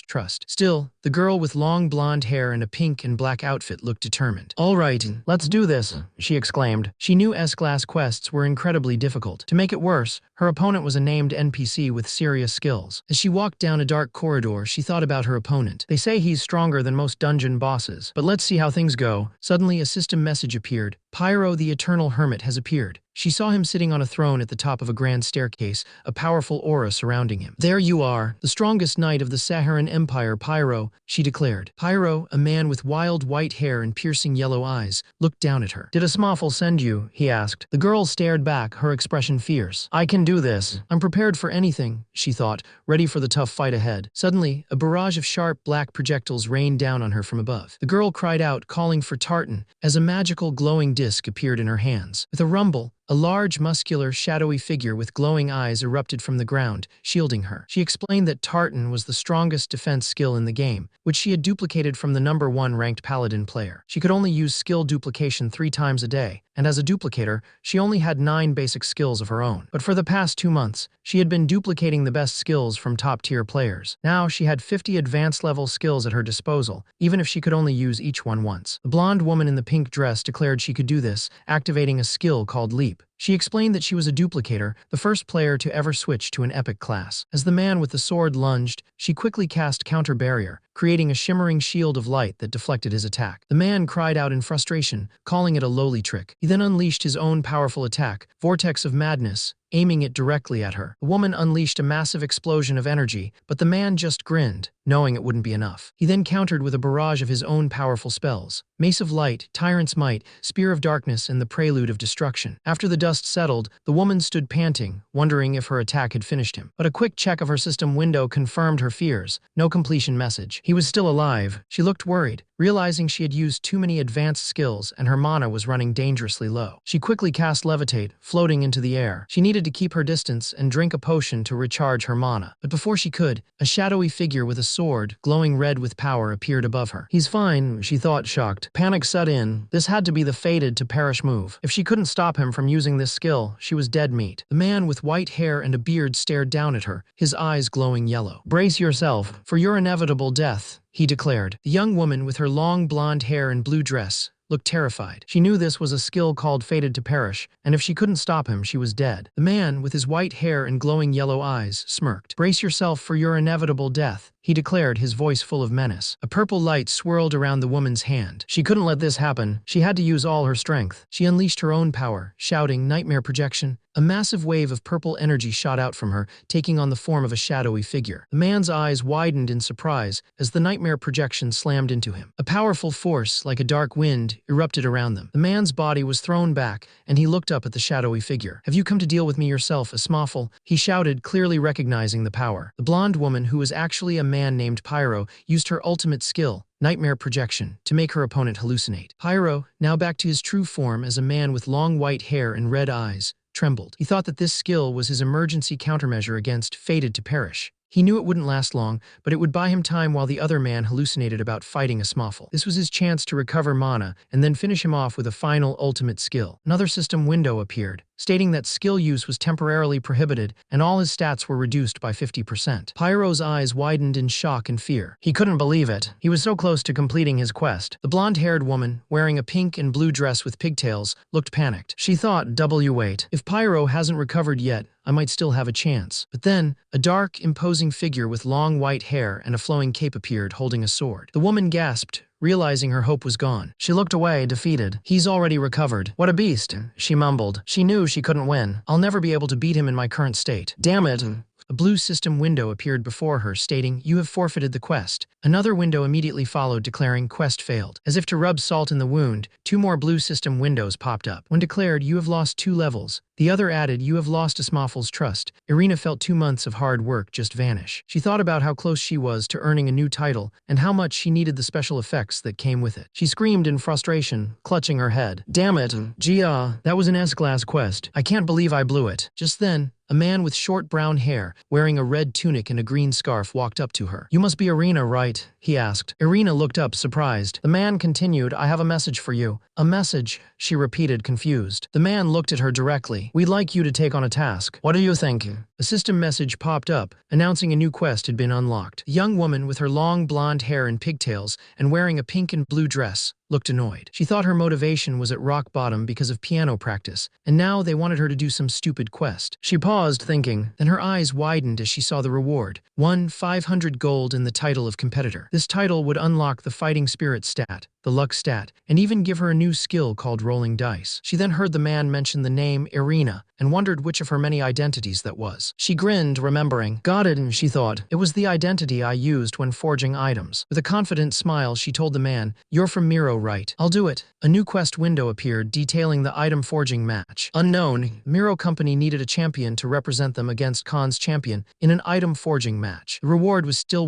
trust. Still, the girl with long blonde hair and a pink and black outfit looked determined. All right, let's do this, she exclaimed. She knew S-class quests were incredibly difficult. To make it worse, her opponent was a named NPC with serious skills. As she walked down a dark corridor, she thought about her opponent. They say he's stronger than most dungeon bosses, but let's see how things go. Suddenly, a system message appeared. Pyro the Eternal Hermit has appeared. She saw him sitting on a throne at the top of a grand staircase, a powerful aura surrounding him. There you are, the strongest knight of the Saharan Empire, Pyro, she declared. Pyro, a man with wild white hair and piercing yellow eyes, looked down at her. Did a Smoffle send you? He asked. The girl stared back, her expression fierce. I can do this. I'm prepared for anything, she thought, ready for the tough fight ahead. Suddenly, a barrage of sharp black projectiles rained down on her from above. The girl cried out, calling for Tartan, as a magical glowing disc appeared in her hands. With a rumble, a large, muscular, shadowy figure with glowing eyes erupted from the ground, shielding her. She explained that Tartan was the strongest defense skill in the game, which she had duplicated from the number 1 ranked paladin player. She could only use skill duplication 3 times a day, and as a duplicator, she only had 9 basic skills of her own. But for the past 2 months, she had been duplicating the best skills from top-tier players. Now she had 50 advanced-level skills at her disposal, even if she could only use each one once. The blonde woman in the pink dress declared she could do this, activating a skill called Leap. She explained that she was a duplicator, the first player to ever switch to an epic class. As the man with the sword lunged, she quickly cast Counter Barrier, creating a shimmering shield of light that deflected his attack. The man cried out in frustration, calling it a lowly trick. He then unleashed his own powerful attack, Vortex of Madness, aiming it directly at her. The woman unleashed a massive explosion of energy, but the man just grinned, knowing it wouldn't be enough. He then countered with a barrage of his own powerful spells: Mace of Light, Tyrant's Might, Spear of Darkness, and the Prelude of Destruction. After the dust settled, the woman stood panting, wondering if her attack had finished him. But a quick check of her system window confirmed her fears. No completion message. He was still alive. She looked worried, realizing she had used too many advanced skills and her mana was running dangerously low. She quickly cast Levitate, floating into the air. She needed to keep her distance and drink a potion to recharge her mana. But before she could, a shadowy figure with a sword, glowing red with power, appeared above her. He's fine, she thought, shocked. Panic set in. This had to be the fated to perish move. If she couldn't stop him from using this skill, she was dead meat. The man with white hair and a beard stared down at her, his eyes glowing yellow. "Brace yourself for your inevitable death," he declared. The young woman with her long blonde hair and blue dress looked terrified. She knew this was a skill called fated to perish, and if she couldn't stop him, she was dead. The man, with his white hair and glowing yellow eyes, smirked. "Brace yourself for your inevitable death," he declared, his voice full of menace. A purple light swirled around the woman's hand. She couldn't let this happen. She had to use all her strength. She unleashed her own power, shouting, "Nightmare projection." A massive wave of purple energy shot out from her, taking on the form of a shadowy figure. The man's eyes widened in surprise as the nightmare projection slammed into him. A powerful force, like a dark wind, erupted around them. The man's body was thrown back, and he looked up at the shadowy figure. "Have you come to deal with me yourself, Ismafil?" he shouted, clearly recognizing the power. The blonde woman, who was actually a man named Pyro, used her ultimate skill, nightmare projection, to make her opponent hallucinate. Pyro, now back to his true form as a man with long white hair and red eyes, trembled. He thought that this skill was his emergency countermeasure against fated to perish. He knew it wouldn't last long, but it would buy him time while the other man hallucinated about fighting Ismafil. This was his chance to recover mana and then finish him off with a final ultimate skill. Another system window appeared, stating that skill use was temporarily prohibited and all his stats were reduced by 50%. Pyro's eyes widened in shock and fear. He couldn't believe it. He was so close to completing his quest. The blonde-haired woman, wearing a pink and blue dress with pigtails, looked panicked. She thought, wait, if Pyro hasn't recovered yet, I might still have a chance. But then, a dark, imposing figure with long white hair and a flowing cape appeared, holding a sword. The woman gasped, realizing her hope was gone. She looked away, defeated. "He's already recovered. What a beast," she mumbled. She knew she couldn't win. "I'll never be able to beat him in my current state. Damn it." A blue system window appeared before her, stating, "You have forfeited the quest." Another window immediately followed, declaring, "Quest failed." As if to rub salt in the wound, 2 more blue system windows popped up. One declared, "You have lost 2 levels." The other added, "You have lost Ismafil's trust." Irina felt 2 months of hard work just vanish. She thought about how close she was to earning a new title and how much she needed the special effects that came with it. She screamed in frustration, clutching her head. "Damn it, Gia, that was an S-class quest. I can't believe I blew it." Just then, a man with short brown hair, wearing a red tunic and a green scarf, walked up to her. "You must be Irina, right?" he asked. Irina looked up, surprised. The man continued, "I have a message for you." "A message?" she repeated, confused. The man looked at her directly. "We'd like you to take on a task. What do you think?" A system message popped up, announcing a new quest had been unlocked. A young woman with her long blonde hair and pigtails and wearing a pink and blue dress looked annoyed. She thought her motivation was at rock bottom because of piano practice, and now they wanted her to do some stupid quest. She paused, thinking, then her eyes widened as she saw the reward. 500 gold in the title of competitor. This title would unlock the fighting spirit stat, the luck stat, and even give her a new skill called rolling dice. She then heard the man mention the name Irina and wondered which of her many identities that was. She grinned, remembering. "Got it," she thought. "It was the identity I used when forging items." With a confident smile, she told the man, "You're from Miro, right?" "I'll do it." A new quest window appeared, detailing the item forging match. Unknown, Miro Company needed a champion to represent them against Khan's champion in an item forging match. The reward was still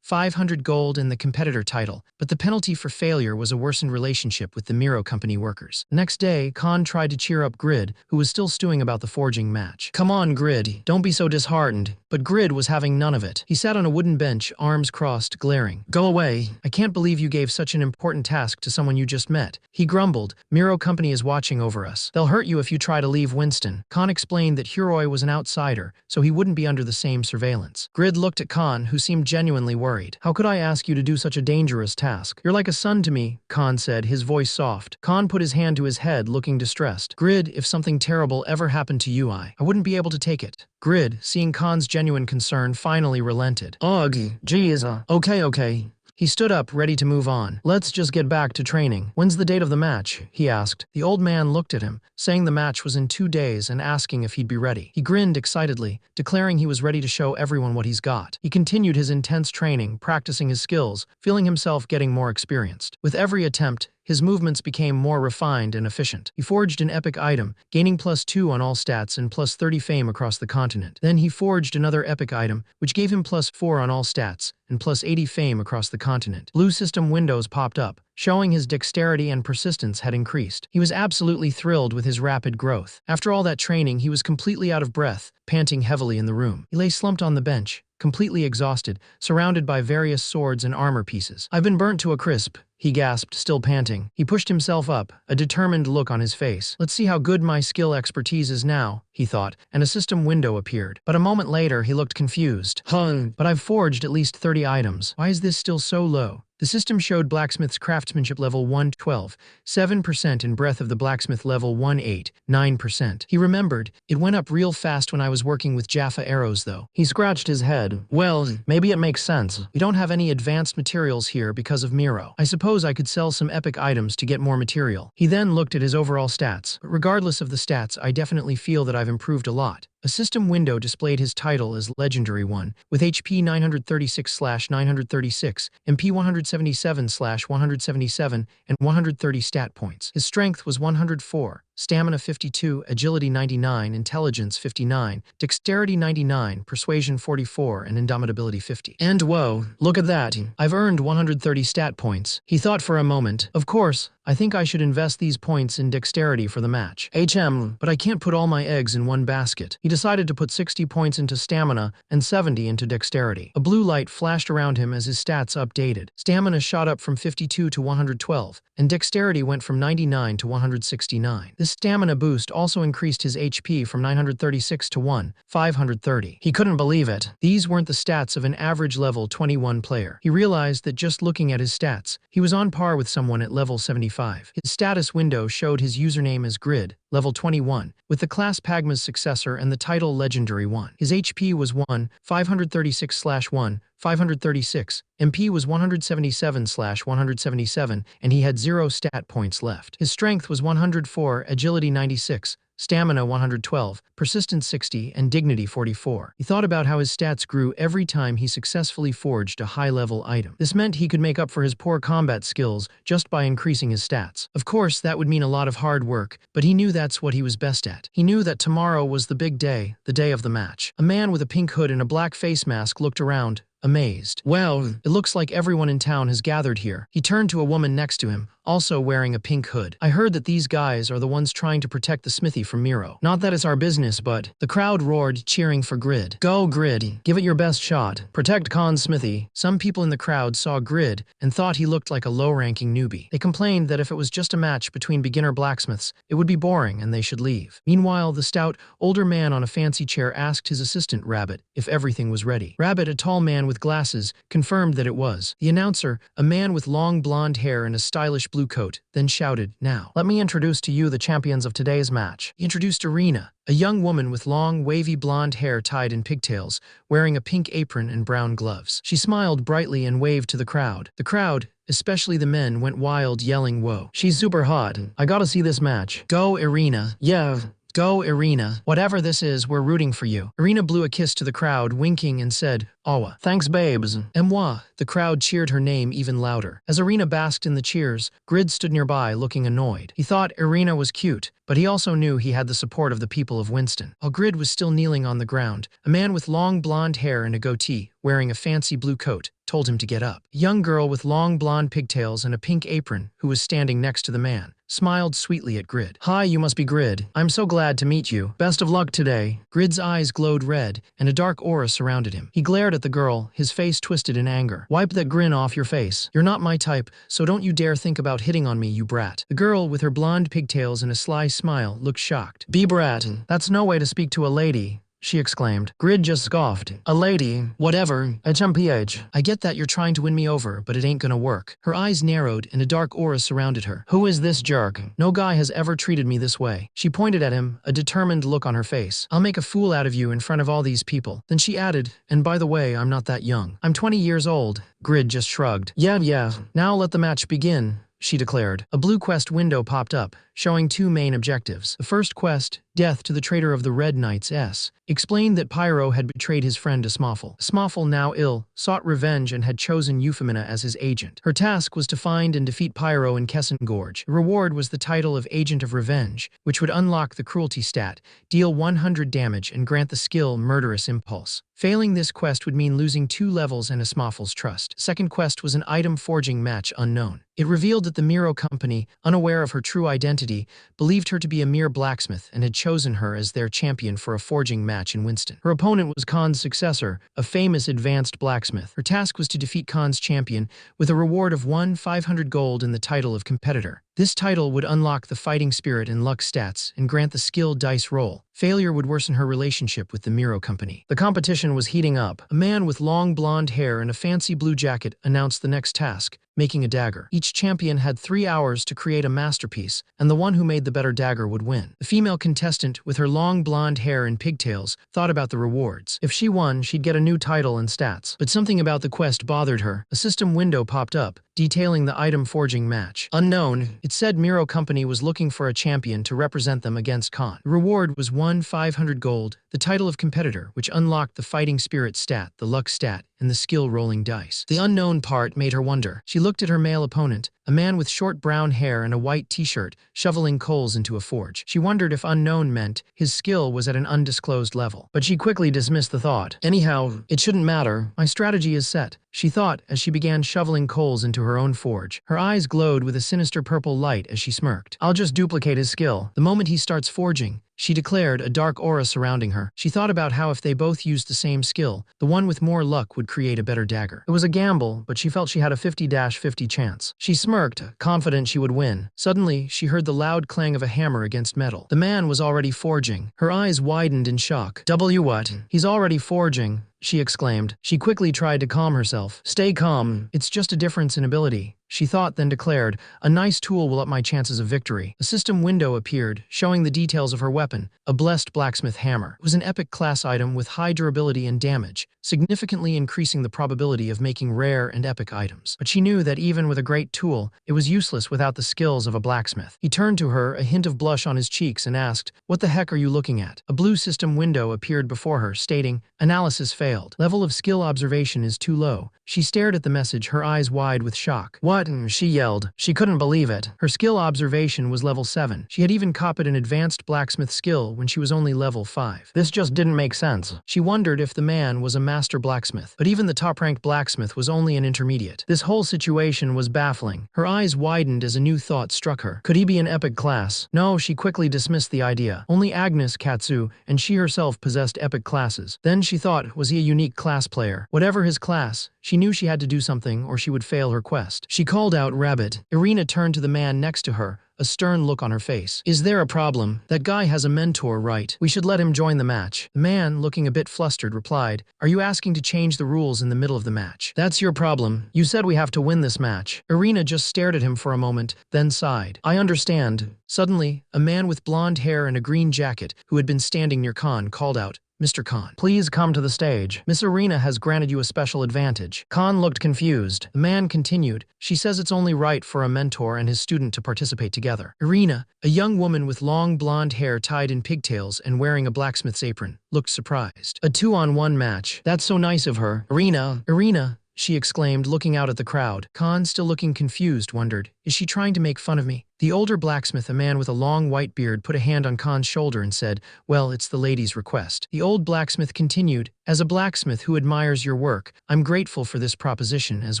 500 gold in the competitor title, but the penalty for failure was a worsened relationship with the Miro Company workers. Next day, Khan tried to cheer up Grid, who was still stewing about the forging match. "Come on, Grid, don't be so disheartened." But Grid was having none of it. He sat on a wooden bench, arms crossed, glaring. "Go away. I can't believe you gave such an important task to someone you just met." He grumbled. "Miro Company is watching over us. They'll hurt you if you try to leave Winston." Khan explained that Huroi was an outsider, so he wouldn't be under the same surveillance. Grid looked at Khan, who seemed genuinely worried. "How could I ask you to do such a dangerous task? You're like a son to me," Khan said, his voice soft. Khan put his hand to his head, looking distressed. "Grid, if something terrible ever happened to you, I wouldn't be able to take it." Grid, seeing Khan's genuine concern, finally relented. "Ugh, geez, okay. He stood up, ready to move on. "Let's just get back to training. When's the date of the match?" he asked. The old man looked at him, saying the match was in 2 days and asking if he'd be ready. He grinned excitedly, declaring he was ready to show everyone what he's got. He continued his intense training, practicing his skills, feeling himself getting more experienced. With every attempt, his movements became more refined and efficient. He forged an epic item, gaining +2 on all stats and +30 fame across the continent. Then he forged another epic item, which gave him +4 on all stats and +80 fame across the continent. Blue system windows popped up, showing his dexterity and persistence had increased. He was absolutely thrilled with his rapid growth. After all that training, he was completely out of breath, panting heavily in the room. He lay slumped on the bench, completely exhausted, surrounded by various swords and armor pieces. "I've been burnt to a crisp," he gasped, still panting. He pushed himself up, a determined look on his face. "Let's see how good my skill expertise is now," he thought, and a system window appeared. But a moment later, he looked confused. But I've forged at least 30 items. Why is this still so low?" The system showed Blacksmith's craftsmanship level 112, 7% in breadth of the blacksmith level 18, 9%. He remembered, "It went up real fast when I was working with Jaffa arrows though." He scratched his head. "Well, maybe it makes sense. We don't have any advanced materials here because of Miro. I suppose I could sell some epic items to get more material." He then looked at his overall stats. "But regardless of the stats, I definitely feel that I've improved a lot." A system window displayed his title as Legendary 1, with HP 936/936, MP 177/177, and 130 stat points. His strength was 104, stamina 52, agility 99, intelligence 59, dexterity 99, persuasion 44, and indomitability 50. And whoa, look at that, I've earned 130 stat points. He thought for a moment. Of course, I think I should invest these points in dexterity for the match. But I can't put all my eggs in one basket. He decided to put 60 points into stamina and 70 into dexterity. A blue light flashed around him as his stats updated. Stamina shot up from 52 to 112, and dexterity went from 99 to 169. This stamina boost also increased his HP from 936 to 530. He couldn't believe it. These weren't the stats of an average level 21 player. He realized that just looking at his stats, he was on par with someone at level 75. His status window showed his username as Grid, level 21, with the class Pagma's successor and the title Legendary 1. His HP was 536/536, MP was 177/177, and he had 0 stat points left. His strength was 104, agility 96, stamina 112, persistence 60, and dignity 44. He thought about how his stats grew every time he successfully forged a high-level item. This meant he could make up for his poor combat skills just by increasing his stats. Of course, that would mean a lot of hard work, but he knew that's what he was best at. He knew that tomorrow was the big day, the day of the match. A man with a pink hood and a black face mask looked around, amazed. "Well, it looks like everyone in town has gathered here." He turned to a woman next to him, also wearing a pink hood. "I heard that these guys are the ones trying to protect the smithy from Miro. Not that it's our business, but..." The crowd roared, cheering for Grid. "Go, Grid! Give it your best shot. Protect Khan's smithy." Some people in the crowd saw Grid and thought he looked like a low-ranking newbie. They complained that if it was just a match between beginner blacksmiths, it would be boring and they should leave. Meanwhile, the stout, older man on a fancy chair asked his assistant, Rabbit, if everything was ready. Rabbit, a tall man with glasses, confirmed that it was. The announcer, a man with long blonde hair and a stylish blue coat, then shouted, "Now, let me introduce to you the champions of today's match." He introduced Irina, a young woman with long, wavy blonde hair tied in pigtails, wearing a pink apron and brown gloves. She smiled brightly and waved to the crowd. The crowd, especially the men, went wild, yelling, "Whoa, she's super hot. I gotta see this match. Go, Irina. Yeah. Go, Irina. Whatever this is, we're rooting for you." Irina blew a kiss to the crowd, winking, and said, "Awa. Thanks, babes." "Moi." The crowd cheered her name even louder. As Irina basked in the cheers, Grid stood nearby, looking annoyed. He thought Irina was cute, but he also knew he had the support of the people of Winston. While Grid was still kneeling on the ground, a man with long blonde hair and a goatee, wearing a fancy blue coat, told him to get up. A young girl with long blonde pigtails and a pink apron, who was standing next to the man, smiled sweetly at Grid. "Hi, you must be Grid. I'm so glad to meet you. Best of luck today." Grid's eyes glowed red, and a dark aura surrounded him. He glared at the girl, his face twisted in anger. "Wipe that grin off your face. You're not my type, so don't you dare think about hitting on me, you brat." The girl, with her blonde pigtails and a sly smile, looked shocked. "Be brat? That's no way to speak to a lady," she exclaimed. Grid just scoffed. "A lady? Whatever. HMPH. I get that you're trying to win me over, but it ain't gonna work." Her eyes narrowed and a dark aura surrounded her. "Who is this jerk? No guy has ever treated me this way." She pointed at him, a determined look on her face. "I'll make a fool out of you in front of all these people." Then she added, "And by the way, I'm not that young. I'm 20 years old." Grid just shrugged. Yeah. Now let the match begin," she declared. A blue quest window popped up, showing two main objectives. The first quest, Death to the Traitor of the Red Knights S, explained that Pyro had betrayed his friend Asmoffel. Asmoffel, now ill, sought revenge and had chosen Euphemina as his agent. Her task was to find and defeat Pyro in Kesson Gorge. The reward was the title of Agent of Revenge, which would unlock the Cruelty stat, deal 100 damage, and grant the skill Murderous Impulse. Failing this quest would mean losing 2 levels and Asmoffel's trust. Second quest was an item forging match unknown. It revealed that the Miro Company, unaware of her true identity, believed her to be a mere blacksmith and had chosen her as their champion for a forging match in Winston. Her opponent was Khan's successor, a famous advanced blacksmith. Her task was to defeat Khan's champion with a reward of 500 gold and the title of competitor. This title would unlock the fighting spirit and luck stats and grant the skill dice roll. Failure would worsen her relationship with the Miro Company. The competition was heating up. A man with long blonde hair and a fancy blue jacket announced the next task, making a dagger. Each champion had 3 hours to create a masterpiece, and the one who made the better dagger would win. The female contestant, with her long blonde hair and pigtails, thought about the rewards. If she won, she'd get a new title and stats. But something about the quest bothered her. A system window popped up, detailing the item forging match. Unknown, it said Miro Company was looking for a champion to represent them against Khan. The reward was 500 gold, the title of competitor, which unlocked the fighting spirit stat, the luck stat, and the skill rolling dice. The unknown part made her wonder. She looked at her male opponent, a man with short brown hair and a white t-shirt, shoveling coals into a forge. She wondered if unknown meant his skill was at an undisclosed level. But she quickly dismissed the thought. Anyhow, it shouldn't matter. My strategy is set, she thought as she began shoveling coals into her own forge. Her eyes glowed with a sinister purple light as she smirked. I'll just duplicate his skill. The moment he starts forging, she declared, a dark aura surrounding her. She thought about how if they both used the same skill, the one with more luck would create a better dagger. It was a gamble, but she felt she had a 50-50 chance. She smirked, confident she would win. Suddenly, she heard the loud clang of a hammer against metal. The man was already forging. Her eyes widened in shock. What? He's already forging, she exclaimed. She quickly tried to calm herself. Stay calm. It's just a difference in ability, she thought, then declared, a nice tool will up my chances of victory. A system window appeared, showing the details of her weapon, a blessed blacksmith hammer. It was an epic class item with high durability and damage, significantly increasing the probability of making rare and epic items. But she knew that even with a great tool, it was useless without the skills of a blacksmith. He turned to her, a hint of blush on his cheeks, and asked, what the heck are you looking at? A blue system window appeared before her, stating, analysis failed. Level of skill observation is too low. She stared at the message, her eyes wide with shock. What? She yelled. She couldn't believe it. Her skill observation was level 7. She had even copied an advanced blacksmith skill when she was only level 5. This just didn't make sense. She wondered if the man was a master blacksmith, but even the top-ranked blacksmith was only an intermediate. This whole situation was baffling. Her eyes widened as a new thought struck her. Could he be an epic class? No, she quickly dismissed the idea. Only Agnes, Katsu, and she herself possessed epic classes. Then she thought, was he a unique class player? Whatever his class, she knew she had to do something or she would fail her quest. She called out, Rabbit. Irina turned to the man next to her, a stern look on her face. Is there a problem? That guy has a mentor, right? We should let him join the match. The man, looking a bit flustered, replied, are you asking to change the rules in the middle of the match? That's your problem. You said we have to win this match. Irina just stared at him for a moment, then sighed. I understand. Suddenly, a man with blonde hair and a green jacket, who had been standing near Khan, called out, Mr. Khan, please come to the stage. Miss Irina has granted you a special advantage. Khan looked confused. The man continued, she says it's only right for a mentor and his student to participate together. Irina, a young woman with long blonde hair tied in pigtails and wearing a blacksmith's apron, looked surprised. A 2-on-1 match. That's so nice of her. Irina, she exclaimed, looking out at the crowd. Khan, still looking confused, wondered, is she trying to make fun of me? The older blacksmith, a man with a long white beard, put a hand on Khan's shoulder and said, well, it's the lady's request. The old blacksmith continued, as a blacksmith who admires your work, I'm grateful for this proposition as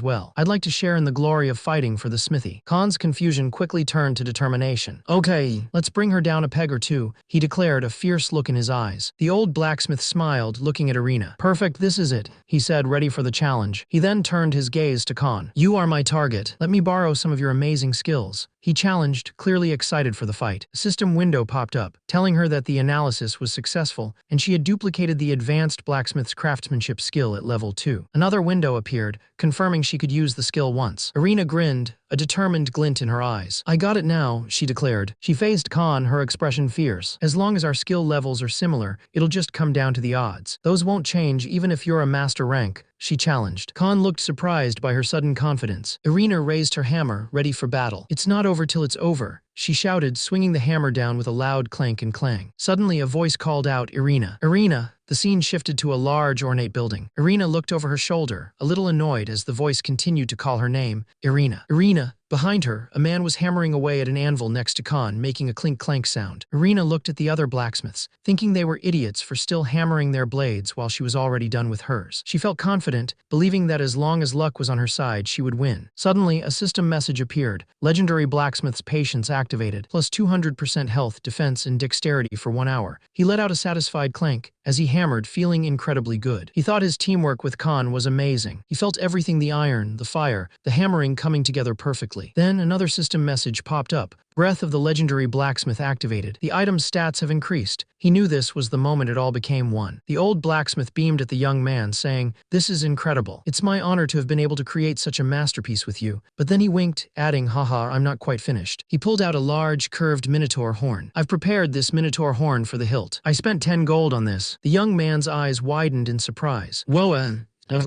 well. I'd like to share in the glory of fighting for the smithy. Khan's confusion quickly turned to determination. Okay, let's bring her down a peg or two, he declared, a fierce look in his eyes. The old blacksmith smiled, looking at Irina. Perfect, this is it, he said, ready for the challenge. He then turned his gaze to Khan. You are my target. Let me borrow some of your amazing skills. He challenged, clearly excited for the fight. A system window popped up, telling her that the analysis was successful, and she had duplicated the advanced blacksmith's craftsmanship skill at level 2. Another window appeared, confirming she could use the skill once. Irina grinned, a determined glint in her eyes. I got it now, she declared. She faced Khan, her expression fierce. As long as our skill levels are similar, it'll just come down to the odds. Those won't change even if you're a master rank, she challenged. Khan looked surprised by her sudden confidence. Irina raised her hammer, ready for battle. It's not over till it's over," she shouted, swinging the hammer down with a loud clank and clang. Suddenly, a voice called out, "Irina! Irina!" The scene shifted to a large, ornate building. Irina looked over her shoulder, a little annoyed as the voice continued to call her name, Irina. Irina! Behind her, a man was hammering away at an anvil next to Khan, making a clink-clank sound. Irina looked at the other blacksmiths, thinking they were idiots for still hammering their blades while she was already done with hers. She felt confident, believing that as long as luck was on her side, she would win. Suddenly, a system message appeared. Legendary blacksmith's patience activated, plus 200% health, defense, and dexterity for 1 hour. He let out a satisfied clank as he hammered, feeling incredibly good. He thought his teamwork with Khan was amazing. He felt everything, the iron, the fire, the hammering coming together perfectly. Then another system message popped up. Breath of the legendary blacksmith activated. The item's stats have increased. He knew this was the moment it all became one. The old blacksmith beamed at the young man, saying, "This is incredible. It's my honor to have been able to create such a masterpiece with you." But then he winked, adding, "Haha, I'm not quite finished." He pulled out a large, curved minotaur horn. "I've prepared this minotaur horn for the hilt. I spent 10 gold on this." The young man's eyes widened in surprise. "Whoa,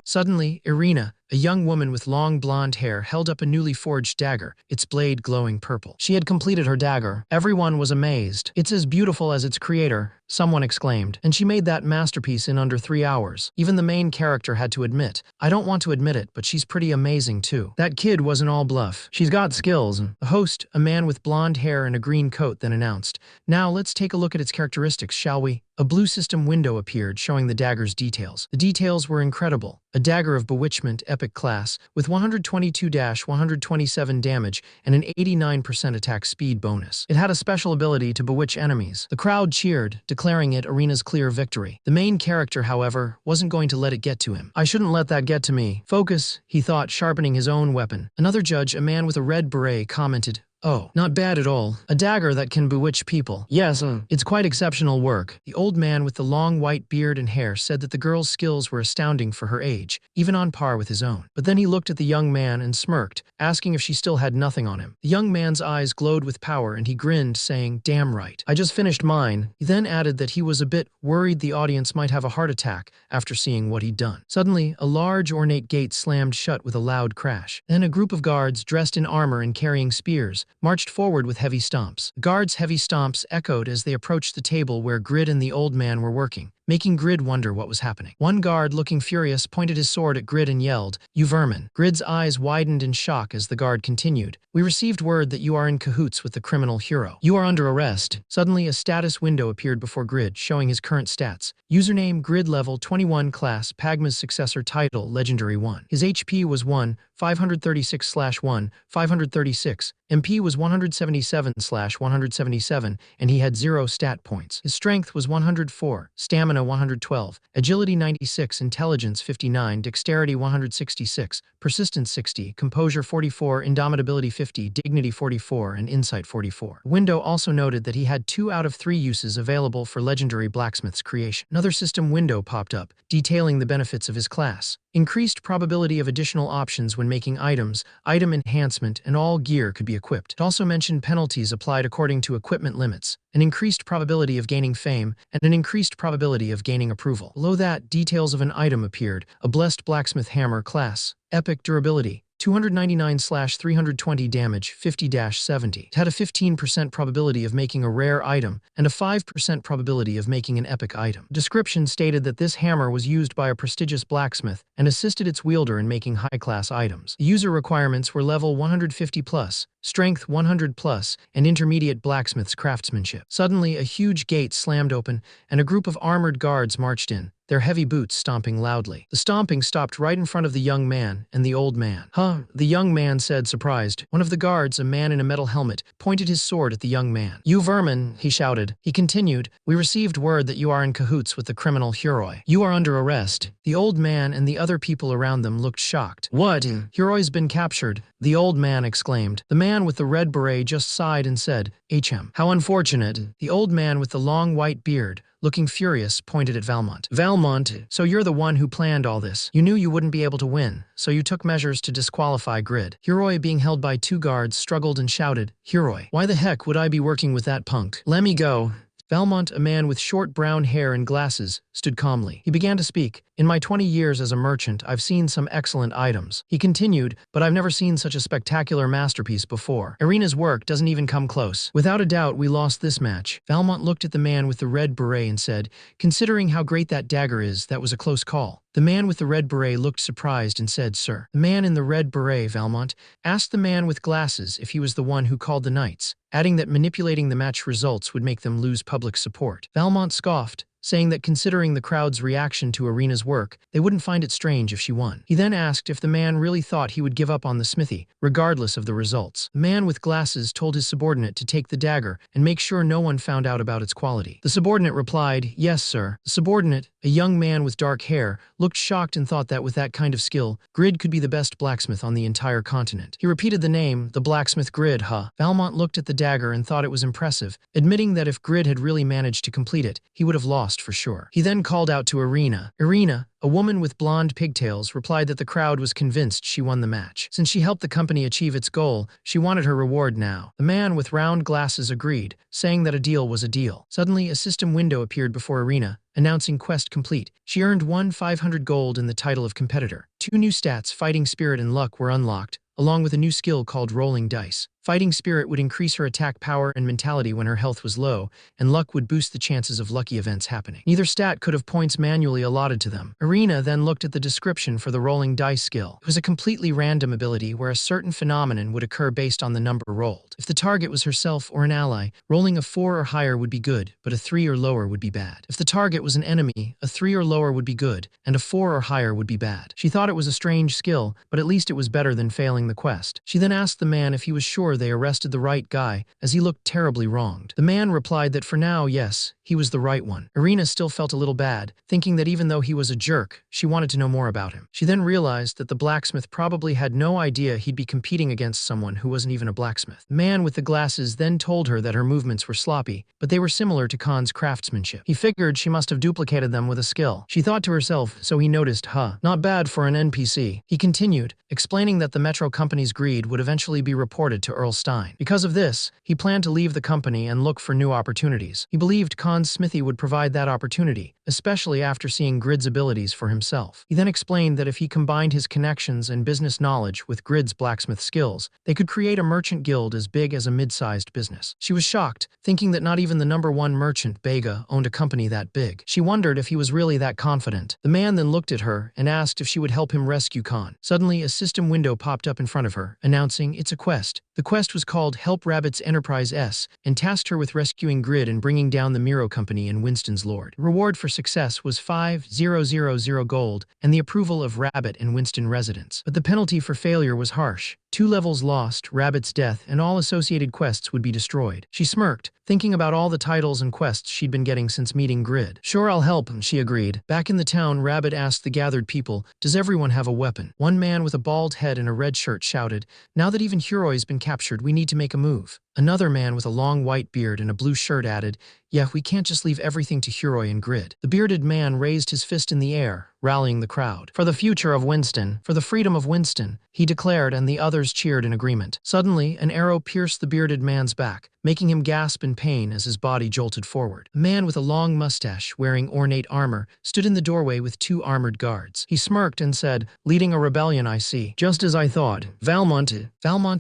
Suddenly, Irina, a young woman with long blonde hair, held up a newly forged dagger, its blade glowing purple. She had completed her dagger. Everyone was amazed. "It's as beautiful as its creator," someone exclaimed. "And she made that masterpiece in under 3 hours. Even the main character had to admit. I don't want to admit it, but she's pretty amazing too. That kid wasn't all bluff. She's got skills." The host, a man with blonde hair and a green coat, then announced, "Now let's take a look at its characteristics, shall we?" A blue system window appeared, showing the dagger's details. The details were incredible. A dagger of bewitchment, epic class, with 122-127 damage and an 89% attack speed bonus. It had a special ability to bewitch enemies. The crowd cheered, declaring it Irina's clear victory. The main character, however, wasn't going to let it get to him. "I shouldn't let that get to me." "Focus," he thought, sharpening his own weapon. Another judge, a man with a red beret, commented, "Oh, not bad at all. A dagger that can bewitch people. Yes, it's quite exceptional work." The old man with the long white beard and hair said that the girl's skills were astounding for her age, even on par with his own. But then he looked at the young man and smirked, asking if she still had nothing on him. The young man's eyes glowed with power and he grinned, saying, "Damn right. I just finished mine." He then added that he was a bit worried the audience might have a heart attack after seeing what he'd done. Suddenly, a large ornate gate slammed shut with a loud crash. Then a group of guards, dressed in armor and carrying spears, marched forward with heavy stomps. The guards' heavy stomps echoed as they approached the table where Grid and the old man were working, making Grid wonder what was happening. One guard, looking furious, pointed his sword at Grid and yelled, "You vermin." Grid's eyes widened in shock as the guard continued, "We received word that you are in cahoots with the criminal hero. You are under arrest." Suddenly, a status window appeared before Grid, showing his current stats. Username Grid level 21 class Pagma's successor title Legendary 1. His HP was 1, 536/1, 536. MP was 177/177, and he had 0 stat points. His strength was 104, stamina 112, agility 96, intelligence 59, dexterity 166, persistence 60, composure 44, indomitability 50, dignity 44, and insight 44. Window also noted that he had 2 out of 3 uses available for legendary blacksmith's creation. Another system window popped up, detailing the benefits of his class. Increased probability of additional options when making items, item enhancement, and all gear could be equipped. It also mentioned penalties applied according to equipment limits, an increased probability of gaining fame, and an increased probability of gaining approval. Below that, details of an item appeared, a blessed blacksmith hammer class, epic durability, 299/320 damage, 50-70. It had a 15% probability of making a rare item and a 5% probability of making an epic item. Description stated that this hammer was used by a prestigious blacksmith and assisted its wielder in making high-class items. The user requirements were level 150+, strength 100+, and intermediate blacksmith's craftsmanship. Suddenly, a huge gate slammed open and a group of armored guards marched in, their heavy boots stomping loudly. The stomping stopped right in front of the young man and the old man. "Huh?" the young man said, surprised. One of the guards, a man in a metal helmet, pointed his sword at the young man. "You vermin," he shouted. He continued, "We received word that you are in cahoots with the criminal Huroi. You are under arrest." The old man and the other people around them looked shocked. "What? Huroi's been captured," the old man exclaimed. The man with the red beret just sighed and said, "HM. How unfortunate." The old man with the long white beard, looking furious, pointed at Valmont. "Valmont, so you're the one who planned all this. You knew you wouldn't be able to win, so you took measures to disqualify Grid." Huroi, being held by 2 guards, struggled and shouted, "Huroi, why the heck would I be working with that punk? Let me go." Valmont, a man with short brown hair and glasses, stood calmly. He began to speak. In my 20 years as a merchant, I've seen some excellent items. He continued, but I've never seen such a spectacular masterpiece before. Irina's work doesn't even come close. Without a doubt, we lost this match. Valmont looked at the man with the red beret and said, considering how great that dagger is, that was a close call. The man with the red beret looked surprised and said, Sir. The man in the red beret, Valmont, asked the man with glasses if he was the one who called the knights, adding that manipulating the match results would make them lose public support. Valmont scoffed, saying that considering the crowd's reaction to Irina's work, they wouldn't find it strange if she won. He then asked if the man really thought he would give up on the smithy, regardless of the results. The man with glasses told his subordinate to take the dagger and make sure no one found out about its quality. The subordinate replied, Yes, sir. The subordinate, a young man with dark hair, looked shocked and thought that with that kind of skill, Grid could be the best blacksmith on the entire continent. He repeated the name, the blacksmith Grid, huh? Valmont looked at the dagger and thought it was impressive, admitting that if Grid had really managed to complete it, he would have lost for sure. He then called out to Irina. Irina, a woman with blonde pigtails, replied that the crowd was convinced she won the match. Since she helped the company achieve its goal, she wanted her reward now. The man with round glasses agreed, saying that a deal was a deal. Suddenly, a system window appeared before Irina, announcing quest complete. She earned 500 gold in the title of competitor. 2 new stats, Fighting Spirit and Luck, were unlocked, along with a new skill called Rolling Dice. Fighting Spirit would increase her attack power and mentality when her health was low, and Luck would boost the chances of lucky events happening. Neither stat could have points manually allotted to them. Irina then looked at the description for the Rolling Dice skill. It was a completely random ability where a certain phenomenon would occur based on the number rolled. If the target was herself or an ally, rolling a 4 or higher would be good, but a 3 or lower would be bad. If the target was an enemy, a 3 or lower would be good, and a 4 or higher would be bad. She thought it was a strange skill, but at least it was better than failing the quest. She then asked the man if he was sure they arrested the right guy, as he looked terribly wronged. The man replied that for now, yes, he was the right one. Irina still felt a little bad, thinking that even though he was a jerk, she wanted to know more about him. She then realized that the blacksmith probably had no idea he'd be competing against someone who wasn't even a blacksmith. The man with the glasses then told her that her movements were sloppy, but they were similar to Khan's craftsmanship. He figured she must have duplicated them with a skill. She thought to herself, so he noticed, not bad for an NPC. He continued, explaining that the Metro Company's greed would eventually be reported to Earl Stein. Because of this, he planned to leave the company and look for new opportunities. He believed Khan's smithy would provide that opportunity, especially after seeing Grid's abilities for himself. He then explained that if he combined his connections and business knowledge with Grid's blacksmith skills, they could create a merchant guild as big as a mid-sized business. She was shocked, thinking that not even the #1 merchant, Bega, owned a company that big. She wondered if he was really that confident. The man then looked at her and asked if she would help him rescue Khan. Suddenly, a system window popped up in front of her, announcing it's a quest. The quest was called Help Rabbit's Enterprise S, and tasked her with rescuing Grid and bringing down the Miro Company and Winston's Lord. The reward for success was 5,000 gold and the approval of Rabbit and Winston residents. But the penalty for failure was harsh. 2 levels lost, Rabbit's death, and all associated quests would be destroyed. She smirked, thinking about all the titles and quests she'd been getting since meeting Grid. Sure, I'll help, she agreed. Back in the town, Rabbit asked the gathered people, does everyone have a weapon? One man with a bald head and a red shirt shouted, now that even Huroi's been captured, we need to make a move. Another man with a long white beard and a blue shirt added, yeah, we can't just leave everything to Huroi and Grid. The bearded man raised his fist in the air, rallying the crowd. For the future of Winston, for the freedom of Winston, he declared, and the others cheered in agreement. Suddenly, an arrow pierced the bearded man's back, making him gasp in pain as his body jolted forward. A man with a long mustache, wearing ornate armor, stood in the doorway with 2 armored guards. He smirked and said, leading a rebellion, I see. Just as I thought. Valmont,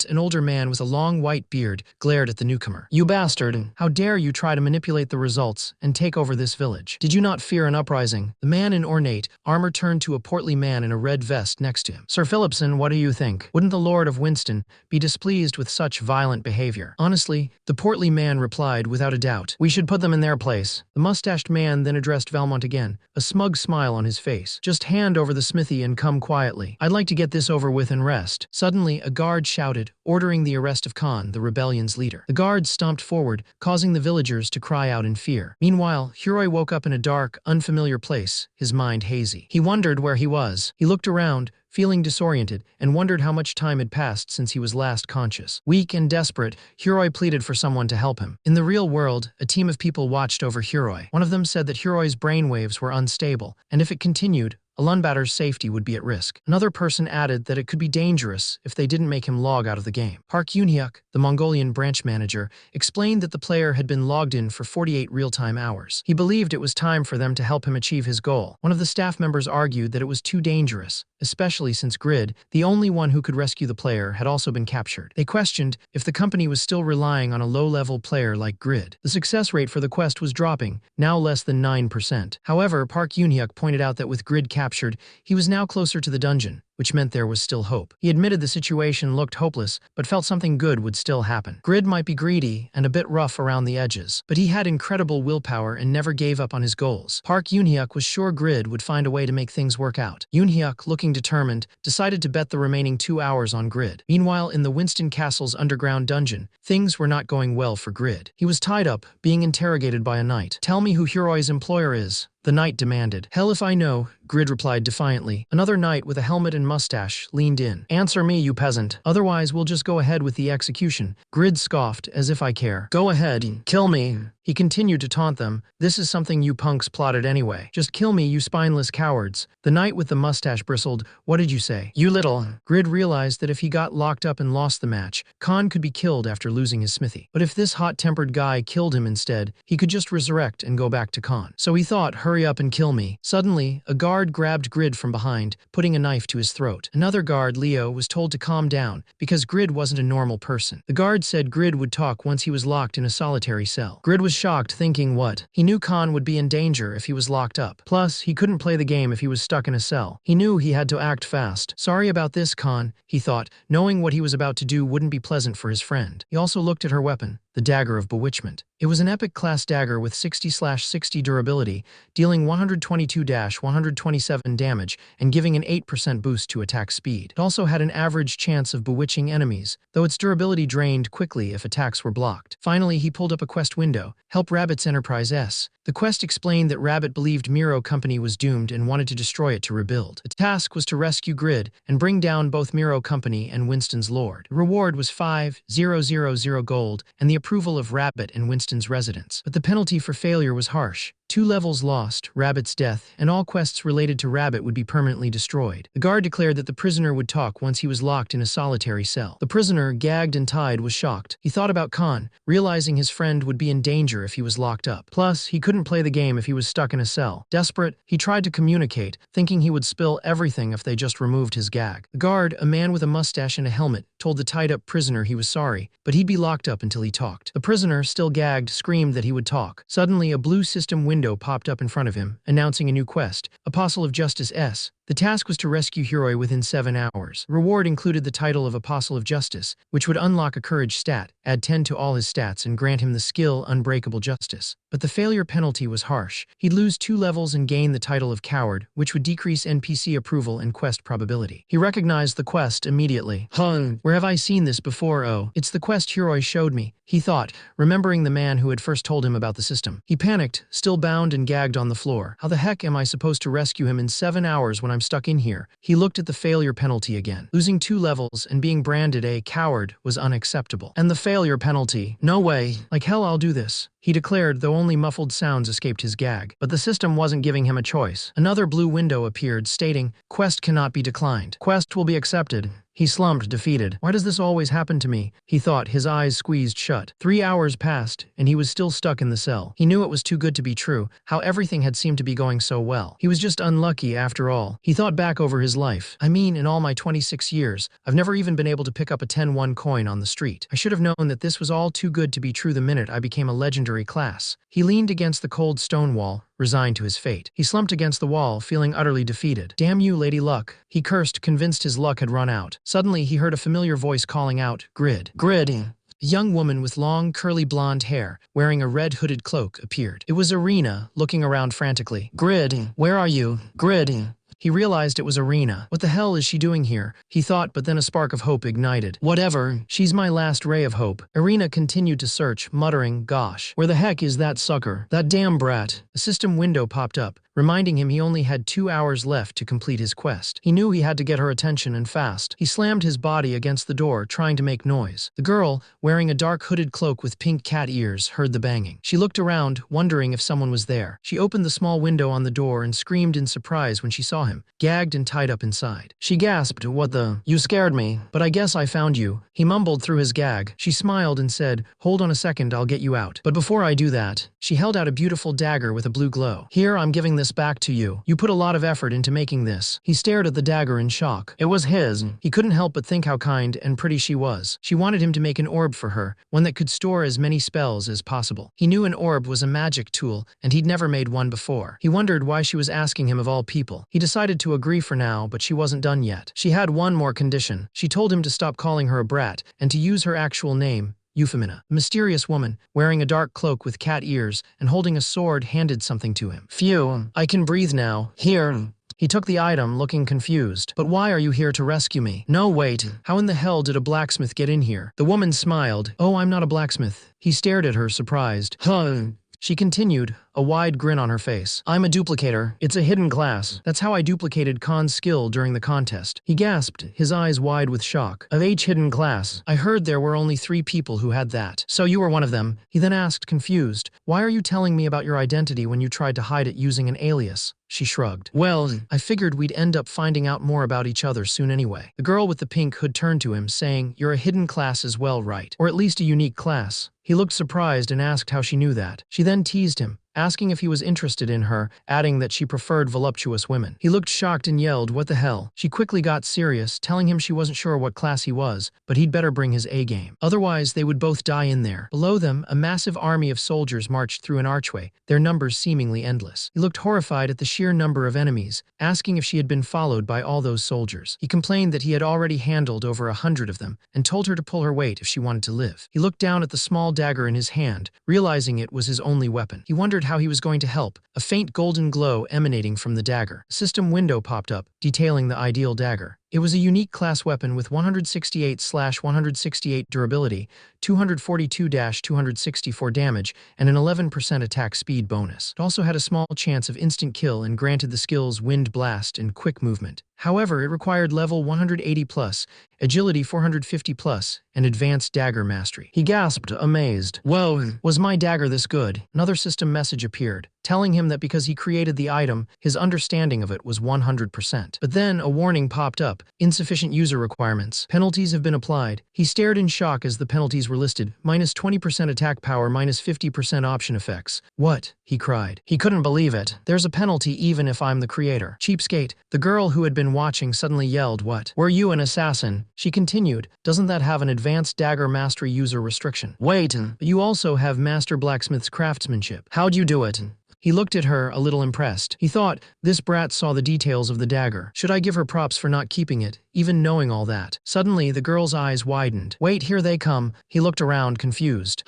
an older man with a long white beard, glared at the newcomer. You bastard, how dare you try to manipulate the results and take over this village? Did you not fear an uprising? The man in ornate armor turned to a portly man in a red vest next to him. Sir Phillipson, what do you think? Wouldn't the Lord of Winston be displeased with such violent behavior? Honestly, the portly man replied without a doubt. We should put them in their place. The mustached man then addressed Valmont again, a smug smile on his face. Just hand over the smithy and come quietly. I'd like to get this over with and rest. Suddenly, a guard shouted, ordering the arrest of Khan, the rebellion's leader. The guards stomped forward, causing the villagers to cry out in fear. Meanwhile, Huroi woke up in a dark, unfamiliar place, his mind hazy. He wondered where he was. He looked around, feeling disoriented, and wondered how much time had passed since he was last conscious. Weak and desperate, Huroi pleaded for someone to help him. In the real world, a team of people watched over Huroi. One of them said that Huroi's brainwaves were unstable, and if it continued, Ulunbatter's safety would be at risk. Another person added that it could be dangerous if they didn't make him log out of the game. Park Yoon-hyuk, the Mongolian branch manager, explained that the player had been logged in for 48 real-time hours. He believed it was time for them to help him achieve his goal. One of the staff members argued that it was too dangerous, especially since Grid, the only one who could rescue the player, had also been captured. They questioned if the company was still relying on a low-level player like Grid. The success rate for the quest was dropping, now less than 9%. However, Park Yoon-hyuk pointed out that with Grid captured, he was now closer to the dungeon, which meant there was still hope. He admitted the situation looked hopeless, but felt something good would still happen. Grid might be greedy and a bit rough around the edges, but he had incredible willpower and never gave up on his goals. Park Yoon-hyuk was sure Grid would find a way to make things work out. Yoon-hyuk, looking determined, decided to bet the remaining 2 hours on Grid. Meanwhile, in the Winston Castle's underground dungeon, things were not going well for Grid. He was tied up, being interrogated by a knight. "Tell me who Hiroi's employer is," the knight demanded. "Hell if I know," Grid replied defiantly. Another knight with a helmet and mustache leaned in. "Answer me, you peasant. Otherwise, we'll just go ahead with the execution." Grid scoffed, "As if I care. Go ahead, kill me." He continued to taunt them. "This is something you punks plotted anyway. Just kill me, you spineless cowards." The knight with the mustache bristled. "What did you say? You little..." Grid realized that if he got locked up and lost the match, Khan could be killed after losing his smithy. But if this hot-tempered guy killed him instead, he could just resurrect and go back to Khan. So he thought, hurry up and kill me. Suddenly, a guard grabbed Grid from behind, putting a knife to his throat. Another guard, Leo, was told to calm down, because Grid wasn't a normal person. The guard said Grid would talk once he was locked in a solitary cell. Grid was shocked, thinking what? He knew Khan would be in danger if he was locked up. Plus, he couldn't play the game if he was stuck in a cell. He knew he had to act fast. "Sorry about this, Khan," he thought, knowing what he was about to do wouldn't be pleasant for his friend. He also looked at her weapon, the Dagger of Bewitchment. It was an epic-class dagger with 60/60 durability, dealing 122-127 damage and giving an 8% boost to attack speed. It also had an average chance of bewitching enemies, though its durability drained quickly if attacks were blocked. Finally, he pulled up a quest window, "Help Rabbit's Enterprise S." The quest explained that Rabbit believed Miro Company was doomed and wanted to destroy it to rebuild. The task was to rescue Grid and bring down both Miro Company and Winston's Lord. The reward was 5,000 gold and the approval of Rabbit and Winston's residents. But the penalty for failure was harsh. 2 levels lost, Rabbit's death, and all quests related to Rabbit would be permanently destroyed. The guard declared that the prisoner would talk once he was locked in a solitary cell. The prisoner, gagged and tied, was shocked. He thought about Khan, realizing his friend would be in danger if he was locked up. Plus, he couldn't play the game if he was stuck in a cell. Desperate, he tried to communicate, thinking he would spill everything if they just removed his gag. The guard, a man with a mustache and a helmet, told the tied-up prisoner he was sorry, but he'd be locked up until he talked. The prisoner, still gagged, screamed that he would talk. Suddenly, a blue system window popped up in front of him, announcing a new quest, Apostle of Justice S. The task was to rescue Hiroi within 7 hours. The reward included the title of Apostle of Justice, which would unlock a courage stat, add 10 to all his stats, and grant him the skill Unbreakable Justice. But the failure penalty was harsh. He'd lose 2 levels and gain the title of Coward, which would decrease NPC approval and quest probability. He recognized the quest immediately. Where have I seen this before? Oh, it's the quest Hiroi showed me, he thought, remembering the man who had first told him about the system. He panicked, still bound and gagged on the floor. How the heck am I supposed to rescue him in 7 hours when I'm stuck in here? He looked at the failure penalty again. Losing 2 levels and being branded a coward was unacceptable. And the failure penalty? No way. Like hell I'll do this, he declared, though only muffled sounds escaped his gag. But the system wasn't giving him a choice. Another blue window appeared, stating, "Quest cannot be declined. Quest will be accepted." He slumped, defeated. Why does this always happen to me? He thought, his eyes squeezed shut. 3 hours passed, and he was still stuck in the cell. He knew it was too good to be true, how everything had seemed to be going so well. He was just unlucky after all. He thought back over his life. I mean, in all my 26 years, I've never even been able to pick up a 10-1 coin on the street. I should have known that this was all too good to be true the minute I became a legendary class. He leaned against the cold stone wall, resigned to his fate. He slumped against the wall, feeling utterly defeated. Damn you, Lady Luck, he cursed, convinced his luck had run out. Suddenly, he heard a familiar voice calling out, "Grid. Grid." A young woman with long, curly blonde hair, wearing a red hooded cloak, appeared. It was Irina, looking around frantically. "Grid, where are you? Grid." He realized it was Irina. What the hell is she doing here? He thought, but then a spark of hope ignited. Whatever, she's my last ray of hope. Irina continued to search, muttering, gosh, where the heck is that sucker? That damn brat. A system window popped up, reminding him he only had 2 hours left to complete his quest. He knew he had to get her attention and fast. He slammed his body against the door, trying to make noise. The girl, wearing a dark hooded cloak with pink cat ears, heard the banging. She looked around, wondering if someone was there. She opened the small window on the door and screamed in surprise when she saw him, gagged and tied up inside. She gasped, "What the? You scared me, but I guess I found you." He mumbled through his gag. She smiled and said, "Hold on a second, I'll get you out. But before I do that," she held out a beautiful dagger with a blue glow. "Here, I'm giving this back to you. You put a lot of effort into making this." He stared at the dagger in shock. It was his. He couldn't help but think how kind and pretty she was. She wanted him to make an orb for her, one that could store as many spells as possible. He knew an orb was a magic tool, and he'd never made one before. He wondered why she was asking him of all people. He decided to agree for now, but she wasn't done yet. She had one more condition. She told him to stop calling her a brat and to use her actual name, Euphemina. A mysterious woman, wearing a dark cloak with cat ears and holding a sword, handed something to him. "Phew, I can breathe now. Here." He took the item, looking confused. "But why are you here to rescue me?" "No, wait. How in the hell did a blacksmith get in here?" The woman smiled. "Oh, I'm not a blacksmith." He stared at her, surprised. "Huh." She continued, a wide grin on her face. "I'm a duplicator. It's a hidden class. That's how I duplicated Khan's skill during the contest." He gasped, his eyes wide with shock. "Of H hidden class? I heard there were only 3 people who had that. So you were one of them?" He then asked, confused, "Why are you telling me about your identity when you tried to hide it using an alias?" She shrugged. "Well, I figured we'd end up finding out more about each other soon anyway." The girl with the pink hood turned to him, saying, "You're a hidden class as well, right? Or at least a unique class." He looked surprised and asked how she knew that. She then teased him, asking if he was interested in her, adding that she preferred voluptuous women. He looked shocked and yelled, "What the hell?" She quickly got serious, telling him she wasn't sure what class he was, but he'd better bring his A game. Otherwise, they would both die in there. Below them, a massive army of soldiers marched through an archway, their numbers seemingly endless. He looked horrified at the sheer number of enemies, asking if she had been followed by all those soldiers. He complained that he had already handled over 100 of them, and told her to pull her weight if she wanted to live. He looked down at the small dagger in his hand, realizing it was his only weapon. He wondered how he was going to help, a faint golden glow emanating from the dagger. A system window popped up, detailing the ideal dagger. It was a unique class weapon with 168/168 durability, 242/264 damage, and an 11% attack speed bonus. It also had a small chance of instant kill and granted the skills Wind Blast and Quick Movement. However, it required level 180+, agility 450+, and advanced dagger mastery. He gasped, amazed. "Whoa, was my dagger this good?" Another system message appeared, telling him that because he created the item, his understanding of it was 100%. But then a warning popped up, insufficient user requirements. Penalties have been applied. He stared in shock as the penalties were listed, -20% attack power, -50% option effects. "What?" he cried. He couldn't believe it. "There's a penalty even if I'm the creator." "Cheapskate." The girl who had been watching suddenly yelled, "What? Were you an assassin?" She continued, "Doesn't that have an advanced dagger mastery user restriction?" "Wait, but you also have Master Blacksmith's craftsmanship. How'd you do it?" He looked at her, a little impressed. He thought, this brat saw the details of the dagger. Should I give her props for not keeping it, even knowing all that? Suddenly, the girl's eyes widened. "Wait, here they come." He looked around, confused.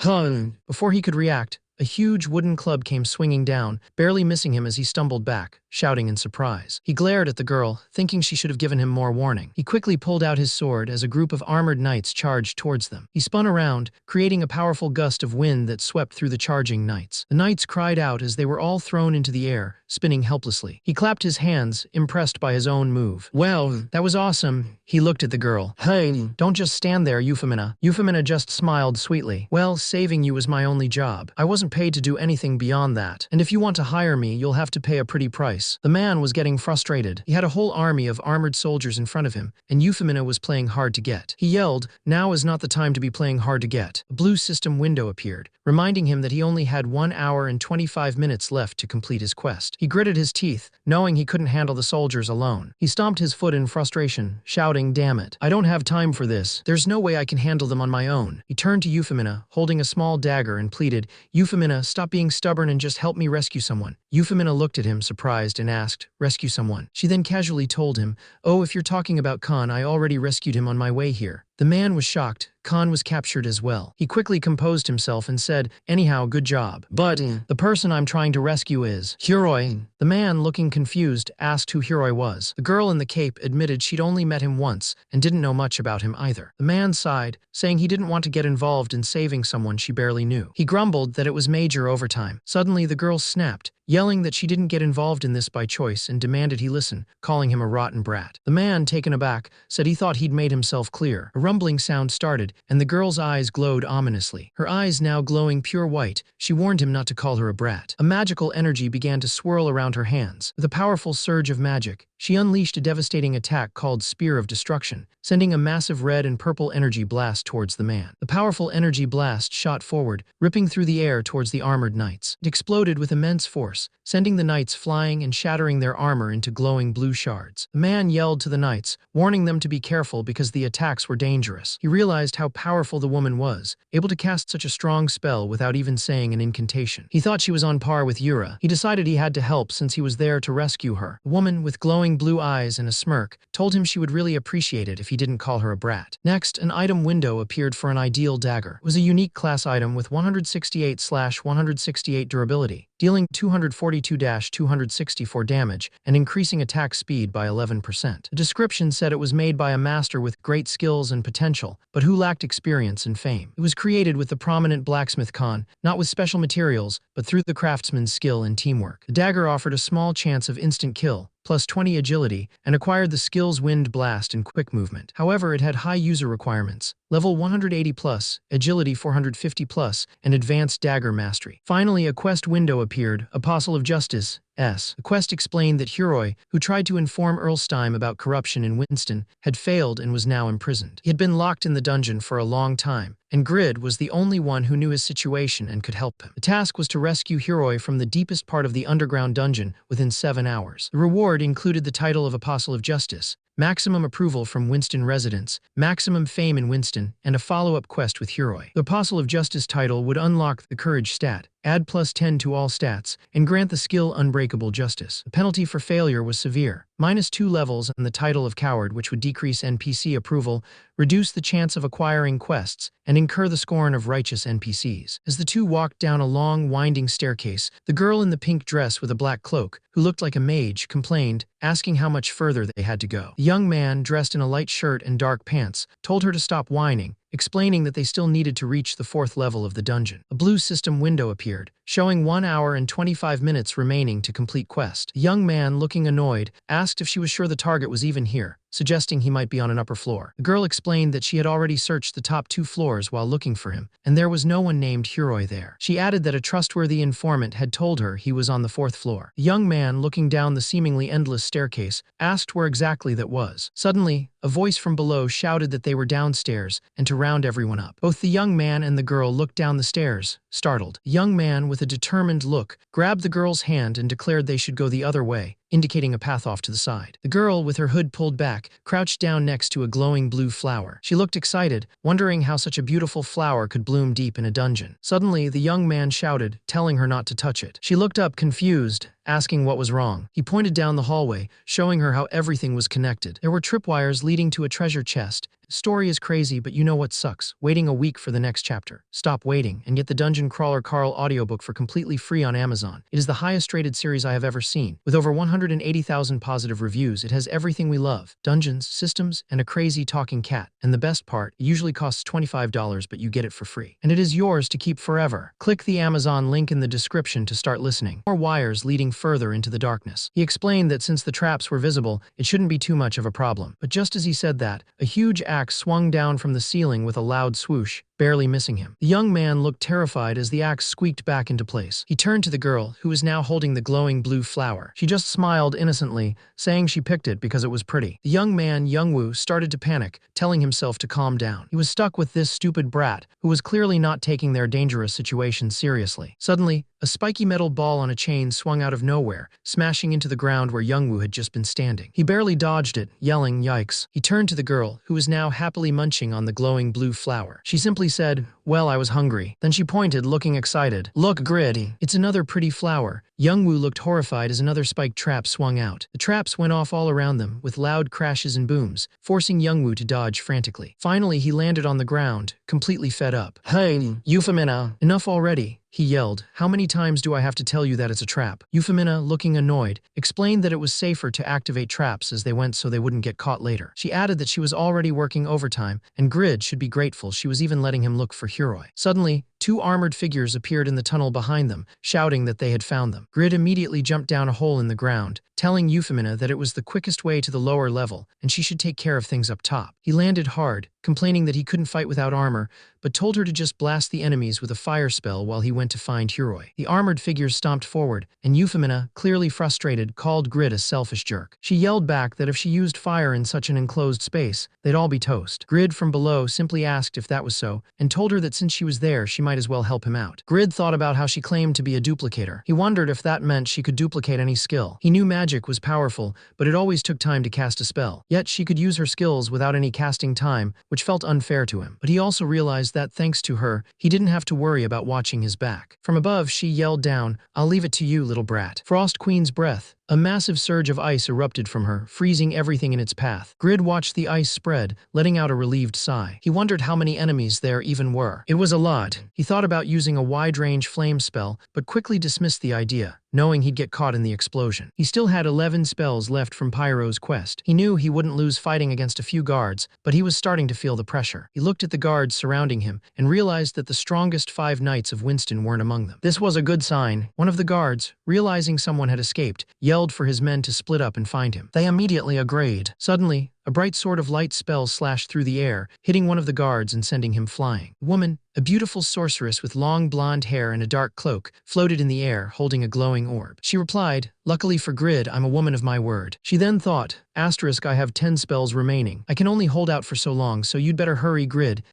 Before he could react, a huge wooden club came swinging down, barely missing him as he stumbled back, shouting in surprise. He glared at the girl, thinking she should have given him more warning. He quickly pulled out his sword as a group of armored knights charged towards them. He spun around, creating a powerful gust of wind that swept through the charging knights. The knights cried out as they were all thrown into the air, spinning helplessly. He clapped his hands, impressed by his own move. "Well, that was awesome." He looked at the girl. "Hey, don't just stand there, Euphemina." Euphemina just smiled sweetly. "Well, saving you was my only job. I wasn't paid to do anything beyond that. And if you want to hire me, you'll have to pay a pretty price." The man was getting frustrated. He had a whole army of armored soldiers in front of him, and Euphemina was playing hard to get. He yelled, "Now is not the time to be playing hard to get." A blue system window appeared, reminding him that he only had 1 hour and 25 minutes left to complete his quest. He gritted his teeth, knowing he couldn't handle the soldiers alone. He stomped his foot in frustration, shouting, "Damn it. I don't have time for this. There's no way I can handle them on my own." He turned to Euphemina, holding a small dagger, and pleaded, "Euphemina, stop being stubborn and just help me rescue someone." Euphemina looked at him, surprised, and asked, "Rescue someone?" She then casually told him, "Oh, if you're talking about Khan, I already rescued him on my way here." The man was shocked. Khan was captured as well. He quickly composed himself and said, "Anyhow, good job. But the person I'm trying to rescue is Hiroi." The man, looking confused, asked who Hiroi was. The girl in the cape admitted she'd only met him once and didn't know much about him either. The man sighed, saying he didn't want to get involved in saving someone she barely knew. He grumbled that it was major overtime. Suddenly, the girl snapped, yelling that she didn't get involved in this by choice and demanded he listen, calling him a rotten brat. The man, taken aback, said he thought he'd made himself clear. A rumbling sound started, and the girl's eyes glowed ominously. Her eyes now glowing pure white, she warned him not to call her a brat. A magical energy began to swirl around her hands. With a powerful surge of magic, she unleashed a devastating attack called Spear of Destruction, sending a massive red and purple energy blast towards the man. The powerful energy blast shot forward, ripping through the air towards the armored knights. It exploded with immense force, sending the knights flying and shattering their armor into glowing blue shards. The man yelled to the knights, warning them to be careful because the attacks were dangerous. He realized how powerful the woman was, able to cast such a strong spell without even saying an incantation. He thought she was on par with Yura. He decided he had to help since he was there to rescue her. The woman, with glowing blue eyes and a smirk, told him she would really appreciate it if he didn't call her a brat. Next, an item window appeared for an ideal dagger. It was a unique class item with 168/168 durability, dealing 242-264 damage and increasing attack speed by 11%. The description said it was made by a master with great skills and potential, but who lacked experience and fame. It was created with the prominent Blacksmith Khan, not with special materials, but through the craftsman's skill and teamwork. The dagger offered a small chance of instant kill, plus 20 agility, and acquired the skills Wind Blast and Quick Movement. However, it had high user requirements, level 180+, agility 450+, and advanced dagger mastery. Finally, a quest window appeared, Apostle of Justice, S. The quest explained that Hiroi, who tried to inform Erlstein about corruption in Winston, had failed and was now imprisoned. He had been locked in the dungeon for a long time, and Grid was the only one who knew his situation and could help him. The task was to rescue Hiroi from the deepest part of the underground dungeon within 7 hours. The reward included the title of Apostle of Justice, maximum approval from Winston residents, maximum fame in Winston, and a follow-up quest with Hiroi. The Apostle of Justice title would unlock the Courage stat, add +10 to all stats, and grant the skill Unbreakable Justice. The penalty for failure was severe, -2 levels, and the title of Coward, which would decrease NPC approval, reduce the chance of acquiring quests, and incur the scorn of righteous NPCs. As the two walked down a long, winding staircase, the girl in the pink dress with a black cloak, who looked like a mage, complained, asking how much further they had to go. The young man, dressed in a light shirt and dark pants, told her to stop whining, explaining that they still needed to reach the 4th level of the dungeon. A blue system window appeared, showing 1 hour and 25 minutes remaining to complete quest. The young man, looking annoyed, asked if she was sure the target was even here, suggesting he might be on an upper floor. The girl explained that she had already searched the top 2 floors while looking for him, and there was no one named Hiroi there. She added that a trustworthy informant had told her he was on the 4th floor. The young man, looking down the seemingly endless staircase, asked where exactly that was. Suddenly, a voice from below shouted that they were downstairs and to round everyone up. Both the young man and the girl looked down the stairs, startled. The young man, with a determined look, grabbed the girl's hand and declared they should go the other way, indicating a path off to the side. The girl, with her hood pulled back, crouched down next to a glowing blue flower. She looked excited, wondering how such a beautiful flower could bloom deep in a dungeon. Suddenly, the young man shouted, telling her not to touch it. She looked up, confused, asking what was wrong. He pointed down the hallway, showing her how everything was connected. There were tripwires leading to a treasure chest. The story is crazy, but you know what sucks? Waiting a week for the next chapter. Stop waiting and get the Dungeon Crawler Carl audiobook for completely free on Amazon. It is the highest rated series I have ever seen. With over 180,000 positive reviews, it has everything we love. Dungeons, systems, and a crazy talking cat. And the best part, it usually costs $25, but you get it for free. And it is yours to keep forever. Click the Amazon link in the description to start listening. More wires leading further into the darkness. He explained that since the traps were visible, it shouldn't be too much of a problem. But just as he said that, a huge axe swung down from the ceiling with a loud swoosh, barely missing him. The young man looked terrified as the axe squeaked back into place. He turned to the girl, who was now holding the glowing blue flower. She just smiled innocently, saying she picked it because it was pretty. The young man, Youngwoo, started to panic, telling himself to calm down. He was stuck with this stupid brat, who was clearly not taking their dangerous situation seriously. Suddenly, a spiky metal ball on a chain swung out of nowhere, smashing into the ground where Youngwoo had just been standing. He barely dodged it, yelling, "Yikes." He turned to the girl, who was now happily munching on the glowing blue flower. She simply said, "Well, I was hungry." Then she pointed, looking excited. "Look, Grid, it's another pretty flower." Youngwoo looked horrified as another spiked trap swung out. The traps went off all around them, with loud crashes and booms, forcing Youngwoo to dodge frantically. Finally, he landed on the ground, completely fed up. "Hey, Euphemina, enough already," he yelled. "How many times do I have to tell you that it's a trap?" Euphemina, looking annoyed, explained that it was safer to activate traps as they went so they wouldn't get caught later. She added that she was already working overtime, and Grid should be grateful she was even letting him look for Huroi. Suddenly, two armored figures appeared in the tunnel behind them, shouting that they had found them. Grid immediately jumped down a hole in the ground, telling Euphemina that it was the quickest way to the lower level, and she should take care of things up top. He landed hard, complaining that he couldn't fight without armor, but told her to just blast the enemies with a fire spell while he went to find Huroi. The armored figures stomped forward, and Euphemina, clearly frustrated, called Grid a selfish jerk. She yelled back that if she used fire in such an enclosed space, they'd all be toast. Grid from below simply asked if that was so, and told her that since she was there, she might as well help him out. Grid thought about how she claimed to be a duplicator. He wondered if that meant she could duplicate any skill. He knew magic was powerful, but it always took time to cast a spell. Yet she could use her skills without any casting time, which felt unfair to him. But he also realized that, thanks to her, he didn't have to worry about watching his back. From above, she yelled down, "I'll leave it to you, little brat." Frost Queen's breath. A massive surge of ice erupted from her, freezing everything in its path. Grid watched the ice spread, letting out a relieved sigh. He wondered how many enemies there even were. It was a lot. He thought about using a wide-range flame spell, but quickly dismissed the idea, knowing he'd get caught in the explosion. He still had 11 spells left from Pyro's quest. He knew he wouldn't lose fighting against a few guards, but he was starting to feel the pressure. He looked at the guards surrounding him and realized that the strongest 5 knights of Winston weren't among them. This was a good sign. One of the guards, realizing someone had escaped, yelled for his men to split up and find him. They immediately agreed. Suddenly, a bright sword of light spell slashed through the air, hitting one of the guards and sending him flying. The woman, a beautiful sorceress with long blonde hair and a dark cloak, floated in the air, holding a glowing orb. She replied, "Luckily for Grid, I'm a woman of my word." She then thought, "I have 10 spells remaining. I can only hold out for so long, so you'd better hurry, Grid."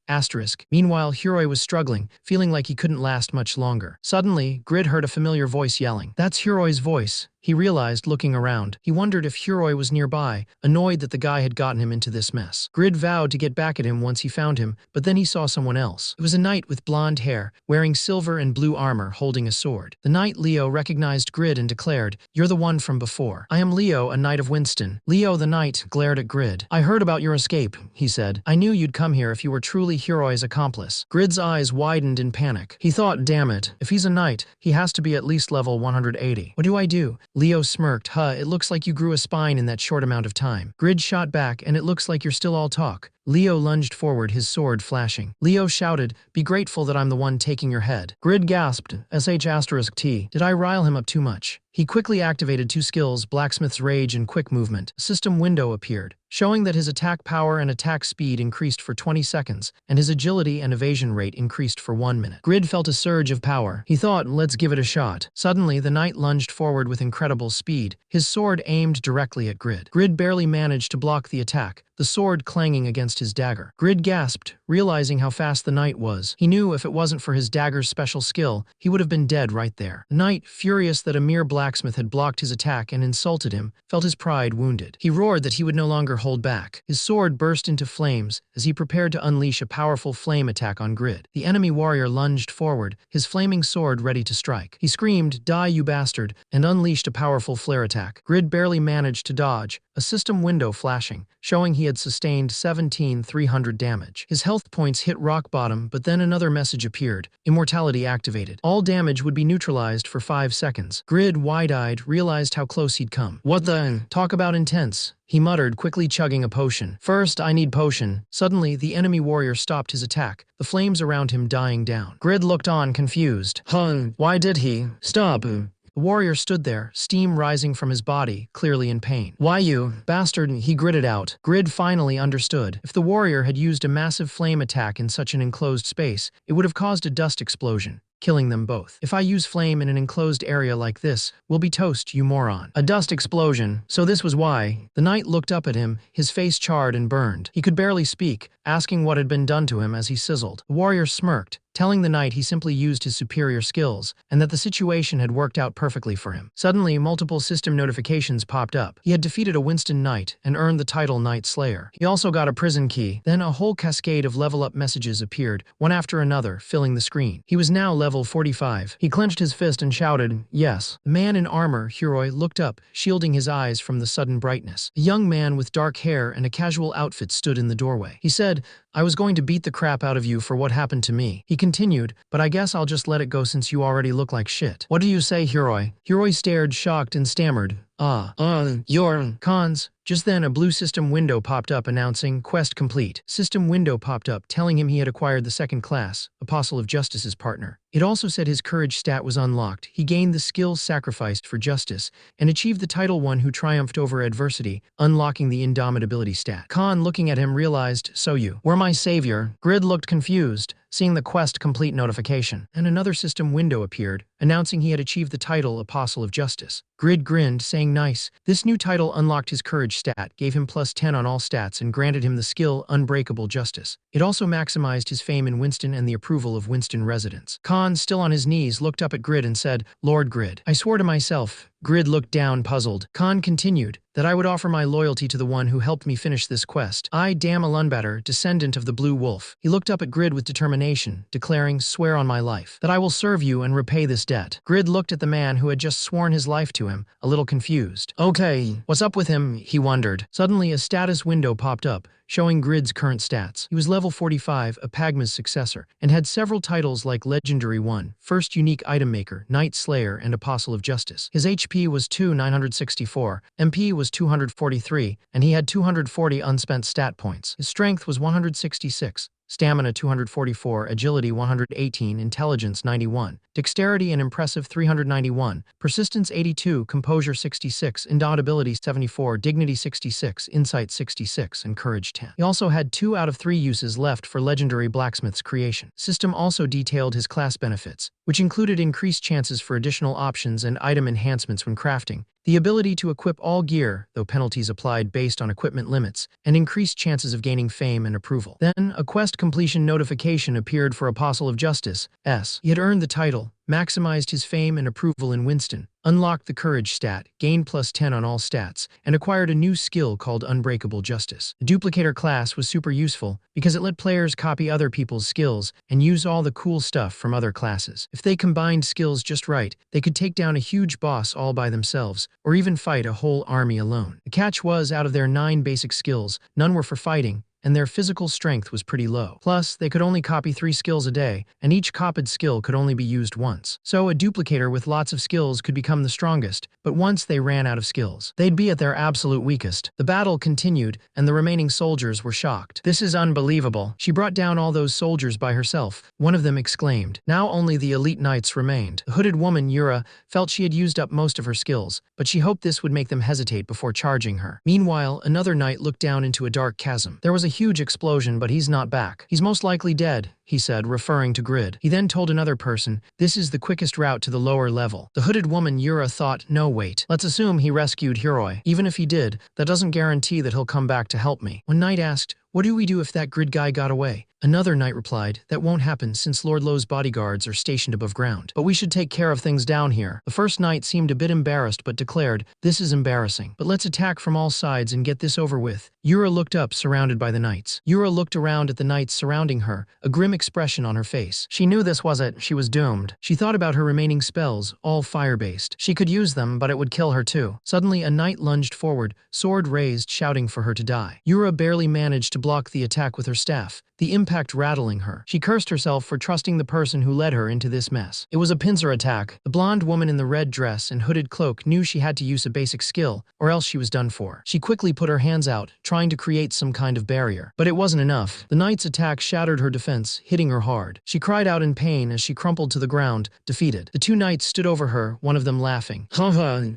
Meanwhile, Huroi was struggling, feeling like he couldn't last much longer. Suddenly, Grid heard a familiar voice yelling. That's Huroi's voice. He realized, looking around. He wondered if Huroi was nearby, annoyed that the guy had gotten him into this mess. Grid vowed to get back at him once he found him, but then he saw someone else. It was a knight with blonde hair, wearing silver and blue armor, holding a sword. The knight Leo recognized Grid and declared, "You're the one from before. I am Leo, a knight of Winston." Leo the knight glared at Grid. "I heard about your escape," he said. "I knew you'd come here if you were truly Huroi's accomplice." Grid's eyes widened in panic. He thought, damn it, if he's a knight, he has to be at least level 180. What do I do? Leo smirked. It looks like you grew a spine in that short amount of time." Grid shot back, "And it looks like you're still all talk." Leo lunged forward, his sword flashing. Leo shouted, "Be grateful that I'm the one taking your head." Grid gasped, *T. Did I rile him up too much? He quickly activated 2 skills, Blacksmith's Rage and Quick Movement. A system window appeared, showing that his attack power and attack speed increased for 20 seconds, and his agility and evasion rate increased for 1 minute. Grid felt a surge of power. He thought, let's give it a shot. Suddenly, the knight lunged forward with incredible speed, his sword aimed directly at Grid. Grid barely managed to block the attack, the sword clanging against his dagger. Grid gasped, realizing how fast the knight was. He knew if it wasn't for his dagger's special skill, he would have been dead right there. The knight, furious that a mere blacksmith had blocked his attack and insulted him, felt his pride wounded. He roared that he would no longer hold back. His sword burst into flames as he prepared to unleash a powerful flame attack on Grid. The enemy warrior lunged forward, his flaming sword ready to strike. He screamed, "Die, you bastard," and unleashed a powerful flare attack. Grid barely managed to dodge, a system window flashing, showing he had sustained 17,300 damage. His health points hit rock bottom, but then another message appeared. Immortality activated. All damage would be neutralized for 5 seconds. Grid, wide-eyed, realized how close he'd come. "What the? Talk about intense," he muttered, quickly chugging a potion. "First, I need potion." Suddenly, the enemy warrior stopped his attack, the flames around him dying down. Grid looked on, confused. Why did he? Stop." The warrior stood there, steam rising from his body, clearly in pain. "Why you bastard?" he gritted out. Grid finally understood. If the warrior had used a massive flame attack in such an enclosed space, it would have caused a dust explosion. killing them both. If I use flame in an enclosed area like this, we'll be toast, you moron. A dust explosion. So this was why. The knight looked up at him, his face charred and burned. He could barely speak, asking what had been done to him as he sizzled. The warrior smirked, telling the knight he simply used his superior skills, and that the situation had worked out perfectly for him. Suddenly, multiple system notifications popped up. He had defeated a Winston Knight and earned the title Knight Slayer. He also got a prison key. Then a whole cascade of level-up messages appeared, one after another, filling the screen. He was now level 45. He clenched his fist and shouted, "Yes." The man in armor, Hiroi, looked up, shielding his eyes from the sudden brightness. A young man with dark hair and a casual outfit stood in the doorway. He said, "I was going to beat the crap out of you for what happened to me." He continued, "But I guess I'll just let it go since you already look like shit." "What do you say, Hiroi?" Hiroi stared, shocked, and stammered, "You're cons." Just then, a blue system window popped up announcing, "Quest complete." System window popped up, telling him he had acquired the second class, Apostle of Justice's partner. It also said his courage stat was unlocked. He gained the skills sacrificed for justice, and achieved the title One Who Triumphed Over Adversity, unlocking the indomitability stat. Khan, looking at him, realized, "So you were my savior." Grid looked confused, seeing the quest complete notification. And another system window appeared, announcing he had achieved the title Apostle of Justice. Grid grinned, saying, "Nice." This new title unlocked his courage stat, gave him +10 on all stats, and granted him the skill Unbreakable Justice. It also maximized his fame in Winston and the approval of Winston residents. Khan, still on his knees, looked up at Grid and said, "Lord Grid, I swore to myself." Grid looked down, puzzled. Khan continued, "That I would offer my loyalty to the one who helped me finish this quest. I, Dam Alunbatter, descendant of the Blue Wolf." He looked up at Grid with determination, declaring, "Swear on my life that I will serve you and repay this debt." Grid looked at the man who had just sworn his life to him, a little confused. "Okay, what's up with him?" he wondered. Suddenly, a status window popped up, showing Grid's current stats. He was level 45, a Pagma's successor, and had several titles like Legendary 1, First Unique Item Maker, Knight Slayer, and Apostle of Justice. His HP was 2,964, MP was 243, and he had 240 unspent stat points. His strength was 166. Stamina 244, Agility 118, Intelligence 91, Dexterity and Impressive 391, Persistence 82, Composure 66, Indomitability 74, Dignity 66, Insight 66, and Courage 10. He also had 2 out of 3 uses left for Legendary Blacksmith's creation. System also detailed his class benefits, which included increased chances for additional options and item enhancements when crafting, the ability to equip all gear, though penalties applied based on equipment limits, and increased chances of gaining fame and approval. Then, a quest completion notification appeared for Apostle of Justice. He had earned the title, maximized his fame and approval in Winston, unlocked the courage stat, gained +10 on all stats, and acquired a new skill called Unbreakable Justice. The duplicator class was super useful because it let players copy other people's skills and use all the cool stuff from other classes. If they combined skills just right, they could take down a huge boss all by themselves, or even fight a whole army alone. The catch was, out of their 9 basic skills, none were for fighting, and their physical strength was pretty low. Plus, they could only copy 3 skills a day, and each copied skill could only be used once. So a duplicator with lots of skills could become the strongest, but once they ran out of skills, they'd be at their absolute weakest. The battle continued, and the remaining soldiers were shocked. "This is unbelievable. She brought down all those soldiers by herself," one of them exclaimed. Now only the elite knights remained. The hooded woman, Yura, felt she had used up most of her skills, but she hoped this would make them hesitate before charging her. Meanwhile, another knight looked down into a dark chasm. There was a huge explosion, but he's not back. "He's most likely dead," he said, referring to Grid. He then told another person, "This is the quickest route to the lower level." The hooded woman, Yura, thought, "No, wait. Let's assume he rescued Hiroi. Even if he did, that doesn't guarantee that he'll come back to help me." One knight asked, "What do we do if that Grid guy got away?" Another knight replied, "That won't happen since Lord Lowe's bodyguards are stationed above ground. But we should take care of things down here." The first knight seemed a bit embarrassed but declared, "This is embarrassing. But let's attack from all sides and get this over with." Yura looked up, surrounded by the knights. Yura looked around at the knights surrounding her, a grim expression on her face. She knew this was it. She was doomed. She thought about her remaining spells, all fire-based. She could use them, but it would kill her too. Suddenly, a knight lunged forward, sword raised, shouting for her to die. Yura barely managed to block the attack with her staff, the impact rattling her. She cursed herself for trusting the person who led her into this mess. It was a pincer attack. The blonde woman in the red dress and hooded cloak knew she had to use a basic skill, or else she was done for. She quickly put her hands out, trying to create some kind of barrier. But it wasn't enough. The knight's attack shattered her defense, hitting her hard. She cried out in pain as she crumpled to the ground, defeated. The 2 knights stood over her, one of them laughing.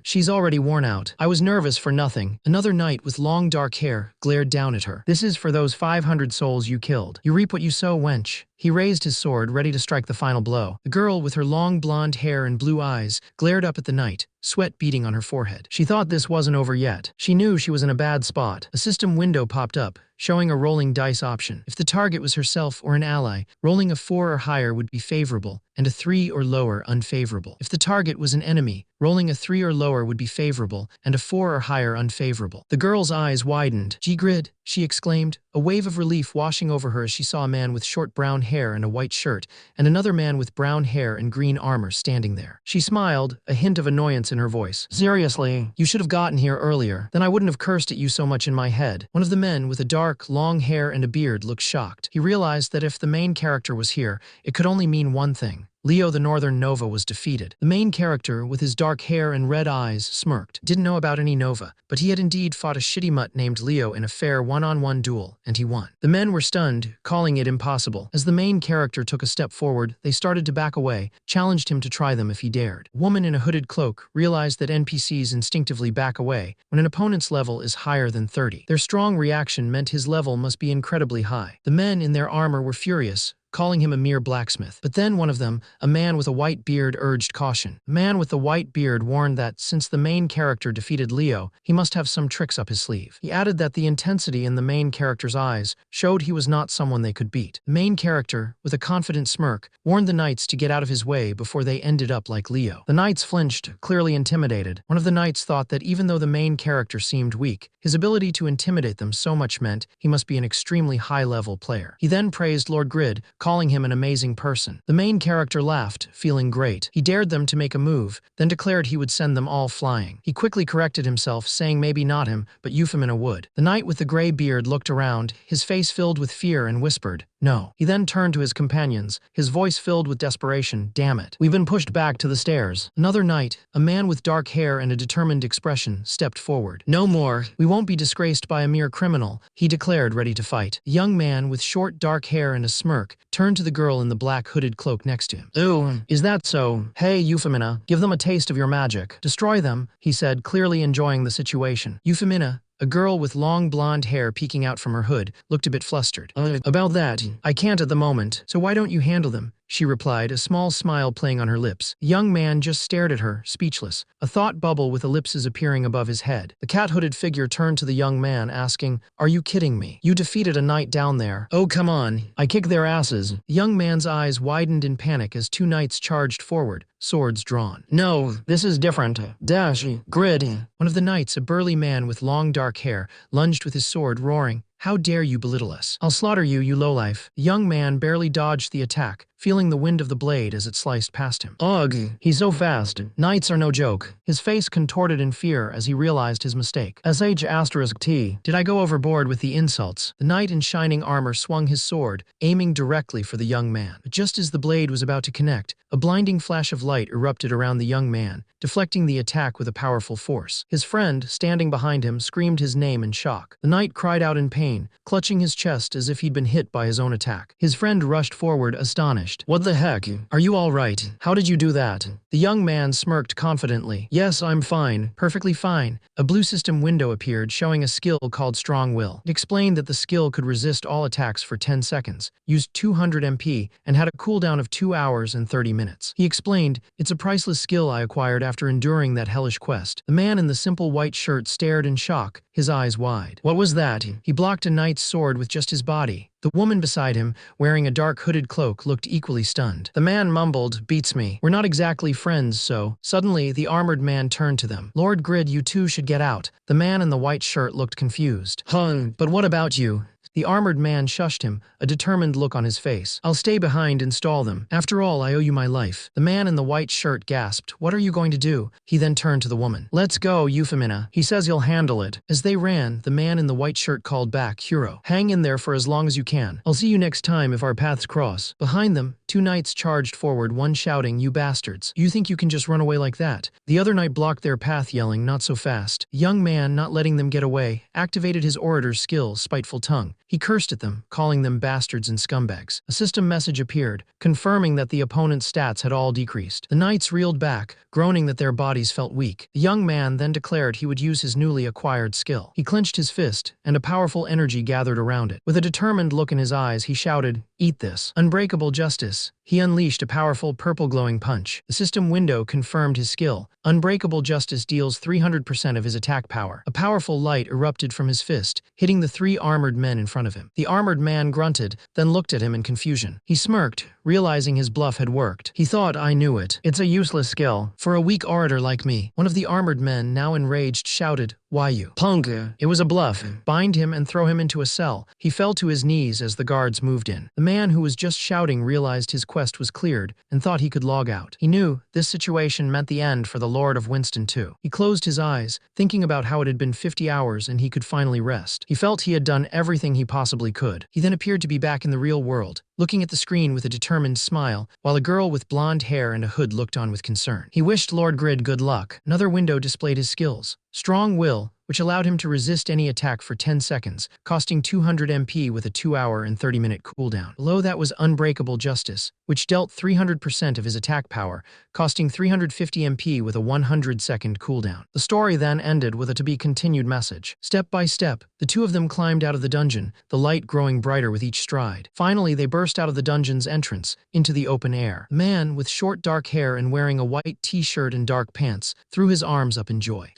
"She's already worn out. I was nervous for nothing." Another knight with long dark hair glared down at her. "This is for those 500 souls you killed. You reap what you sow, wench." He raised his sword, ready to strike the final blow. The girl, with her long blonde hair and blue eyes, glared up at the knight, sweat beading on her forehead. She thought this wasn't over yet. She knew she was in a bad spot. A system window popped up, showing a rolling dice option. If the target was herself or an ally, rolling a 4 or higher would be favorable, and a 3 or lower unfavorable. If the target was an enemy, rolling a 3 or lower would be favorable, and a 4 or higher unfavorable. The girl's eyes widened. "G-Grid," she exclaimed, a wave of relief washing over her as she saw a man with short brown hair and a white shirt, and another man with brown hair and green armor standing there. She smiled, a hint of annoyance in her voice. "Seriously, you should have gotten here earlier. Then I wouldn't have cursed at you so much in my head." One of the men with a dark, long hair and a beard looked shocked. He realized that if the main character was here, it could only mean one thing. Leo the Northern Nova was defeated. The main character, with his dark hair and red eyes, smirked. Didn't know about any Nova, but he had indeed fought a shitty mutt named Leo in a fair one-on-one duel, and he won. The men were stunned, calling it impossible. As the main character took a step forward, they started to back away, challenged him to try them if he dared. A woman in a hooded cloak realized that NPCs instinctively back away when an opponent's level is higher than 30. Their strong reaction meant his level must be incredibly high. The men in their armor were furious, calling him a mere blacksmith. But then one of them, a man with a white beard, urged caution. The man with the white beard warned that, since the main character defeated Leo, he must have some tricks up his sleeve. He added that the intensity in the main character's eyes showed he was not someone they could beat. The main character, with a confident smirk, warned the knights to get out of his way before they ended up like Leo. The knights flinched, clearly intimidated. One of the knights thought that even though the main character seemed weak, his ability to intimidate them so much meant he must be an extremely high-level player. He then praised Lord Grid, calling him an amazing person. The main character laughed, feeling great. He dared them to make a move, then declared he would send them all flying. He quickly corrected himself, saying maybe not him, but Euphemina would. The knight with the gray beard looked around, his face filled with fear, and whispered, "No." He then turned to his companions, his voice filled with desperation. "Damn it. We've been pushed back to the stairs." Another knight, a man with dark hair and a determined expression, stepped forward. "No more. We won't be disgraced by a mere criminal," he declared, ready to fight. The young man with short dark hair and a smirk turned to the girl in the black hooded cloak next to him. "Ooh, is that so? Hey, Euphemina, give them a taste of your magic." "Destroy them," he said, clearly enjoying the situation. Euphemina, a girl with long blonde hair peeking out from her hood, looked a bit flustered. "About that, I can't at the moment, so why don't you handle them?" she replied, a small smile playing on her lips. The young man just stared at her, speechless, a thought bubble with ellipses appearing above his head. The cat-hooded figure turned to the young man, asking, "Are you kidding me? You defeated a knight down there." "Oh, come on. I kick their asses." The young man's eyes widened in panic as two knights charged forward, swords drawn. "No, this is different. Dash, Grid." One of the knights, a burly man with long dark hair, lunged with his sword, roaring, "How dare you belittle us? I'll slaughter you, you lowlife." The young man barely dodged the attack, feeling the wind of the blade as it sliced past him. "Ugh, he's so fast. Knights are no joke." His face contorted in fear as he realized his mistake. *T. Did I go overboard with the insults? The knight in shining armor swung his sword, aiming directly for the young man. But just as the blade was about to connect, a blinding flash of light erupted around the young man, deflecting the attack with a powerful force. His friend, standing behind him, screamed his name in shock. The knight cried out in pain, clutching his chest as if he'd been hit by his own attack. His friend rushed forward, astonished. "What the heck? Are you all right? How did you do that?" The young man smirked confidently. "Yes, I'm fine. Perfectly fine." A blue system window appeared, showing a skill called Strong Will. It explained that the skill could resist all attacks for 10 seconds, used 200 MP, and had a cooldown of 2 hours and 30 minutes. He explained, "It's a priceless skill I acquired after enduring that hellish quest." The man in the simple white shirt stared in shock, his eyes wide. "What was that?" He blocked a knight's sword with just his body. The woman beside him, wearing a dark hooded cloak, looked equally stunned. The man mumbled, "Beats me. We're not exactly friends, so..." Suddenly, the armored man turned to them. "Lord Grid, you two should get out." The man in the white shirt looked confused. But what about you?" The armored man shushed him, a determined look on his face. "I'll stay behind and stall them. After all, I owe you my life." The man in the white shirt gasped, "What are you going to do?" He then turned to the woman. "Let's go, Euphemina. He says he'll handle it." As they ran, the man in the white shirt called back, "Hero, hang in there for as long as you can. I'll see you next time if our paths cross." Behind them, two knights charged forward, one shouting, "You bastards. You think you can just run away like that?" The other knight blocked their path, yelling, "Not so fast." The young man, not letting them get away, activated his orator's skill, Spiteful Tongue. He cursed at them, calling them bastards and scumbags. A system message appeared, confirming that the opponent's stats had all decreased. The knights reeled back, groaning that their bodies felt weak. The young man then declared he would use his newly acquired skill. He clenched his fist, and a powerful energy gathered around it. With a determined look in his eyes, he shouted, Eat this. Unbreakable justice. He unleashed a powerful purple glowing punch. The system window confirmed his skill. Unbreakable justice deals 300% of his attack power. A powerful light erupted from his fist, hitting the 3 armored men in front of him. The armored man grunted, then looked at him in confusion. He smirked, realizing his bluff had worked. He thought, I knew it. It's a useless skill. For a weak orator like me. One of the armored men, now enraged, shouted, Why you? Punk. It was a bluff. Bind him and throw him into a cell. He fell to his knees as the guards moved in. The man who was just shouting realized his quest was cleared and thought he could log out. He knew this situation meant the end for the Lord of Winston too. He closed his eyes, thinking about how it had been 50 hours and he could finally rest. He felt he had done everything he possibly could. He then appeared to be back in the real world, looking at the screen with a determined smile, while a girl with blonde hair and a hood looked on with concern. He wished Lord Grid good luck. Another window displayed his skills. Strong will, which allowed him to resist any attack for 10 seconds, costing 200 MP with a 2-hour and 30-minute cooldown. Below that was Unbreakable Justice, which dealt 300% of his attack power, costing 350 MP with a 100-second cooldown. The story then ended with a to-be-continued message. Step by step, the two of them climbed out of the dungeon, the light growing brighter with each stride. Finally, they burst out of the dungeon's entrance, into the open air. The man, with short dark hair and wearing a white t-shirt and dark pants, threw his arms up in joy.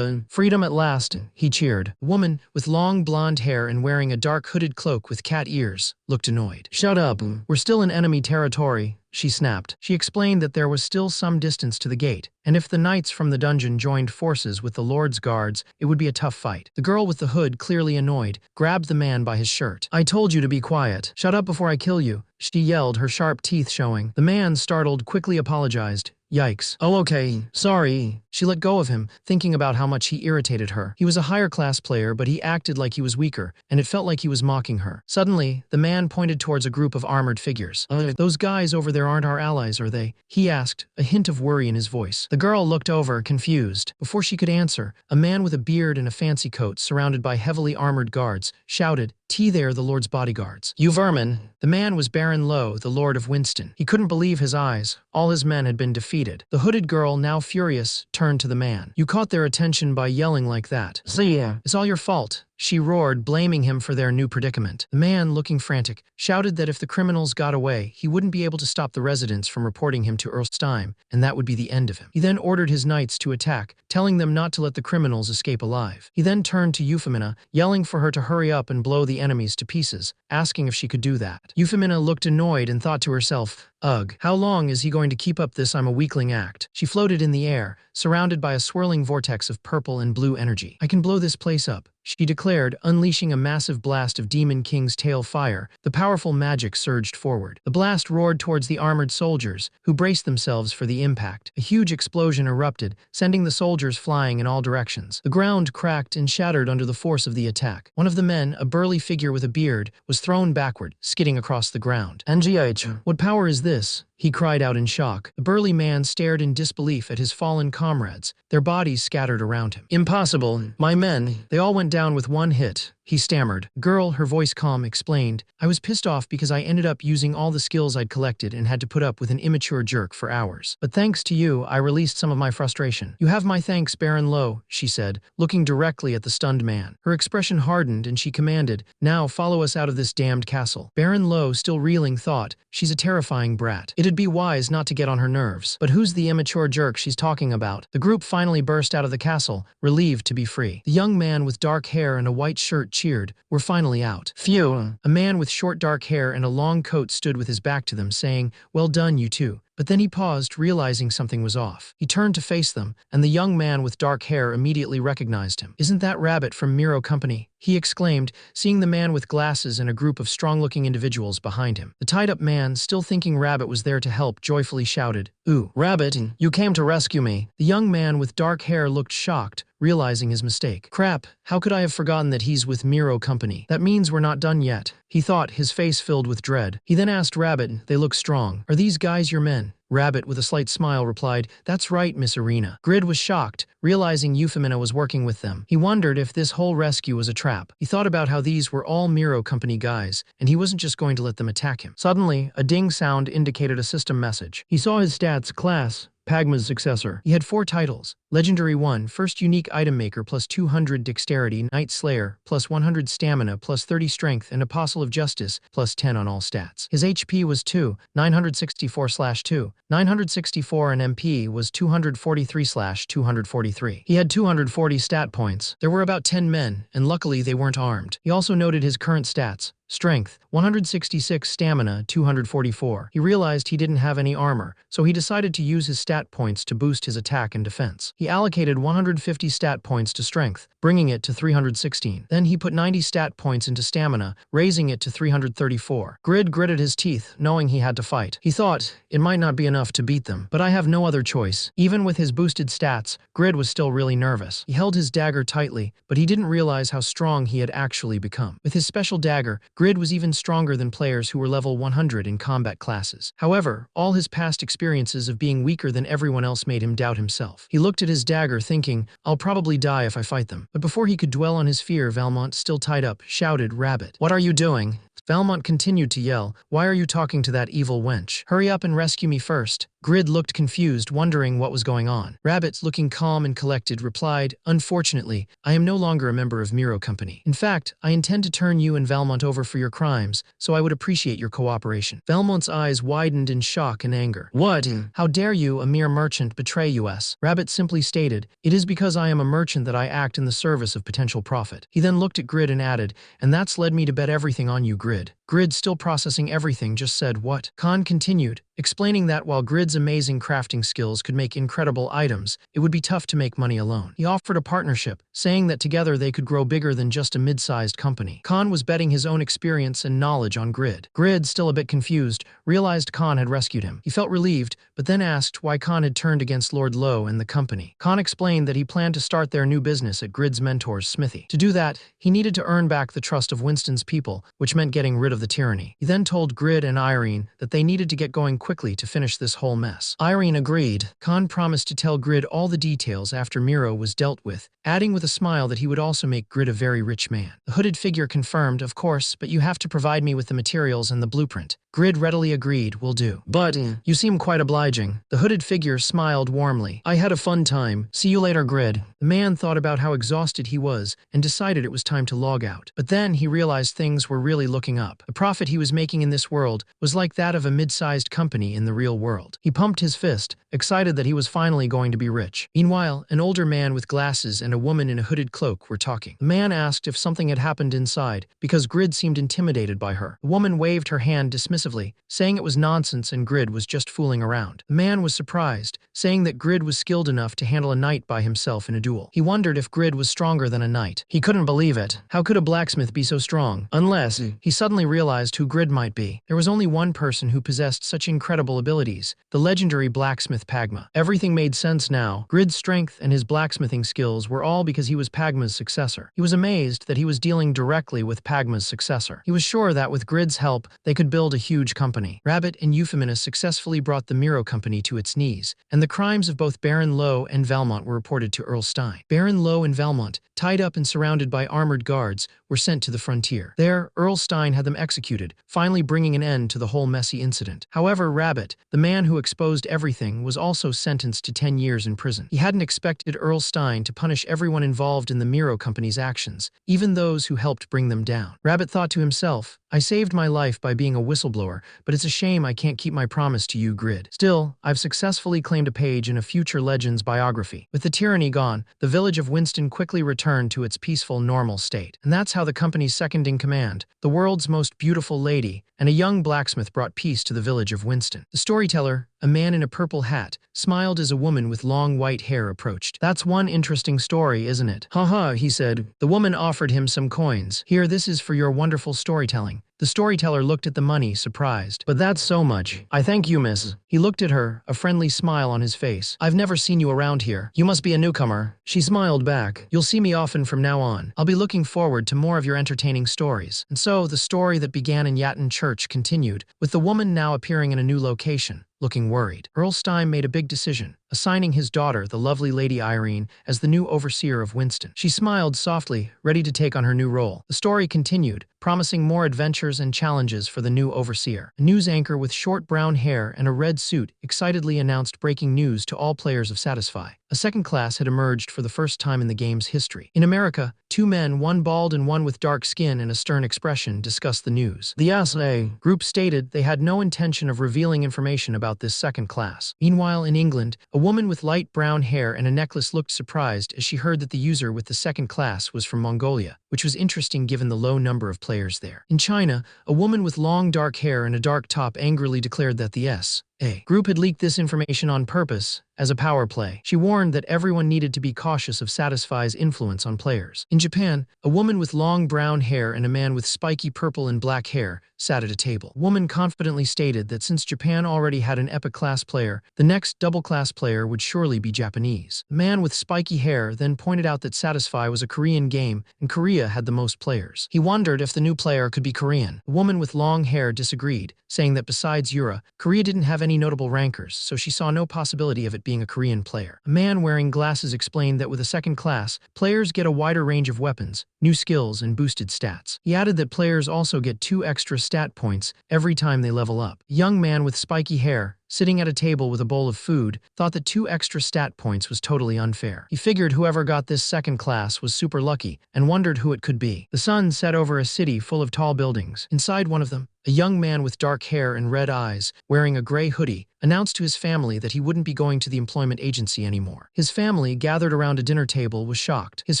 Freedom at last, he cheered. The woman, with long blonde hair and wearing a dark hooded cloak with cat ears, looked annoyed. Shut up. We're still in enemy territory, she snapped. She explained that there was still some distance to the gate, and if the knights from the dungeon joined forces with the Lord's guards, it would be a tough fight. The girl with the hood, clearly annoyed, grabbed the man by his shirt. I told you to be quiet. Shut up before I kill you, she yelled, her sharp teeth showing. The man, startled, quickly apologized. Yikes. Oh, okay. Sorry. She let go of him, thinking about how much he irritated her. He was a higher class player, but he acted like he was weaker, and it felt like he was mocking her. Suddenly, the man pointed towards a group of armored figures. Those guys over there aren't our allies, are they? He asked, a hint of worry in his voice. The girl looked over, confused. Before she could answer, a man with a beard and a fancy coat, surrounded by heavily armored guards, shouted, They're the Lord's bodyguards. You vermin. The man was Baron Lowe, the Lord of Winston. He couldn't believe his eyes. All his men had been defeated. The hooded girl, now furious, turned to the man. You caught their attention by yelling like that. See ya. It's all your fault, she roared, blaming him for their new predicament. The man, looking frantic, shouted that if the criminals got away, he wouldn't be able to stop the residents from reporting him to Erlstein, and that would be the end of him. He then ordered his knights to attack, telling them not to let the criminals escape alive. He then turned to Euphemina, yelling for her to hurry up and blow the enemies to pieces, asking if she could do that. Euphemina looked annoyed and thought to herself, ugh, how long is he going to keep up this I'm a weakling act? She floated in the air, surrounded by a swirling vortex of purple and blue energy. I can blow this place up, she declared, unleashing a massive blast of Demon King's tail fire. The powerful magic surged forward. The blast roared towards the armored soldiers, who braced themselves for the impact. A huge explosion erupted, sending the soldiers flying in all directions. The ground cracked and shattered under the force of the attack. One of the men, a burly figure with a beard, was thrown backward, skidding across the ground. NGH, what power is this? He cried out in shock. The burly man stared in disbelief at his fallen comrades, their bodies scattered around him. Impossible. My men, they all went down with one hit, he stammered. Girl, her voice calm, explained, I was pissed off because I ended up using all the skills I'd collected and had to put up with an immature jerk for hours. But thanks to you, I released some of my frustration. You have my thanks, Baron Lowe, she said, looking directly at the stunned man. Her expression hardened and she commanded, now follow us out of this damned castle. Baron Lowe, still reeling, thought, she's a terrifying brat. It'd be wise not to get on her nerves. But who's the immature jerk she's talking about? The group finally burst out of the castle, relieved to be free. The young man with dark hair and a white shirt cheered, we're finally out. Phew. A man with short dark hair and a long coat stood with his back to them, saying, well done, you two. But then he paused, realizing something was off. He turned to face them, and the young man with dark hair immediately recognized him. Isn't that Rabbit from Miro Company? He exclaimed, seeing the man with glasses and a group of strong-looking individuals behind him. The tied-up man, still thinking Rabbit was there to help, joyfully shouted, Ooh, Rabbit, you came to rescue me. The young man with dark hair looked shocked, realizing his mistake. Crap, how could I have forgotten that he's with Miro Company? That means we're not done yet, he thought, his face filled with dread. He then asked Rabbit, they look strong. Are these guys your men? Rabbit, with a slight smile, replied, that's right, Miss Arena. Grid was shocked, realizing Euphemina was working with them. He wondered if this whole rescue was a trap. He thought about how these were all Miro Company guys, and he wasn't just going to let them attack him. Suddenly, a ding sound indicated a system message. He saw his stats, class, Pagma's successor. He had 4 titles. Legendary 1, First Unique Item Maker plus 200 Dexterity, Night Slayer plus 100 Stamina plus 30 Strength, and Apostle of Justice plus 10 on all stats. His HP was 2, 964/2, 964, and MP was 243/243. He had 240 stat points. There were about 10 men, and luckily they weren't armed. He also noted his current stats. Strength, 166, Stamina, 244. He realized he didn't have any armor, so he decided to use his stat points to boost his attack and defense. He allocated 150 stat points to Strength, bringing it to 316. Then he put 90 stat points into Stamina, raising it to 334. Grid gritted his teeth, knowing he had to fight. He thought, it might not be enough to beat them, but I have no other choice. Even with his boosted stats, Grid was still really nervous. He held his dagger tightly, but he didn't realize how strong he had actually become. With his special dagger, Grid was even stronger than players who were level 100 in combat classes. However, all his past experiences of being weaker than everyone else made him doubt himself. He looked at his dagger thinking, I'll probably die if I fight them. But before he could dwell on his fear, Valmont, still tied up, shouted, Rabbit, what are you doing? Valmont continued to yell, why are you talking to that evil wench? Hurry up and rescue me first. Grid looked confused, wondering what was going on. Rabbit, looking calm and collected, replied, unfortunately, I am no longer a member of Miro Company. In fact, I intend to turn you and Valmont over for your crimes, so I would appreciate your cooperation. Valmont's eyes widened in shock and anger. What? How dare you, a mere merchant, betray us? Rabbit simply stated, it is because I am a merchant that I act in the service of potential profit. He then looked at Grid and added, and that's led me to bet everything on you, Grid. Grid, still processing everything, just said, what? Khan continued, explaining that while Grid's amazing crafting skills could make incredible items, it would be tough to make money alone. He offered a partnership, saying that together they could grow bigger than just a mid-sized company. Khan was betting his own experience and knowledge on Grid. Grid, still a bit confused, realized Khan had rescued him. He felt relieved, but then asked why Khan had turned against Lord Lowe and the company. Khan explained that he planned to start their new business at Grid's mentor's smithy. To do that, he needed to earn back the trust of Winston's people, which meant getting rid of the tyranny. He then told Grid and Irene that they needed to get going quickly to finish this whole mess. Irene agreed. Khan promised to tell Grid all the details after Miro was dealt with, adding with a smile that he would also make Grid a very rich man. The hooded figure confirmed, of course, but you have to provide me with the materials and the blueprint. Grid readily agreed, will do. But, you seem quite obliging. The hooded figure smiled warmly. I had a fun time. See you later, Grid. The man thought about how exhausted he was and decided it was time to log out. But then he realized things were really looking up. The profit he was making in this world was like that of a mid-sized company in the real world. He pumped his fist, excited that he was finally going to be rich. Meanwhile, an older man with glasses and a woman in a hooded cloak were talking. The man asked if something had happened inside, because Grid seemed intimidated by her. The woman waved her hand dismissively, saying it was nonsense and Grid was just fooling around. The man was surprised, saying that Grid was skilled enough to handle a knight by himself in a duel. He wondered if Grid was stronger than a knight. He couldn't believe it. How could a blacksmith be so strong? Unless he suddenly realized who Grid might be. There was only one person who possessed such incredible abilities, the legendary blacksmith Pagma. Everything made sense now. Grid's strength and his blacksmithing skills were all because he was Pagma's successor. He was amazed that he was dealing directly with Pagma's successor. He was sure that with Grid's help, they could build a huge company. Rabbit and Eupheminus successfully brought the Miro Company to its knees, and the crimes of both Baron Lowe and Valmont were reported to Earl Stein. Baron Lowe and Valmont, tied up and surrounded by armored guards, were sent to the frontier. There, Earl Stein had them executed, finally bringing an end to the whole messy incident. However, Rabbit, the man who exposed everything, was also sentenced to 10 years in prison. He hadn't expected Earl Stein to punish everyone involved in the Miro Company's actions, even those who helped bring them down. Rabbit thought to himself, I saved my life by being a whistleblower, but it's a shame I can't keep my promise to you, Grid. Still, I've successfully claimed a page in a future Legends biography. With the tyranny gone, the village of Winston quickly returned to its peaceful, normal state. And that's how the company's second-in-command, the world's most beautiful lady, and a young blacksmith brought peace to the village of Winston. The storyteller, a man in a purple hat, smiled as a woman with long white hair approached. That's one interesting story, isn't it? Haha, he said. The woman offered him some coins. Here, this is for your wonderful storytelling. The storyteller looked at the money, surprised. But that's so much. I thank you, miss. He looked at her, a friendly smile on his face. I've never seen you around here. You must be a newcomer. She smiled back. You'll see me often from now on. I'll be looking forward to more of your entertaining stories. And so, the story that began in Yatton Church continued, with the woman now appearing in a new location. looking worried. Earl Stein made a big decision, assigning his daughter, the lovely Lady Irene, as the new overseer of Winston. She smiled softly, ready to take on her new role. The story continued, promising more adventures and challenges for the new overseer. A news anchor with short brown hair and a red suit excitedly announced breaking news to all players of Satisfy. A second class had emerged for the first time in the game's history. In America, two men, one bald and one with dark skin and a stern expression, discussed the news. The SA group stated they had no intention of revealing information about this second class. Meanwhile, in England, a woman with light brown hair and a necklace looked surprised as she heard that the user with the second class was from Mongolia, which was interesting given the low number of players there. In China, a woman with long dark hair and a dark top angrily declared that the SA group had leaked this information on purpose as a power play. She warned that everyone needed to be cautious of Satisfy's influence on players. In Japan, a woman with long brown hair and a man with spiky purple and black hair sat at a table. A woman confidently stated that since Japan already had an epic class player, the next double class player would surely be Japanese. The man with spiky hair then pointed out that Satisfy was a Korean game and Korea had the most players. He wondered if the new player could be Korean. A woman with long hair disagreed, saying that besides Yura, Korea didn't have any notable rankers, so she saw no possibility of it being a Korean player. A man wearing glasses explained that with a second class, players get a wider range of weapons, new skills, and boosted stats. He added that players also get 2 extra stat points every time they level up. A young man with spiky hair, sitting at a table with a bowl of food, thought that 2 extra stat points was totally unfair. He figured whoever got this second class was super lucky and wondered who it could be. The sun set over a city full of tall buildings. Inside one of them, a young man with dark hair and red eyes, wearing a gray hoodie, announced to his family that he wouldn't be going to the employment agency anymore. His family, gathered around a dinner table, was shocked. His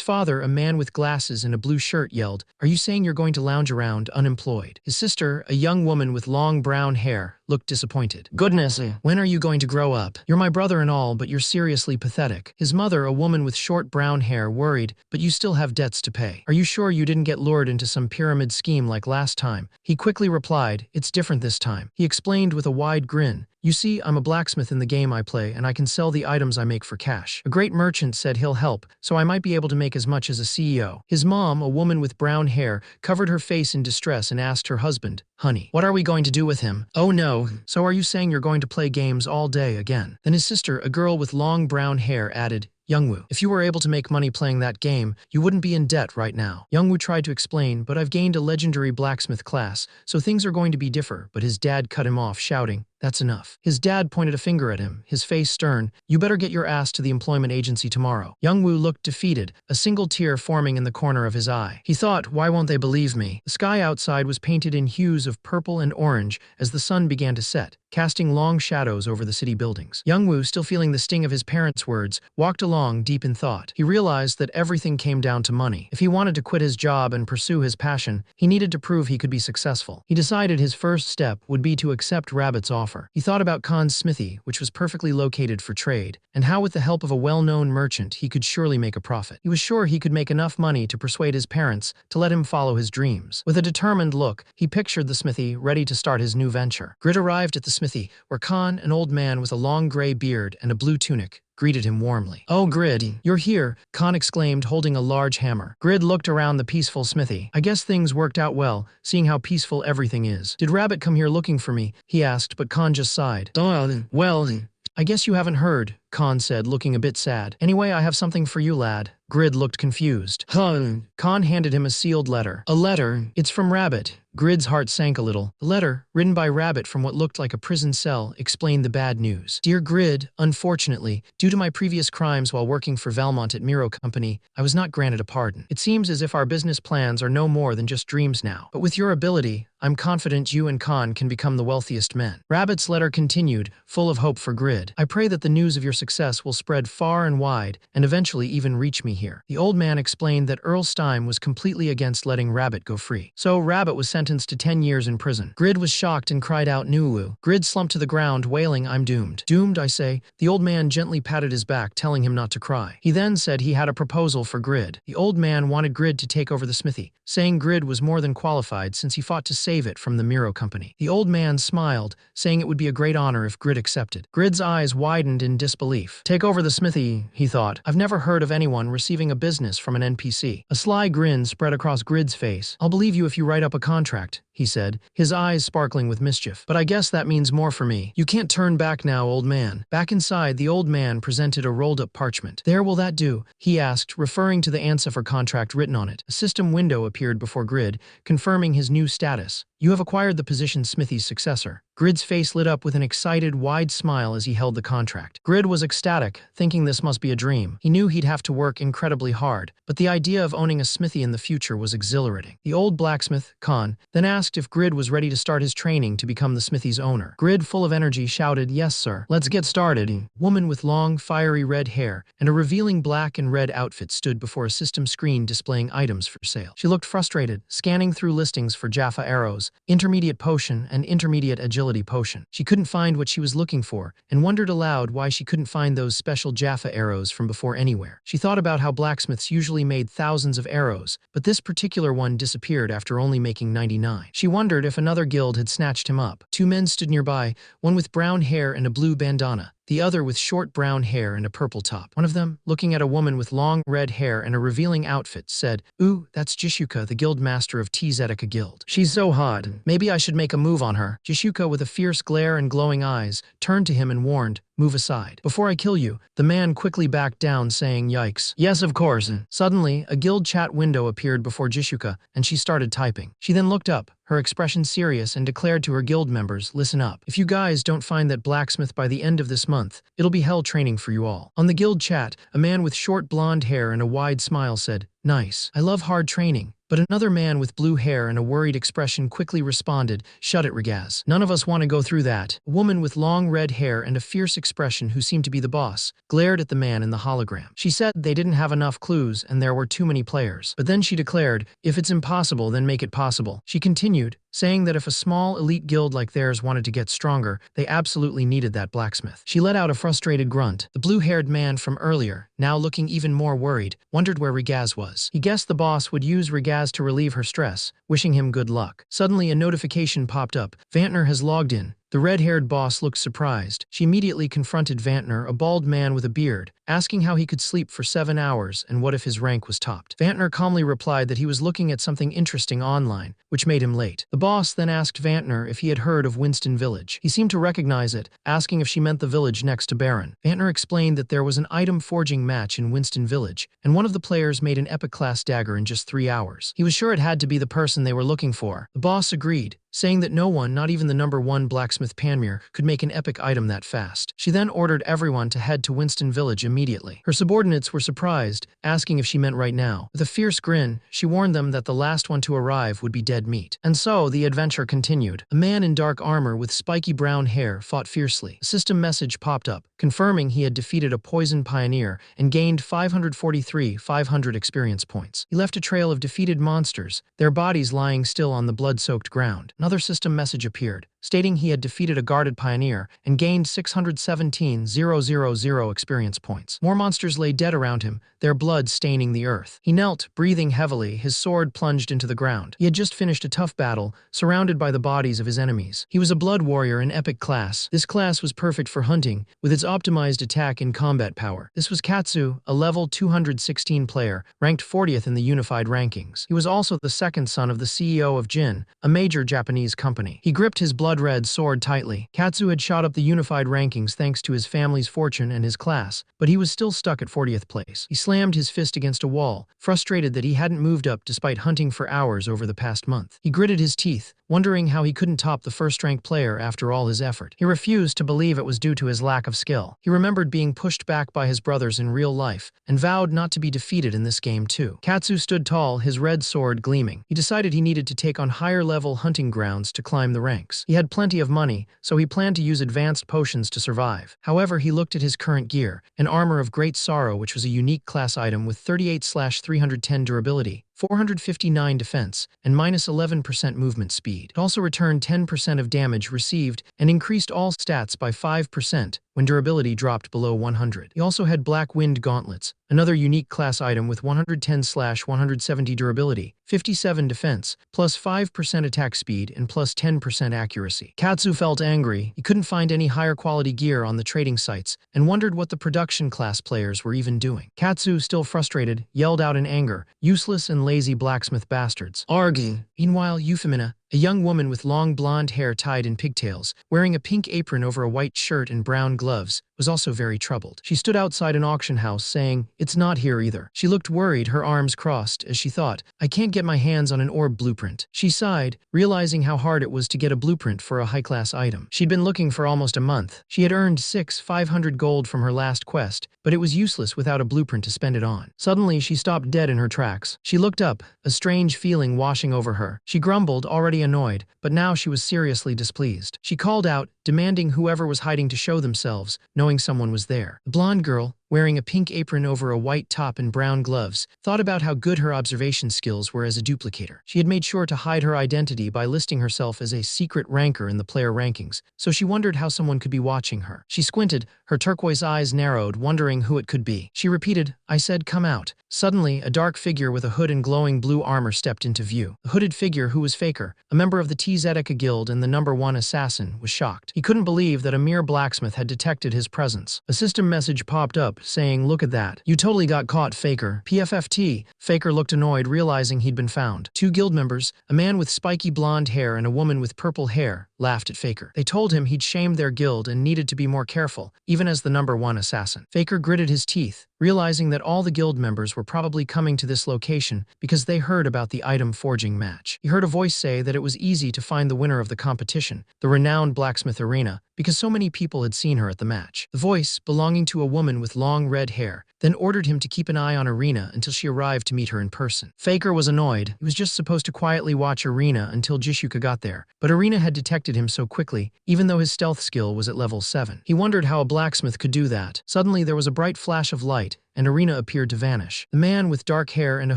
father, a man with glasses and a blue shirt, yelled, "Are you saying you're going to lounge around unemployed?" His sister, a young woman with long brown hair, looked disappointed. "Goodness, when are you going to grow up? You're my brother and all, but you're seriously pathetic." His mother, a woman with short brown hair, worried, "But you still have debts to pay. Are you sure you didn't get lured into some pyramid scheme like last time?" He quickly replied, "It's different this time." He explained with a wide grin, "You see, I'm a blacksmith in the game I play, and I can sell the items I make for cash. A great merchant said he'll help, so I might be able to make as much as a CEO." His mom, a woman with brown hair, covered her face in distress and asked her husband, "Honey, what are we going to do with him?" "Oh no, so are you saying you're going to play games all day again?" Then his sister, a girl with long brown hair, added, "Youngwoo, if you were able to make money playing that game, you wouldn't be in debt right now." Youngwoo tried to explain, "But I've gained a legendary blacksmith class, so things are going to be different," but his dad cut him off, shouting, "That's enough." His dad pointed a finger at him, his face stern, "You better get your ass to the employment agency tomorrow." Youngwoo looked defeated, a single tear forming in the corner of his eye. He thought, "Why won't they believe me?" The sky outside was painted in hues of purple and orange as the sun began to set, casting long shadows over the city buildings. Youngwoo, still feeling the sting of his parents' words, walked along deep in thought. He realized that everything came down to money. If he wanted to quit his job and pursue his passion, he needed to prove he could be successful. He decided his first step would be to accept Rabbit's offer. He thought about Khan's smithy, which was perfectly located for trade, and how with the help of a well-known merchant he could surely make a profit. He was sure he could make enough money to persuade his parents to let him follow his dreams. With a determined look, he pictured the smithy ready to start his new venture. Grid arrived at the smithy, where Khan, an old man with a long gray beard and a blue tunic, greeted him warmly. "Oh, Grid, you're here," Khan exclaimed, holding a large hammer. Grid looked around the peaceful smithy. "I guess things worked out well, seeing how peaceful everything is." "Did Rabbit come here looking for me?" he asked, but Khan just sighed. "Well, I guess you haven't heard," Khan said, looking a bit sad. "Anyway, I have something for you, lad." Grid looked confused. Khan handed him a sealed letter. "A letter? It's from Rabbit." Grid's heart sank a little. The letter, written by Rabbit from what looked like a prison cell, explained the bad news. "Dear Grid, unfortunately, due to my previous crimes while working for Valmont at Miro Company, I was not granted a pardon. It seems as if our business plans are no more than just dreams now. But with your ability, I'm confident you and Khan can become the wealthiest men." Rabbit's letter continued, full of hope for Grid. "I pray that the news of your success will spread far and wide and eventually even reach me here." The old man explained that Earl Stein was completely against letting Rabbit go free. So Rabbit was sentenced to 10 years in prison. Grid was shocked and cried out, "Nuwu." Grid slumped to the ground, wailing, "I'm doomed." "Doomed, I say?" The old man gently patted his back, telling him not to cry. He then said he had a proposal for Grid. The old man wanted Grid to take over the smithy, saying Grid was more than qualified since he fought to save it from the Miro Company. The old man smiled, saying it would be a great honor if Grid accepted. Grid's eyes widened in disbelief. "Take over the smithy," he thought. "I've never heard of anyone receiving a business from an NPC." A sly sly grin spread across Grid's face. "I'll believe you if you write up a contract," he said, his eyes sparkling with mischief. "But I guess that means more for me. You can't turn back now, old man." Back inside, the old man presented a rolled-up parchment. "There, will that do?" he asked, referring to the answer for contract written on it. A system window appeared before Grid, confirming his new status. "You have acquired the position Smithy's successor." Grid's face lit up with an excited, wide smile as he held the contract. Grid was ecstatic, thinking this must be a dream. He knew he'd have to work incredibly hard, but the idea of owning a smithy in the future was exhilarating. The old blacksmith, Khan, then asked if Grid was ready to start his training to become the smithy's owner. Grid, full of energy, shouted, "Yes, sir. Let's get started." A woman with long, fiery red hair and a revealing black and red outfit stood before a system screen displaying items for sale. She looked frustrated, scanning through listings for Jaffa arrows, intermediate potion, and intermediate agility potion. She couldn't find what she was looking for, and wondered aloud why she couldn't find those special Jaffa arrows from before anywhere. She thought about how blacksmiths usually made thousands of arrows, but this particular one disappeared after only making 99. She wondered if another guild had snatched him up. Two men stood nearby, one with brown hair and a blue bandana, the other with short brown hair and a purple top. One of them, looking at a woman with long red hair and a revealing outfit, said, "Ooh, that's Jishuka, the guild master of T-Zetica Guild. She's so hot. Maybe I should make a move on her." Jishuka, with a fierce glare and glowing eyes, turned to him and warned, "Move aside. Before I kill you." The man quickly backed down, saying, "Yikes. Yes, of course." Suddenly, a guild chat window appeared before Jishuka, and she started typing. She then looked up, her expression serious, and declared to her guild members, "Listen up. If you guys don't find that blacksmith by the end of this month, it'll be hell training for you all." On the guild chat, a man with short blonde hair and a wide smile said, "Nice. I love hard training." But another man with blue hair and a worried expression quickly responded, "Shut it, Regaz. None of us want to go through that." A woman with long red hair and a fierce expression, who seemed to be the boss, glared at the man in the hologram. She said they didn't have enough clues and there were too many players. But then she declared, "If it's impossible, then make it possible." She continued, saying that if a small elite guild like theirs wanted to get stronger, they absolutely needed that blacksmith. She let out a frustrated grunt. The blue-haired man from earlier, now looking even more worried, wondered where Regaz was. He guessed the boss would use Regaz to relieve her stress, wishing him good luck. Suddenly, a notification popped up. "Vantner has logged in." The red-haired boss looked surprised. She immediately confronted Vantner, a bald man with a beard, asking how he could sleep for 7 hours and what if his rank was topped. Vantner calmly replied that he was looking at something interesting online, which made him late. The boss then asked Vantner if he had heard of Winston Village. He seemed to recognize it, asking if she meant the village next to Baron. Vantner explained that there was an item forging match in Winston Village, and one of the players made an epic-class dagger in just 3 hours. He was sure it had to be the person they were looking for. The boss agreed, saying that no one, not even the #1 blacksmith Panmure, could make an epic item that fast. She then ordered everyone to head to Winston Village immediately. Her subordinates were surprised, asking if she meant right now. With a fierce grin, she warned them that the last one to arrive would be dead meat. And so, the adventure continued. A man in dark armor with spiky brown hair fought fiercely. A system message popped up, confirming he had defeated a poison pioneer and gained 543,500 experience points. He left a trail of defeated monsters, their bodies lying still on the blood-soaked ground. Another system message appeared, stating he had defeated a guarded pioneer and gained 617,000 experience points. More monsters lay dead around him, their blood staining the earth. He knelt, breathing heavily, his sword plunged into the ground. He had just finished a tough battle, surrounded by the bodies of his enemies. He was a blood warrior in epic class. This class was perfect for hunting, with its optimized attack and combat power. This was Katsu, a level 216 player, ranked 40th in the unified rankings. He was also the second son of the CEO of Jin, a major Japanese company. He gripped his blood-red sword tightly. Katsu had shot up the unified rankings thanks to his family's fortune and his class, but he was still stuck at 40th place. He slammed his fist against a wall, frustrated that he hadn't moved up despite hunting for hours over the past month. He gritted his teeth, wondering how he couldn't top the first-ranked player after all his effort. He refused to believe it was due to his lack of skill. He remembered being pushed back by his brothers in real life, and vowed not to be defeated in this game too. Katsu stood tall, his red sword gleaming. He decided he needed to take on higher-level hunting grounds to climb the ranks. He had plenty of money, so he planned to use advanced potions to survive. However, he looked at his current gear, an armor of great sorrow, which was a unique class item with 38/310 durability, 459 defense, and -11% movement speed. It also returned 10% of damage received and increased all stats by 5% when durability dropped below 100. He also had Black Wind Gauntlets, another unique class item with 110/170 durability, 57 defense, plus 5% attack speed, and plus 10% accuracy. Katsu felt angry. He couldn't find any higher quality gear on the trading sites and wondered what the production class players were even doing. Katsu, still frustrated, yelled out in anger, "Useless and lazy blacksmith bastards. Argy. Meanwhile, Euphemina, a young woman with long blonde hair tied in pigtails, wearing a pink apron over a white shirt and brown gloves, was also very troubled. She stood outside an auction house saying, "It's not here either." She looked worried, her arms crossed, as she thought, "I can't get my hands on an orb blueprint." She sighed, realizing how hard it was to get a blueprint for a high-class item. She'd been looking for almost a month. She had earned 500 gold from her last quest, but it was useless without a blueprint to spend it on. Suddenly, she stopped dead in her tracks. She looked up, a strange feeling washing over her. She grumbled, already annoyed, but now she was seriously displeased. She called out, demanding whoever was hiding to show themselves, knowing someone was there. The blonde girl, wearing a pink apron over a white top and brown gloves, thought about how good her observation skills were as a duplicator. She had made sure to hide her identity by listing herself as a secret ranker in the player rankings, so she wondered how someone could be watching her. She squinted, her turquoise eyes narrowed, wondering who it could be. She repeated, "I said come out." Suddenly, a dark figure with a hood and glowing blue armor stepped into view. The hooded figure, who was Faker, a member of the Tzedaka Guild and the #1 assassin, was shocked. He couldn't believe that a mere blacksmith had detected his presence. A system message popped up, saying, "Look at that. You totally got caught, Faker." PFFT. Faker looked annoyed, realizing he'd been found. Two guild members, a man with spiky blonde hair and a woman with purple hair, laughed at Faker. They told him he'd shamed their guild and needed to be more careful, even as the #1 assassin. Faker gritted his teeth, realizing that all the guild members were probably coming to this location because they heard about the item forging match. He heard a voice say that it was easy to find the winner of the competition, the renowned Blacksmith Arena, because so many people had seen her at the match. The voice, belonging to a woman with long red hair, then ordered him to keep an eye on Arena until she arrived to meet her in person. Faker was annoyed. He was just supposed to quietly watch Arena until Jishuka got there, but Arena had detected him so quickly, even though his stealth skill was at level 7. He wondered how a blacksmith could do that. Suddenly, there was a bright flash of light, and Arena appeared to vanish. The man with dark hair and a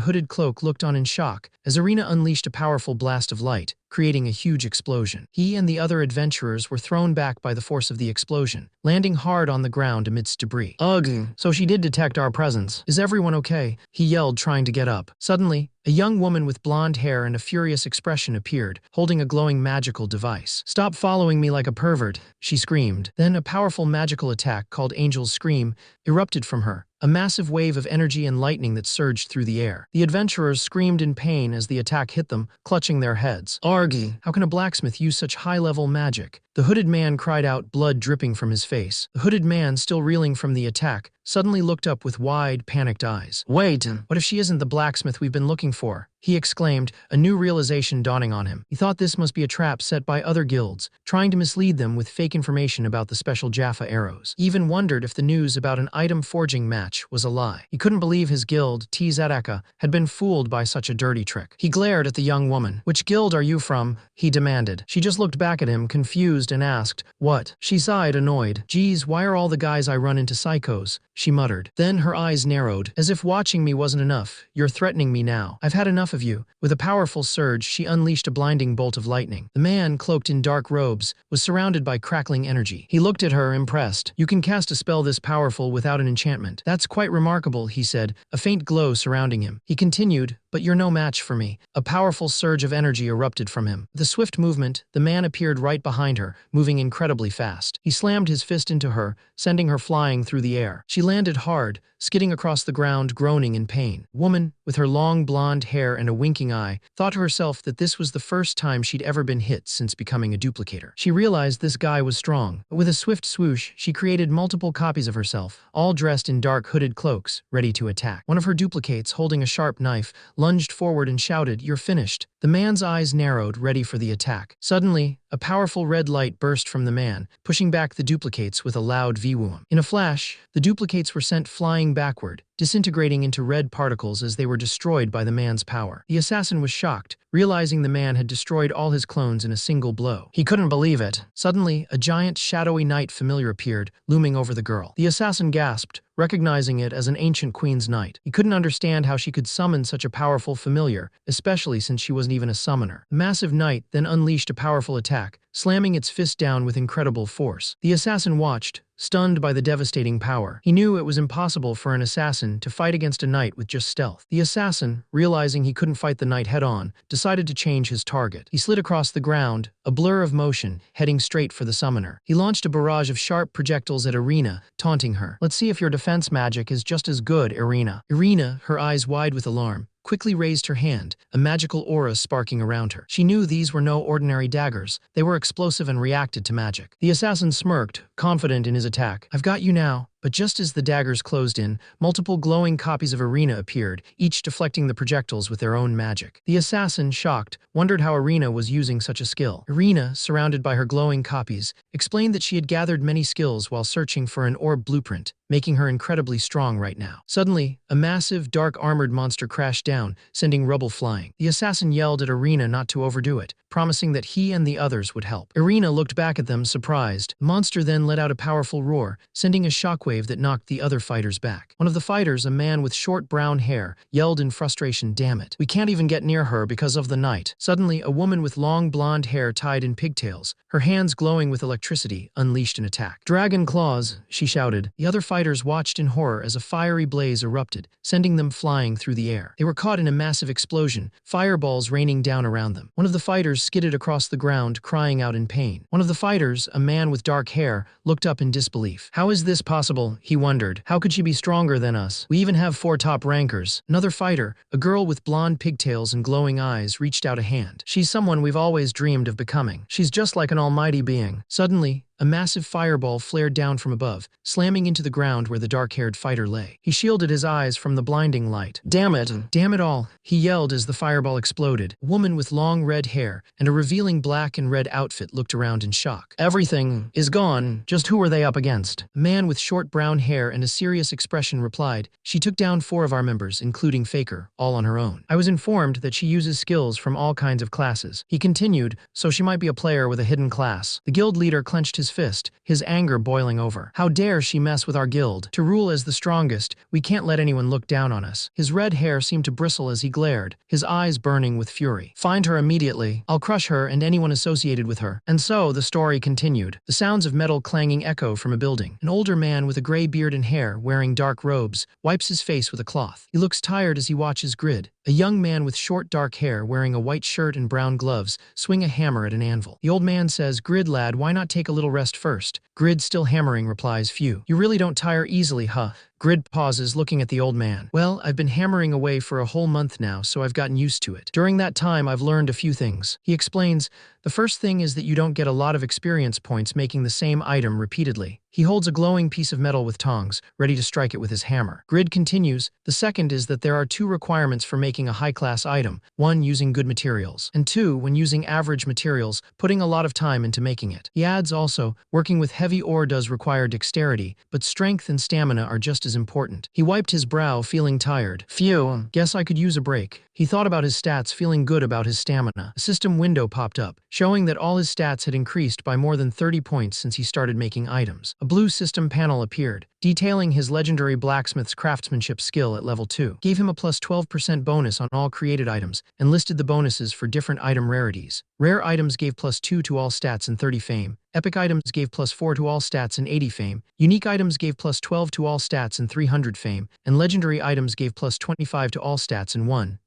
hooded cloak looked on in shock as Arena unleashed a powerful blast of light, creating a huge explosion. He and the other adventurers were thrown back by the force of the explosion, landing hard on the ground amidst debris. "Ugh, so she did detect our presence. Is everyone okay?" he yelled, trying to get up. Suddenly, a young woman with blonde hair and a furious expression appeared, holding a glowing magical device. "Stop following me like a pervert," she screamed. Then a powerful magical attack called Angel's Scream erupted from her, a massive wave of energy and lightning that surged through the air. The adventurers screamed in pain as the attack hit them, clutching their heads. "Argy, how can a blacksmith use such high-level magic?" The hooded man cried out, blood dripping from his face. The hooded man, still reeling from the attack, suddenly looked up with wide, panicked eyes. "Wait, what if she isn't the blacksmith we've been looking for?" he exclaimed, a new realization dawning on him. He thought this must be a trap set by other guilds, trying to mislead them with fake information about the special Jaffa arrows. He even wondered if the news about an item forging match was a lie. He couldn't believe his guild, Tzedaka, had been fooled by such a dirty trick. He glared at the young woman. "Which guild are you from?" he demanded. She just looked back at him, confused, and asked, "What?" She sighed, annoyed. "Geez, why are all the guys I run into psychos?" she muttered. Then her eyes narrowed, as if watching me wasn't enough. "You're threatening me now. I've had enough of you." With a powerful surge, she unleashed a blinding bolt of lightning. The man, cloaked in dark robes, was surrounded by crackling energy. He looked at her, impressed. "You can cast a spell this powerful without an enchantment. That's quite remarkable," he said, a faint glow surrounding him. He continued, "But you're no match for me." A powerful surge of energy erupted from him. With a swift movement, the man appeared right behind her, moving incredibly fast. He slammed his fist into her, sending her flying through the air. She landed hard, skidding across the ground, groaning in pain. The woman, with her long blonde hair and a winking eye, thought to herself that this was the first time she'd ever been hit since becoming a duplicator. She realized this guy was strong. With a swift swoosh, she created multiple copies of herself, all dressed in dark hooded cloaks, ready to attack. One of her duplicates, holding a sharp knife, lunged forward and shouted, "You're finished." The man's eyes narrowed, ready for the attack. Suddenly, a powerful red light burst from the man, pushing back the duplicates with a loud vwoom. In a flash, the duplicates were sent flying backward, disintegrating into red particles as they were destroyed by the man's power. The assassin was shocked, realizing the man had destroyed all his clones in a single blow. He couldn't believe it. Suddenly, a giant, shadowy knight familiar appeared, looming over the girl. The assassin gasped, recognizing it as an ancient queen's knight. He couldn't understand how she could summon such a powerful familiar, especially since she wasn't even a summoner. The massive knight then unleashed a powerful attack, slamming its fist down with incredible force. The assassin watched, stunned by the devastating power. He knew it was impossible for an assassin to fight against a knight with just stealth. The assassin, realizing he couldn't fight the knight head-on, decided to change his target. He slid across the ground, a blur of motion, heading straight for the summoner. He launched a barrage of sharp projectiles at Irina, taunting her. "Let's see if your defense magic is just as good, Irina." Irina, her eyes wide with alarm, quickly raised her hand, a magical aura sparking around her. She knew these were no ordinary daggers. They were explosive and reacted to magic. The assassin smirked, confident in his attack. "I've got you now." But just as the daggers closed in, multiple glowing copies of Irina appeared, each deflecting the projectiles with their own magic. The assassin, shocked, wondered how Irina was using such a skill. Irina, surrounded by her glowing copies, explained that she had gathered many skills while searching for an orb blueprint, making her incredibly strong right now. Suddenly, a massive, dark-armored monster crashed down, sending rubble flying. The assassin yelled at Irina not to overdo it, promising that he and the others would help. Irina looked back at them, surprised. The monster then let out a powerful roar, sending a shockwave that knocked the other fighters back. One of the fighters, a man with short brown hair, yelled in frustration, "Damn it. We can't even get near her because of the night." Suddenly, a woman with long blonde hair tied in pigtails, her hands glowing with electricity, unleashed an attack. "Dragon claws," she shouted. The other fighters watched in horror as a fiery blaze erupted, sending them flying through the air. They were caught in a massive explosion, fireballs raining down around them. One of the fighters skidded across the ground, crying out in pain. One of the fighters, a man with dark hair, looked up in disbelief. "How is this possible?" He wondered. "How could she be stronger than us? We even have 4 top rankers." Another fighter, a girl with blonde pigtails and glowing eyes, reached out a hand. "She's someone we've always dreamed of becoming. She's just like an almighty being." Suddenly, a massive fireball flared down from above, slamming into the ground where the dark-haired fighter lay. He shielded his eyes from the blinding light. "Damn it! Damn it all!" he yelled as the fireball exploded. A woman with long red hair and a revealing black and red outfit looked around in shock. "Everything is gone. Just who are they up against?" A man with short brown hair and a serious expression replied, "She took down 4 of our members, including Faker, all on her own. I was informed that she uses skills from all kinds of classes." He continued, "So she might be a player with a hidden class." The guild leader clenched his fist, his anger boiling over. "How dare she mess with our guild? To rule as the strongest, we can't let anyone look down on us." His red hair seemed to bristle as he glared, his eyes burning with fury. "Find her immediately. I'll crush her and anyone associated with her." And so the story continued. The sounds of metal clanging echo from a building. An older man with a gray beard and hair, wearing dark robes, wipes his face with a cloth. He looks tired as he watches Grid, a young man with short dark hair wearing a white shirt and brown gloves, swing a hammer at an anvil. The old man says, "Grid lad, why not take a little rest first?" Grid, still hammering, replies, "Phew. You really don't tire easily, huh?" Grid pauses, looking at the old man. "Well, I've been hammering away for a whole month now, so I've gotten used to it. During that time, I've learned a few things." He explains, "The first thing is that you don't get a lot of experience points making the same item repeatedly." He holds a glowing piece of metal with tongs, ready to strike it with his hammer. Grid continues, "The second is that there are 2 requirements for making a high-class item. 1, using good materials. And 2, when using average materials, putting a lot of time into making it." He adds also, "Working with heavy ore does require dexterity, but strength and stamina are just as important." He wiped his brow, feeling tired. "Phew, guess I could use a break." He thought about his stats, feeling good about his stamina. A system window popped up, showing that all his stats had increased by more than 30 points since he started making items. A blue system panel appeared, detailing his legendary blacksmith's craftsmanship skill at level 2. Gave him a plus 12% bonus on all created items, and listed the bonuses for different item rarities. Rare items gave plus 2 to all stats and 30 fame. Epic items gave plus 4 to all stats and 80 fame. Unique items gave plus 12 to all stats and 300 fame. And legendary items gave plus 25 to all stats and 1,000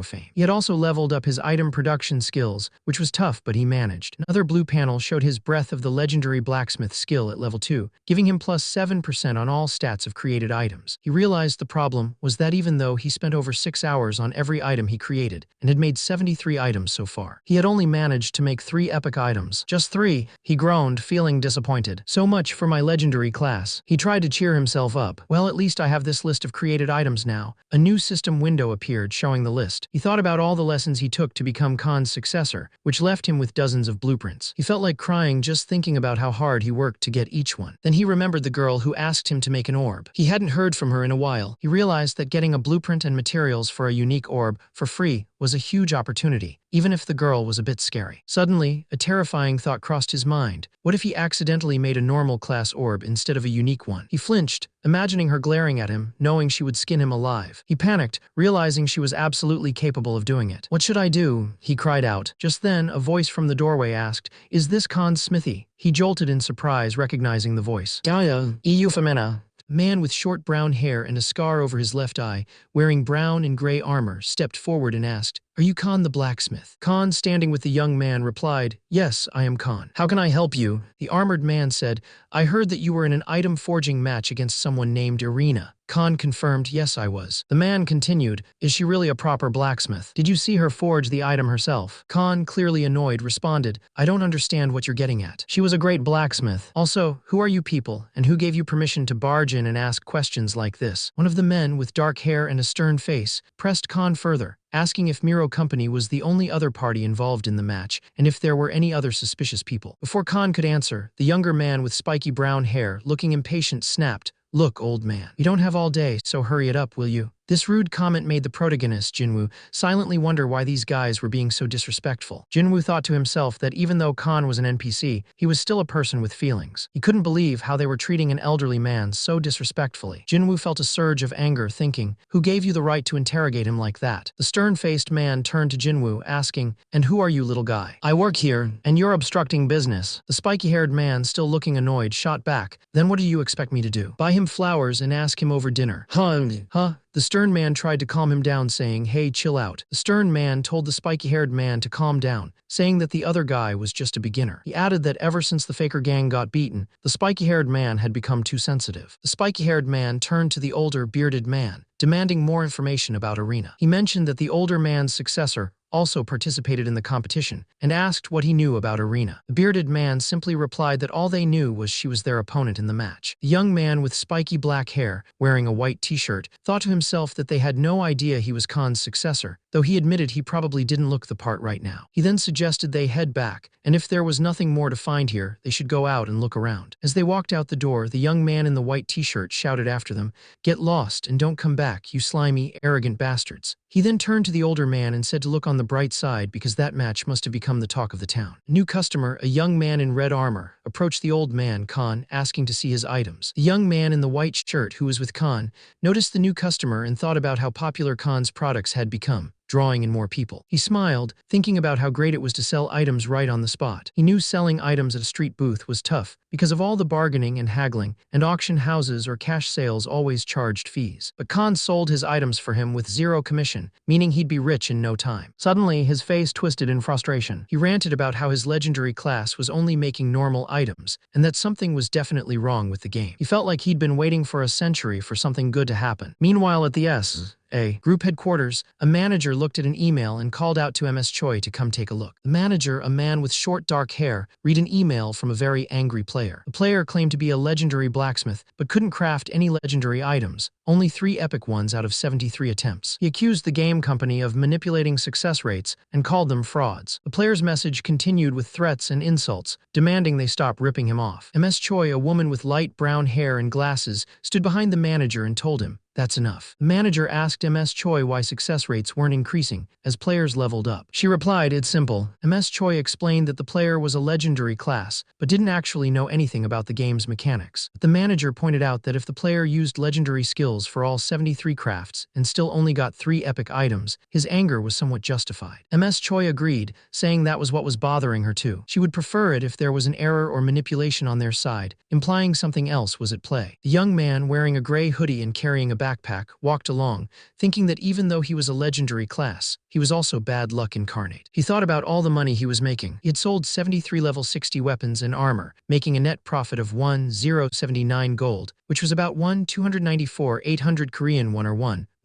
fame. He had also leveled up his item production skills, which was tough, but he managed. Another blue panel showed his breadth of the legendary blacksmith skill at level 2, giving him plus 7% on all stats of created items. He realized the problem was that even though he spent over 6 hours on every item he created, and had made 73 items so far, he had only managed to make 3 epic items. Just 3, he groaned, feeling disappointed. "So much for my legendary class." He tried to cheer himself up. "Well, at least I have this list of created items now." A new system window appeared, showing the list. He thought about all the lessons he took to become Khan's successor, which left him with dozens of blueprints. He felt like crying just thinking about how hard he worked to get each one. Then he remembered the girl who asked him to make an orb. He hadn't heard from her in a while. He realized that getting a blueprint and materials for a unique orb for free was a huge opportunity, even if the girl was a bit scary. Suddenly, a terrifying thought crossed his mind. What if he accidentally made a normal class orb instead of a unique one? He flinched, imagining her glaring at him, knowing she would skin him alive. He panicked, realizing she was absolutely capable of doing it. "What should I do?" he cried out. Just then, a voice from the doorway asked, "Is this Khan's smithy?" He jolted in surprise, recognizing the voice. "Gaia, EU Femina." Man with short brown hair and a scar over his left eye, wearing brown and gray armor, stepped forward and asked, "Are you Khan the blacksmith?" Khan, standing with the young man, replied, "Yes, I am Khan. How can I help you?" The armored man said, "I heard that you were in an item forging match against someone named Irina." Khan confirmed, "Yes, I was." The man continued, "Is she really a proper blacksmith? Did you see her forge the item herself?" Khan, clearly annoyed, responded, "I don't understand what you're getting at. She was a great blacksmith. Also, who are you people, and who gave you permission to barge in and ask questions like this?" One of the men, with dark hair and a stern face, pressed Khan further, asking if Miro Company was the only other party involved in the match, and if there were any other suspicious people. Before Khan could answer, the younger man with spiky brown hair, looking impatient, snapped, "Look, old man, we don't have all day, so hurry it up, will you?" This rude comment made the protagonist, Jinwoo, silently wonder why these guys were being so disrespectful. Jinwoo thought to himself that even though Khan was an NPC, he was still a person with feelings. He couldn't believe how they were treating an elderly man so disrespectfully. Jinwoo felt a surge of anger, thinking, "Who gave you the right to interrogate him like that?" The stern-faced man turned to Jinwoo, asking, "And who are you, little guy?" "I work here, and you're obstructing business." The spiky-haired man, still looking annoyed, shot back, "Then what do you expect me to do? Buy him flowers and ask him over dinner?" Huh? The stern man tried to calm him down, saying, "Hey, chill out." The stern man told the spiky-haired man to calm down, saying that the other guy was just a beginner. He added that ever since the Faker gang got beaten, the spiky-haired man had become too sensitive. The spiky-haired man turned to the older, bearded man, demanding more information about Irina. He mentioned that the older man's successor also participated in the competition, and asked what he knew about Irina. The bearded man simply replied that all they knew was she was their opponent in the match. The young man with spiky black hair, wearing a white t-shirt, thought to himself that they had no idea he was Khan's successor, though he admitted he probably didn't look the part right now. He then suggested they head back, and if there was nothing more to find here, they should go out and look around. As they walked out the door, the young man in the white t-shirt shouted after them, "Get lost and don't come back, you slimy, arrogant bastards." He then turned to the older man and said to look on the bright side because that match must have become the talk of the town. A new customer, a young man in red armor, approached the old man, Khan, asking to see his items. The young man in the white shirt, who was with Khan, noticed the new customer and thought about how popular Khan's products had become, drawing in more people. He smiled, thinking about how great it was to sell items right on the spot. He knew selling items at a street booth was tough because of all the bargaining and haggling, and auction houses or cash sales always charged fees. But Khan sold his items for him with zero commission, meaning he'd be rich in no time. Suddenly, his face twisted in frustration. He ranted about how his legendary class was only making normal items, and that something was definitely wrong with the game. He felt like he'd been waiting for a century for something good to happen. Meanwhile, at the group headquarters, a manager looked at an email and called out to MS Choi to come take a look. The manager, a man with short dark hair, read an email from a very angry player. The player claimed to be a legendary blacksmith, but couldn't craft any legendary items, only 3 epic ones out of 73 attempts. He accused the game company of manipulating success rates and called them frauds. The player's message continued with threats and insults, demanding they stop ripping him off. MS Choi, a woman with light brown hair and glasses, stood behind the manager and told him, "That's enough." The manager asked MS Choi why success rates weren't increasing as players leveled up. She replied, "It's simple." MS Choi explained that the player was a legendary class, but didn't actually know anything about the game's mechanics. The manager pointed out that if the player used legendary skills for all 73 crafts and still only got 3 epic items, his anger was somewhat justified. MS Choi agreed, saying that was what was bothering her too. She would prefer it if there was an error or manipulation on their side, implying something else was at play. The young man, wearing a gray hoodie and carrying a backpack, walked along, thinking that even though he was a legendary class, he was also bad luck incarnate. He thought about all the money he was making. He had sold 73 level 60 weapons and armor, making a net profit of 1,079 gold, which was about 1,294,800 Korean won or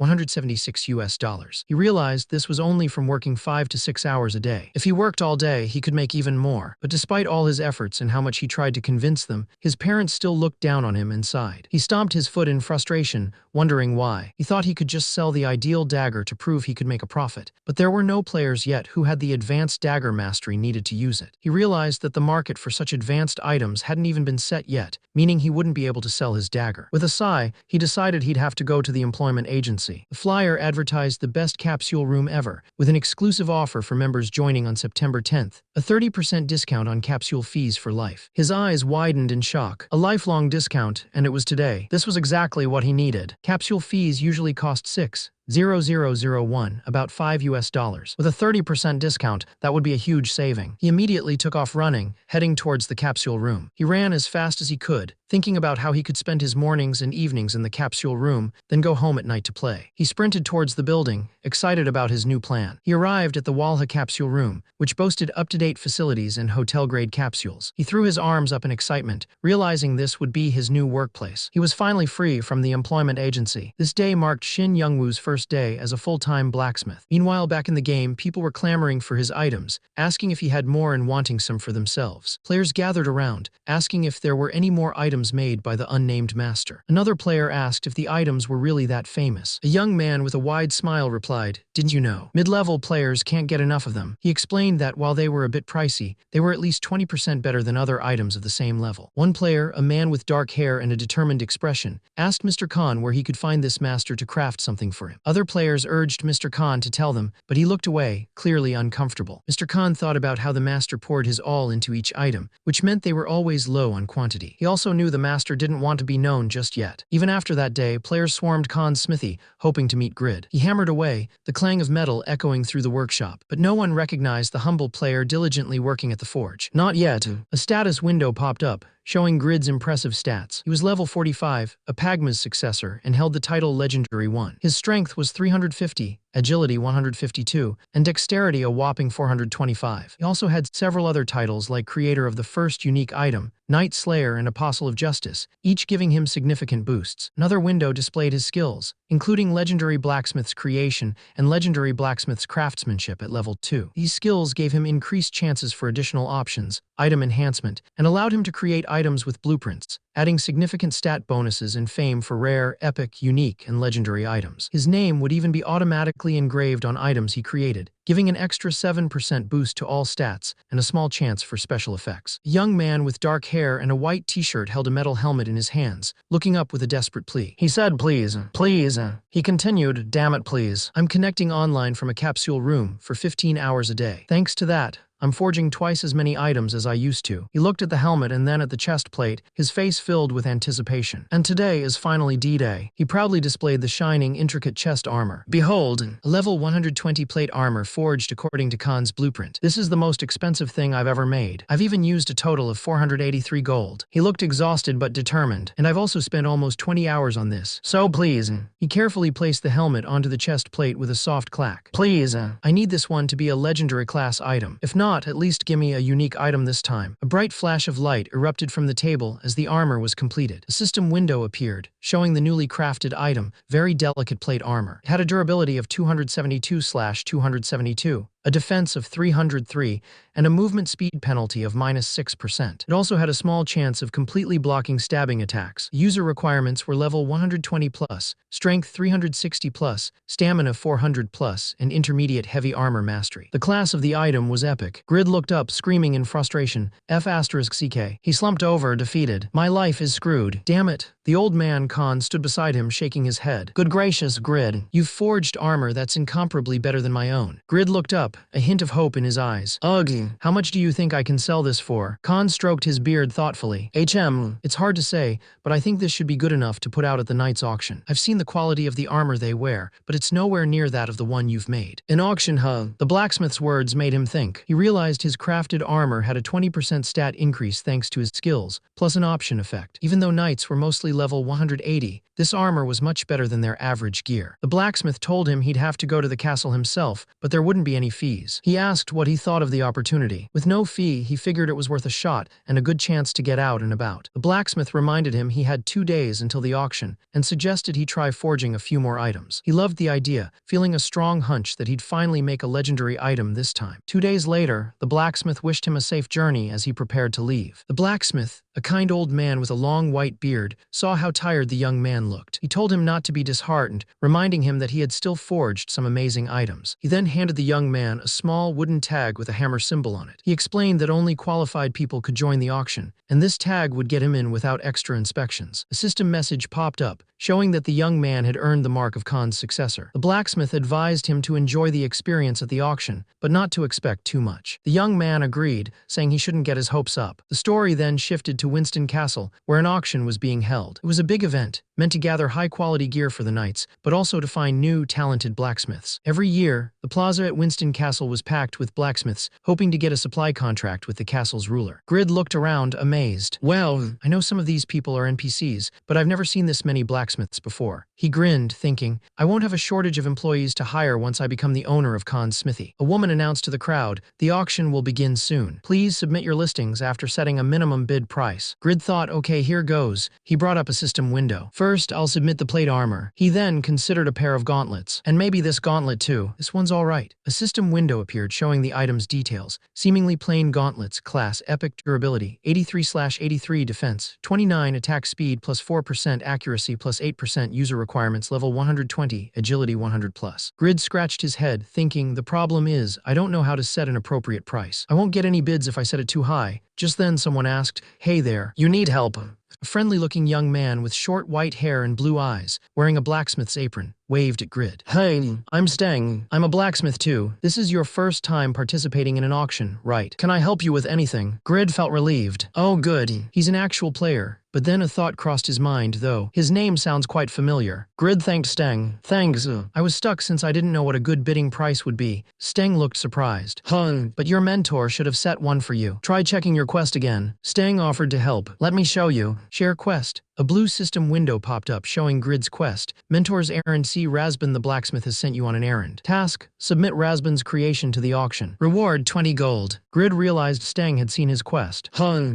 $176 US. He realized this was only from working 5 to 6 hours a day. If he worked all day, he could make even more. But despite all his efforts and how much he tried to convince them, his parents still looked down on him and sighed. He stomped his foot in frustration, wondering why. He thought he could just sell the ideal dagger to prove he could make a profit. But there were no players yet who had the advanced dagger mastery needed to use it. He realized that the market for such advanced items hadn't even been set yet, meaning he wouldn't be able to sell his dagger. With a sigh, he decided he'd have to go to the employment agency. The flyer advertised the best capsule room ever, with an exclusive offer for members joining on September 10th, a 30% discount on capsule fees for life. His eyes widened in shock. A lifelong discount, and it was today. This was exactly what he needed. Capsule fees usually cost 6 $0.0001, about $5. With a 30% discount, that would be a huge saving. He immediately took off running, heading towards the capsule room. He ran as fast as he could, thinking about how he could spend his mornings and evenings in the capsule room, then go home at night to play. He sprinted towards the building, excited about his new plan. He arrived at the Walha capsule room, which boasted up-to-date facilities and hotel-grade capsules. He threw his arms up in excitement, realizing this would be his new workplace. He was finally free from the employment agency. This day marked Shin Youngwoo's first day as a full-time blacksmith. Meanwhile, back in the game, people were clamoring for his items, asking if he had more and wanting some for themselves. Players gathered around, asking if there were any more items made by the unnamed master. Another player asked if the items were really that famous. A young man with a wide smile replied, "Didn't you know? Mid-level players can't get enough of them." He explained that while they were a bit pricey, they were at least 20% better than other items of the same level. One player, a man with dark hair and a determined expression, asked Mr. Khan where he could find this master to craft something for him. Other players urged Mr. Khan to tell them, but he looked away, clearly uncomfortable. Mr. Khan thought about how the master poured his all into each item, which meant they were always low on quantity. He also knew the master didn't want to be known just yet. Even after that day, players swarmed Khan's smithy, hoping to meet Grid. He hammered away, the clang of metal echoing through the workshop, but no one recognized the humble player diligently working at the forge. Not yet. A status window popped up, showing Grid's impressive stats. He was level 45, a Pagma's successor, and held the title Legendary 1. His strength was 350, agility 152, and dexterity a whopping 425. He also had several other titles like creator of the first unique item, Knight Slayer and Apostle of Justice, each giving him significant boosts. Another window displayed his skills, including Legendary Blacksmith's creation and Legendary Blacksmith's craftsmanship at level 2. These skills gave him increased chances for additional options, item enhancement, and allowed him to create items with blueprints, adding significant stat bonuses and fame for rare, epic, unique, and legendary items. His name would even be automatically engraved on items he created, giving an extra 7% boost to all stats and a small chance for special effects. A young man with dark hair and a white t-shirt held a metal helmet in his hands, looking up with a desperate plea. He said, "Please, please." He continued, "Damn it, please. I'm connecting online from a capsule room for 15 hours a day. Thanks to that, I'm forging twice as many items as I used to." He looked at the helmet and then at the chest plate, his face filled with anticipation. And today is finally D-Day. He proudly displayed the shining, intricate chest armor. Behold, a level 120 plate armor forged according to Khan's blueprint. This is the most expensive thing I've ever made. I've even used a total of 483 gold. He looked exhausted but determined, and I've also spent almost 20 hours on this. So please. He carefully placed the helmet onto the chest plate with a soft clack. Please, I need this one to be a legendary class item. If not, at least give me a unique item this time. A bright flash of light erupted from the table as the armor was completed. A system window appeared, showing the newly crafted item, very delicate plate armor. It had a durability of 272/272, a defense of 303, and a movement speed penalty of -6%. It also had a small chance of completely blocking stabbing attacks. User requirements were level 120+, strength 360+, stamina 400+, and intermediate heavy armor mastery. The class of the item was epic. Grid looked up, screaming in frustration, F***CK. He slumped over, defeated. My life is screwed. Damn it. The old man Khan stood beside him, shaking his head. Good gracious, Grid. You've forged armor that's incomparably better than my own. Grid looked up, a hint of hope in his eyes. Ugh. How much do you think I can sell this for? Khan stroked his beard thoughtfully. It's hard to say, but I think this should be good enough to put out at the night's auction. I've seen the quality of the armor they wear, but it's nowhere near that of the one you've made. An auction, huh? The blacksmith's words made him think. He realized his crafted armor had a 20% stat increase thanks to his skills, plus an option effect. Even though knights were mostly level 180, this armor was much better than their average gear. The blacksmith told him he'd have to go to the castle himself, but there wouldn't be any fees. He asked what he thought of the opportunity. With no fee, he figured it was worth a shot and a good chance to get out and about. The blacksmith reminded him he had 2 days until the auction and suggested he try forging a few more items. He loved the idea, feeling a strong hunch that he'd finally make a legendary item this time. 2 days later, the blacksmith wished him a safe journey as he prepared to leave. The blacksmith, a kind old man with a long white beard, saw how tired the young man looked. He told him not to be disheartened, reminding him that he had still forged some amazing items. He then handed the young man a small wooden tag with a hammer symbol on it. He explained that only qualified people could join the auction, and this tag would get him in without extra inspections. A system message popped up, showing that the young man had earned the mark of Khan's successor. The blacksmith advised him to enjoy the experience at the auction, but not to expect too much. The young man agreed, saying he shouldn't get his hopes up. The story then shifted to Winston Castle, where an auction was being held. It was a big event. meant to gather high-quality gear for the knights, but also to find new, talented blacksmiths. Every year, the plaza at Winston Castle was packed with blacksmiths, hoping to get a supply contract with the castle's ruler. Grid looked around, amazed. Well, I know some of these people are NPCs, but I've never seen this many blacksmiths before. He grinned, thinking, I won't have a shortage of employees to hire once I become the owner of Khan's smithy. A woman announced to the crowd, the auction will begin soon. Please submit your listings after setting a minimum bid price. Grid thought, okay, here goes. He brought up a system window. First, I'll submit the plate armor. He then considered a pair of gauntlets. And maybe this gauntlet too. This one's alright. A system window appeared showing the item's details. Seemingly plain gauntlets, class, epic, durability, 83/83 defense, 29 attack speed plus 4% accuracy plus 8% user requirements, level 120, agility 100+. Grid scratched his head, thinking, the problem is, I don't know how to set an appropriate price. I won't get any bids if I set it too high. Just then someone asked, hey there, you need help? A friendly-looking young man with short white hair and blue eyes, wearing a blacksmith's apron, waved at Grid. Hey, I'm Stang. I'm a blacksmith too. This is your first time participating in an auction, right? Can I help you with anything? Grid felt relieved. Oh good, he's an actual player. But then a thought crossed his mind, though. His name sounds quite familiar. Grid thanked Stang. Thanks. I was stuck since I didn't know what a good bidding price would be. Stang looked surprised. But your mentor should have set one for you. Try checking your quest again. Stang offered to help. Let me show you. Share quest. A blue system window popped up showing Grid's quest. Mentor's errand. See, Razban the blacksmith has sent you on an errand. Task: submit Razban's creation to the auction. Reward 20 gold. Grid realized Stang had seen his quest.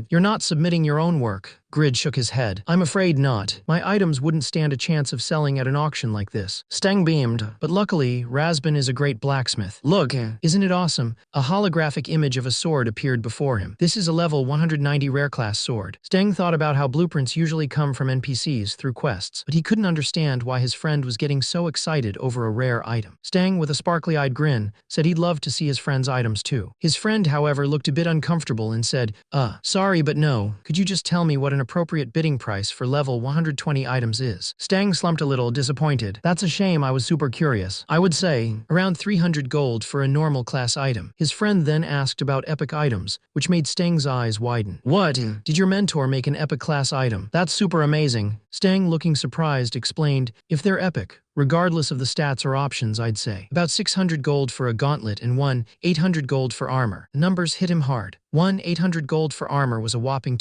You're not submitting your own work. Grid shook his head. I'm afraid not. My items wouldn't stand a chance of selling at an auction like this. Stang beamed. But luckily, Razban is a great blacksmith. Look, isn't it awesome? A holographic image of a sword appeared before him. This is a level 190 rare class sword. Stang thought about how blueprints usually come from NPCs through quests, but he couldn't understand why his friend was getting so excited over a rare item. Stang, with a sparkly-eyed grin, said he'd love to see his friend's items too. His friend, however, looked a bit uncomfortable and said, sorry but no. Could you just tell me what an appropriate bidding price for level 120 items is? Stang slumped a little, disappointed. That's a shame, I was super curious. I would say, around 300 gold for a normal class item. His friend then asked about epic items, which made Stang's eyes widen. What? Did your mentor make an epic class item? That's super amazing. Stang, looking surprised, explained, if they're epic, regardless of the stats or options, I'd say. About 600 gold for a gauntlet and 800 gold for armor. The numbers hit him hard. 800 gold for armor was a whopping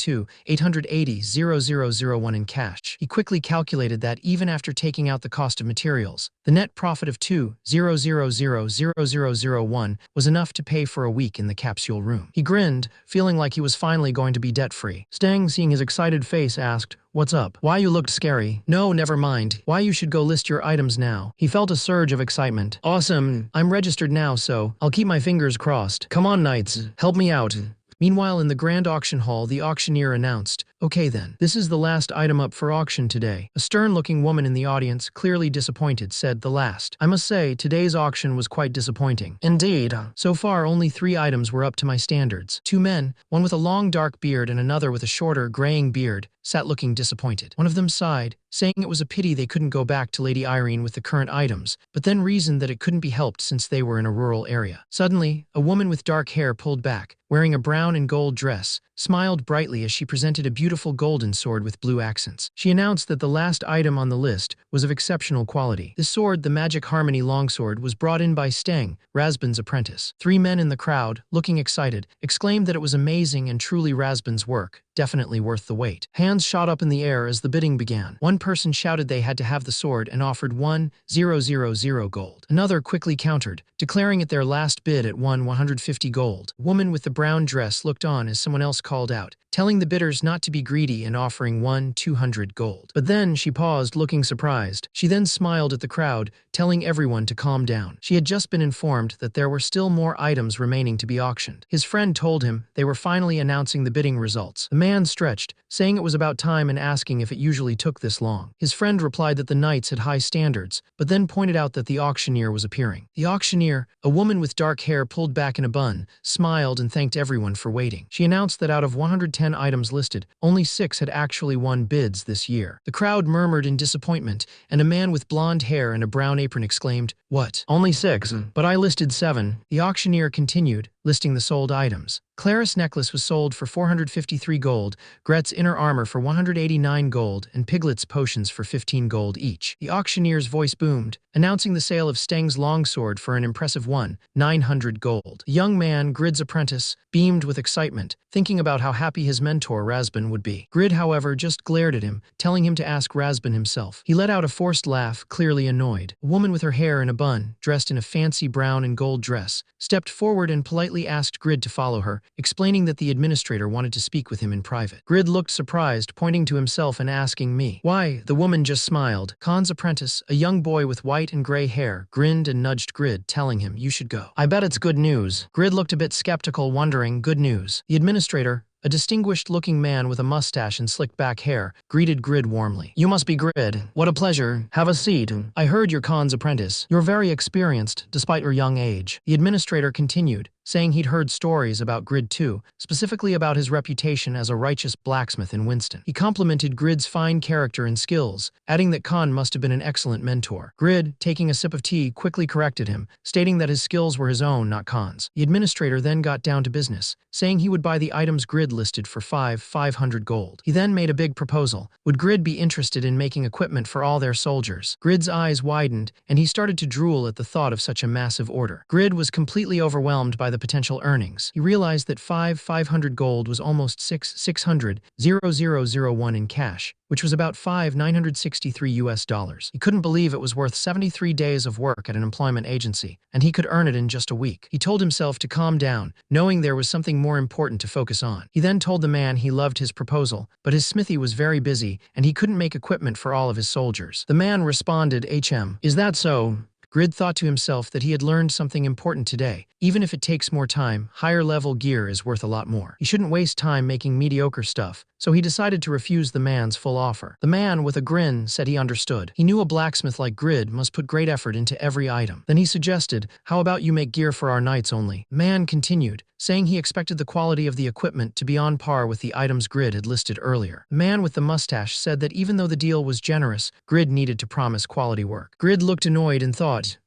880,001 in cash. He quickly calculated that even after taking out the cost of materials, the net profit of 2,000,001 was enough to pay for a week in the capsule room. He grinned, feeling like he was finally going to be debt-free. Stang, seeing his excited face, asked, what's up? Why you looked scary? No, never mind. Why you should go list your items now. He felt a surge of excitement. Awesome. I'm registered now, so I'll keep my fingers crossed. Come on, knights. Help me out. Meanwhile, in the grand auction hall, the auctioneer announced, okay then, this is the last item up for auction today. A stern-looking woman in the audience, clearly disappointed, said the last. I must say, today's auction was quite disappointing. Indeed. So far, only 3 items were up to my standards. 2 men, one with a long dark beard and another with a shorter, graying beard, sat looking disappointed. One of them sighed, saying it was a pity they couldn't go back to Lady Irene with the current items, but then reasoned that it couldn't be helped since they were in a rural area. Suddenly, a woman with dark hair pulled back, wearing a brown and gold dress, smiled brightly as she presented a beautiful golden sword with blue accents. She announced that the last item on the list was of exceptional quality. The sword, the Magic Harmony longsword, was brought in by Stang, Razban's apprentice. 3 men in the crowd, looking excited, exclaimed that it was amazing and truly Razban's work, definitely worth the wait. Hands shot up in the air as the bidding began. One person shouted they had to have the sword and offered 1,000 gold. Another quickly countered, declaring it their last bid at 150 gold. A woman with the brown dress looked on as someone else called out, telling the bidders not to be greedy and offering 200 gold. But then she paused, looking surprised. She then smiled at the crowd, telling everyone to calm down. She had just been informed that there were still more items remaining to be auctioned. His friend told him they were finally announcing the bidding results. The man stretched, saying it was about time and asking if it usually took this long. His friend replied that the knights had high standards, but then pointed out that the auctioneer was appearing. The auctioneer, a woman with dark hair pulled back in a bun, smiled and thanked everyone for waiting. She announced that out of 110 items listed, only 6 had actually won bids this year. The crowd murmured in disappointment, and a man with blonde hair and a brown apron exclaimed, "What? Only 6? But I listed 7. The auctioneer continued, listing the sold items. Claris' necklace was sold for 453 gold, Gret's inner armor for 189 gold, and Piglet's potions for 15 gold each. The auctioneer's voice boomed, announcing the sale of Steng's longsword for an impressive 900 gold. The young man, Grid's apprentice, beamed with excitement, thinking about how happy his mentor Razban would be. Grid, however, just glared at him, telling him to ask Razban himself. He let out a forced laugh, clearly annoyed. A woman with her hair in a bun, dressed in a fancy brown and gold dress, stepped forward and politely asked Grid to follow her, explaining that the administrator wanted to speak with him in private. Grid looked surprised, pointing to himself and asking me. Why? The woman just smiled. Khan's apprentice, a young boy with white and gray hair, grinned and nudged Grid, telling him, you should go. I bet it's good news. Grid looked a bit skeptical, wondering, good news. The administrator, a distinguished-looking man with a mustache and slicked-back hair, greeted Grid warmly. You must be Grid. What a pleasure. Have a seat. I heard you're Khan's apprentice. You're very experienced, despite your young age. The administrator continued, saying he'd heard stories about Grid too, specifically about his reputation as a righteous blacksmith in Winston. He complimented Grid's fine character and skills, adding that Khan must have been an excellent mentor. Grid, taking a sip of tea, quickly corrected him, stating that his skills were his own, not Khan's. The administrator then got down to business, saying he would buy the items Grid listed for 500 gold. He then made a big proposal. Would Grid be interested in making equipment for all their soldiers? Grid's eyes widened, and he started to drool at the thought of such a massive order. Grid was completely overwhelmed by the potential earnings. He realized that 500 gold was almost 600,001 in cash, which was about $963. He couldn't believe it was worth 73 days of work at an employment agency, and he could earn it in just a week. He told himself to calm down, knowing there was something more important to focus on. He then told the man he loved his proposal, but his smithy was very busy, and he couldn't make equipment for all of his soldiers. The man responded, Is that so? Grid thought to himself that he had learned something important today. Even if it takes more time, higher-level gear is worth a lot more. He shouldn't waste time making mediocre stuff, so he decided to refuse the man's full offer. The man, with a grin, said he understood. He knew a blacksmith like Grid must put great effort into every item. Then he suggested, how about you make gear for our knights only? The man continued, saying he expected the quality of the equipment to be on par with the items Grid had listed earlier. The man with the mustache said that even though the deal was generous, Grid needed to promise quality work. Grid looked annoyed and thought,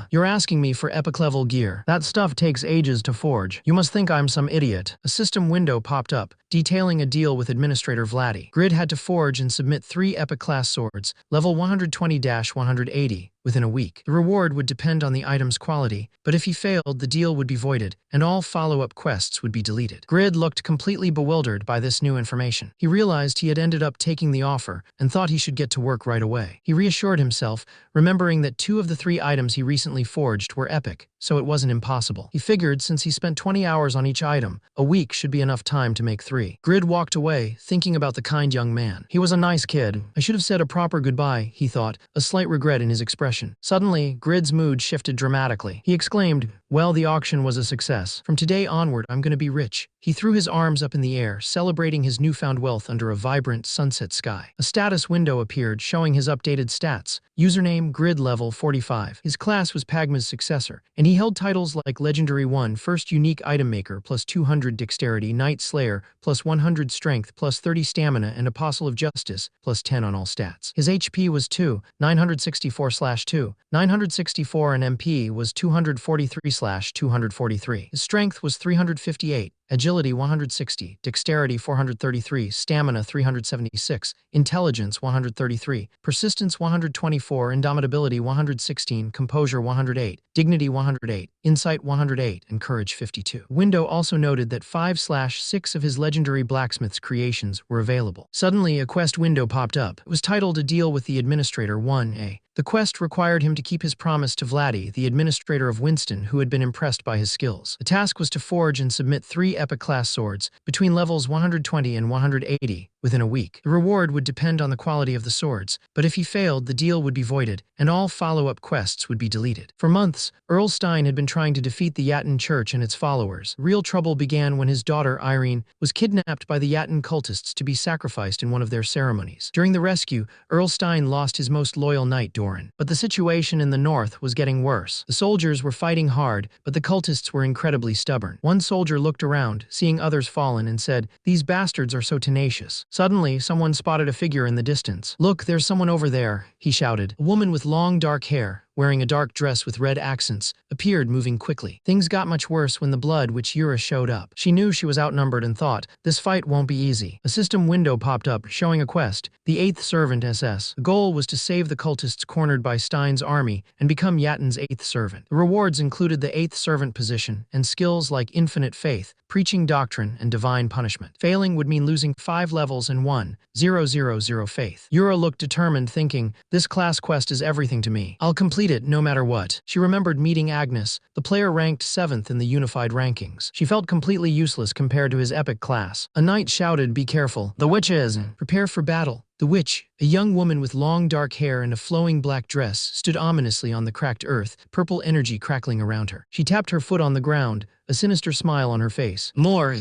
you're asking me for epic-level gear. That stuff takes ages to forge. You must think I'm some idiot. A system window popped up, detailing a deal with Administrator Vladdy. Grid had to forge and submit 3 epic-class swords, level 120-180, within a week. The reward would depend on the item's quality, but if he failed, the deal would be voided, and all follow-up quests would be deleted. Grid looked completely bewildered by this new information. He realized he had ended up taking the offer, and thought he should get to work right away. He reassured himself, remembering that 2 of the 3 items he recently forged were epic, so it wasn't impossible. He figured since he spent 20 hours on each item, a week should be enough time to make 3. Grid walked away, thinking about the kind young man. He was a nice kid. I should have said a proper goodbye, he thought, a slight regret in his expression. Suddenly, Grid's mood shifted dramatically. He exclaimed, well, the auction was a success. From today onward, I'm going to be rich. He threw his arms up in the air, celebrating his newfound wealth under a vibrant sunset sky. A status window appeared, showing his updated stats. Username, Grid level 45. His class was Pagma's successor, and he held titles like Legendary 1, First Unique Item Maker, plus 200 Dexterity, Night Slayer, plus 100 Strength, plus 30 Stamina, and Apostle of Justice, plus 10 on all stats. His HP was 964/2, 964, and MP was 243/243. His strength was 358. Agility 160, Dexterity 433, Stamina 376, Intelligence 133, Persistence 124, Indomitability 116, Composure 108, Dignity 108, Insight 108, and Courage 52. Window also noted that 5/6 of his legendary blacksmith's creations were available. Suddenly, a quest window popped up. It was titled A Deal with the Administrator 1A. The quest required him to keep his promise to Vladdy, the administrator of Winston, who had been impressed by his skills. The task was to forge and submit 3 epic-class swords, between levels 120 and 180, within a week. The reward would depend on the quality of the swords, but if he failed, the deal would be voided, and all follow-up quests would be deleted. For months, Earl Stein had been trying to defeat the Yatin Church and its followers. Real trouble began when his daughter, Irene, was kidnapped by the Yatin cultists to be sacrificed in one of their ceremonies. During the rescue, Earl Stein lost his most loyal knight, Doran. But the situation in the north was getting worse. The soldiers were fighting hard, but the cultists were incredibly stubborn. One soldier looked around, seeing others fallen, and said, "These bastards are so tenacious." Suddenly, someone spotted a figure in the distance. "Look, there's someone over there," he shouted. A woman with long dark hair, wearing a dark dress with red accents, appeared moving quickly. Things got much worse when the Blood Witch Yura showed up. She knew she was outnumbered and thought, this fight won't be easy. A system window popped up, showing a quest, the 8th Servant SS. The goal was to save the cultists cornered by Stein's army and become Yatin's 8th Servant. The rewards included the 8th Servant position and skills like infinite faith, preaching doctrine, and divine punishment. Failing would mean losing 5 levels and 1,000 faith. Yura looked determined, thinking, this class quest is everything to me. I'll complete it no matter what. She remembered meeting Agnes, the player ranked 7th in the unified rankings. She felt completely useless compared to his epic class. A knight shouted, be careful. The witch is. Prepare for battle. The witch, a young woman with long dark hair and a flowing black dress, stood ominously on the cracked earth, purple energy crackling around her. She tapped her foot on the ground, a sinister smile on her face. More.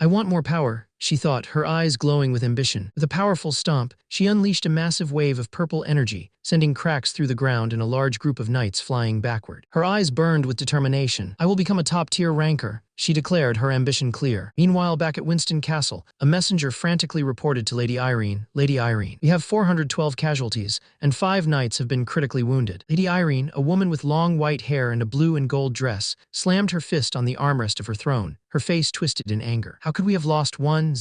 I want more power, she thought, her eyes glowing with ambition. With a powerful stomp, she unleashed a massive wave of purple energy, sending cracks through the ground and a large group of knights flying backward. Her eyes burned with determination. I will become a top-tier ranker, she declared, her ambition clear. Meanwhile, back at Winston Castle, a messenger frantically reported to Lady Irene, Lady Irene, we have 412 casualties, and 5 knights have been critically wounded. Lady Irene, a woman with long white hair and a blue and gold dress, slammed her fist on the armrest of her throne, her face twisted in anger. How could we have lost 1,000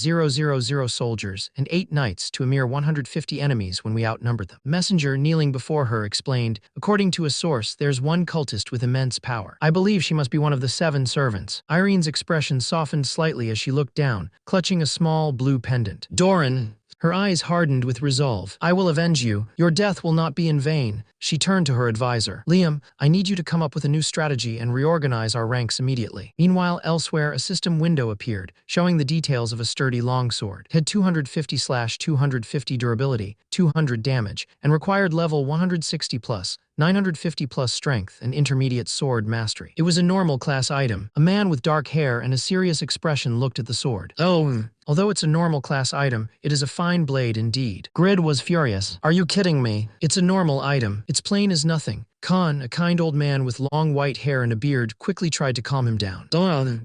soldiers and 8 knights to a mere 150 enemies when we outnumbered them? The messenger, kneeling before her, explained, according to a source, there's one cultist with immense power. I believe she must be one of the 7 servants. Irene's expression softened slightly as she looked down, clutching a small blue pendant. Doran! Her eyes hardened with resolve. I will avenge you. Your death will not be in vain. She turned to her advisor. Liam, I need you to come up with a new strategy and reorganize our ranks immediately. Meanwhile, elsewhere, a system window appeared, showing the details of a sturdy longsword. It had 250/250 durability, 200 damage, and required level 160+. 950 plus strength and intermediate sword mastery. It was a normal class item. A man with dark hair and a serious expression looked at the sword. Although it's a normal class item, it is a fine blade indeed. Grid was furious. Are you kidding me? It's a normal item. It's plain as nothing. Khan, a kind old man with long white hair and a beard, quickly tried to calm him down.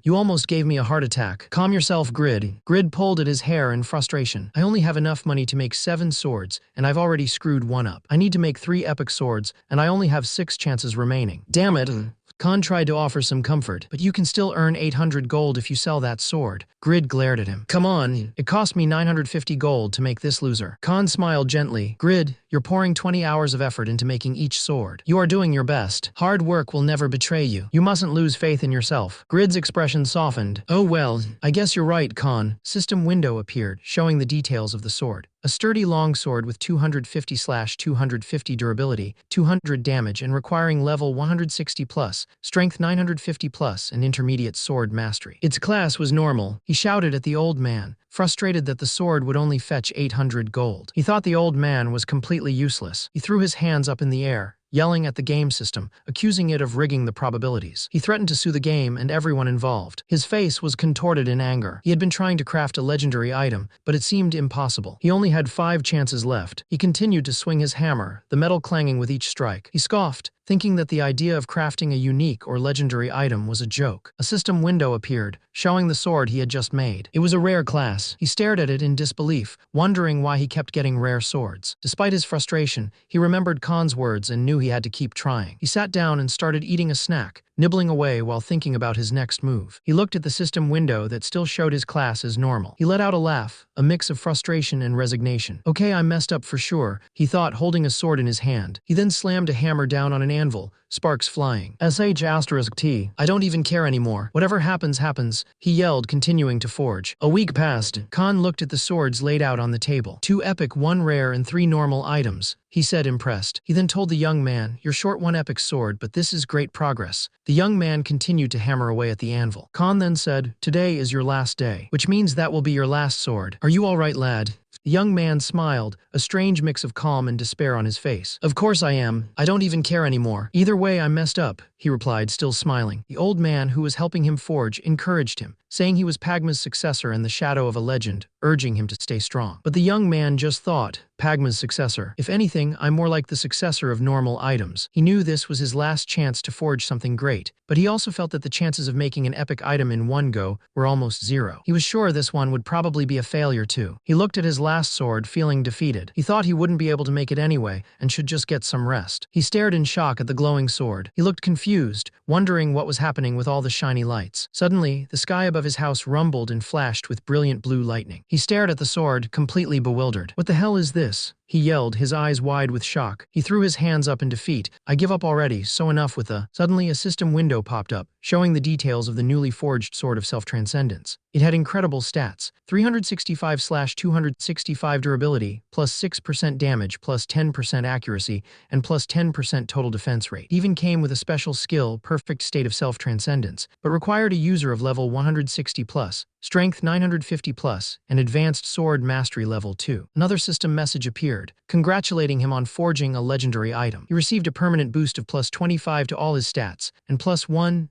You almost gave me a heart attack. Calm yourself, Grid. Grid pulled at his hair in frustration. I only have enough money to make 7 swords, and I've already screwed 1 up. I need to make 3 epic swords, and I only have 6 chances remaining. Damn it. Khan tried to offer some comfort, but you can still earn 800 gold if you sell that sword. Grid glared at him. Come on, it cost me 950 gold to make this loser. Khan smiled gently. Grid, you're pouring 20 hours of effort into making each sword. You are doing your best. Hard work will never betray you. You mustn't lose faith in yourself. Grid's expression softened. Oh well, I guess you're right, Khan. System window appeared, showing the details of the sword. A sturdy longsword with 250/250 durability, 200 damage, and requiring level 160+, strength 950+, and intermediate sword mastery. Its class was normal. He shouted at the old man, frustrated that the sword would only fetch 800 gold. He thought the old man was completely useless. He threw his hands up in the air, yelling at the game system, accusing it of rigging the probabilities. He threatened to sue the game and everyone involved. His face was contorted in anger. He had been trying to craft a legendary item, but it seemed impossible. He only had 5 chances left. He continued to swing his hammer, the metal clanging with each strike. He scoffed, thinking that the idea of crafting a unique or legendary item was a joke. A system window appeared, showing the sword he had just made. It was a rare class. He stared at it in disbelief, wondering why he kept getting rare swords. Despite his frustration, he remembered Khan's words and knew he had to keep trying. He sat down and started eating a snack, nibbling away while thinking about his next move. He looked at the system window that still showed his class as normal. He let out a laugh, a mix of frustration and resignation. Okay, I messed up for sure, he thought, holding a sword in his hand. He then slammed a hammer down on an anvil, sparks flying. *T. I don't even care anymore. Whatever happens, happens, he yelled, continuing to forge. A week passed. Khan looked at the swords laid out on the table. 2 epic, 1 rare, and 3 normal items, he said, impressed. He then told the young man, you're short 1 epic sword, but this is great progress. The young man continued to hammer away at the anvil. Khan then said, today is your last day, which means that will be your last sword. Are you all right, lad? The young man smiled, a strange mix of calm and despair on his face. Of course I am. I don't even care anymore. Either way, I messed up, he replied, still smiling. The old man who was helping him forge encouraged him, saying he was Pagma's successor and the shadow of a legend, urging him to stay strong. But the young man just thought, Pagma's successor. If anything, I'm more like the successor of normal items. He knew this was his last chance to forge something great, but he also felt that the chances of making an epic item in one go were almost zero. He was sure this one would probably be a failure too. He looked at his last sword, feeling defeated. He thought he wouldn't be able to make it anyway and should just get some rest. He stared in shock at the glowing sword. He looked confused, wondering what was happening with all the shiny lights. Suddenly, the sky above his house rumbled and flashed with brilliant blue lightning. He stared at the sword, completely bewildered. What the hell is this? He yelled, his eyes wide with shock. He threw his hands up in defeat. I give up already, so enough with the... Suddenly, a system window popped up, showing the details of the newly forged Sword of Self-Transcendence. It had incredible stats: 365/265 durability, plus 6% damage, plus 10% accuracy, and plus 10% total defense rate. It even came with a special skill, Perfect State of Self-Transcendence, but required a user of level 160+, Strength 950+, and Advanced Sword Mastery level 2. Another system message appeared, congratulating him on forging a legendary item. He received a permanent boost of plus 25 to all his stats, and plus 1000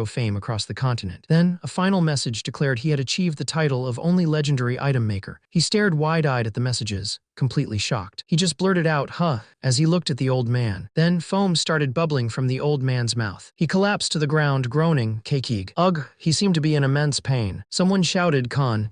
fame across the continent. Then, a final message declared he had achieved the title of only legendary item maker. He stared wide-eyed at the messages, completely shocked. He just blurted out, huh, as he looked at the old man. Then, foam started bubbling from the old man's mouth. He collapsed to the ground, groaning, Keikig. Ugh, he seemed to be in immense pain. Someone shouted, Khan,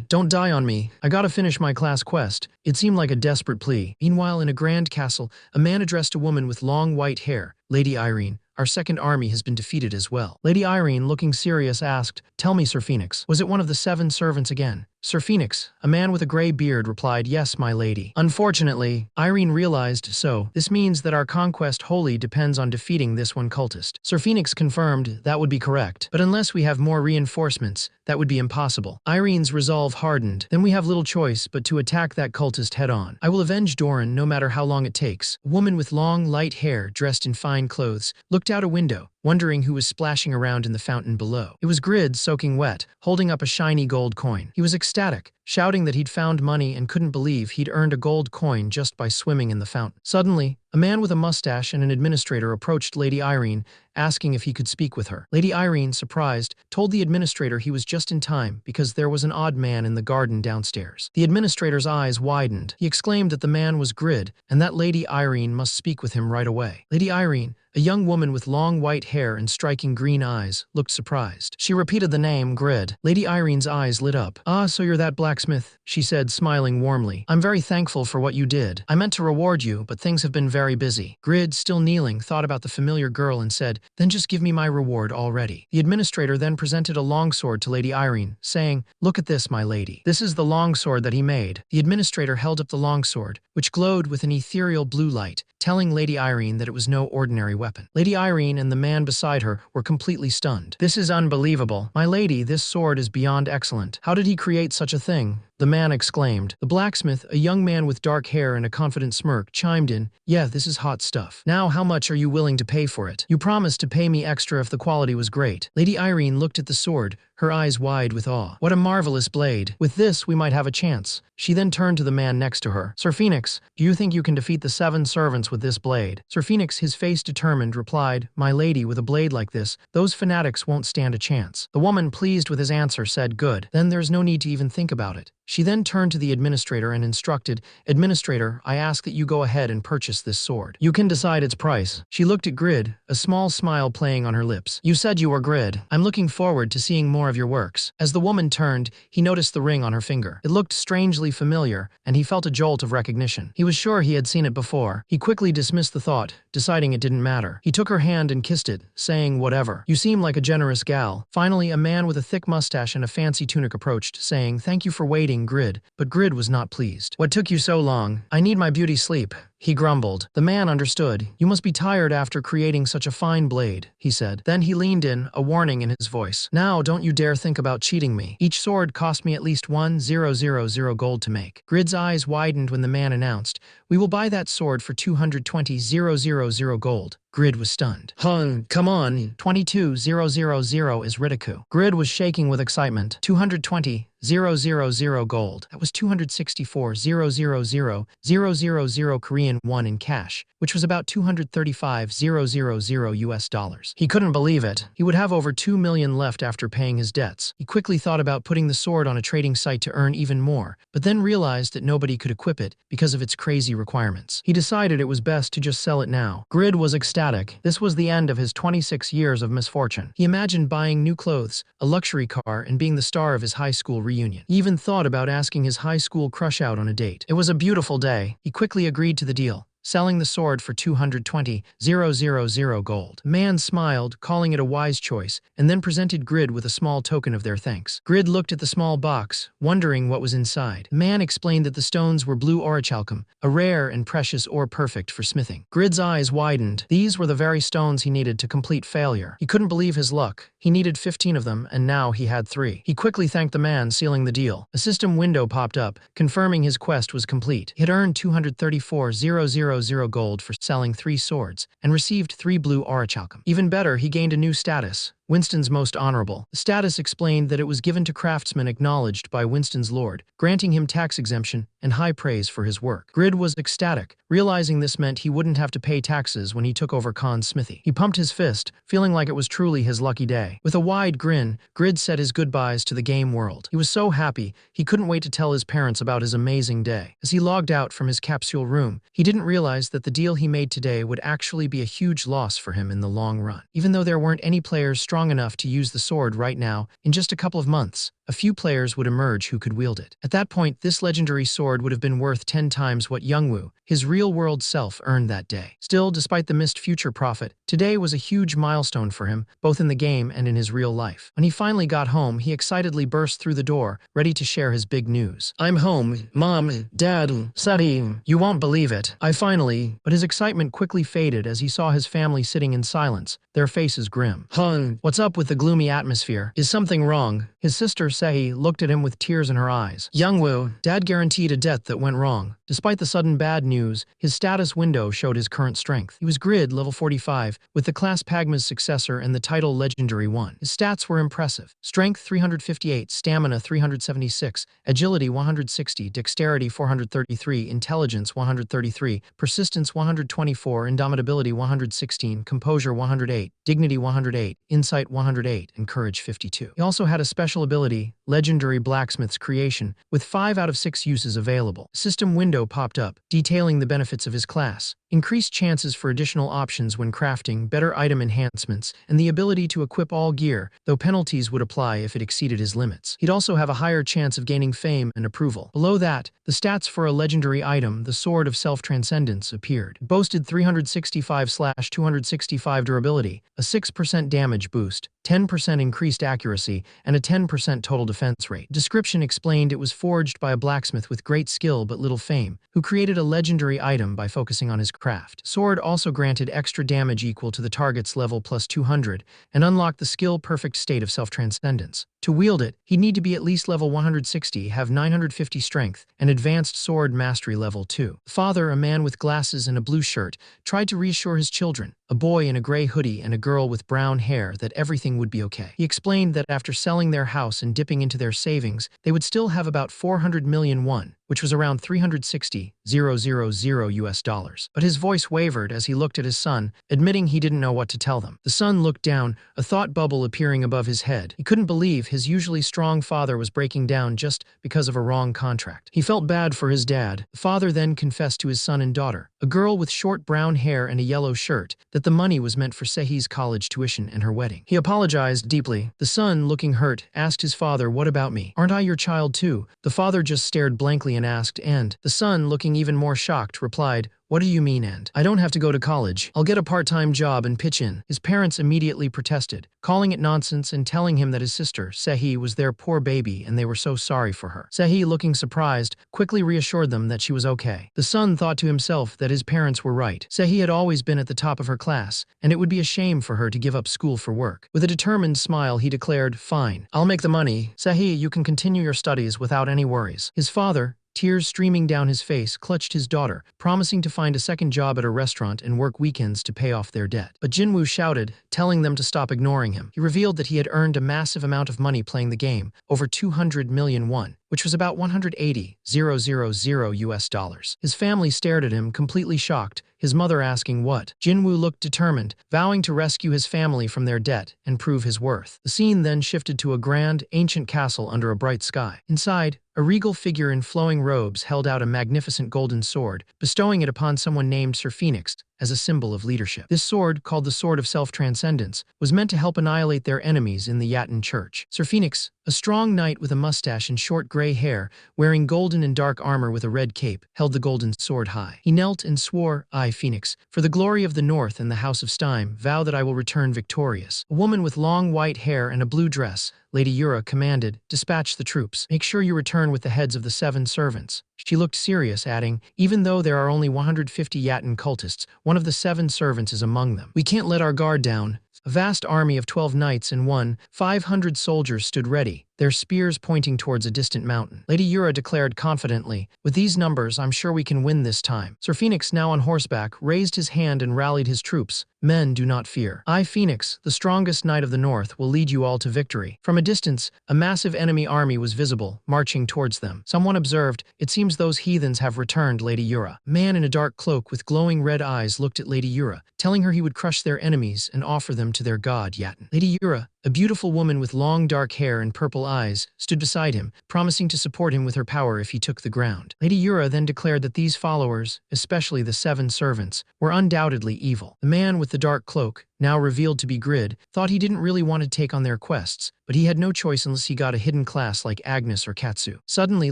don't die on me. I gotta finish my class quest. It seemed like a desperate plea. Meanwhile, in a grand castle, a man addressed a woman with long white hair. Lady Irene, our second army has been defeated as well. Lady Irene, looking serious, asked, tell me, Sir Phoenix, was it one of the 7 servants again? Sir Phoenix, a man with a gray beard, replied, yes, my lady. Unfortunately, Irene realized so. This means that our conquest wholly depends on defeating this one cultist. Sir Phoenix confirmed that would be correct, but unless we have more reinforcements, that would be impossible. Irene's resolve hardened. Then we have little choice but to attack that cultist head-on. I will avenge Doran no matter how long it takes. A woman with long, light hair, dressed in fine clothes, looked out a window, wondering who was splashing around in the fountain below. It was Grid, soaking wet, holding up a shiny gold coin. He was ecstatic, shouting that he'd found money and couldn't believe he'd earned a gold coin just by swimming in the fountain. Suddenly, a man with a mustache and an administrator approached Lady Irene, asking if he could speak with her. Lady Irene, surprised, told the administrator he was just in time because there was an odd man in the garden downstairs. The administrator's eyes widened. He exclaimed that the man was Grid and that Lady Irene must speak with him right away. Lady Irene, a young woman with long white hair and striking green eyes, looked surprised. She repeated the name, Grid. Lady Irene's eyes lit up. Ah, so you're that blacksmith, she said, smiling warmly. I'm very thankful for what you did. I meant to reward you, but things have been very busy. Grid, still kneeling, thought about the familiar girl and said, then just give me my reward already. The administrator then presented a longsword to Lady Irene, saying, look at this, my lady. This is the longsword that he made. The administrator held up the longsword, which glowed with an ethereal blue light, telling Lady Irene that it was no ordinary weapon. Lady Irene and the man beside her were completely stunned. This is unbelievable. My lady, this sword is beyond excellent. How did he create such a thing? The man exclaimed. The blacksmith, a young man with dark hair and a confident smirk, chimed in, yeah, this is hot stuff. Now how much are you willing to pay for it? You promised to pay me extra if the quality was great. Lady Irene looked at the sword, her eyes wide with awe. What a marvelous blade. With this, we might have a chance. She then turned to the man next to her. Sir Phoenix, do you think you can defeat the 7 servants with this blade? Sir Phoenix, his face determined, replied, my lady, with a blade like this, those fanatics won't stand a chance. The woman, pleased with his answer, said, good. Then there's no need to even think about it. She then turned to the administrator and instructed, Administrator, I ask that you go ahead and purchase this sword. You can decide its price. She looked at Grid, a small smile playing on her lips. You said you were Grid. I'm looking forward to seeing more of your works. As the woman turned, he noticed the ring on her finger. It looked strangely familiar, and he felt a jolt of recognition. He was sure he had seen it before. He quickly dismissed the thought, deciding it didn't matter. He took her hand and kissed it, saying, whatever. You seem like a generous gal. Finally, a man with a thick mustache and a fancy tunic approached, saying, thank you for waiting, Grid. But Grid was not pleased. What took you so long? I need my beauty sleep, he grumbled. The man understood. You must be tired after creating such a fine blade, he said. Then he leaned in, a warning in his voice. Now don't you dare think about cheating me. Each sword cost me at least 1000 gold to make. Grid's eyes widened when the man announced, we will buy that sword for 220,000 gold. Grid was stunned. Come on, 22,000 is Riddiku. Grid was shaking with excitement. 220,000 264,000 gold. That was 264,000,000 Korean won in cash, which was about 235,000 US dollars. He couldn't believe it. He would have over 2 million left after paying his debts. He quickly thought about putting the sword on a trading site to earn even more, but then realized that nobody could equip it because of its crazy requirements. He decided it was best to just sell it now. Grid was ecstatic. This was the end of his 26 years of misfortune. He imagined buying new clothes, a luxury car, and being the star of his high school reunion. He even thought about asking his high school crush out on a date. It was a beautiful day. He quickly agreed to the deal, selling the sword for 220,000 gold. The man smiled, calling it a wise choice, and then presented Grid with a small token of their thanks. Grid looked at the small box, wondering what was inside. The man explained that the stones were blue orichalcum, a rare and precious ore perfect for smithing. Grid's eyes widened. These were the very stones he needed to complete failure. He couldn't believe his luck. He needed 15 of them, and now he had 3. He quickly thanked the man, sealing the deal. A system window popped up, confirming his quest was complete. He had earned 234,000 gold for selling 3 swords, and received 3 blue orichalcum. Even better, he gained a new status, Winston's Most Honorable. The status explained that it was given to craftsmen acknowledged by Winston's lord, granting him tax exemption and high praise for his work. Grid was ecstatic, realizing this meant he wouldn't have to pay taxes when he took over Khan's smithy. He pumped his fist, feeling like it was truly his lucky day. With a wide grin, Grid said his goodbyes to the game world. He was so happy, he couldn't wait to tell his parents about his amazing day. As he logged out from his capsule room, he didn't realize that the deal he made today would actually be a huge loss for him in the long run. Even though there weren't any players strong enough to use the sword right now, in just a couple of months, a few players would emerge who could wield it. At that point, this legendary sword would have been worth 10 times what Youngwoo, his real-world self, earned that day. Still, despite the missed future profit, today was a huge milestone for him, both in the game and in his real life. When he finally got home, he excitedly burst through the door, ready to share his big news. "I'm home, Mom, Dad, Sadi. You won't believe it. I finally..." But his excitement quickly faded as he saw his family sitting in silence, their faces grim. "Hun, what's up with the gloomy atmosphere? Is something wrong?" His sister, Sehi, looked at him with tears in her eyes. "Youngwoo, Dad guaranteed a debt that went wrong." Despite the sudden bad news, his status window showed his current strength. He was Grid level 45, with the class Pagma's successor and the title Legendary 1. His stats were impressive. Strength 358, Stamina 376, Agility 160, Dexterity 433, Intelligence 133, Persistence 124, Indomitability 116, Composure 108, Dignity 108, Insight 108, and Courage 52. He also had a special ability, Legendary Blacksmith's Creation, with 5 out of 6 uses available. System window popped up, detailing the benefits of his class. Increased chances for additional options when crafting, better item enhancements, and the ability to equip all gear, though penalties would apply if it exceeded his limits. He'd also have a higher chance of gaining fame and approval. Below that, the stats for a legendary item, the Sword of Self-Transcendence, appeared. It boasted 365/265 durability, a 6% damage boost, 10% increased accuracy, and a 10% total defense rate. Description explained it was forged by a blacksmith with great skill but little fame, who created a legendary item by focusing on his craft. Sword also granted extra damage equal to the target's level plus 200, and unlocked the skill perfect state of self-transcendence. To wield it, he'd need to be at least level 160, have 950 strength, and advanced sword mastery level 2. The father, a man with glasses and a blue shirt, tried to reassure his children, a boy in a gray hoodie and a girl with brown hair, that everything would be okay. He explained that after selling their house and dipping into their savings, they would still have about 400 million won, which was around 360,000 US dollars. But his voice wavered as he looked at his son, admitting he didn't know what to tell them. The son looked down, a thought bubble appearing above his head. He couldn't believe his usually strong father was breaking down just because of a wrong contract. He felt bad for his dad. The father then confessed to his son and daughter, a girl with short brown hair and a yellow shirt, that the money was meant for Sehi's college tuition and her wedding. He apologized deeply. The son, looking hurt, asked his father, "What about me? Aren't I your child too?" The father just stared blankly and asked, "And?" The son, looking even more shocked, replied, "What do you mean, and? I don't have to go to college. I'll get a part-time job and pitch in." His parents immediately protested, calling it nonsense and telling him that his sister, Sehi, was their poor baby and they were so sorry for her. Sehi, looking surprised, quickly reassured them that she was okay. The son thought to himself that his parents were right. Sehi had always been at the top of her class, and it would be a shame for her to give up school for work. With a determined smile, he declared, "Fine, I'll make the money. Sehi, you can continue your studies without any worries." His father, tears streaming down his face, clutched his daughter, promising to find a second job at a restaurant and work weekends to pay off their debt. But Jinwoo shouted, telling them to stop ignoring him. He revealed that he had earned a massive amount of money playing the game, over 200 million won, which was about 180,000 US dollars. His family stared at him, completely shocked, his mother asking what. Jinwoo looked determined, vowing to rescue his family from their debt and prove his worth. The scene then shifted to a grand, ancient castle under a bright sky. Inside, a regal figure in flowing robes held out a magnificent golden sword, bestowing it upon someone named Sir Phoenix as a symbol of leadership. This sword, called the Sword of Self-Transcendence, was meant to help annihilate their enemies in the Yatin Church. Sir Phoenix, a strong knight with a mustache and short gray hair, wearing golden and dark armor with a red cape, held the golden sword high. He knelt and swore, "I, Phoenix, for the glory of the North and the House of Stein, vow that I will return victorious." A woman with long white hair and a blue dress, Lady Yura, commanded, "Dispatch the troops. Make sure you return with the heads of the 7 servants." She looked serious, adding, "Even though there are only 150 Yatin cultists, one of the 7 servants is among them. We can't let our guard down." A vast army of 12 knights and 500 soldiers stood ready, their spears pointing towards a distant mountain. Lady Yura declared confidently, "With these numbers, I'm sure we can win this time." Sir Phoenix, now on horseback, raised his hand and rallied his troops. "Men, do not fear. I, Phoenix, the strongest knight of the North, will lead you all to victory." From a distance, a massive enemy army was visible, marching towards them. Someone observed, "It seems those heathens have returned, Lady Yura." A man in a dark cloak with glowing red eyes looked at Lady Yura, telling her he would crush their enemies and offer them to their god Yatin. Lady Yura, a beautiful woman with long dark hair and purple eyes, stood beside him, promising to support him with her power if he took the ground. Lady Yura then declared that these followers, especially the 7 servants, were undoubtedly evil. The man with the dark cloak, now revealed to be Grid, thought he didn't really want to take on their quests, but he had no choice unless he got a hidden class like Agnes or Katsu. Suddenly,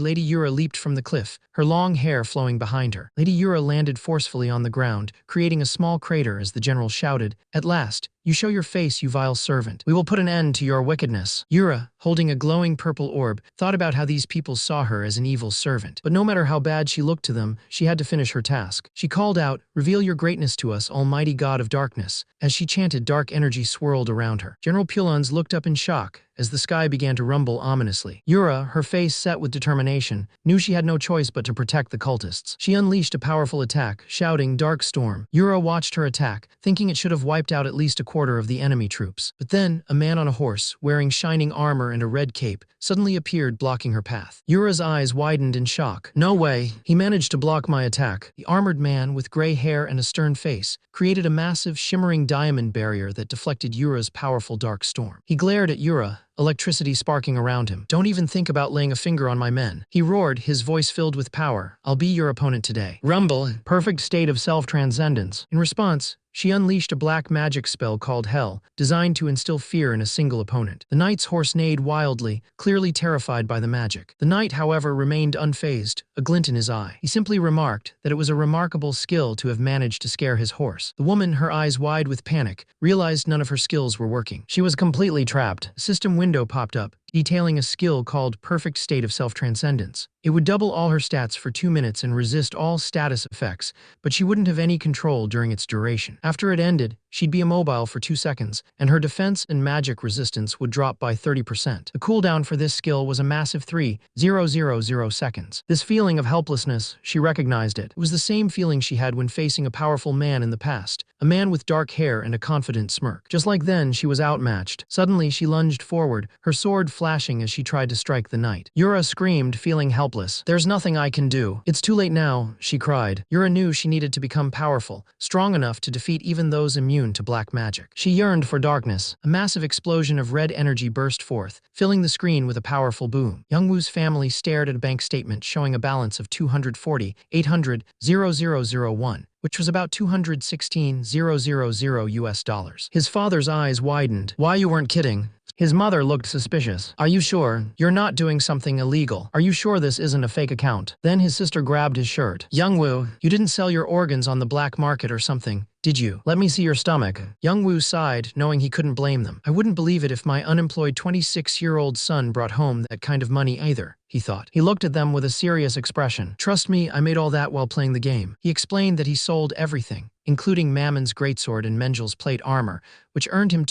Lady Yura leaped from the cliff, her long hair flowing behind her. Lady Yura landed forcefully on the ground, creating a small crater as the general shouted, "At last, you show your face, you vile servant. We will put an end to your wickedness." Yura, holding a glowing purple orb, thought about how these people saw her as an evil servant. But no matter how bad she looked to them, she had to finish her task. She called out, "Reveal your greatness to us, almighty god of darkness." As she chanted, dark energy swirled around her. General Pulons looked up in shock as the sky began to rumble ominously. Yura, her face set with determination, knew she had no choice but to protect the cultists. She unleashed a powerful attack, shouting, "Dark Storm." Yura watched her attack, thinking it should have wiped out at least a quarter of the enemy troops. But then, a man on a horse, wearing shining armor and a red cape, suddenly appeared, blocking her path. Yura's eyes widened in shock. "No way! He managed to block my attack." The armored man, with gray hair and a stern face, created a massive, shimmering diamond barrier that deflected Yura's powerful dark storm. He glared at Yura, electricity sparking around him. "Don't even think about laying a finger on my men." He roared, his voice filled with power. "I'll be your opponent today." Rumble, perfect state of self-transcendence. In response, she unleashed a black magic spell called Hell, designed to instill fear in a single opponent. The knight's horse neighed wildly, clearly terrified by the magic. The knight, however, remained unfazed, a glint in his eye. He simply remarked that it was a remarkable skill to have managed to scare his horse. The woman, her eyes wide with panic, realized none of her skills were working. She was completely trapped. A system window popped up, detailing a skill called Perfect State of Self-Transcendence. It would double all her stats for 2 minutes and resist all status effects, but she wouldn't have any control during its duration. After it ended, she'd be immobile for 2 seconds, and her defense and magic resistance would drop by 30%. The cooldown for this skill was a massive 3,000 seconds. This feeling of helplessness, she recognized it. It was the same feeling she had when facing a powerful man in the past, a man with dark hair and a confident smirk. Just like then, she was outmatched. Suddenly, she lunged forward, her sword flashing as she tried to strike the knight. Yura screamed, feeling helpless. "There's nothing I can do. It's too late now," she cried. Yura knew she needed to become powerful, strong enough to defeat even those immune to black magic. She yearned for darkness. A massive explosion of red energy burst forth, filling the screen with a powerful boom. Youngwoo's family stared at a bank statement showing a balance of 240,800,001. Which was about 216,000 US dollars. His father's eyes widened. "Why, you weren't kidding?" His mother looked suspicious. "Are you sure? You're not doing something illegal. Are you sure this isn't a fake account?" Then his sister grabbed his shirt. "Youngwoo, you didn't sell your organs on the black market or something, did you? Let me see your stomach." Youngwoo sighed, knowing he couldn't blame them. "I wouldn't believe it if my unemployed 26-year-old son brought home that kind of money either," he thought. He looked at them with a serious expression. "Trust me, I made all that while playing the game." He explained that he sold everything, including Mammon's greatsword and Mengel's plate armor, which earned him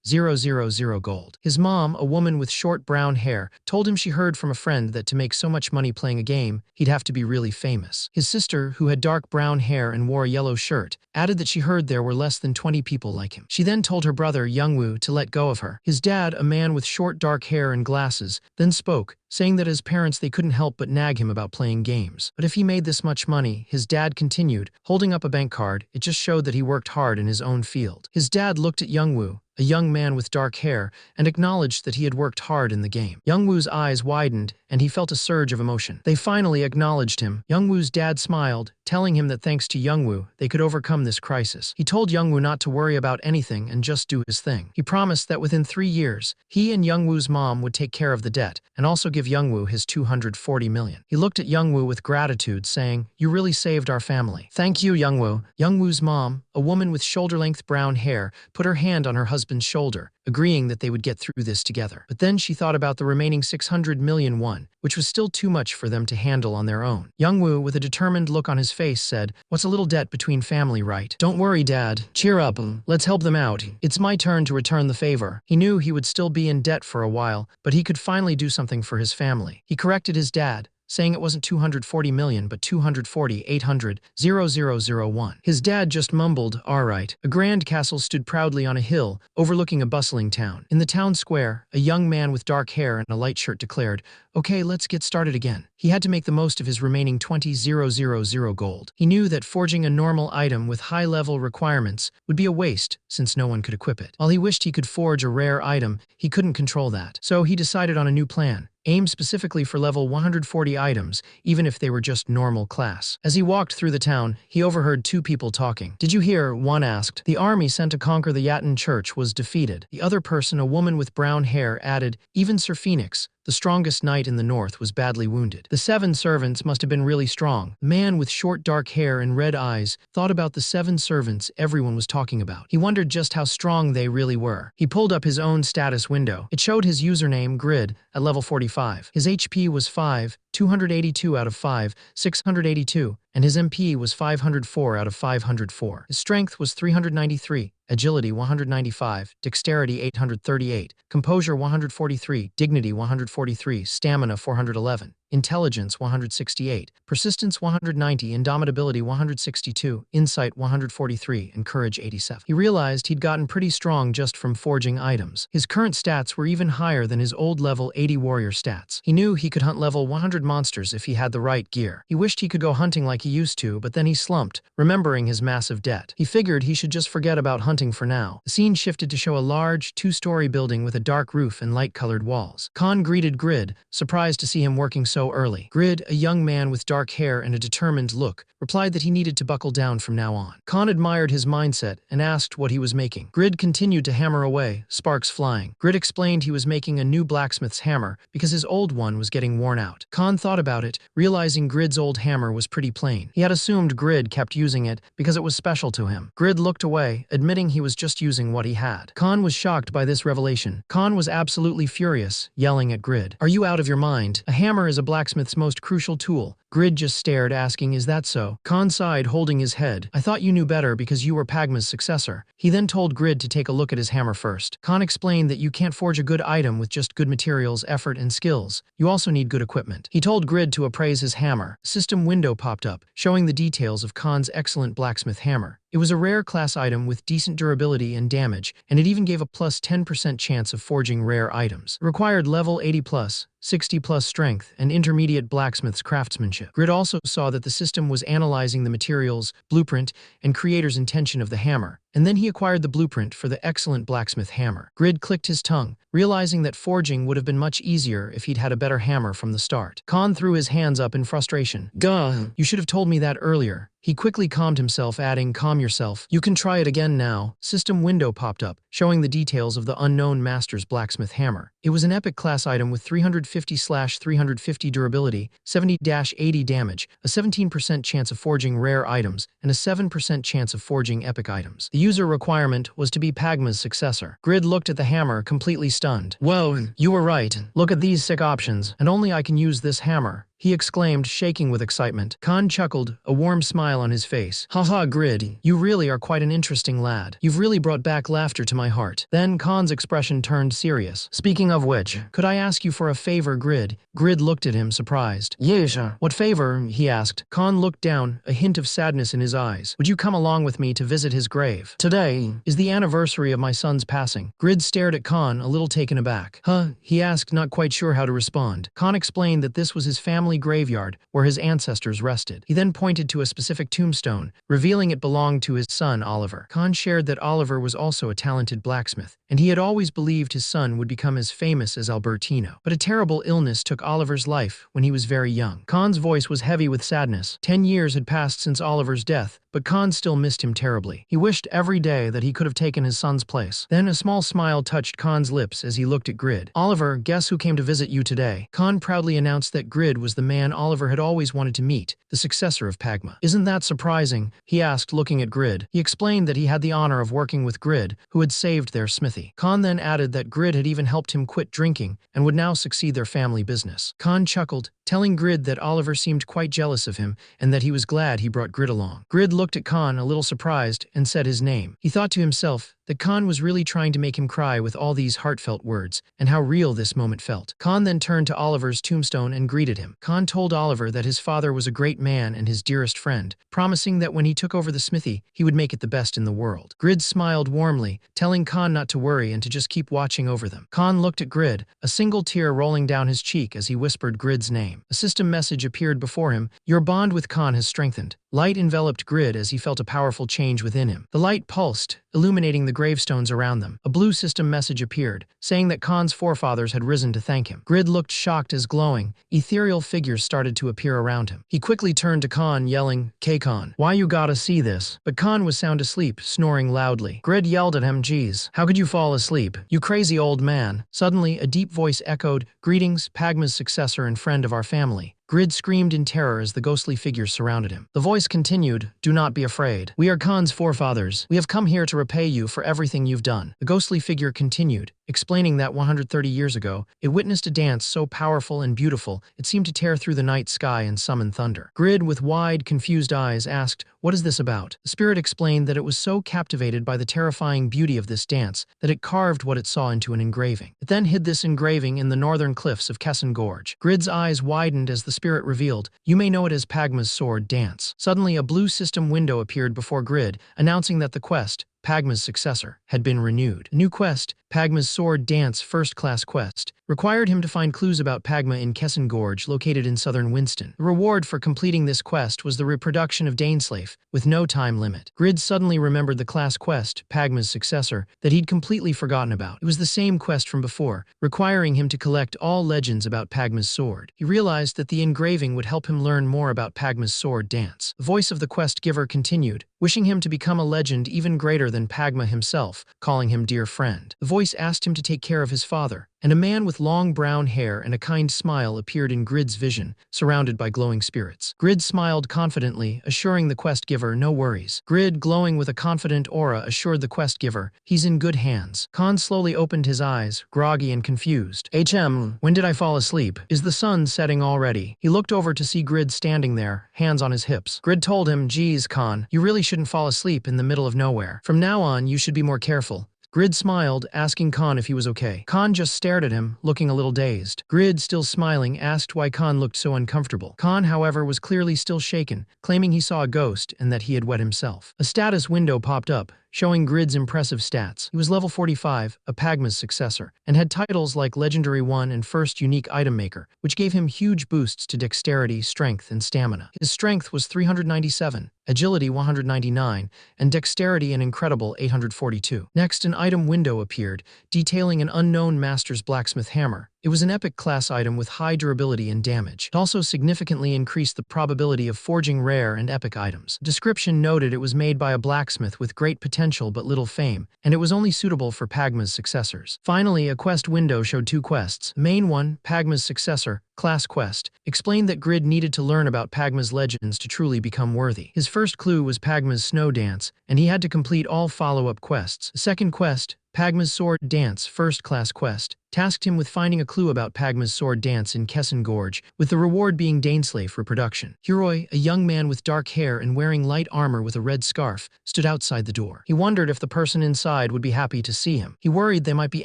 000 gold. His mom, a woman with short brown hair, told him she heard from a friend that to make so much money playing a game, he'd have to be really famous. His sister, who had dark brown hair and wore a yellow shirt, added that she heard there were less than 20 people like him. She then told her brother, Youngwoo, to let go of her. His dad, a man with short dark hair and glasses, then spoke, saying that as parents they couldn't help but nag him about playing games. But if he made this much money, his dad continued, holding up a bank card, it just showed that he worked hard in his own field. His dad looked at Youngwoo, a young man with dark hair, and acknowledged that he had worked hard in the game. Youngwoo's eyes widened, and he felt a surge of emotion. They finally acknowledged him. Youngwoo's dad smiled, telling him that thanks to Youngwoo, they could overcome this crisis. He told Youngwoo not to worry about anything and just do his thing. He promised that within 3 years, he and Youngwoo's mom would take care of the debt, and also give Youngwoo his 240 million. He looked at Youngwoo with gratitude, saying, "You really saved our family." "Thank you, Youngwoo." Youngwoo's mom, a woman with shoulder-length brown hair, put her hand on her husband's shoulder, agreeing that they would get through this together. But then she thought about the remaining 600 million won, which was still too much for them to handle on their own. Youngwoo, with a determined look on his face, said, "What's a little debt between family, right? Don't worry, Dad. Cheer up. Let's help them out. It's my turn to return the favor." He knew he would still be in debt for a while, but he could finally do something for his family. He corrected his dad, saying it wasn't 240 million but 240,800,001. His dad just mumbled, "All right." A grand castle stood proudly on a hill, overlooking a bustling town. In the town square, a young man with dark hair and a light shirt declared, "Okay, let's get started again." He had to make the most of his remaining 20,000 gold. He knew that forging a normal item with high-level requirements would be a waste, since no one could equip it. While he wished he could forge a rare item, he couldn't control that. So he decided on a new plan, aimed specifically for level 140 items, even if they were just normal class. As he walked through the town, he overheard 2 people talking. "Did you hear?" one asked. "The army sent to conquer the Yatan church was defeated." The other person, a woman with brown hair, added, "Even Sir Phoenix, the strongest knight in the north, was badly wounded." The 7 servants must have been really strong. The man with short dark hair and red eyes thought about the 7 servants everyone was talking about. He wondered just how strong they really were. He pulled up his own status window. It showed his username, Grid, at level 45. His HP was 5, 282 out of 5, 682, and his MP was 504 out of 504. His strength was 393, agility 195, dexterity 838, composure 143, dignity 143, stamina 411, intelligence 168, persistence 190, indomitability 162, insight 143, and courage 87. He realized he'd gotten pretty strong just from forging items. His current stats were even higher than his old level 80 warrior stats. He knew he could hunt level 100 monsters if he had the right gear. He wished he could go hunting like he used to, but then he slumped, remembering his massive debt. He figured he should just forget about hunting for now. The scene shifted to show a large, 2-story building with a dark roof and light-colored walls. Khan greeted Grid, surprised to see him working so early. Grid, a young man with dark hair and a determined look, replied that he needed to buckle down from now on. Khan admired his mindset and asked what he was making. Grid continued to hammer away, sparks flying. Grid explained he was making a new blacksmith's hammer because his old one was getting worn out. Khan thought about it, realizing Grid's old hammer was pretty plain. He had assumed Grid kept using it because it was special to him. Grid looked away, admitting he was just using what he had. Khan was shocked by this revelation. Khan was absolutely furious, yelling at Grid, "Are you out of your mind? A hammer is a blacksmith's most crucial tool." Grid just stared, asking, "Is that so?" Khan sighed, holding his head. "I thought you knew better because you were Pagma's successor." He then told Grid to take a look at his hammer first. Khan explained that you can't forge a good item with just good materials, effort, and skills. You also need good equipment. He told Grid to appraise his hammer. A system window popped up, showing the details of Khan's excellent blacksmith hammer. It was a rare class item with decent durability and damage, and it even gave a plus 10% chance of forging rare items. It required level 80 plus, 60 plus strength, and intermediate blacksmith's craftsmanship. Grid also saw that the system was analyzing the materials, blueprint, and creator's intention of the hammer, and then he acquired the blueprint for the excellent blacksmith hammer. Grid clicked his tongue, realizing that forging would have been much easier if he'd had a better hammer from the start. Khan threw his hands up in frustration. "Gah! You should have told me that earlier." He quickly calmed himself, adding, "Calm yourself. You can try it again now." System window popped up, showing the details of the unknown master's blacksmith hammer. It was an epic class item with 350/350 durability, 70-80 damage, a 17% chance of forging rare items, and a 7% chance of forging epic items. The user requirement was to be Pagma's successor. Grid looked at the hammer, completely stunned. "Whoa, you were right. Look at these sick options, and only I can use this hammer." he exclaimed, shaking with excitement. Khan chuckled, a warm smile on his face. Haha, Grid, you really are quite an interesting lad. You've really brought back laughter to my heart. Then Khan's expression turned serious. Speaking of which, could I ask you for a favor, Grid? Grid looked at him, surprised. Yes. What favor? He asked. Khan looked down, a hint of sadness in his eyes. Would you come along with me to visit his grave? Today is the anniversary of my son's passing. Grid stared at Khan, a little taken aback. Huh? He asked, not quite sure how to respond. Khan explained that this was his family graveyard, where his ancestors rested. He then pointed to a specific tombstone, revealing it belonged to his son, Oliver. Khan shared that Oliver was also a talented blacksmith, and he had always believed his son would become as famous as Albertino. But a terrible illness took Oliver's life when he was very young. Khan's voice was heavy with sadness. 10 years had passed since Oliver's death, but Khan still missed him terribly. He wished every day that he could have taken his son's place. Then a small smile touched Khan's lips as he looked at Grid. Oliver, guess who came to visit you today? Khan proudly announced that Grid was the man Oliver had always wanted to meet, the successor of Pagma. Isn't that surprising? He asked, looking at Grid. He explained that he had the honor of working with Grid, who had saved their smithy. Khan then added that Grid had even helped him quit drinking and would now succeed their family business. Khan chuckled, telling Grid that Oliver seemed quite jealous of him and that he was glad he brought Grid along. Grid looked at Khan a little surprised and said his name. He thought to himself that Khan was really trying to make him cry with all these heartfelt words, and how real this moment felt. Khan then turned to Oliver's tombstone and greeted him. Khan told Oliver that his father was a great man and his dearest friend, promising that when he took over the smithy, he would make it the best in the world. Grid smiled warmly, telling Khan not to worry and to just keep watching over them. Khan looked at Grid, a single tear rolling down his cheek as he whispered Grid's name. A system message appeared before him. Your bond with Khan has strengthened. Light enveloped Grid as he felt a powerful change within him. The light pulsed, illuminating the gravestones around them. A blue system message appeared, saying that Khan's forefathers had risen to thank him. Grid looked shocked as glowing, ethereal figures started to appear around him. He quickly turned to Khan, yelling, K-Khan, why you gotta see this? But Khan was sound asleep, snoring loudly. Grid yelled at him, geez, how could you fall asleep? You crazy old man. Suddenly, a deep voice echoed, greetings, Pagma's successor and friend of our family. Grid screamed in terror as the ghostly figures surrounded him. The voice continued, do not be afraid. We are Khan's forefathers. We have come here to repay you for everything you've done. The ghostly figure continued, explaining that 130 years ago, it witnessed a dance so powerful and beautiful, it seemed to tear through the night sky and summon thunder. Grid, with wide, confused eyes, asked, what is this about? The spirit explained that it was so captivated by the terrifying beauty of this dance that it carved what it saw into an engraving. It then hid this engraving in the northern cliffs of Kesson Gorge. Grid's eyes widened as the spirit revealed, you may know it as Pagma's sword dance. Suddenly, a blue system window appeared before Grid, announcing that the quest, Pagma's successor, had been renewed. A new quest, Pagma's Sword Dance First-Class Quest, required him to find clues about Pagma in Kesson Gorge, located in southern Winston. The reward for completing this quest was the reproduction of Daneslave, with no time limit. Grid suddenly remembered the class quest, Pagma's successor, that he'd completely forgotten about. It was the same quest from before, requiring him to collect all legends about Pagma's sword. He realized that the engraving would help him learn more about Pagma's sword dance. The voice of the quest giver continued, wishing him to become a legend even greater than Pagma himself, calling him dear friend. The voice asked him to take care of his father, and a man with long brown hair and a kind smile appeared in Grid's vision, surrounded by glowing spirits. Grid smiled confidently, assuring the quest giver no worries. Grid, glowing with a confident aura, assured the quest giver, he's in good hands. Khan slowly opened his eyes, groggy and confused. When did I fall asleep? Is the sun setting already? He looked over to see Grid standing there, hands on his hips. Grid told him, geez, Khan, you really shouldn't fall asleep in the middle of nowhere. From now on, you should be more careful. Grid smiled, asking Khan if he was okay. Khan just stared at him, looking a little dazed. Grid, still smiling, asked why Khan looked so uncomfortable. Khan, however, was clearly still shaken, claiming he saw a ghost and that he had wet himself. A status window popped up, showing Grid's impressive stats. He was level 45, a Pagma's successor, and had titles like Legendary 1 and First Unique Item Maker, which gave him huge boosts to dexterity, strength, and stamina. His strength was 397, agility 199, and dexterity an incredible 842. Next, an item window appeared, detailing an unknown master's blacksmith hammer. It was an epic class item with high durability and damage. It also significantly increased the probability of forging rare and epic items. Description noted it was made by a blacksmith with great potential but little fame, and it was only suitable for Pagma's successors. Finally, a quest window showed two quests. The main one, Pagma's successor, class quest, explained that Grid needed to learn about Pagma's legends to truly become worthy. His first clue was Pagma's snow dance, and he had to complete all follow-up quests. The second quest, Pagma's Sword Dance First Class Quest, tasked him with finding a clue about Pagma's sword dance in Kesson Gorge, with the reward being Daneslave reproduction. Hiroi, a young man with dark hair and wearing light armor with a red scarf, stood outside the door. He wondered if the person inside would be happy to see him. He worried they might be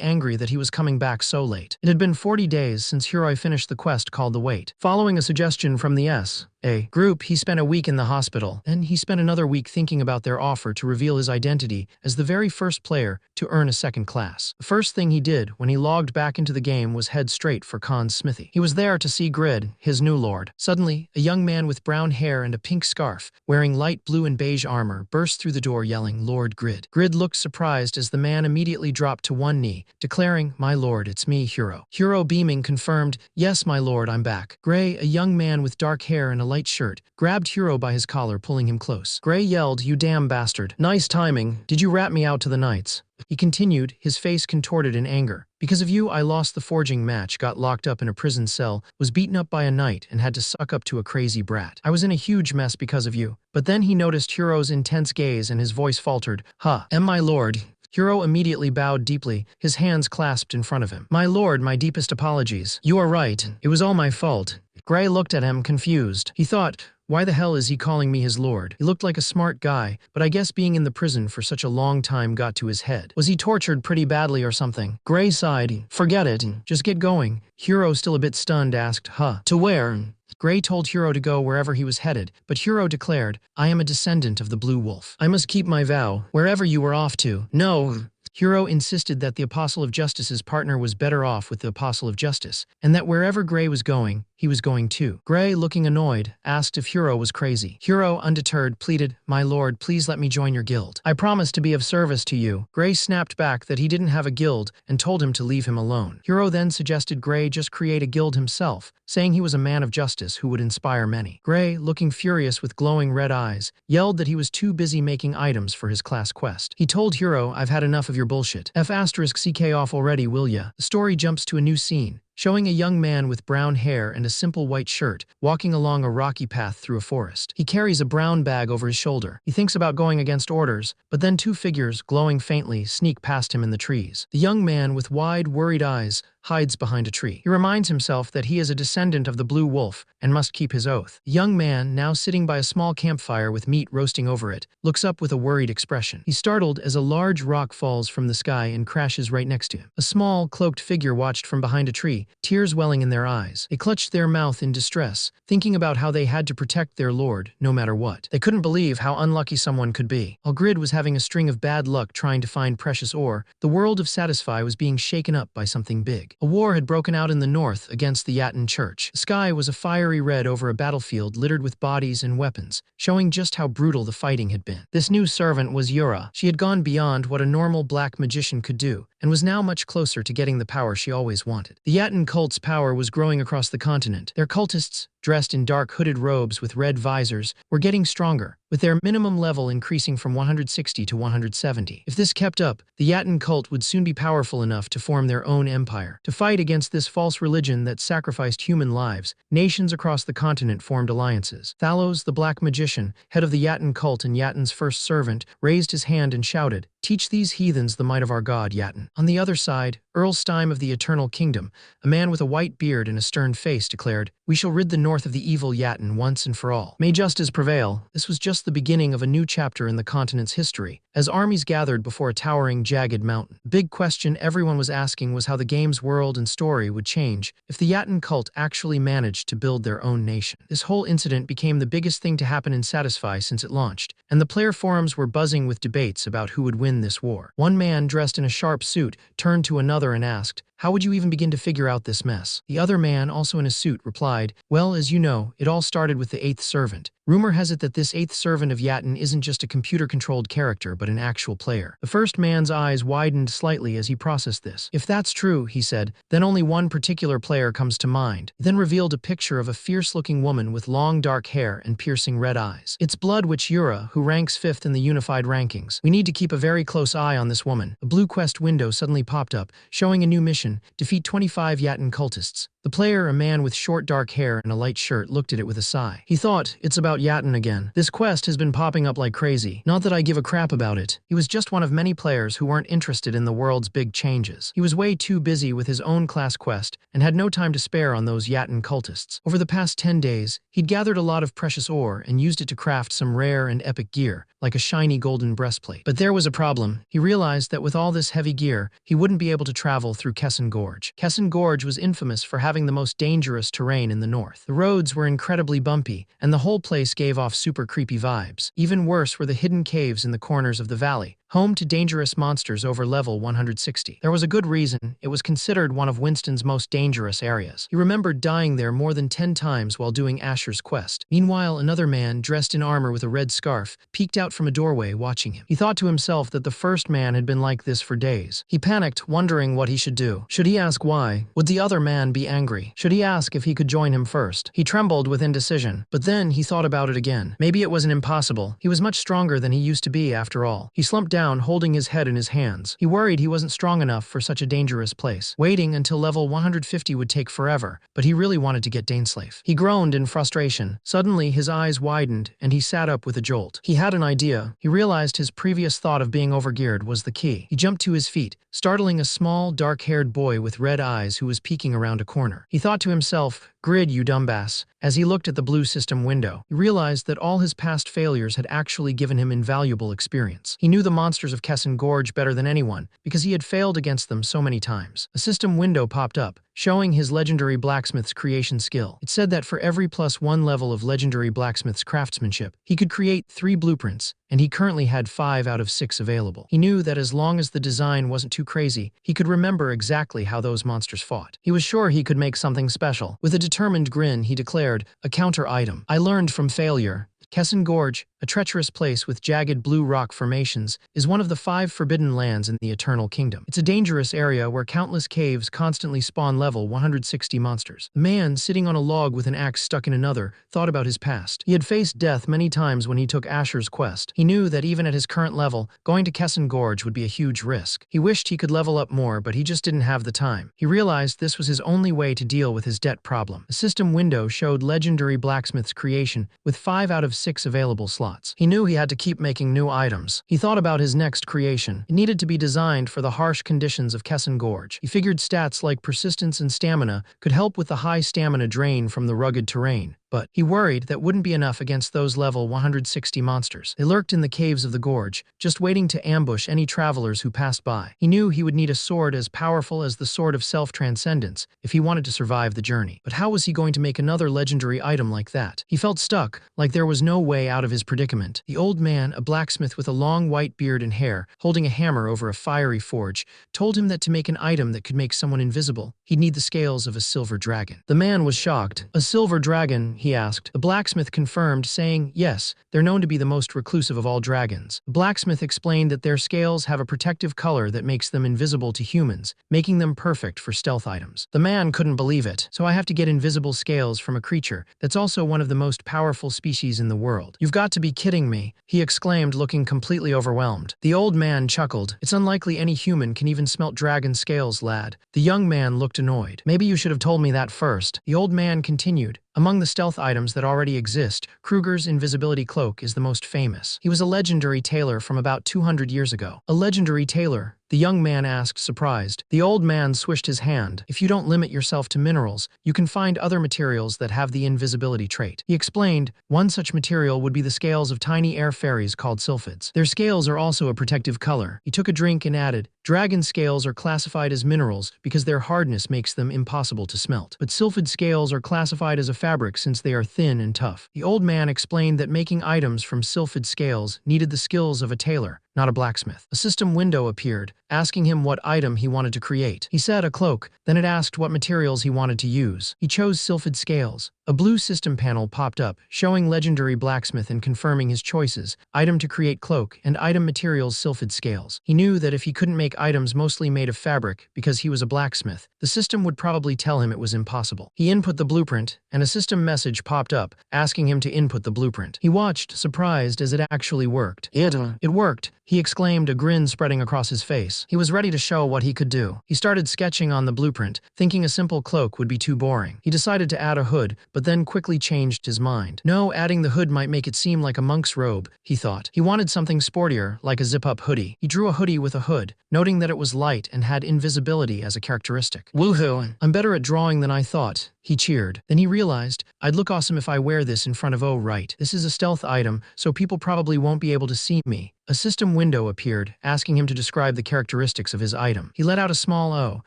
angry that he was coming back so late. It had been 40 days since Hiroi finished the quest called The Wait. Following a suggestion from the S.A. group, he spent a week in the hospital, and he spent another week thinking about their offer to reveal his identity as the very first player to earn a second class. The first thing he did when he logged back into the game was head straight for Khan's smithy. He was there to see Grid, his new lord. Suddenly, a young man with brown hair and a pink scarf, wearing light blue and beige armor, burst through the door yelling, "Lord Grid." Grid looked surprised as the man immediately dropped to one knee, declaring, "My lord, it's me, Hiro." Hiro, beaming, confirmed, "Yes, my lord, I'm back." Gray, a young man with dark hair and a light shirt, grabbed Hiro by his collar, pulling him close. Gray yelled, "You damn bastard. Nice timing. Did you rat me out to the knights?" He continued, his face contorted in anger. "Because of you, I lost the forging match, got locked up in a prison cell, was beaten up by a knight, and had to suck up to a crazy brat. I was in a huge mess because of you." But then he noticed Hiro's intense gaze and his voice faltered. My lord." Hiro immediately bowed deeply, his hands clasped in front of him. "My lord, my deepest apologies. You are right. It was all my fault." Gray looked at him, confused. He thought, why the hell is he calling me his lord? He looked like a smart guy, but I guess being in the prison for such a long time got to his head. Was he tortured pretty badly or something? Gray sighed. "Forget it. Just get going." Hiro, still a bit stunned, asked, To where?" Gray told Hiro to go wherever he was headed, but Hiro declared, "I am a descendant of the Blue Wolf. I must keep my vow, wherever you were off to." "No." Hiro insisted that the Apostle of Justice's partner was better off with the Apostle of Justice, and that wherever Gray was going, he was going too. Gray, looking annoyed, asked if Hiro was crazy. Hiro, undeterred, pleaded, "My lord, please let me join your guild. I promise to be of service to you." Gray snapped back that he didn't have a guild and told him to leave him alone. Hiro then suggested Gray just create a guild himself, saying he was a man of justice who would inspire many. Gray, looking furious with glowing red eyes, yelled that he was too busy making items for his class quest. He told Hiro, "I've had enough of your bullshit. F***ck off already, will ya?" The story jumps to a new scene, showing a young man with brown hair and a simple white shirt, walking along a rocky path through a forest. He carries a brown bag over his shoulder. He thinks about going against orders, but then two figures, glowing faintly, sneak past him in the trees. The young man, with wide, worried eyes, hides behind a tree. He reminds himself that he is a descendant of the Blue Wolf and must keep his oath. The young man, now sitting by a small campfire with meat roasting over it, looks up with a worried expression. He's startled as a large rock falls from the sky and crashes right next to him. A small, cloaked figure watched from behind a tree, tears welling in their eyes. They clutched their mouth in distress, thinking about how they had to protect their lord, no matter what. They couldn't believe how unlucky someone could be. While Grid was having a string of bad luck trying to find precious ore, the world of Satisfy was being shaken up by something big. A war had broken out in the north against the Yatten Church. The sky was a fiery red over a battlefield littered with bodies and weapons, showing just how brutal the fighting had been. This new servant was Yura. She had gone beyond what a normal black magician could do, and was now much closer to getting the power she always wanted. The Yatten cult's power was growing across the continent. Their cultists, dressed in dark hooded robes with red visors, were getting stronger, with their minimum level increasing from 160 to 170. If this kept up, the Yatten cult would soon be powerful enough to form their own empire. To fight against this false religion that sacrificed human lives, nations across the continent formed alliances. Thalos, the black magician, head of the Yatten cult and Yatten's first servant, raised his hand and shouted, "Teach these heathens the might of our god, Yatten." On the other side, Earl Steim of the Eternal Kingdom, a man with a white beard and a stern face, declared, "We shall rid the north of the evil Yatten once and for all. May justice prevail." This was just the beginning of a new chapter in the continent's history, as armies gathered before a towering, jagged mountain. The big question everyone was asking was how the game's world and story would change if the Yatten cult actually managed to build their own nation. This whole incident became the biggest thing to happen in Satisfy since it launched, and the player forums were buzzing with debates about who would win this war. One man, dressed in a sharp suit, turned to another and asked, "How would you even begin to figure out this mess?" The other man, also in a suit, replied, "Well, as you know, it all started with the 8th servant. Rumor has it that this 8th servant of Yatten isn't just a computer-controlled character, but an actual player." The first man's eyes widened slightly as he processed this. "If that's true," he said, "then only one particular player comes to mind." He then revealed a picture of a fierce-looking woman with long dark hair and piercing red eyes. "It's Blood Witch Yura, who ranks 5th in the unified rankings. We need to keep a very close eye on this woman." A blue quest window suddenly popped up, showing a new mission mission, defeat 25 Yatin cultists. The player, a man with short dark hair and a light shirt, looked at it with a sigh. He thought, it's about Yatin again. This quest has been popping up like crazy. Not that I give a crap about it. He was just one of many players who weren't interested in the world's big changes. He was way too busy with his own class quest and had no time to spare on those Yatin cultists. Over the past 10 days, he'd gathered a lot of precious ore and used it to craft some rare and epic gear, like a shiny golden breastplate. But there was a problem. He realized that with all this heavy gear, he wouldn't be able to travel through Kesson Gorge. Kesson Gorge was infamous for having the most dangerous terrain in the north. The roads were incredibly bumpy, and the whole place gave off super creepy vibes. Even worse were the hidden caves in the corners of the valley, home to dangerous monsters over level 160. There was a good reason. It was considered one of Winston's most dangerous areas. He remembered dying there more than 10 times while doing Asher's quest. Meanwhile, another man, dressed in armor with a red scarf, peeked out from a doorway watching him. He thought to himself that the first man had been like this for days. He panicked, wondering what he should do. Should he ask why? Would the other man be angry? Should he ask if he could join him first? He trembled with indecision, but then he thought about it again. Maybe it wasn't impossible. He was much stronger than he used to be after all. He slumped down, holding his head in his hands. He worried he wasn't strong enough for such a dangerous place. Waiting until level 150 would take forever, but he really wanted to get Daneslave. He groaned in frustration. Suddenly, his eyes widened, and he sat up with a jolt. He had an idea. He realized his previous thought of being overgeared was the key. He jumped to his feet, startling a small, dark-haired boy with red eyes who was peeking around a corner. He thought to himself, "Grid, you dumbass." As he looked at the blue system window, he realized that all his past failures had actually given him invaluable experience. He knew the monsters of Kesson Gorge better than anyone because he had failed against them so many times. A system window popped up, showing his legendary blacksmith's creation skill. It said that for every +1 level of legendary blacksmith's craftsmanship, he could create 3 blueprints, and he currently had 5 out of 6 available. He knew that as long as the design wasn't too crazy, he could remember exactly how those monsters fought. He was sure he could make something special. With a determined grin, he declared, "A counter item. I learned from failure." Kesson Gorge, a treacherous place with jagged blue rock formations, is one of the 5 forbidden lands in the Eternal Kingdom. It's a dangerous area where countless caves constantly spawn level 160 monsters. The man, sitting on a log with an axe stuck in another, thought about his past. He had faced death many times when he took Asher's quest. He knew that even at his current level, going to Kesson Gorge would be a huge risk. He wished he could level up more, but he just didn't have the time. He realized this was his only way to deal with his debt problem. The system window showed legendary blacksmith's creation with 5 out of 6 available slots. He knew he had to keep making new items. He thought about his next creation. It needed to be designed for the harsh conditions of Kesson Gorge. He figured stats like persistence and stamina could help with the high stamina drain from the rugged terrain. But he worried that wouldn't be enough against those level 160 monsters. They lurked in the caves of the gorge, just waiting to ambush any travelers who passed by. He knew he would need a sword as powerful as the Sword of Self-Transcendence if he wanted to survive the journey. But how was he going to make another legendary item like that? He felt stuck, like there was no way out of his predicament. The old man, a blacksmith with a long white beard and hair, holding a hammer over a fiery forge, told him that to make an item that could make someone invisible, he'd need the scales of a silver dragon. The man was shocked. "A silver dragon?" he asked. The blacksmith confirmed, saying, "Yes, they're known to be the most reclusive of all dragons." The blacksmith explained that their scales have a protective color that makes them invisible to humans, making them perfect for stealth items. The man couldn't believe it. "So I have to get invisible scales from a creature that's also one of the most powerful species in the world. You've got to be kidding me," he exclaimed, looking completely overwhelmed. The old man chuckled. "It's unlikely any human can even smelt dragon scales, lad." The young man looked annoyed. "Maybe you should have told me that first." The old man continued, "Among the stealth items that already exist, Kruger's invisibility cloak is the most famous. He was a legendary tailor from about 200 years ago." "A legendary tailor?" the young man asked, surprised. The old man swished his hand. "If you don't limit yourself to minerals, you can find other materials that have the invisibility trait." He explained, "One such material would be the scales of tiny air fairies called sylphids. Their scales are also a protective color." He took a drink and added, "Dragon scales are classified as minerals because their hardness makes them impossible to smelt. But sylphid scales are classified as a fabric since they are thin and tough." The old man explained that making items from sylphid scales needed the skills of a tailor, not a blacksmith. A system window appeared, asking him what item he wanted to create. He said a cloak, then it asked what materials he wanted to use. He chose sylphid scales. A blue system panel popped up, showing legendary blacksmith and confirming his choices: item to create cloak and item materials sylphid scales. He knew that if he couldn't make items mostly made of fabric because he was a blacksmith, the system would probably tell him it was impossible. He input the blueprint, and a system message popped up, asking him to input the blueprint. He watched, surprised, as it actually worked. It worked. he exclaimed, a grin spreading across his face. He was ready to show what he could do. He started sketching on the blueprint, thinking a simple cloak would be too boring. He decided to add a hood, but then quickly changed his mind. No, adding the hood might make it seem like a monk's robe, he thought. He wanted something sportier, like a zip-up hoodie. He drew a hoodie with a hood, noting that it was light and had invisibility as a characteristic. Woohoo! I'm better at drawing than I thought, he cheered. Then he realized, I'd look awesome if I wear this in front of oh right. This is a stealth item, so people probably won't be able to see me. A system window appeared, asking him to describe the characteristics of his item. He let out a small O.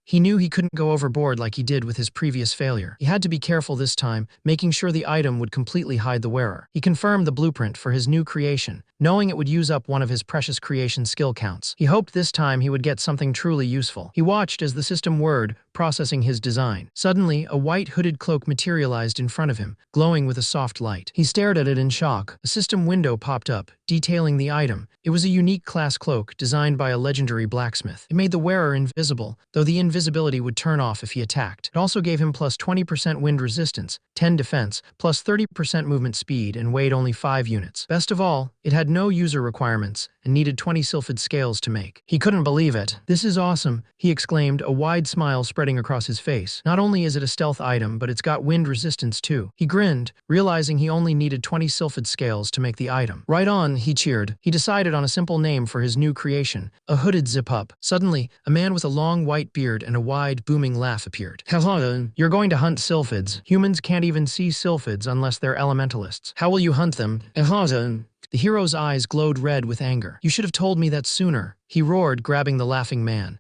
He knew he couldn't go overboard like he did with his previous failure. He had to be careful this time, making sure the item would completely hide the wearer. He confirmed the blueprint for his new creation, knowing it would use up one of his precious creation skill counts. He hoped this time he would get something truly useful. He watched as the system word processing his design. Suddenly, a white hooded cloak materialized in front of him, glowing with a soft light. He stared at it in shock. A system window popped up, detailing the item. It was a unique class cloak designed by a legendary blacksmith. It made the wearer invisible, though the invisibility would turn off if he attacked. It also gave him plus 20% wind resistance, 10 defense, plus 30% movement speed, and weighed only 5 units. Best of all, it had no user requirements and needed 20 sylphid scales to make. He couldn't believe it. This is awesome, he exclaimed, a wide smile spreading across his face. Not only is it a stealth item, but it's got wind resistance too. He grinned, realizing he only needed 20 sylphid scales to make the item. Right on, he cheered. He decided on a simple name for his new creation, a hooded zip-up. Suddenly, a man with a long white beard and a wide, booming laugh appeared. Hello, you're going to hunt sylphids. Humans can't even see sylphids unless they're elementalists. How will you hunt them? The hero's eyes glowed red with anger. You should have told me that sooner, he roared, grabbing the laughing man.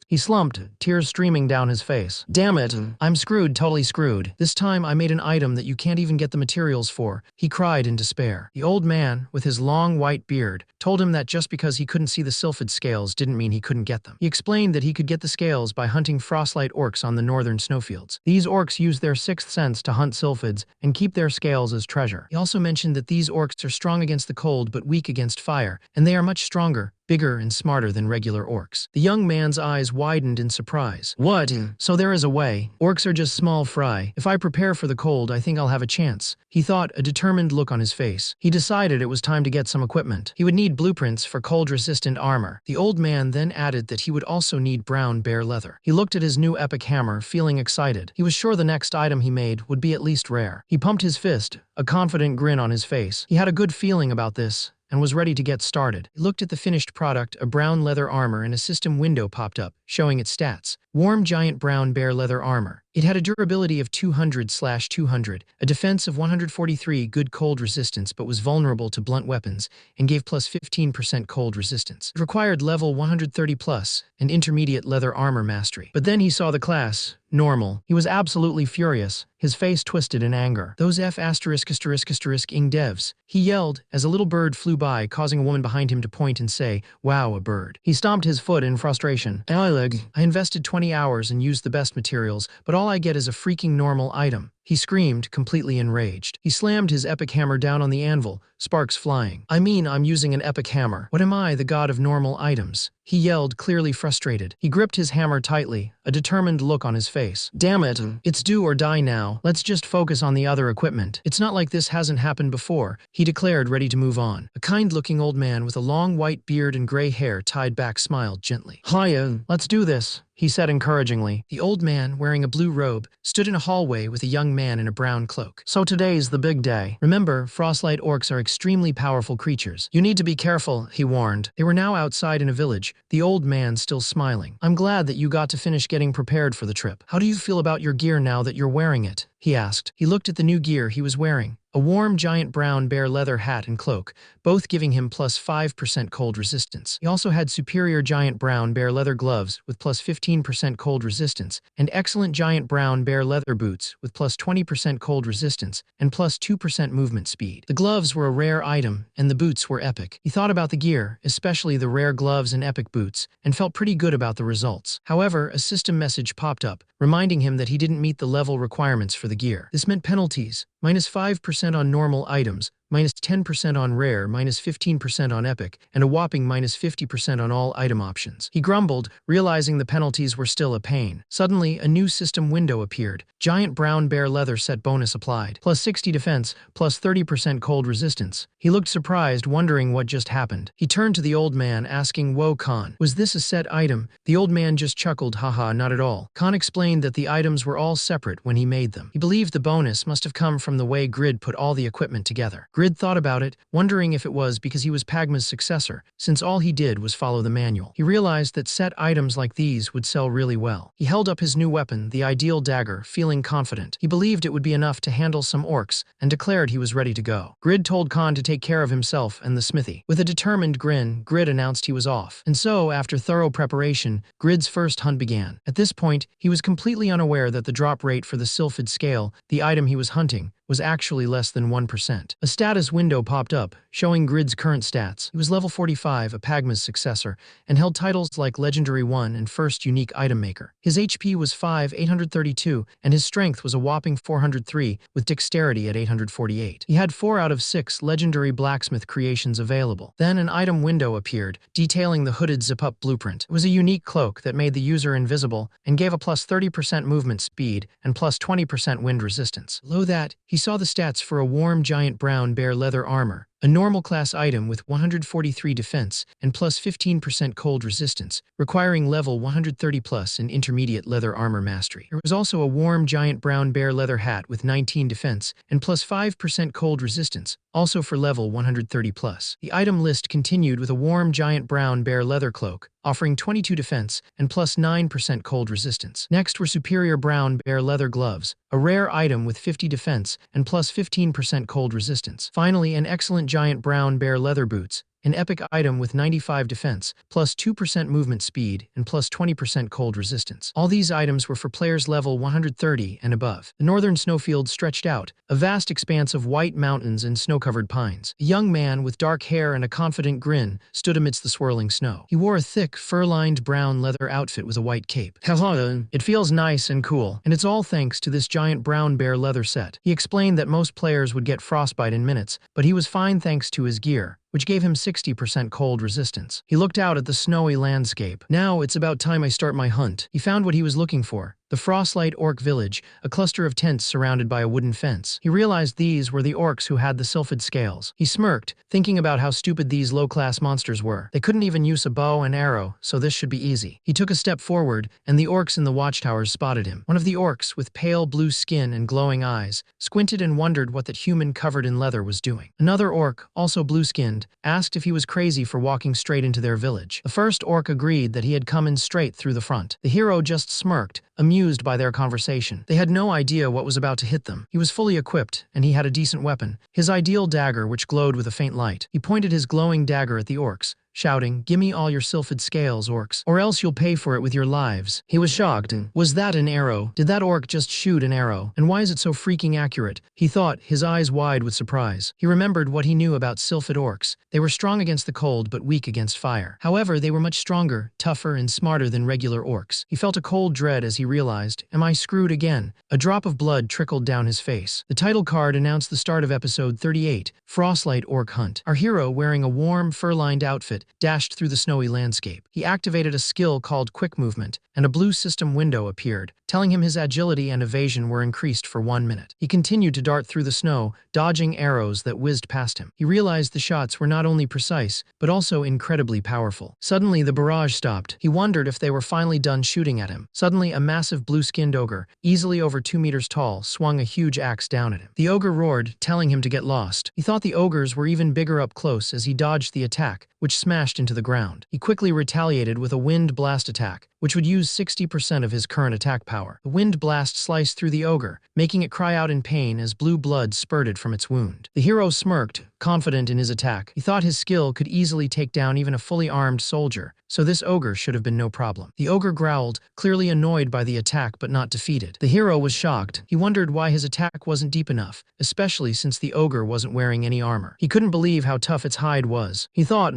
He slumped, tears streaming down his face. Damn it, I'm screwed, totally screwed. This time I made an item that you can't even get the materials for, he cried in despair. The old man, with his long white beard, told him that just because he couldn't see the sylphid scales didn't mean he couldn't get them. He explained that he could get the scales by hunting frostlight orcs on the northern snowfields. These orcs use their sixth sense to hunt sylphids and keep their scales as treasure. He also mentioned that these orcs are strong against the cold but weak against fire, and they are much stronger, bigger and smarter than regular orcs. The young man's eyes widened in surprise. What? So there is a way. Orcs are just small fry. If I prepare for the cold, I think I'll have a chance, he thought, a determined look on his face. He decided it was time to get some equipment. He would need blueprints for cold-resistant armor. The old man then added that he would also need brown bear leather. He looked at his new epic hammer, feeling excited. He was sure the next item he made would be at least rare. He pumped his fist, a confident grin on his face. He had a good feeling about this and was ready to get started. He looked at the finished product, a brown leather armor, and a system window popped up, showing its stats. Warm giant brown bear leather armor. It had a durability of 200/200, a defense of 143, good cold resistance, but was vulnerable to blunt weapons, and gave plus 15% cold resistance. It required level 130 plus, and intermediate leather armor mastery. But then he saw the class, normal. He was absolutely furious, his face twisted in anger. Those ing devs, he yelled, as a little bird flew by, causing a woman behind him to point and say, wow, a bird. He stomped his foot in frustration. I invested 20 hours and used the best materials, but all I get is a freaking normal item, he screamed, completely enraged. He slammed his epic hammer down on the anvil, sparks flying. I mean, I'm using an epic hammer. What am I, the god of normal items? He yelled, clearly frustrated. He gripped his hammer tightly, a determined look on his face. Damn it, it's do or die now. Let's just focus on the other equipment. It's not like this hasn't happened before, he declared, ready to move on. A kind-looking old man with a long white beard and gray hair tied back smiled gently. Hiya, let's do this, he said encouragingly. The old man, wearing a blue robe, stood in a hallway with a young man in a brown cloak. So today's the big day. Remember, frostlight orcs are extremely powerful creatures. You need to be careful, he warned. They were now outside in a village, the old man still smiling. I'm glad that you got to finish getting prepared for the trip. How do you feel about your gear now that you're wearing it? He asked. He looked at the new gear he was wearing. A warm giant brown bear leather hat and cloak, both giving him plus 5% cold resistance. He also had superior giant brown bear leather gloves with plus 15% cold resistance, and excellent giant brown bear leather boots with plus 20% cold resistance and plus 2% movement speed. The gloves were a rare item, and the boots were epic. He thought about the gear, especially the rare gloves and epic boots, and felt pretty good about the results. However, a system message popped up, reminding him that he didn't meet the level requirements for the gear. This meant penalties, minus 5% on normal items, minus 10% on rare, minus 15% on epic, and a whopping minus 50% on all item options. He grumbled, realizing the penalties were still a pain. Suddenly, a new system window appeared. Giant brown bear leather set bonus applied. Plus 60 defense, plus 30% cold resistance. He looked surprised, wondering what just happened. He turned to the old man, asking, "Whoa, Khan, was this a set item?" The old man just chuckled, "Haha, not at all." Khan explained that the items were all separate when he made them. He believed the bonus must have come from the way Grid put all the equipment together. Grid thought about it, wondering if it was because he was Pagma's successor, since all he did was follow the manual. He realized that set items like these would sell really well. He held up his new weapon, the ideal dagger, feeling confident. He believed it would be enough to handle some orcs, and declared he was ready to go. Grid told Khan to take care of himself and the smithy. With a determined grin, Grid announced he was off. And so, after thorough preparation, Grid's first hunt began. At this point, he was completely unaware that the drop rate for the Sylphid scale, the item he was hunting, was actually less than 1%. A status window popped up, showing Grid's current stats. He was level 45, a Pagma's successor, and held titles like Legendary 1 and First Unique Item Maker. His HP was 832, and his strength was a whopping 403, with dexterity at 848. He had 4 out of 6 Legendary Blacksmith creations available. Then an item window appeared, detailing the hooded zip-up blueprint. It was a unique cloak that made the user invisible and gave a plus 30% movement speed and plus 20% wind resistance. Below that, he saw the stats for a warm giant brown bear leather armor, a normal class item with 143 defense and plus 15% cold resistance, requiring level 130 plus in intermediate leather armor mastery. There was also a warm giant brown bear leather hat with 19 defense and plus 5% cold resistance, also for level 130 plus. The item list continued with a warm giant brown bear leather cloak, offering 22 defense and plus 9% cold resistance. Next were superior brown bear leather gloves, a rare item with 50 defense and plus 15% cold resistance. Finally, an excellent giant brown bear leather boots, an epic item with 95 defense, plus 2% movement speed, and plus 20% cold resistance. All these items were for players level 130 and above. The northern snowfield stretched out, a vast expanse of white mountains and snow-covered pines. A young man with dark hair and a confident grin stood amidst the swirling snow. He wore a thick, fur-lined brown leather outfit with a white cape. "Hello, it feels nice and cool, and it's all thanks to this giant brown bear leather set." He explained that most players would get frostbite in minutes, but he was fine thanks to his gear, which gave him 60% cold resistance. He looked out at the snowy landscape. "Now it's about time I start my hunt." He found what he was looking for, the Frostlight Orc Village, a cluster of tents surrounded by a wooden fence. He realized these were the orcs who had the Sylphid scales. He smirked, thinking about how stupid these low-class monsters were. They couldn't even use a bow and arrow, so this should be easy. He took a step forward, and the orcs in the watchtowers spotted him. One of the orcs, with pale blue skin and glowing eyes, squinted and wondered what that human covered in leather was doing. Another orc, also blue-skinned, asked if he was crazy for walking straight into their village. The first orc agreed that he had come in straight through the front. The hero just smirked, amused by their conversation. They had no idea what was about to hit them. He was fully equipped, and he had a decent weapon, his ideal dagger which glowed with a faint light. He pointed his glowing dagger at the orcs, shouting, "Gimme all your Sylphid scales, orcs, or else you'll pay for it with your lives." He was shocked. Was that an arrow? Did that orc just shoot an arrow? And why is it so freaking accurate? He thought, his eyes wide with surprise. He remembered what he knew about Sylphid orcs. They were strong against the cold but weak against fire. However, they were much stronger, tougher, and smarter than regular orcs. He felt a cold dread as he realized, "Am I screwed again?" A drop of blood trickled down his face. The title card announced the start of episode 38, Frostlight Orc Hunt. Our hero, wearing a warm, fur-lined outfit, dashed through the snowy landscape. He activated a skill called Quick Movement, and a blue system window appeared, telling him his agility and evasion were increased for 1 minute. He continued to dart through the snow, dodging arrows that whizzed past him. He realized the shots were not only precise, but also incredibly powerful. Suddenly, the barrage stopped. He wondered if they were finally done shooting at him. Suddenly, a massive blue-skinned ogre, easily over 2 meters tall, swung a huge axe down at him. The ogre roared, telling him to get lost. He thought the ogres were even bigger up close as he dodged the attack, which smashed into the ground. He quickly retaliated with a wind blast attack, which would use 60% of his current attack power. The wind blast sliced through the ogre, making it cry out in pain as blue blood spurted from its wound. The hero smirked, confident in his attack. He thought his skill could easily take down even a fully armed soldier, so this ogre should have been no problem. The ogre growled, clearly annoyed by the attack but not defeated. The hero was shocked. He wondered why his attack wasn't deep enough, especially since the ogre wasn't wearing any armor. He couldn't believe how tough *its hide was. He thought,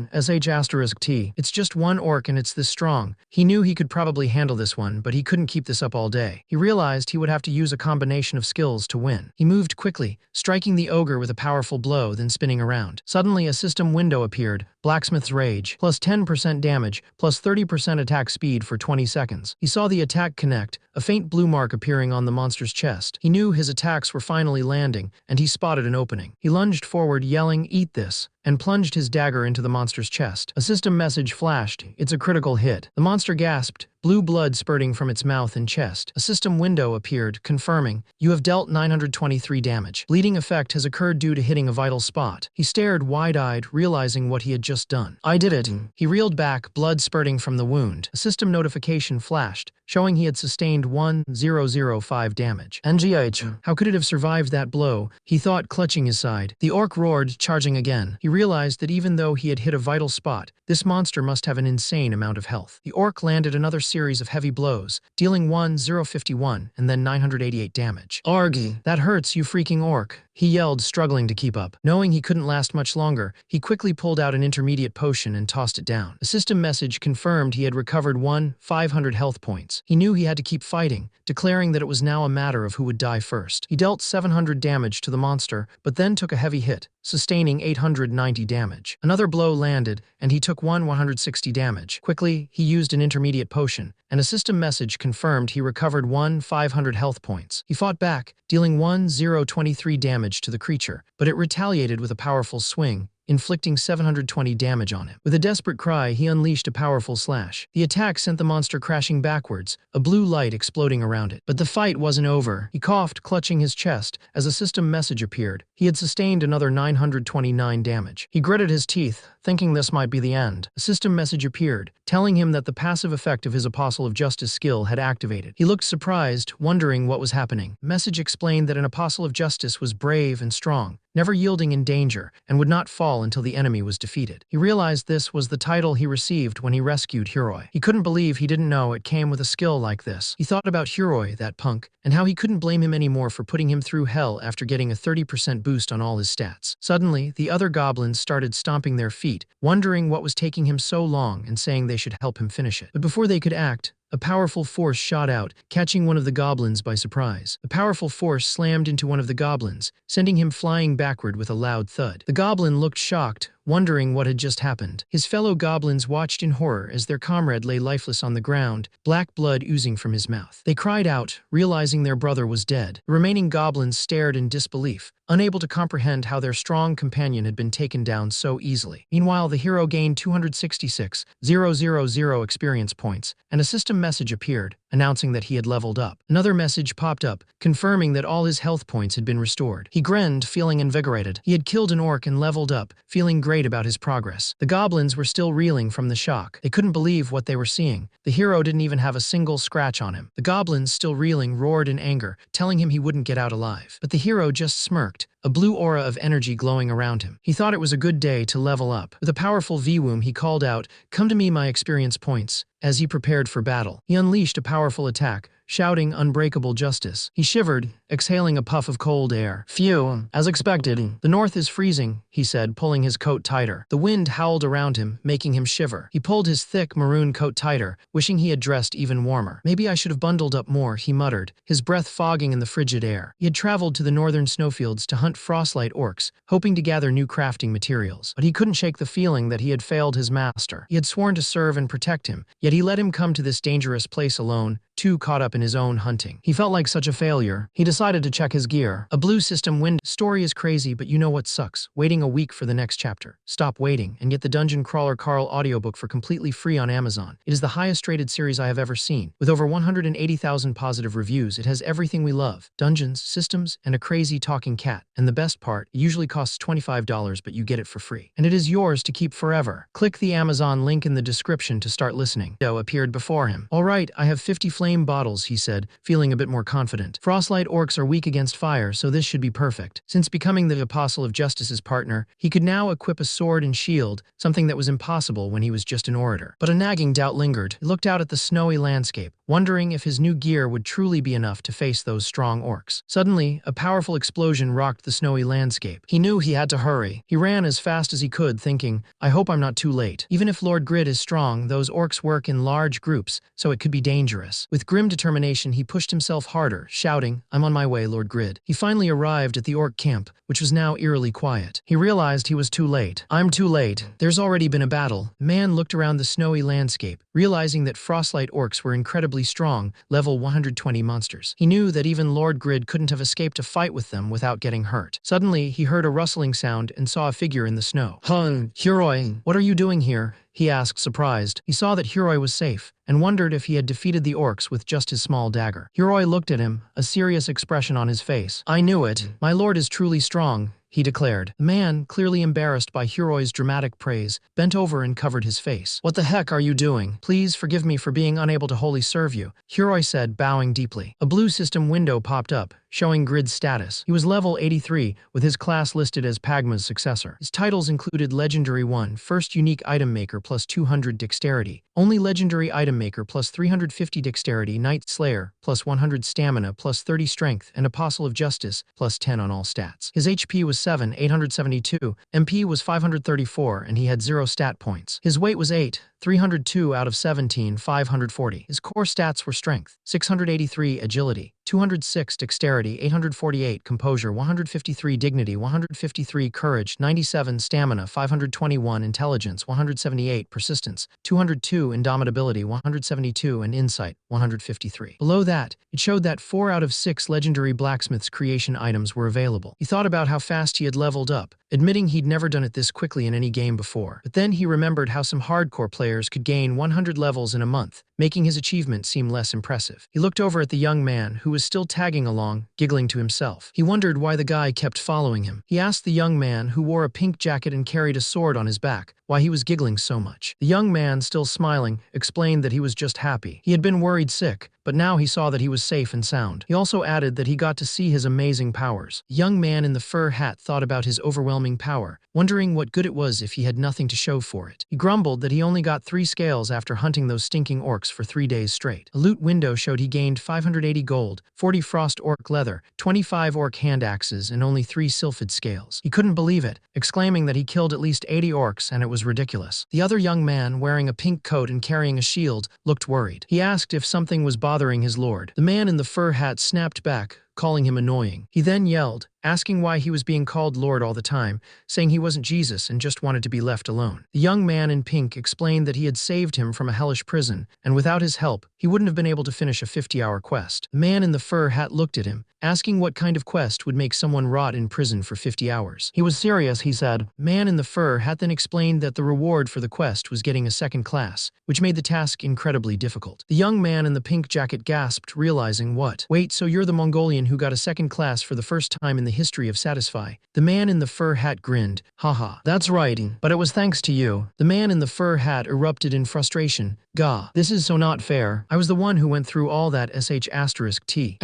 *T, it's just one orc and it's this strong. He knew he could probably handle this one, but he couldn't keep this up all day. He realized he would have to use a combination of skills to win. He moved quickly, striking the ogre with a powerful blow, then spinning around. Suddenly, a system window appeared, Blacksmith's Rage, plus 10% damage, plus 30% attack speed for 20 seconds. He saw the attack connect, a faint blue mark appearing on the monster's chest. He knew his attacks were finally landing, and he spotted an opening. He lunged forward, yelling, "Eat this," and plunged his dagger into the monster's chest. A system message flashed. It's a critical hit. The monster gasped, blue blood spurting from its mouth and chest. A system window appeared, confirming, "You have dealt 923 damage. Bleeding effect has occurred due to hitting a vital spot." He stared wide-eyed, realizing what he had just done. "I did it." He reeled back, blood spurting from the wound. A system notification flashed, showing he had sustained 1005 damage. NGH. How could it have survived that blow? He thought, clutching his side. The orc roared, charging again. He realized that even though he had hit a vital spot, this monster must have an insane amount of health. The orc landed another series of heavy blows, dealing 1051 and then 988 damage. "Argy, that hurts, you freaking orc," he yelled, struggling to keep up. Knowing he couldn't last much longer, he quickly pulled out an intermediate potion and tossed it down. A system message confirmed he had recovered 500 health points. He knew he had to keep fighting, declaring that it was now a matter of who would die first. He dealt 700 damage to the monster, but then took a heavy hit, sustaining 890 damage. Another blow landed, and he took 160 damage. Quickly, he used an intermediate potion, and a system message confirmed he recovered 500 health points. He fought back, dealing 1023 damage to the creature, but it retaliated with a powerful swing, inflicting 720 damage on him. With a desperate cry, he unleashed a powerful slash. The attack sent the monster crashing backwards, a blue light exploding around it. But the fight wasn't over. He coughed, clutching his chest, as a system message appeared. He had sustained another 929 damage. He gritted his teeth, thinking this might be the end. A system message appeared, telling him that the passive effect of his Apostle of Justice skill had activated. He looked surprised, wondering what was happening. The message explained that an Apostle of Justice was brave and strong, never yielding in danger, and would not fall until the enemy was defeated. He realized this was the title he received when he rescued Hiroi. He couldn't believe he didn't know it came with a skill like this. He thought about Hiroi, that punk, and how he couldn't blame him anymore for putting him through hell after getting a 30% boost on all his stats. Suddenly, the other goblins started stomping their feet, wondering what was taking him so long and saying they should help him finish it. But before they could act, a powerful force shot out, catching one of the goblins by surprise. The powerful force slammed into one of the goblins, sending him flying backward with a loud thud. The goblin looked shocked, wondering what had just happened. His fellow goblins watched in horror as their comrade lay lifeless on the ground, black blood oozing from his mouth. They cried out, realizing their brother was dead. The remaining goblins stared in disbelief, unable to comprehend how their strong companion had been taken down so easily. Meanwhile, the hero gained 266,000 experience points, and a system message appeared, announcing that he had leveled up. Another message popped up, confirming that all his health points had been restored. He grinned, feeling invigorated. He had killed an orc and leveled up, feeling great about his progress. The goblins were still reeling from the shock. They couldn't believe what they were seeing. The hero didn't even have a single scratch on him. The goblins, still reeling, roared in anger, telling him he wouldn't get out alive. But the hero just smirked, a blue aura of energy glowing around him. He thought it was a good day to level up. With a powerful V-womb, he called out, "Come to me, my experience points." As he prepared for battle, he unleashed a powerful attack, shouting unbreakable justice. He shivered, exhaling a puff of cold air. "Phew, as expected. The north is freezing," he said, pulling his coat tighter. The wind howled around him, making him shiver. He pulled his thick maroon coat tighter, wishing he had dressed even warmer. "Maybe I should have bundled up more," he muttered, his breath fogging in the frigid air. He had traveled to the northern snowfields to hunt frostlight orcs, hoping to gather new crafting materials. But he couldn't shake the feeling that he had failed his master. He had sworn to serve and protect him, yet he let him come to this dangerous place alone, too caught up in his own hunting. He felt like such a failure. He decided to check his gear. A blue system window. Story is crazy, but you know what sucks? Waiting a week for the next chapter. Stop waiting and get the Dungeon Crawler Carl audiobook for completely free on Amazon. It is the highest rated series I have ever seen. With over 180,000 positive reviews, it has everything we love. Dungeons, systems, and a crazy talking cat. And the best part, it usually costs $25, but you get it for free. And it is yours to keep forever. Click the Amazon link in the description to start listening. Appeared before him. "All right, I have 50 flame bottles, he said, feeling a bit more confident. Frostlight orcs are weak against fire, so this should be perfect. Since becoming the Apostle of Justice's partner, he could now equip a sword and shield, something that was impossible when he was just an orator. But a nagging doubt lingered. He looked out at the snowy landscape, wondering if his new gear would truly be enough to face those strong orcs. Suddenly, a powerful explosion rocked the snowy landscape. He knew he had to hurry. He ran as fast as he could, thinking, I hope I'm not too late. Even if Lord Grid is strong, those orcs work in large groups, so it could be dangerous. With grim determination, he pushed himself harder, shouting, I'm on my way, Lord Grid. He finally arrived at the orc camp, which was now eerily quiet. He realized he was too late. I'm too late. There's already been a battle. The man looked around the snowy landscape, realizing that Frostlight orcs were incredibly strong, level 120 monsters. He knew that even Lord Grid couldn't have escaped a fight with them without getting hurt. Suddenly, he heard a rustling sound and saw a figure in the snow. Huroi, what are you doing here? He asked, surprised. He saw that Huroi was safe, and wondered if he had defeated the orcs with just his small dagger. Huroi looked at him, a serious expression on his face. I knew it. My lord is truly strong, he declared. The man, clearly embarrassed by Huroi's dramatic praise, bent over and covered his face. What the heck are you doing? Please forgive me for being unable to wholly serve you, Huroi said, bowing deeply. A blue system window popped up, showing Grid's status. He was level 83, with his class listed as Pagma's successor. His titles included Legendary 1, First Unique Item Maker plus 200 Dexterity, Only Legendary Item Maker plus 350 Dexterity, Night Slayer plus 100 Stamina plus 30 Strength, and Apostle of Justice plus 10 on all stats. His HP was 872, MP was 534, and he had 0 stat points. His weight was 302 out of 17, 540. His core stats were Strength, 683 Agility, 206 Dexterity, 848 Composure, 153 Dignity, 153 Courage, 97 Stamina, 521 Intelligence, 178 Persistence, 202 Indomitability, 172 and Insight, 153. Below that, it showed that 4 out of 6 legendary Blacksmith's creation items were available. He thought about how fast he had leveled up, admitting he'd never done it this quickly in any game before. But then he remembered how some hardcore players could gain 100 levels in a month, making his achievement seem less impressive. He looked over at the young man, who was still tagging along, giggling to himself. He wondered why the guy kept following him. He asked the young man, who wore a pink jacket and carried a sword on his back, why he was giggling so much. The young man, still smiling, explained that he was just happy. He had been worried sick, but now he saw that he was safe and sound. He also added that he got to see his amazing powers. The young man in the fur hat thought about his overwhelming power, wondering what good it was if he had nothing to show for it. He grumbled that he only got 3 scales after hunting those stinking orcs for 3 days straight. A loot window showed he gained 580 gold, 40 frost orc leather, 25 orc hand axes, and only 3 sylphid scales. He couldn't believe it, exclaiming that he killed at least 80 orcs and it was ridiculous. The other young man, wearing a pink coat and carrying a shield, looked worried. He asked if something was bothering his lord. The man in the fur hat snapped back, calling him annoying. He then yelled, asking why he was being called Lord all the time, saying he wasn't Jesus and just wanted to be left alone. The young man in pink explained that he had saved him from a hellish prison, and without his help, he wouldn't have been able to finish a 50-hour quest. The man in the fur hat looked at him, asking what kind of quest would make someone rot in prison for 50 hours. He was serious, he said. Man in the fur hat then explained that the reward for the quest was getting a second class, which made the task incredibly difficult. The young man in the pink jacket gasped, realizing what? Wait, so you're the Mongolian who got a second class for the first time in the history of Satisfy? The man in the fur hat grinned. Haha. That's right, but it was thanks to you. The man in the fur hat erupted in frustration. Gah. This is so not fair. I was the one who went through all that sh*t.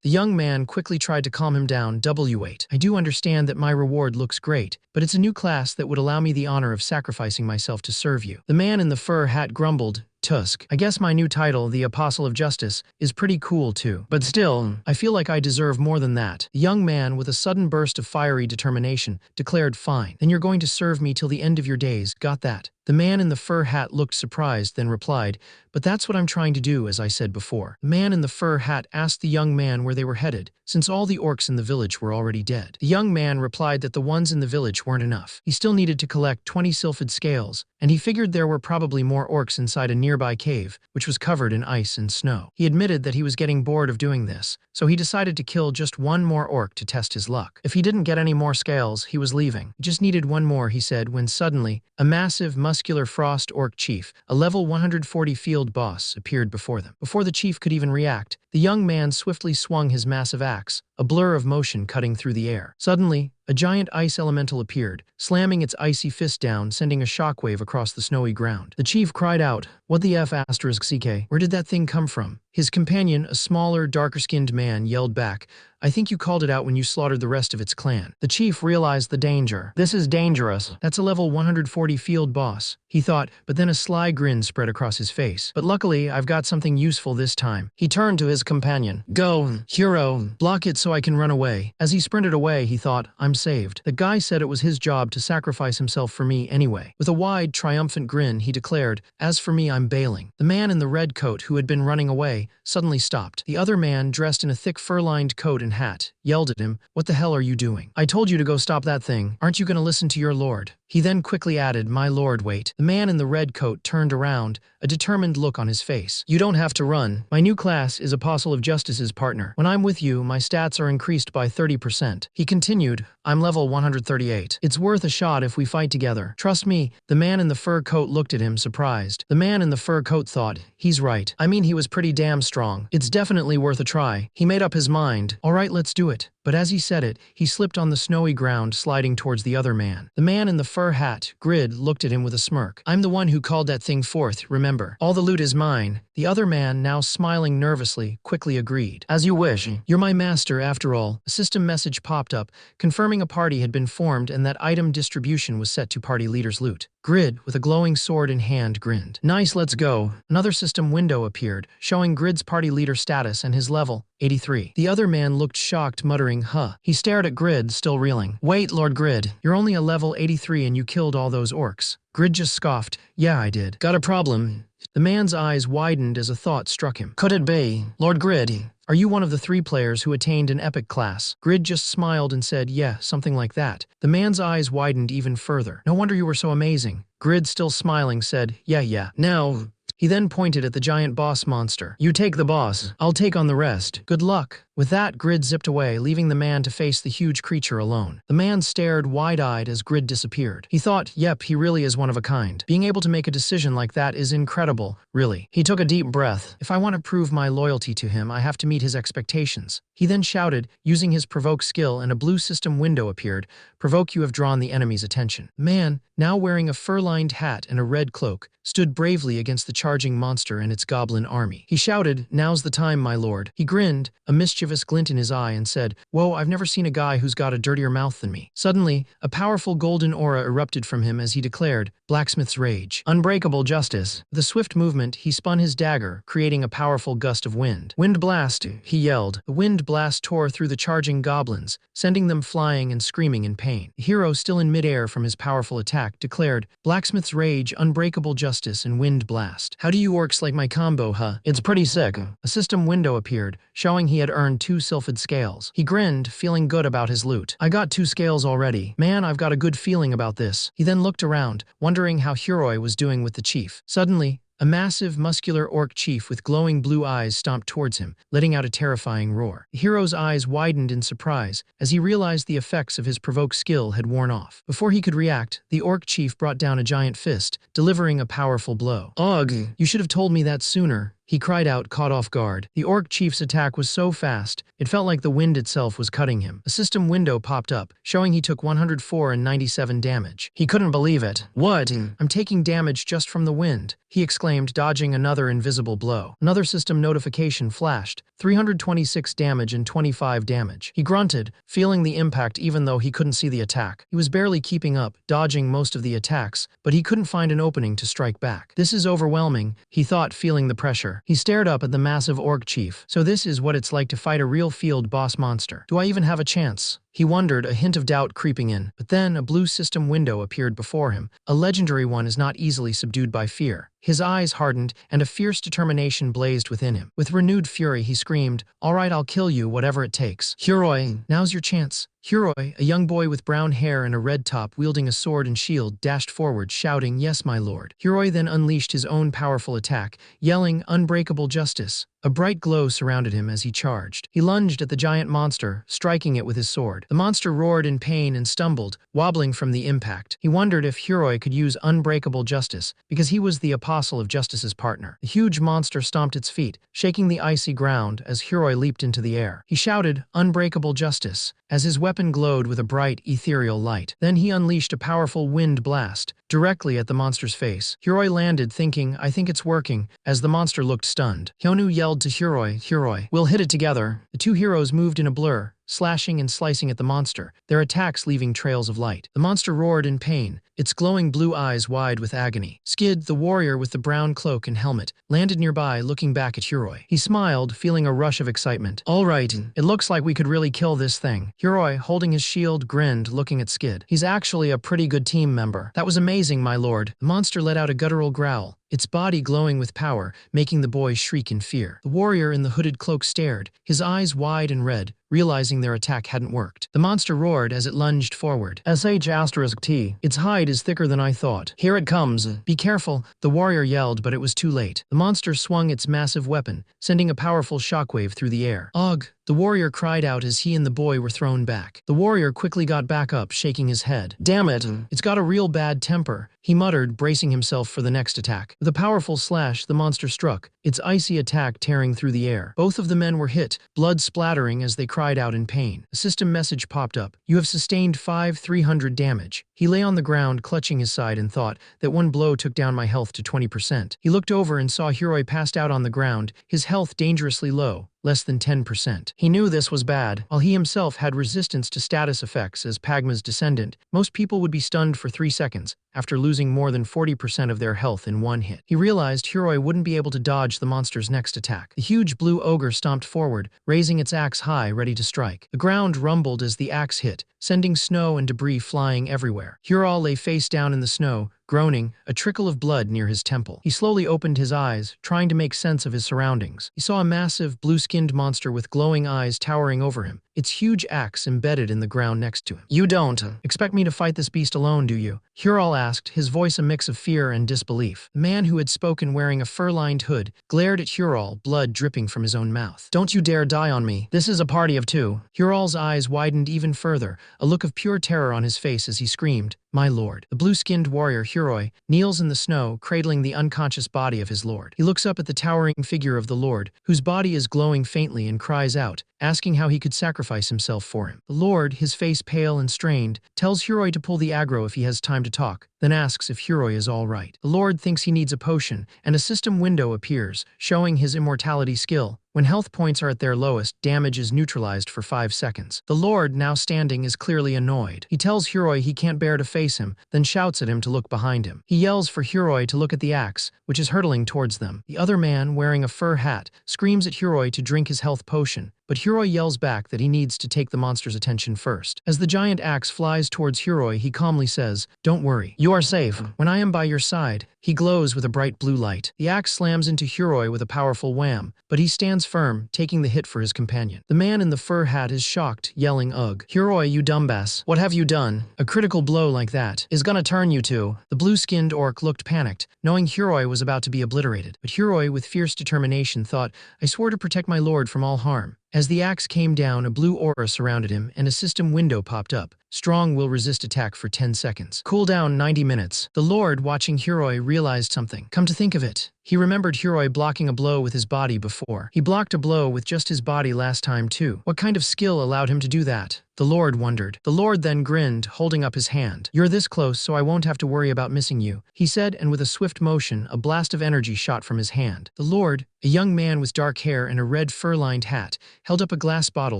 The young man quickly tried to calm him down. W8. I do understand that my reward looks great, but it's a new class that would allow me the honor of sacrificing myself to serve you. The man in the fur hat grumbled. Tusk. I guess my new title, the Apostle of Justice, is pretty cool too. But still, I feel like I deserve more than that. The young man, with a sudden burst of fiery determination, declared, fine. Then you're going to serve me till the end of your days, got that? The man in the fur hat looked surprised, then replied, but that's what I'm trying to do, as I said before. The man in the fur hat asked the young man where they were headed, since all the orcs in the village were already dead. The young man replied that the ones in the village weren't enough. He still needed to collect 20 sylphid scales, and he figured there were probably more orcs inside a nearby cave, which was covered in ice and snow. He admitted that he was getting bored of doing this, so he decided to kill just one more orc to test his luck. If he didn't get any more scales, he was leaving. He just needed one more, he said, when suddenly, a massive, muscular frost orc chief, a level 140 field boss, appeared before them. Before the chief could even react, The young man swiftly swung his massive axe, a blur of motion cutting through the air. Suddenly, a giant ice elemental appeared, slamming its icy fist down, sending a shockwave across the snowy ground. The chief cried out, "What the F***, CK? Where did that thing come from?" His companion, a smaller, darker-skinned man, yelled back, "I think you called it out when you slaughtered the rest of its clan." The chief realized the danger. "This is dangerous. That's a level 140 field boss," he thought, but then a sly grin spread across his face. "But luckily, I've got something useful this time." He turned to his companion. "Go, hero, block it so I can run away." As he sprinted away, he thought, "I'm saved. The guy said it was his job to sacrifice himself for me anyway." With a wide, triumphant grin, he declared, "As for me, I'm bailing." The man in the red coat who had been running away suddenly stopped. The other man, dressed in a thick fur-lined coat and hat, yelled at him, "What the hell are you doing? I told you to go stop that thing. Aren't you going to listen to your lord?" He then quickly added, "My lord, wait." The man in the red coat turned around, a determined look on his face. "You don't have to run. My new class is Apostle of Justice's partner. When I'm with you, my stats are increased by 30%. He continued, "I'm level 138. It's worth a shot if we fight together. Trust me." The man in the fur coat looked at him, surprised. The man in the fur coat thought, "He's right. I mean, he was pretty damn strong. It's definitely worth a try." He made up his mind. "All right, let's do it." But as he said it, he slipped on the snowy ground, sliding towards the other man. The man in the fur hat, Grid, looked at him with a smirk. "I'm the one who called that thing forth, remember? All the loot is mine." The other man, now smiling nervously, quickly agreed. "As you wish. You're my master, after all." A system message popped up, confirming a party had been formed and that item distribution was set to party leader's loot. Grid, with a glowing sword in hand, grinned. "Nice, let's go." Another system window appeared, showing Grid's party leader status and his level, 83. The other man looked shocked, muttering, "Huh." He stared at Grid, still reeling. "Wait, Lord Grid, you're only a level 83 and you killed all those orcs." Grid just scoffed. "Yeah, I did." "Got a problem?" The man's eyes widened as a thought struck him. "Could it be, Lord Grid? Are you one of the 3 players who attained an epic class?" Grid just smiled and said, "Yeah, something like that." The man's eyes widened even further. "No wonder you were so amazing." Grid, still smiling, said, Yeah. Now." He then pointed at the giant boss monster. "You take the boss. I'll take on the rest. Good luck." With that, Grid zipped away, leaving the man to face the huge creature alone. The man stared wide-eyed as Grid disappeared. He thought, yep, he really is one of a kind. Being able to make a decision like that is incredible, really. He took a deep breath. If I want to prove my loyalty to him, I have to meet his expectations. He then shouted, using his provoke skill, and a blue system window appeared. "Provoke, you have drawn the enemy's attention." The man, now wearing a fur-lined hat and a red cloak, stood bravely against the charging monster and its goblin army. He shouted, "Now's the time, my lord." He grinned, a mischievous glint in his eye, and said, "Whoa, I've never seen a guy who's got a dirtier mouth than me." Suddenly, a powerful golden aura erupted from him as he declared, "Blacksmith's rage. Unbreakable justice." With a swift movement, he spun his dagger, creating a powerful gust of wind. "Wind blast," he yelled. The wind blast tore through the charging goblins, sending them flying and screaming in pain. The hero, still in midair from his powerful attack, declared, "Blacksmith's rage, unbreakable justice, and wind blast. How do you orcs like my combo, huh? It's pretty sick." A system window appeared, showing he had earned 2 sylphid scales. He grinned, feeling good about his loot. "I got 2 scales already. Man, I've got a good feeling about this." He then looked around, wondering how Huroi was doing with the chief. Suddenly, a massive, muscular orc chief with glowing blue eyes stomped towards him, letting out a terrifying roar. The hero's eyes widened in surprise as he realized the effects of his provoke skill had worn off. Before he could react, the orc chief brought down a giant fist, delivering a powerful blow. "Ugh, you should have told me that sooner," he cried out, caught off guard. The orc chief's attack was so fast, it felt like the wind itself was cutting him. A system window popped up, showing he took 104 and 97 damage. He couldn't believe it. "What? I'm taking damage just from the wind," he exclaimed, dodging another invisible blow. Another system notification flashed, 326 damage and 25 damage. He grunted, feeling the impact even though he couldn't see the attack. He was barely keeping up, dodging most of the attacks, but he couldn't find an opening to strike back. "This is overwhelming," he thought, feeling the pressure. He stared up at the massive orc chief. "So this is what it's like to fight a real field boss monster. Do I even have a chance?" He wondered, a hint of doubt creeping in. But then a blue system window appeared before him. A legendary one is not easily subdued by fear. His eyes hardened, and a fierce determination blazed within him. With renewed fury, he screamed, "All right, I'll kill you, whatever it takes. Huroi, now's your chance." Huroi, a young boy with brown hair and a red top wielding a sword and shield, dashed forward, shouting, "Yes, my lord." Huroi then unleashed his own powerful attack, yelling, "Unbreakable justice." A bright glow surrounded him as he charged. He lunged at the giant monster, striking it with his sword. The monster roared in pain and stumbled, wobbling from the impact. He wondered if Huroi could use unbreakable justice, because he was the apostle of justice's partner. The huge monster stomped its feet, shaking the icy ground as Huroi leaped into the air. He shouted, "Unbreakable justice," as his weapon glowed with a bright, ethereal light. Then he unleashed a powerful wind blast, directly at the monster's face. Huroi landed, thinking, "I think it's working," as the monster looked stunned. Hyonu yelled to Huroi, "Huroi, we'll hit it together." The two heroes moved in a blur, slashing and slicing at the monster, their attacks leaving trails of light. The monster roared in pain, its glowing blue eyes wide with agony. Skid, the warrior with the brown cloak and helmet, landed nearby, looking back at Huroi. He smiled, feeling a rush of excitement. "All right, it looks like we could really kill this thing." Huroi, holding his shield, grinned, looking at Skid. "He's actually a pretty good team member." "That was amazing, my lord." The monster let out a guttural growl, its body glowing with power, making the boy shriek in fear. The warrior in the hooded cloak stared, his eyes wide and red, realizing their attack hadn't worked. The monster roared as it lunged forward. "SH*T. Its hide is thicker than I thought. Here it comes." "Be careful," the warrior yelled, but it was too late. The monster swung its massive weapon, sending a powerful shockwave through the air. "Ugh!" the warrior cried out as he and the boy were thrown back. The warrior quickly got back up, shaking his head. "Damn it! It's got a real bad temper," he muttered, bracing himself for the next attack. With a powerful slash, the monster struck, its icy attack tearing through the air. Both of the men were hit, blood splattering as they cried out in pain. A system message popped up. "You have sustained 300 damage." He lay on the ground, clutching his side, and thought, "That one blow took down my health to 20%. He looked over and saw Huroi passed out on the ground, his health dangerously low, less than 10%. He knew this was bad. While he himself had resistance to status effects as Pagma's descendant, most people would be stunned for 3 seconds, after losing more than 40% of their health in one hit. He realized Huroi wouldn't be able to dodge the monster's next attack. The huge blue ogre stomped forward, raising its axe high, ready to strike. The ground rumbled as the axe hit, sending snow and debris flying everywhere. Huroi lay face down in the snow, groaning, a trickle of blood near his temple. He slowly opened his eyes, trying to make sense of his surroundings. He saw a massive, blue-skinned monster with glowing eyes towering over him, its huge axe embedded in the ground next to him. "You don't expect me to fight this beast alone, do you?" Huroi asked, his voice a mix of fear and disbelief. The man who had spoken wearing a fur-lined hood glared at Huroi, blood dripping from his own mouth. "Don't you dare die on me. This is a party of two." Huroi's eyes widened even further, a look of pure terror on his face as he screamed, "My lord." The blue-skinned warrior, Huroi, kneels in the snow, cradling the unconscious body of his lord. He looks up at the towering figure of the lord, whose body is glowing faintly, and cries out, asking how he could sacrifice himself for him. The lord, his face pale and strained, tells Huroi to pull the aggro if he has time to talk, then asks if Huroi is all right. The lord thinks he needs a potion, and a system window appears, showing his immortality skill. When health points are at their lowest, damage is neutralized for 5 seconds. The lord, now standing, is clearly annoyed. He tells Huroi he can't bear to face him, then shouts at him to look behind him. He yells for Huroi to look at the axe, which is hurtling towards them. The other man, wearing a fur hat, screams at Huroi to drink his health potion, but Huroi yells back that he needs to take the monster's attention first. As the giant axe flies towards Huroi, he calmly says, "Don't worry, you are safe. When I am by your side." He glows with a bright blue light. The axe slams into Huroi with a powerful wham, but he stands firm, taking the hit for his companion. The man in the fur hat is shocked, yelling, "Ugh. Huroi, you dumbass. What have you done? A critical blow like that is gonna turn you to." The blue-skinned orc looked panicked, knowing Huroi was about to be obliterated. But Huroi, with fierce determination, thought, "I swore to protect my lord from all harm." As the axe came down, a blue aura surrounded him, and a system window popped up. Strong will resist attack for 10 seconds. Cooldown 90 minutes. The lord, watching Huroi, realized something. Come to think of it, he remembered Huroi blocking a blow with his body before. He blocked a blow with just his body last time too. What kind of skill allowed him to do that? The lord wondered. The lord then grinned, holding up his hand. "You're this close, so I won't have to worry about missing you," he said, and with a swift motion, a blast of energy shot from his hand. The lord, a young man with dark hair and a red fur-lined hat, held up a glass bottle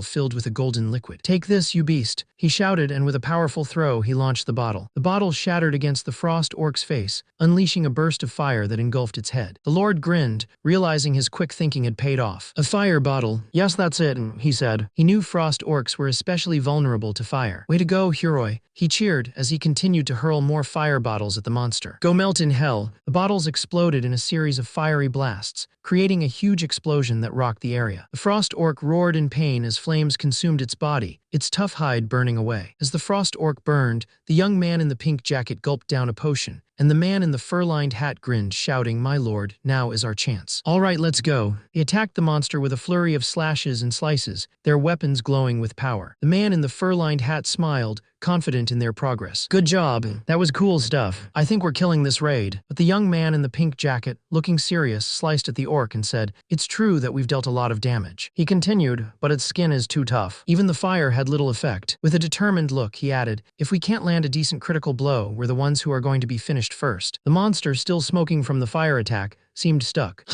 filled with a golden liquid. "Take this, you beast," he shouted, and with a powerful throw, he launched the bottle. The bottle shattered against the frost orc's face, unleashing a burst of fire that engulfed its head. The lord grinned, realizing his quick thinking had paid off. "A fire bottle. Yes, that's it," he said. He knew frost orcs were especially vulnerable to fire. "Way to go, Huroi," he cheered as he continued to hurl more fire bottles at the monster. "Go melt in hell." The bottles exploded in a series of fiery blasts, creating a huge explosion that rocked the area. The frost orc roared in pain as flames consumed its body, its tough hide burning away. As the frost orc burned, the young man in the pink jacket gulped down a potion, and the man in the fur-lined hat grinned, shouting, "My lord, now is our chance." "All right, let's go." He attacked the monster with a flurry of slashes and slices, their weapons glowing with power. The man in the fur-lined hat smiled, confident in their progress. "Good job. That was cool stuff. I think we're killing this raid." But the young man in the pink jacket, looking serious, sliced at the orc and said, "It's true that we've dealt a lot of damage." He continued, "But its skin is too tough. Even the fire had little effect." With a determined look, he added, "If we can't land a decent critical blow, we're the ones who are going to be finished first." The monster, still smoking from the fire attack, seemed stuck.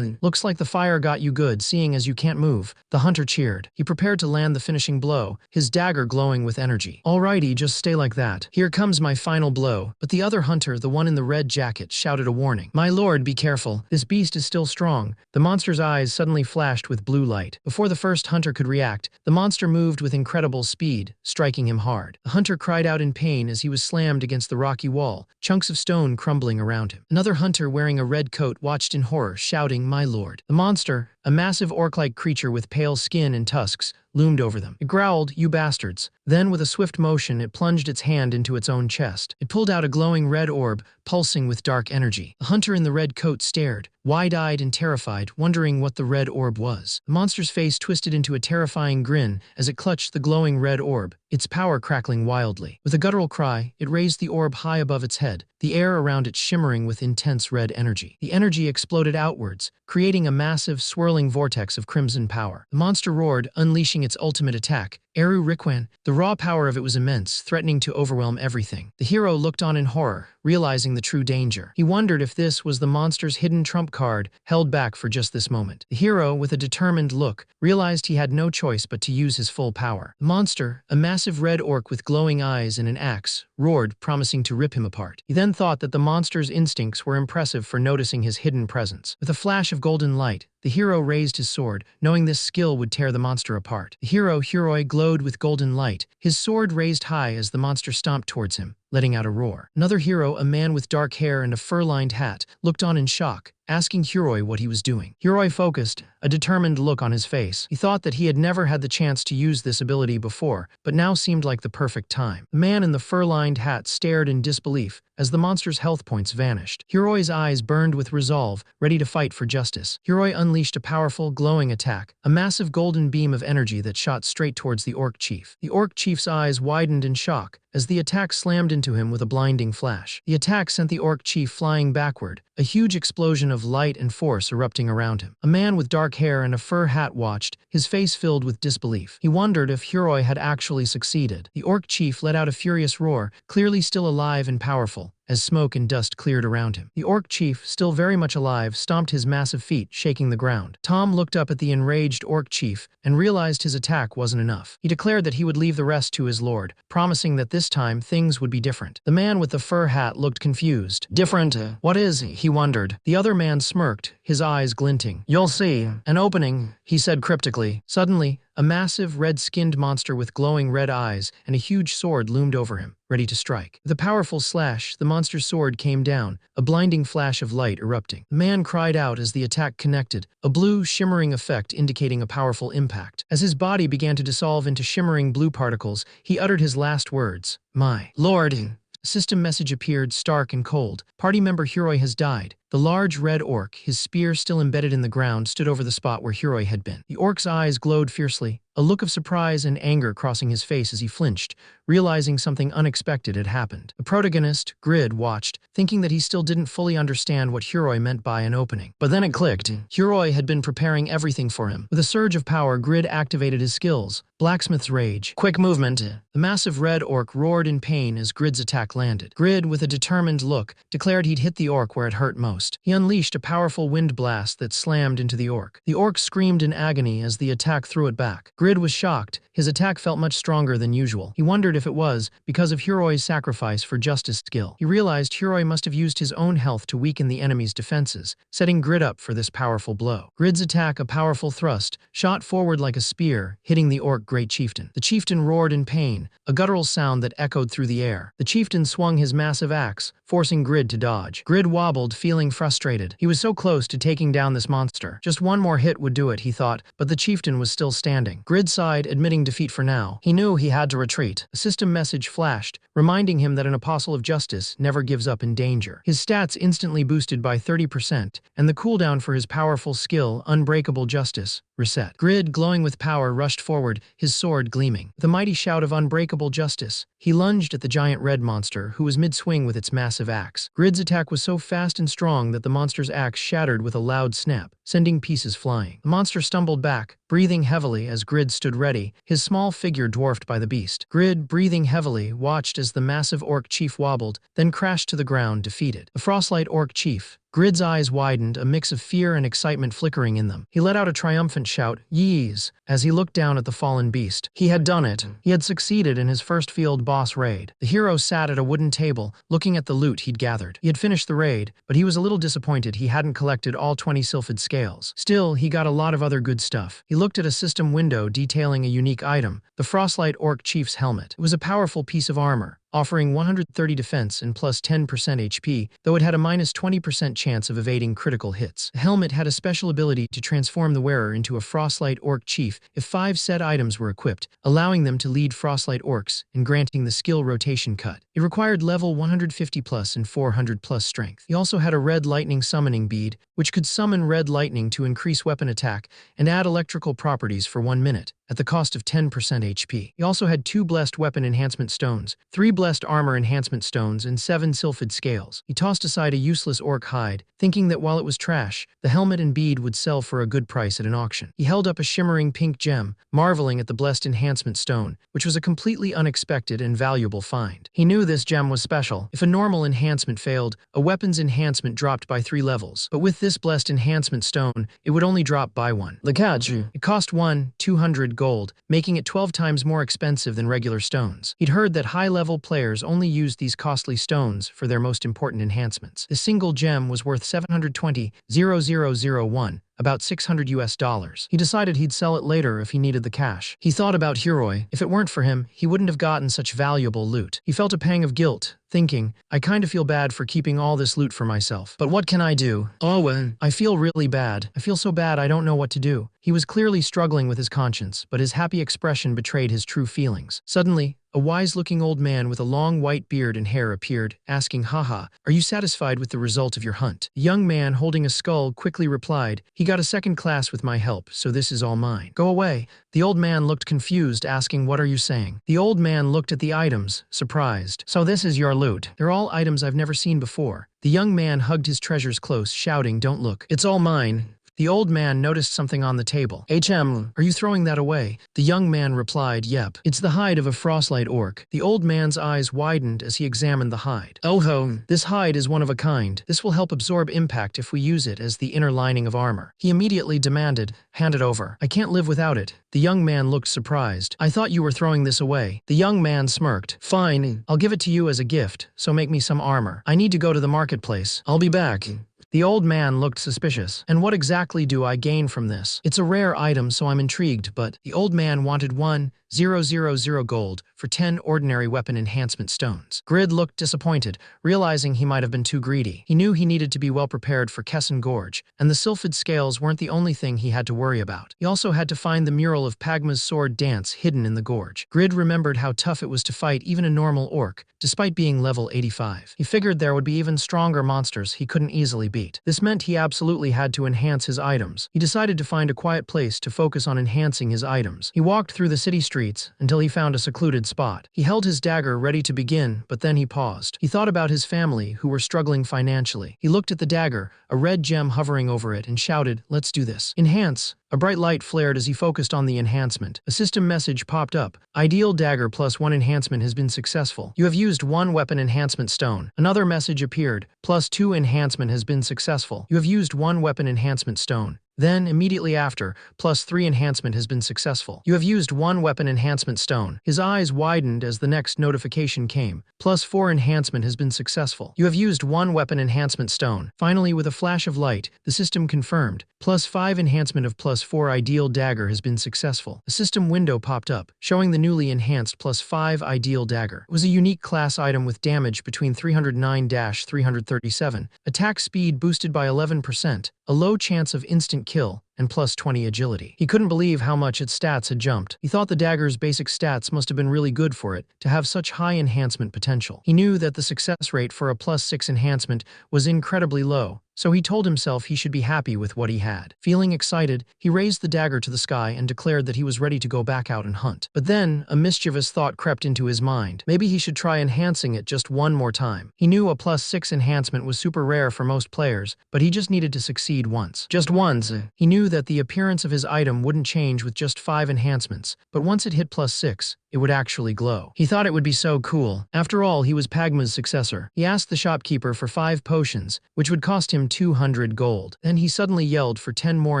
"Looks like the fire got you good, seeing as you can't move." The hunter cheered. He prepared to land the finishing blow, his dagger glowing with energy. "Alrighty, just stay like that. Here comes my final blow." But the other hunter, the one in the red jacket, shouted a warning. "My lord, be careful. This beast is still strong." The monster's eyes suddenly flashed with blue light. Before the first hunter could react, the monster moved with incredible speed, striking him hard. The hunter cried out in pain as he was slammed against the rocky wall, chunks of stone crumbling around him. Another hunter wearing a red coat watched in horror, shouting, "My lord." The monster, a massive orc-like creature with pale skin and tusks, loomed over them. It growled, "You bastards." Then, with a swift motion, it plunged its hand into its own chest. It pulled out a glowing red orb, pulsing with dark energy. The hunter in the red coat stared, wide-eyed and terrified, wondering what the red orb was. The monster's face twisted into a terrifying grin as it clutched the glowing red orb, its power crackling wildly. With a guttural cry, it raised the orb high above its head, the air around it shimmering with intense red energy. The energy exploded outwards, creating a massive, swirling vortex of crimson power. The monster roared, unleashing its ultimate attack, Eru Rikwan. The raw power of it was immense, threatening to overwhelm everything. The hero looked on in horror, realizing the true danger. He wondered if this was the monster's hidden trump card, held back for just this moment. The hero, with a determined look, realized he had no choice but to use his full power. The monster, a massive red orc with glowing eyes and an axe, roared, promising to rip him apart. He then thought that the monster's instincts were impressive for noticing his hidden presence. With a flash of golden light, the hero raised his sword, knowing this skill would tear the monster apart. The hero, Huroi, glowed with golden light, his sword raised high as the monster stomped towards him, letting out a roar. Another hero, a man with dark hair and a fur-lined hat, looked on in shock, asking Huroi what he was doing. Huroi focused, a determined look on his face. He thought that he had never had the chance to use this ability before, but now seemed like the perfect time. The man in the fur-lined hat stared in disbelief as the monster's health points vanished. Huroi's eyes burned with resolve, ready to fight for justice. Huroi unleashed a powerful, glowing attack, a massive golden beam of energy that shot straight towards the orc chief. The orc chief's eyes widened in shock as the attack slammed into him with a blinding flash. The attack sent the orc chief flying backward, a huge explosion of light and force erupting around him. A man with dark hair and a fur hat watched, his face filled with disbelief. He wondered if Huroi had actually succeeded. The orc chief let out a furious roar, clearly still alive and powerful, as smoke and dust cleared around him. The orc chief, still very much alive, stomped his massive feet, shaking the ground. Tom looked up at the enraged orc chief and realized his attack wasn't enough. He declared that he would leave the rest to his lord, promising that this time things would be different. The man with the fur hat looked confused. "Different? What is?" he wondered. The other man smirked, his eyes glinting. "You'll see. An opening," he said cryptically. Suddenly, a massive, red-skinned monster with glowing red eyes and a huge sword loomed over him, ready to strike. With a powerful slash, the monster's sword came down, a blinding flash of light erupting. The man cried out as the attack connected, a blue, shimmering effect indicating a powerful impact. As his body began to dissolve into shimmering blue particles, he uttered his last words, "My lord." A system message appeared, stark and cold. Party member Huroi has died. The large red orc, his spear still embedded in the ground, stood over the spot where Huroi had been. The orc's eyes glowed fiercely, a look of surprise and anger crossing his face as he flinched, realizing something unexpected had happened. The protagonist, Grid, watched, thinking that he still didn't fully understand what Huroi meant by an opening. But then it clicked. Huroi had been preparing everything for him. With a surge of power, Grid activated his skills. Blacksmith's Rage. Quick movement. The massive red orc roared in pain as Grid's attack landed. Grid, with a determined look, declared he'd hit the orc where it hurt most. He unleashed a powerful wind blast that slammed into the orc. The orc screamed in agony as the attack threw it back. Grid was shocked. His attack felt much stronger than usual. He wondered if it was because of Huroi's sacrifice for justice skill. He realized Huroi must have used his own health to weaken the enemy's defenses, setting Grid up for this powerful blow. Grid's attack, a powerful thrust, shot forward like a spear, hitting the orc great chieftain. The chieftain roared in pain, a guttural sound that echoed through the air. The chieftain swung his massive axe, forcing Grid to dodge. Grid wobbled, feeling frustrated. He was so close to taking down this monster. Just one more hit would do it, he thought, but the chieftain was still standing. Grid sighed, admitting defeat for now. He knew he had to retreat. A system message flashed, reminding him that an apostle of justice never gives up in danger. His stats instantly boosted by 30%, and the cooldown for his powerful skill, Unbreakable Justice, reset. Grid, glowing with power, rushed forward, his sword gleaming. With a mighty shout of Unbreakable Justice, he lunged at the giant red monster, who was mid-swing with its massive axe. Grid's attack was so fast and strong that the monster's axe shattered with a loud snap, sending pieces flying. The monster stumbled back, breathing heavily as Grid stood ready, his small figure dwarfed by the beast. Grid, breathing heavily, watched as the massive orc chief wobbled, then crashed to the ground, defeated. The Frostlight Orc Chief. Grid's eyes widened, a mix of fear and excitement flickering in them. He let out a triumphant shout, "Yees!" as he looked down at the fallen beast. He had done it. He had succeeded in his first field boss raid. The hero sat at a wooden table, looking at the loot he'd gathered. He had finished the raid, but he was a little disappointed he hadn't collected all 20 sylphid scales. Still, he got a lot of other good stuff. He looked at a system window detailing a unique item, the Frostlight Orc Chief's helmet. It was a powerful piece of armor, offering 130 defense and plus 10% HP, though it had a minus 20% chance of evading critical hits. The helmet had a special ability to transform the wearer into a Frostlight Orc Chief if 5 said items were equipped, allowing them to lead Frostlight Orcs and granting the skill rotation cut. It required level 150 plus and 400 plus strength. He also had a red lightning summoning bead, which could summon red lightning to increase weapon attack and add electrical properties for 1 minute, at the cost of 10% HP. He also had 2 blessed weapon enhancement stones, 3 blessed armor enhancement stones, and 7 sylphid scales. He tossed aside a useless orc hide, thinking that while it was trash, the helmet and bead would sell for a good price at an auction. He held up a shimmering pink gem, marveling at the blessed enhancement stone, which was a completely unexpected and valuable find. He knew this gem was special. If a normal enhancement failed, a weapon's enhancement dropped by 3 levels. But with this blessed enhancement stone, it would only drop by 1. The catch. It cost 200 gold, making it 12 times more expensive than regular stones. He'd heard that high-level players only used these costly stones for their most important enhancements. The single gem was worth 720,001, about $600. He decided he'd sell it later if he needed the cash. He thought about Hiroi. If it weren't for him, he wouldn't have gotten such valuable loot. He felt a pang of guilt, thinking, I kinda feel bad for keeping all this loot for myself. But what can I do? Oh, well, I feel really bad. I feel so bad I don't know what to do. He was clearly struggling with his conscience, but his happy expression betrayed his true feelings. Suddenly, a wise-looking old man with a long white beard and hair appeared, asking, Haha, are you satisfied with the result of your hunt? The young man, holding a skull, quickly replied, He got a second class with my help, so this is all mine. Go away. The old man looked confused, asking, What are you saying? The old man looked at the items, surprised. So this is your loot. They're all items I've never seen before. The young man hugged his treasures close, shouting, Don't look. It's all mine. The old man noticed something on the table. Are you throwing that away? The young man replied, Yep. It's the hide of a Frostlight Orc. The old man's eyes widened as he examined the hide. Oh ho, this hide is one of a kind. This will help absorb impact if we use it as the inner lining of armor. He immediately demanded, Hand it over. I can't live without it. The young man looked surprised. I thought you were throwing this away. The young man smirked. Fine, I'll give it to you as a gift, so make me some armor. I need to go to the marketplace. I'll be back. The old man looked suspicious. And what exactly do I gain from this? It's a rare item, so I'm intrigued, but the old man wanted 1,000 gold for 10 ordinary weapon enhancement stones. Grid looked disappointed, realizing he might have been too greedy. He knew he needed to be well prepared for Kesson Gorge, and the sylphid scales weren't the only thing he had to worry about. He also had to find the mural of Pagma's sword dance hidden in the gorge. Grid remembered how tough it was to fight even a normal orc, despite being level 85. He figured there would be even stronger monsters he couldn't easily beat. This meant he absolutely had to enhance his items. He decided to find a quiet place to focus on enhancing his items. He walked through the city streets until he found a secluded spot. He held his dagger ready to begin, but then he paused. He thought about his family, who were struggling financially. He looked at the dagger, a red gem hovering over it, and shouted, Let's do this. Enhance. A bright light flared as he focused on the enhancement. A system message popped up. Ideal dagger plus 1 enhancement has been successful. You have used 1 weapon enhancement stone. Another message appeared. +2 enhancement has been successful. You have used 1 weapon enhancement stone. Then, immediately after, +3 enhancement has been successful. You have used 1 weapon enhancement stone. His eyes widened as the next notification came. +4 enhancement has been successful. You have used 1 weapon enhancement stone. Finally, with a flash of light, the system confirmed. +5 enhancement of +4 ideal dagger has been successful. A system window popped up, showing the newly enhanced +5 ideal dagger. It was a unique class item with damage between 309-337, attack speed boosted by 11%, a low chance of instant kill, and +20 agility. He couldn't believe how much its stats had jumped. He thought the dagger's basic stats must have been really good for it to have such high enhancement potential. He knew that the success rate for a +6 enhancement was incredibly low, so he told himself he should be happy with what he had. Feeling excited, he raised the dagger to the sky and declared that he was ready to go back out and hunt. But then, a mischievous thought crept into his mind. Maybe he should try enhancing it just one more time. He knew a +6 enhancement was super rare for most players, but he just needed to succeed once. Just once. He knew that the appearance of his item wouldn't change with just 5 enhancements, but once it hit +6, it would actually glow. He thought it would be so cool. After all, he was Pagma's successor. He asked the shopkeeper for 5 potions, which would cost him 200 gold. Then he suddenly yelled for 10 more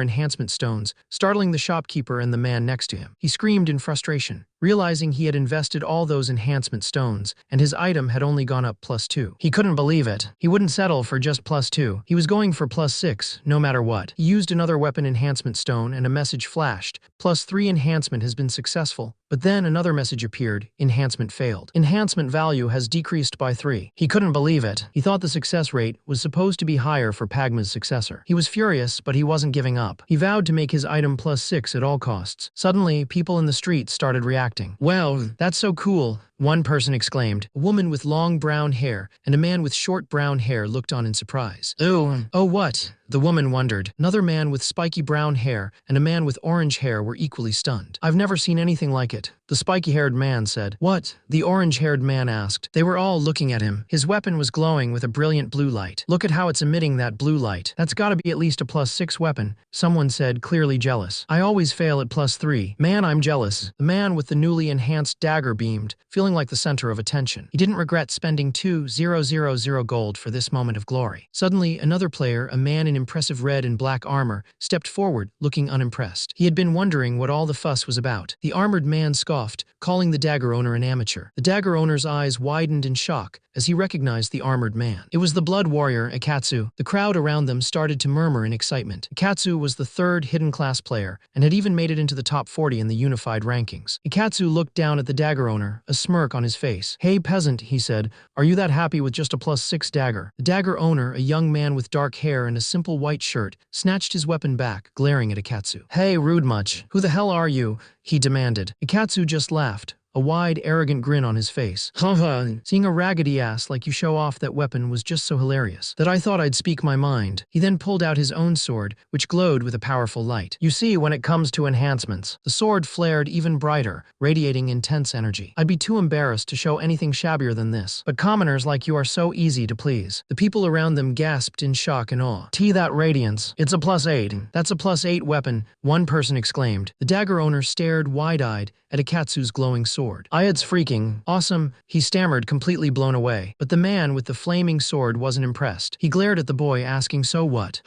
enhancement stones, startling the shopkeeper and the man next to him. He screamed in frustration, realizing he had invested all those enhancement stones, and his item had only gone up +2. He couldn't believe it. He wouldn't settle for just +2. He was going for +6, no matter what. He used another weapon enhancement stone and a message flashed. +3 enhancement has been successful. But then another message appeared. Enhancement failed. Enhancement value has decreased by 3. He couldn't believe it. He thought the success rate was supposed to be higher for Pagma's successor. He was furious, but he wasn't giving up. He vowed to make his item +6 at all costs. Suddenly, people in the street started reacting. "Well, that's so cool," one person exclaimed. A woman with long brown hair and a man with short brown hair looked on in surprise. "Oh, what?" the woman wondered. Another man with spiky brown hair and a man with orange hair were equally stunned. "I've never seen anything like it," the spiky-haired man said. "What?" the orange-haired man asked. They were all looking at him. His weapon was glowing with a brilliant blue light. "Look at how it's emitting that blue light. That's gotta be at least a +6 weapon," someone said, clearly jealous. "I always fail at +3. Man, I'm jealous." The man with the newly enhanced dagger beamed, feeling like the center of attention. He didn't regret spending 2,000 gold for this moment of glory. Suddenly, another player, a man in impressive red and black armor, stepped forward, looking unimpressed. He had been wondering what all the fuss was about. The armored man scoffed, calling the dagger owner an amateur. The dagger owner's eyes widened in shock as he recognized the armored man. It was the blood warrior, Ikatsu. The crowd around them started to murmur in excitement. Ikatsu was the 3rd hidden class player and had even made it into the top 40 in the unified rankings. Ikatsu looked down at the dagger owner, a smirk on his face. "Hey peasant," he said, "are you that happy with just a +6 dagger?" The dagger owner, a young man with dark hair and a simple white shirt, snatched his weapon back, glaring at Ikatsu. "Hey, rude much. Who the hell are you?" he demanded. Ikatsu just laughed, a wide, arrogant grin on his face. "Seeing a raggedy ass like you show off that weapon was just so hilarious that I thought I'd speak my mind." He then pulled out his own sword, which glowed with a powerful light. "You see, when it comes to enhancements," the sword flared even brighter, radiating intense energy. "I'd be too embarrassed to show anything shabbier than this, but commoners like you are so easy to please." The people around them gasped in shock and awe. That radiance. It's a +8. That's a +8 weapon," one person exclaimed. The dagger owner stared wide-eyed at Ikatsu's glowing sword. "It's freaking awesome," he stammered, completely blown away. But the man with the flaming sword wasn't impressed. He glared at the boy, asking, "So what?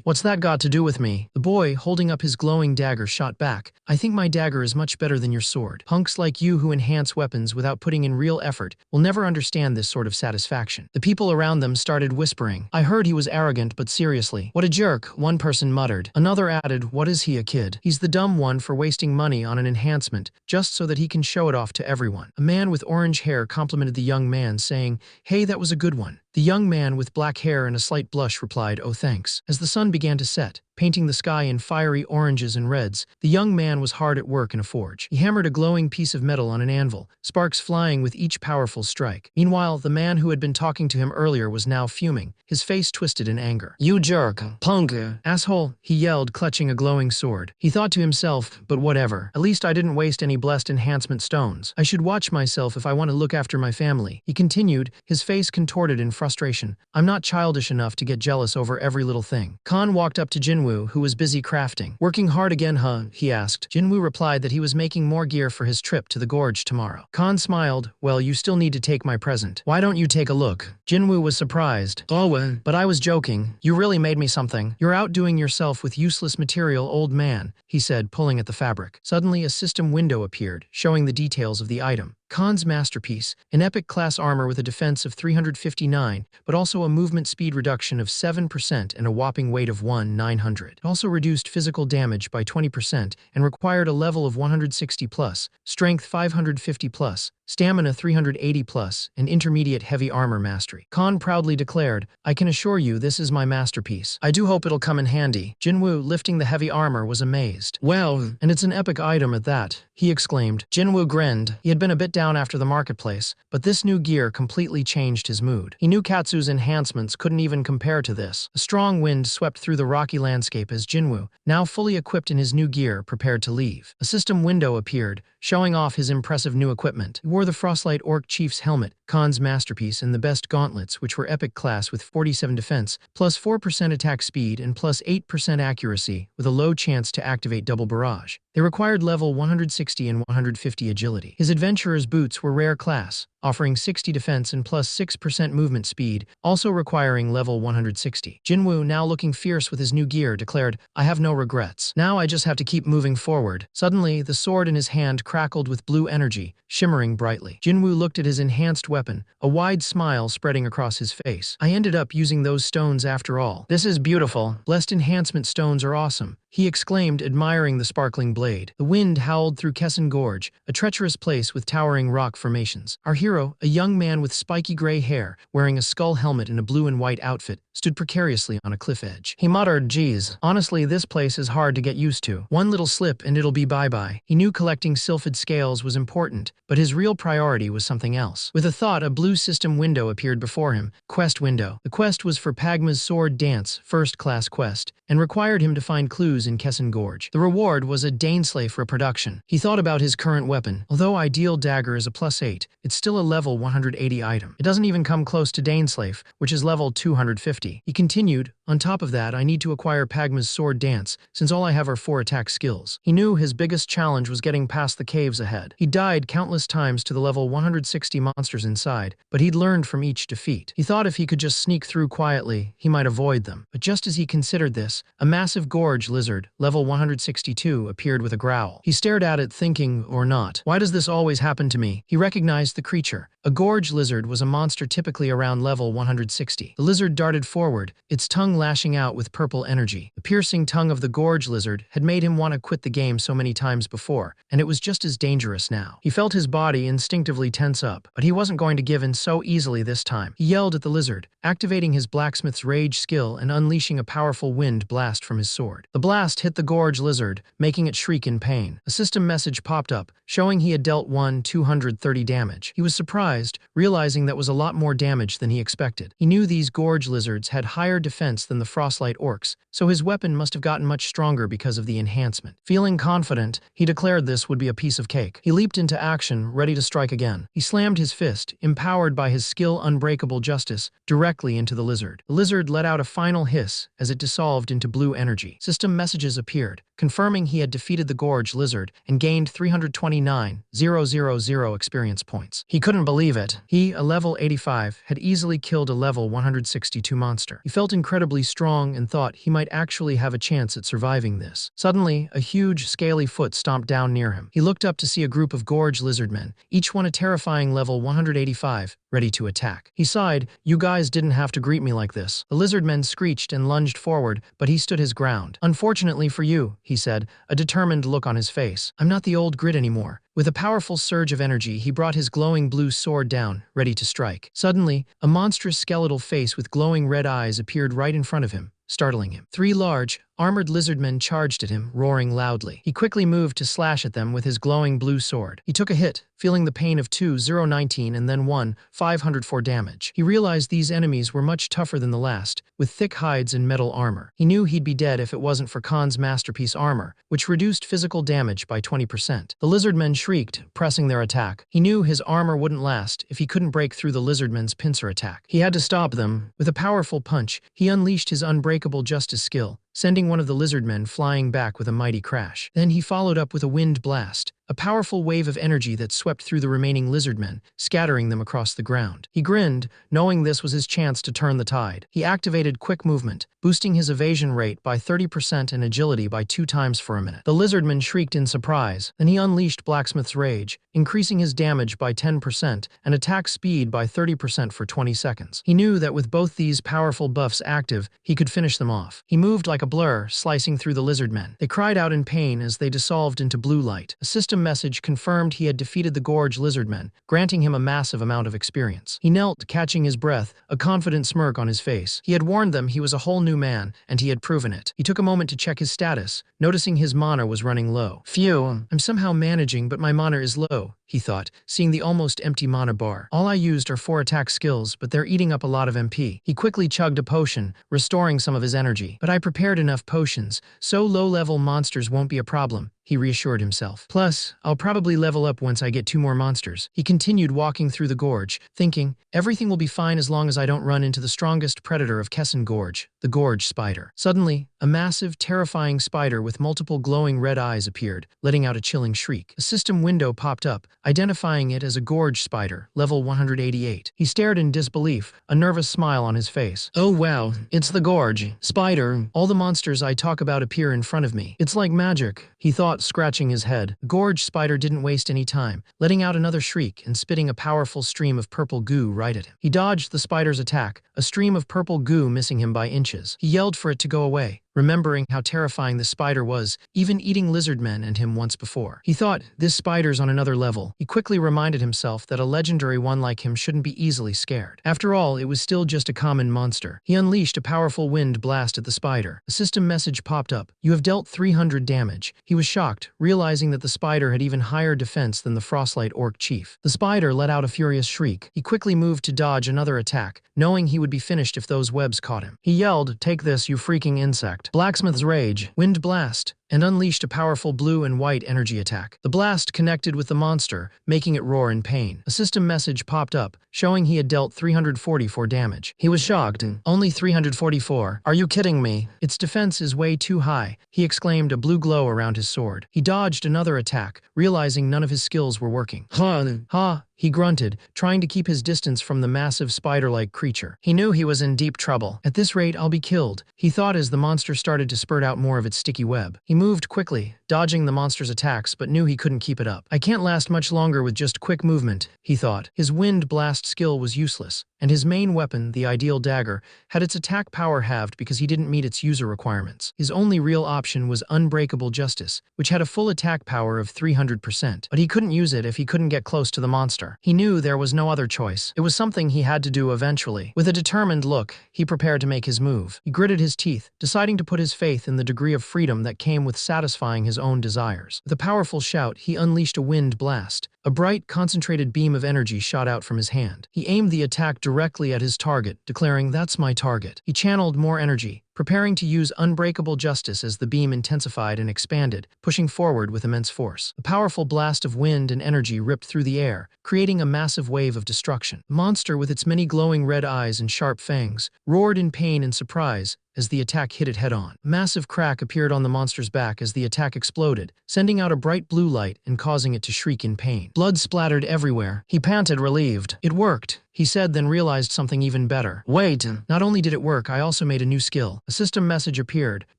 What's that got to do with me?" The boy, holding up his glowing dagger, shot back, "I think my dagger is much better than your sword. Punks like you who enhance weapons without putting in real effort will never understand this sort of satisfaction." The people around them started whispering. "I heard he was arrogant, but seriously, what a jerk," one person muttered. Another added, "What is he, a kid? He's the dumb one for wasting money on an enhancement, just so that he can show it off to everyone." A man with orange hair complimented the young man, saying, "Hey, that was a good one." The young man with black hair and a slight blush replied, "Oh, thanks." As the sun began to set, painting the sky in fiery oranges and reds, the young man was hard at work in a forge. He hammered a glowing piece of metal on an anvil, sparks flying with each powerful strike. Meanwhile, the man who had been talking to him earlier was now fuming, his face twisted in anger. "You jerk, punk, asshole," he yelled, clutching a glowing sword. He thought to himself, "But whatever. At least I didn't waste any blessed enhancement stones. I should watch myself if I want to look after my family." He continued, his face contorted in frustration. I'm not childish enough to get jealous over every little thing. Khan walked up to Jinwoo, who was busy crafting. Working hard again, huh? He asked. Jinwoo replied that he was making more gear for his trip to the gorge tomorrow. Khan smiled. Well, you still need to take my present. Why don't you take a look? Jinwoo was surprised. Oh, well, but I was joking. You really made me something. You're outdoing yourself with useless material, old man, he said, pulling at the fabric. Suddenly, a system window appeared, showing the details of the item. Khan's masterpiece, an epic class armor with a defense of 359, but also a movement speed reduction of 7% and a whopping weight of 900. It also reduced physical damage by 20% and required a level of 160 plus, strength 550 plus, stamina 380 plus, and intermediate heavy armor mastery. Khan proudly declared, I can assure you this is my masterpiece. I do hope it'll come in handy. Jinwoo, lifting the heavy armor, was amazed. Well, and it's an epic item at that, he exclaimed. Jinwoo grinned. He had been a bit down after the marketplace, but this new gear completely changed his mood. He knew Katsu's enhancements couldn't even compare to this. A strong wind swept through the rocky landscape as Jinwoo, now fully equipped in his new gear, prepared to leave. A system window appeared, showing off his impressive new equipment. He wore the Frostlight Orc Chief's helmet, Khan's masterpiece, and the best gauntlets, which were epic class with 47 defense, plus 4% attack speed and plus 8% accuracy, with a low chance to activate double barrage. They required level 160 and 150 agility. His adventurer's boots were rare class, offering 60 defense and plus 6% movement speed, also requiring level 160. Jinwoo, now looking fierce with his new gear, declared, I have no regrets. Now I just have to keep moving forward. Suddenly, the sword in his hand crackled with blue energy, shimmering brightly. Jinwoo looked at his enhanced weapon, a wide smile spreading across his face. I ended up using those stones after all. This is beautiful. Blessed enhancement stones are awesome, he exclaimed, admiring the sparkling blade. The wind howled through Kesson Gorge, a treacherous place with towering rock formations. Our hero, a young man with spiky gray hair, wearing a skull helmet and a blue and white outfit, stood precariously on a cliff edge. He muttered, geez, honestly this place is hard to get used to. One little slip and it'll be bye-bye. He knew collecting sylphid scales was important, but his real priority was something else. With a thought, a blue system window appeared before him. Quest window. The quest was for Pagma's Sword Dance, first-class quest, and required him to find clues in Kesson Gorge. The reward was a Daneslave reproduction. He thought about his current weapon. Although Ideal Dagger is a +8, it's still a level 180 item. It doesn't even come close to Daneslave, which is level 250. He continued, on top of that, I need to acquire Pagma's Sword Dance, since all I have are 4 attack skills. He knew his biggest challenge was getting past the caves ahead. He died countless times to the level 160 monsters inside, but he'd learned from each defeat. He thought if he could just sneak through quietly, he might avoid them. But just as he considered this, a massive gorge lizard, level 162, appeared with a growl. He stared at it, thinking, or not, why does this always happen to me? He recognized the creature. A gorge lizard was a monster typically around level 160. The lizard darted forward, its tongue lashing out with purple energy. The piercing tongue of the gorge lizard had made him want to quit the game so many times before, and it was just as dangerous now. He felt his body instinctively tense up, but he wasn't going to give in so easily this time. He yelled at the lizard, activating his blacksmith's rage skill and unleashing a powerful wind blast from his sword. The blast hit the gorge lizard, making it shriek in pain. A system message popped up, showing he had dealt 230 damage. He was surprised, realizing that was a lot more damage than he expected. He knew these gorge lizards had higher defense than the Frostlight Orcs, so his weapon must have gotten much stronger because of the enhancement. Feeling confident, he declared this would be a piece of cake. He leaped into action, ready to strike again. He slammed his fist, empowered by his skill Unbreakable Justice, directly into the lizard. The lizard let out a final hiss as it dissolved into blue energy. System messages appeared, confirming he had defeated the gorge lizard and gained 329,000 experience points. He couldn't believe it. He, a level 85, had easily killed a level 162 monster. He felt incredibly strong and thought he might actually have a chance at surviving this. Suddenly, a huge, scaly foot stomped down near him. He looked up to see a group of gorge lizardmen, each one a terrifying level 185, ready to attack. He sighed, you guys didn't have to greet me like this. The lizardmen screeched and lunged forward, but he stood his ground. Unfortunately for you, he said, a determined look on his face. I'm not the old grit anymore. With a powerful surge of energy, he brought his glowing blue sword down, ready to strike. Suddenly, a monstrous skeletal face with glowing red eyes appeared right in front of him, startling him. 3 large, armored lizardmen charged at him, roaring loudly. He quickly moved to slash at them with his glowing blue sword. He took a hit, feeling the pain of 2,019 and then 1,504 damage. He realized these enemies were much tougher than the last, with thick hides and metal armor. He knew he'd be dead if it wasn't for Khan's masterpiece armor, which reduced physical damage by 20%. The lizardmen shrieked, pressing their attack. He knew his armor wouldn't last if he couldn't break through the lizardmen's pincer attack. He had to stop them. With a powerful punch, he unleashed his unbreakable justice skill, sending one of the lizardmen flying back with a mighty crash. Then he followed up with a wind blast, a powerful wave of energy that swept through the remaining lizardmen, scattering them across the ground. He grinned, knowing this was his chance to turn the tide. He activated quick movement, boosting his evasion rate by 30% and agility by 2 times for a minute. The lizardman shrieked in surprise. Then he unleashed Blacksmith's rage, increasing his damage by 10% and attack speed by 30% for 20 seconds. He knew that with both these powerful buffs active, he could finish them off. He moved like a blur, slicing through the lizardmen. They cried out in pain as they dissolved into blue light. A system message confirmed he had defeated the Gorge lizardmen, granting him a massive amount of experience. He knelt, catching his breath, a confident smirk on his face. He had warned them he was a whole new man, and he had proven it. He took a moment to check his status, noticing his mana was running low. Phew, I'm somehow managing, but my mana is low, he thought, seeing the almost empty mana bar. All I used are 4 attack skills, but they're eating up a lot of MP. He quickly chugged a potion, restoring some of his energy. But I prepared enough potions, so low-level monsters won't be a problem, he reassured himself. Plus, I'll probably level up once I get 2 more monsters. He continued walking through the gorge, thinking, everything will be fine as long as I don't run into the strongest predator of Kesson Gorge, the Gorge Spider. Suddenly, a massive, terrifying spider with multiple glowing red eyes appeared, letting out a chilling shriek. A system window popped up, identifying it as a Gorge Spider, level 188. He stared in disbelief, a nervous smile on his face. Oh wow, it's the Gorge Spider. All the monsters I talk about appear in front of me. It's like magic, he thought, scratching his head. The Gorge Spider didn't waste any time, letting out another shriek and spitting a powerful stream of purple goo right at him. He dodged the spider's attack, a stream of purple goo missing him by inches. He yelled for it to go away, remembering how terrifying the spider was, even eating lizardmen and him once before. He thought, this spider's on another level. He quickly reminded himself that a legendary one like him shouldn't be easily scared. After all, it was still just a common monster. He unleashed a powerful wind blast at the spider. A system message popped up. You have dealt 300 damage. He was shocked, realizing that the spider had even higher defense than the Frostlight Orc Chief. The spider let out a furious shriek. He quickly moved to dodge another attack, knowing he would be finished if those webs caught him. He yelled, take this, you freaking insect. Blacksmith's rage, wind blast, and unleashed a powerful blue and white energy attack. The blast connected with the monster, making it roar in pain. A system message popped up, showing he had dealt 344 damage. He was shocked. Only 344? Are you kidding me? Its defense is way too high, he exclaimed, a blue glow around his sword. He dodged another attack, realizing none of his skills were working. Ha! He grunted, trying to keep his distance from the massive spider-like creature. He knew he was in deep trouble. At this rate, I'll be killed, he thought as the monster started to spurt out more of its sticky web. He moved quickly, dodging the monster's attacks, but knew he couldn't keep it up. I can't last much longer with just quick movement, he thought. His wind blast skill was useless, and his main weapon, the ideal dagger, had its attack power halved because he didn't meet its user requirements. His only real option was Unbreakable Justice, which had a full attack power of 300%, but he couldn't use it if he couldn't get close to the monster. He knew there was no other choice. It was something he had to do eventually. With a determined look, he prepared to make his move. He gritted his teeth, deciding to put his faith in the degree of freedom that came with satisfying his own desires. With a powerful shout, he unleashed a wind blast. A bright, concentrated beam of energy shot out from his hand. He aimed the attack directly at his target, declaring, "That's my target." He channeled more energy, preparing to use Unbreakable Justice as the beam intensified and expanded, pushing forward with immense force. A powerful blast of wind and energy ripped through the air, creating a massive wave of destruction. The monster, with its many glowing red eyes and sharp fangs, roared in pain and surprise as the attack hit it head-on. A massive crack appeared on the monster's back as the attack exploded, sending out a bright blue light and causing it to shriek in pain. Blood splattered everywhere. He panted, relieved. It worked, he said, then realized something even better. Wait, not only did it work, I also made a new skill. A system message appeared,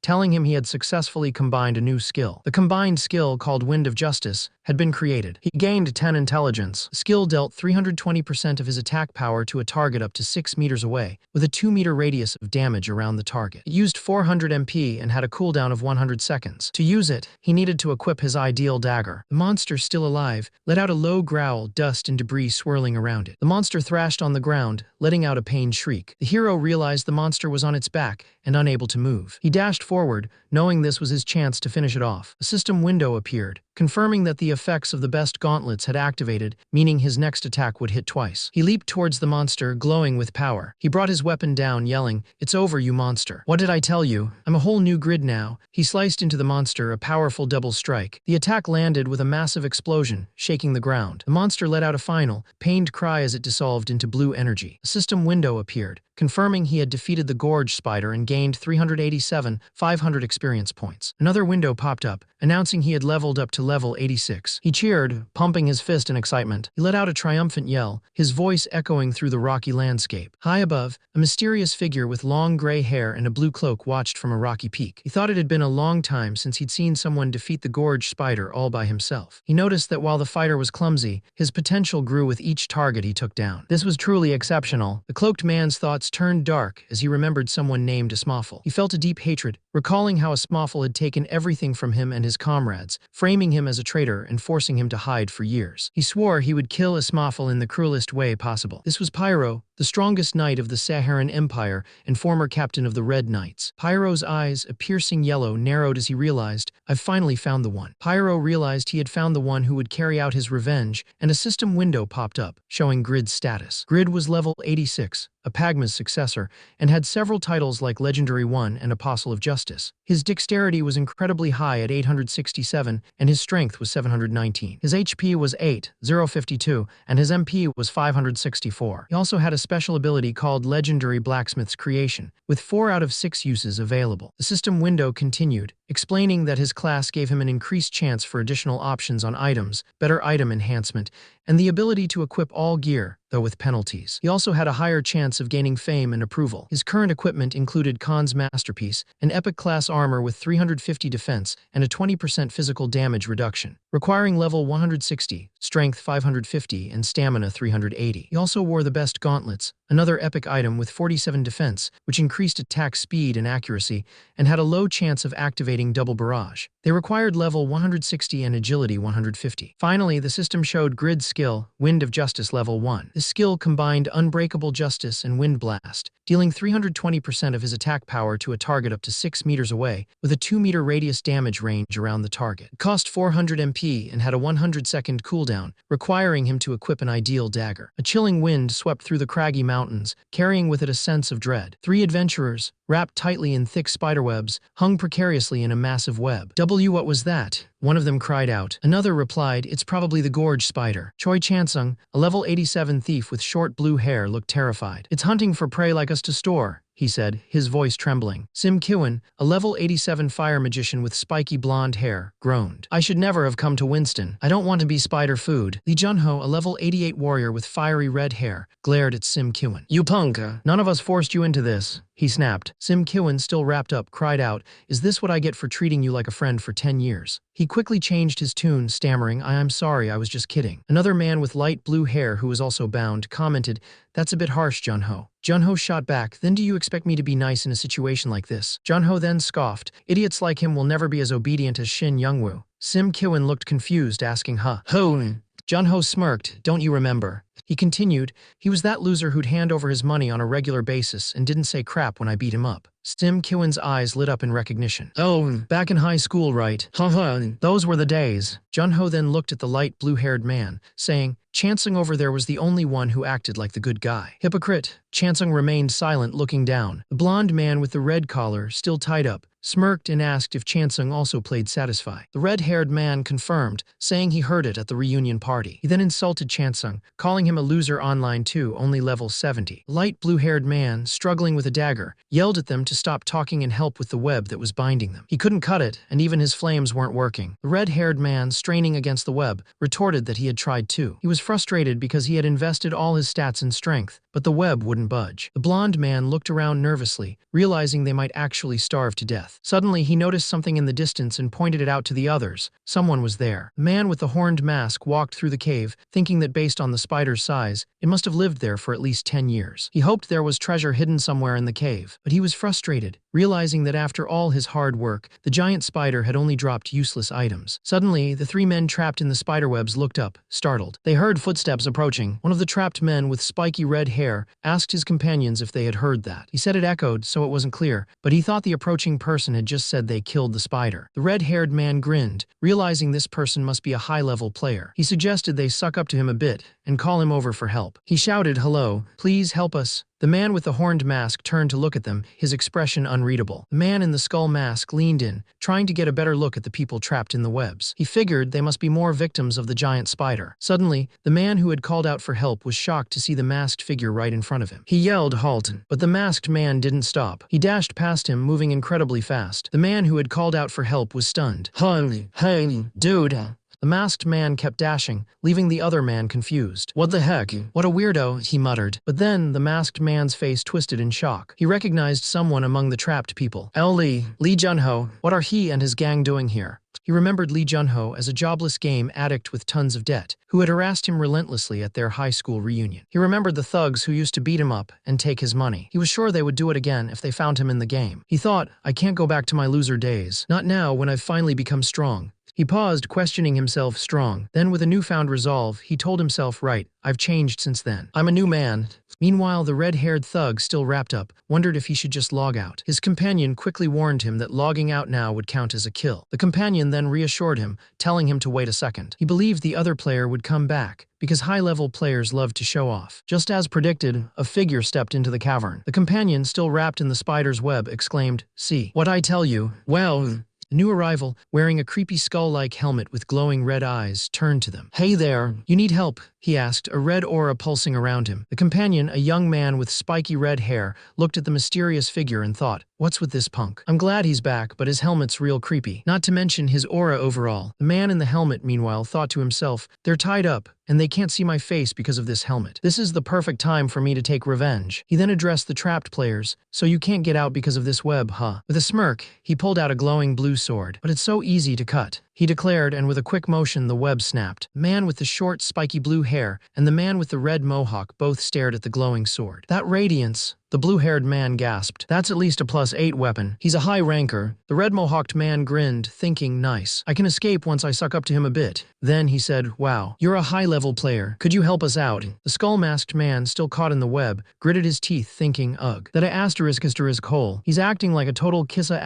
telling him he had successfully combined a new skill. The combined skill, called Wind of Justice, had been created. He gained 10 intelligence. The skill dealt 320% of his attack power to a target up to 6 meters away, with a 2-meter radius of damage around the target. It used 400 MP and had a cooldown of 100 seconds. To use it, he needed to equip his ideal dagger. The monster, still alive, let out a low growl, dust and debris swirling around it. The monster thrashed crashed on the ground, letting out a pained shriek. The hero realized the monster was on its back and unable to move. He dashed forward, knowing this was his chance to finish it off. A system window appeared, confirming that the effects of the best gauntlets had activated, meaning his next attack would hit twice. He leaped towards the monster, glowing with power. He brought his weapon down, yelling, "It's over, you monster. What did I tell you? I'm a whole new grid now." He sliced into the monster, a powerful double strike. The attack landed with a massive explosion, shaking the ground. The monster let out a final, pained cry as it dissolved into blue energy. A system window appeared, confirming he had defeated the Gorge Spider and gained 500 experience points. Another window popped up, announcing he had leveled up to level 86. He cheered, pumping his fist in excitement. He let out a triumphant yell, his voice echoing through the rocky landscape. High above, a mysterious figure with long gray hair and a blue cloak watched from a rocky peak. He thought it had been a long time since he'd seen someone defeat the Gorge Spider all by himself. He noticed that while the fighter was clumsy, his potential grew with each target he took down. This was truly exceptional. The cloaked man's thoughts turned dark as he remembered someone named Ismafil. He felt a deep hatred, recalling how Ismafil had taken everything from him and his comrades, framing him as a traitor and forcing him to hide for years. He swore he would kill Ismafil in the cruelest way possible. This was Pyro, the strongest knight of the Saharan Empire and former captain of the Red Knights. Pyro's eyes, a piercing yellow, narrowed as he realized, "I've finally found the one." Pyro realized he had found the one who would carry out his revenge, and a system window popped up, showing Grid's status. Grid was level 86, a Pagma's successor, and had several titles like Legendary 1 and Apostle of Justice. His dexterity was incredibly high at 867, and his strength was 719. His HP was 8,052, and his MP was 564. He also had a special ability called Legendary Blacksmith's Creation, with 4 out of 6 uses available. The system window continued, explaining that his class gave him an increased chance for additional options on items, better item enhancement, and the ability to equip all gear, though with penalties. He also had a higher chance of gaining fame and approval. His current equipment included Khan's Masterpiece, an epic-class armor with 350 defense and a 20% physical damage reduction, requiring level 160, strength 550, and stamina 380. He also wore the best gauntlets, another epic item with 47 defense, which increased attack speed and accuracy, and had a low chance of activating double barrage. They required level 160 and agility 150. Finally, the system showed Grid's skill, Wind of Justice level 1. This skill combined Unbreakable Justice and Wind Blast, dealing 320% of his attack power to a target up to 6 meters away, with a 2-meter radius damage range around the target. It cost 400 MP and had a 100-second cooldown, requiring him to equip an ideal dagger. A chilling wind swept through the craggy mountains, carrying with it a sense of dread. 3 adventurers, wrapped tightly in thick spiderwebs, hung precariously in a massive web. What was that?" One of them cried out. Another replied, "It's probably the Gorge Spider." Choi Chansung, a level 87 thief with short blue hair, looked terrified. "It's hunting for prey like us to store," he said, his voice trembling. Sim Kiwin, a level 87 fire magician with spiky blonde hair, groaned. "I should never have come to Winston. I don't want to be spider food." Lee Junho, a level 88 warrior with fiery red hair, glared at Sim Kiwin. "You punka! None of us forced you into this," he snapped. Sim Kiwin, still wrapped up, cried out, "Is this what I get for treating you like a friend for 10 years? He quickly changed his tune, stammering, I'm sorry, I was just kidding." Another man with light blue hair who was also bound commented, "That's a bit harsh, Junho." Junho shot back, "Then do you expect me to be nice in a situation like this?" Junho then scoffed, "Idiots like him will never be as obedient as Shin Youngwoo." Sim Kiwin looked confused, asking, Who? Junho smirked, "Don't you remember?" He continued, "He was that loser who'd hand over his money on a regular basis and didn't say crap when I beat him up." Sim Kiwin's eyes lit up in recognition. "Oh, back in high school, right? Those were the days." Junho then looked at the light blue-haired man, saying, "Chansung over there was the only one who acted like the good guy." "Hypocrite." Chansung remained silent, looking down. The blonde man with the red collar, still tied up, smirked and asked if Chansung also played Satisfy. The red-haired man confirmed, saying he heard it at the reunion party. He then insulted Chansung, calling him a loser online too, only level 70. The light blue-haired man, struggling with a dagger, yelled at them to stop talking and help with the web that was binding them. He couldn't cut it, and even his flames weren't working. The red-haired man, straining against the web, retorted that he had tried too. He was frustrated because he had invested all his stats and strength, but the web wouldn't budge. The blonde man looked around nervously, realizing they might actually starve to death. Suddenly, he noticed something in the distance and pointed it out to the others. Someone was there. The man with the horned mask walked through the cave, thinking that based on the spider's size, it must have lived there for at least 10 years. He hoped there was treasure hidden somewhere in the cave, but he was frustrated, realizing that after all his hard work, the giant spider had only dropped useless items. Suddenly, the three men trapped in the spiderwebs looked up, startled. They heard footsteps approaching. One of the trapped men with spiky red hair asked his companions if they had heard that. He said it echoed, so it wasn't clear, but he thought the approaching person had just said they killed the spider. The red-haired man grinned, realizing this person must be a high-level player. He suggested they suck up to him a bit and call him over for help. He shouted, "Hello, please help us." The man with the horned mask turned to look at them, his expression unreadable. The man in the skull mask leaned in, trying to get a better look at the people trapped in the webs. He figured they must be more victims of the giant spider. Suddenly, the man who had called out for help was shocked to see the masked figure right in front of him. He yelled, "Halt!" But the masked man didn't stop. He dashed past him, moving incredibly fast. The man who had called out for help was stunned. Hey, dude. The masked man kept dashing, leaving the other man confused. "What the heck? What a weirdo," he muttered. But then, the masked man's face twisted in shock. He recognized someone among the trapped people. Lee Junho. What are he and his gang doing here? He remembered Lee Junho as a jobless game addict with tons of debt, who had harassed him relentlessly at their high school reunion. He remembered the thugs who used to beat him up and take his money. He was sure they would do it again if they found him in the game. He thought, "I can't go back to my loser days. Not now when I've finally become strong." He paused, questioning himself strong. Then, with a newfound resolve, he told himself, "Right, I've changed since then. I'm a new man." Meanwhile, the red-haired thug, still wrapped up, wondered if he should just log out. His companion quickly warned him that logging out now would count as a kill. The companion then reassured him, telling him to wait a second. He believed the other player would come back, because high-level players love to show off. Just as predicted, a figure stepped into the cavern. The companion, still wrapped in the spider's web, exclaimed, "See what I tell you? Well..." The new arrival, wearing a creepy skull-like helmet with glowing red eyes, turned to them. "Hey there, you need help?" he asked, a red aura pulsing around him. The companion, a young man with spiky red hair, looked at the mysterious figure and thought, "What's with this punk? I'm glad he's back, but his helmet's real creepy. Not to mention his aura overall." The man in the helmet, meanwhile, thought to himself, "They're tied up, and they can't see my face because of this helmet. This is the perfect time for me to take revenge." He then addressed the trapped players, "So you can't get out because of this web, huh?" With a smirk, he pulled out a glowing blue sword. "But it's so easy to cut," he declared, and with a quick motion the web snapped. The man with the short, spiky blue hair and the man with the red mohawk both stared at the glowing sword. "That radiance," the blue-haired man gasped. "That's at least a +8 weapon. He's a high ranker." The red-mohawked man grinned, thinking, "Nice. I can escape once I suck up to him a bit." Then he said, "Wow, you're a high-level player. Could you help us out?" The skull-masked man, still caught in the web, gritted his teeth, thinking, "Ugh. That a *** hole. He's acting like a total kissa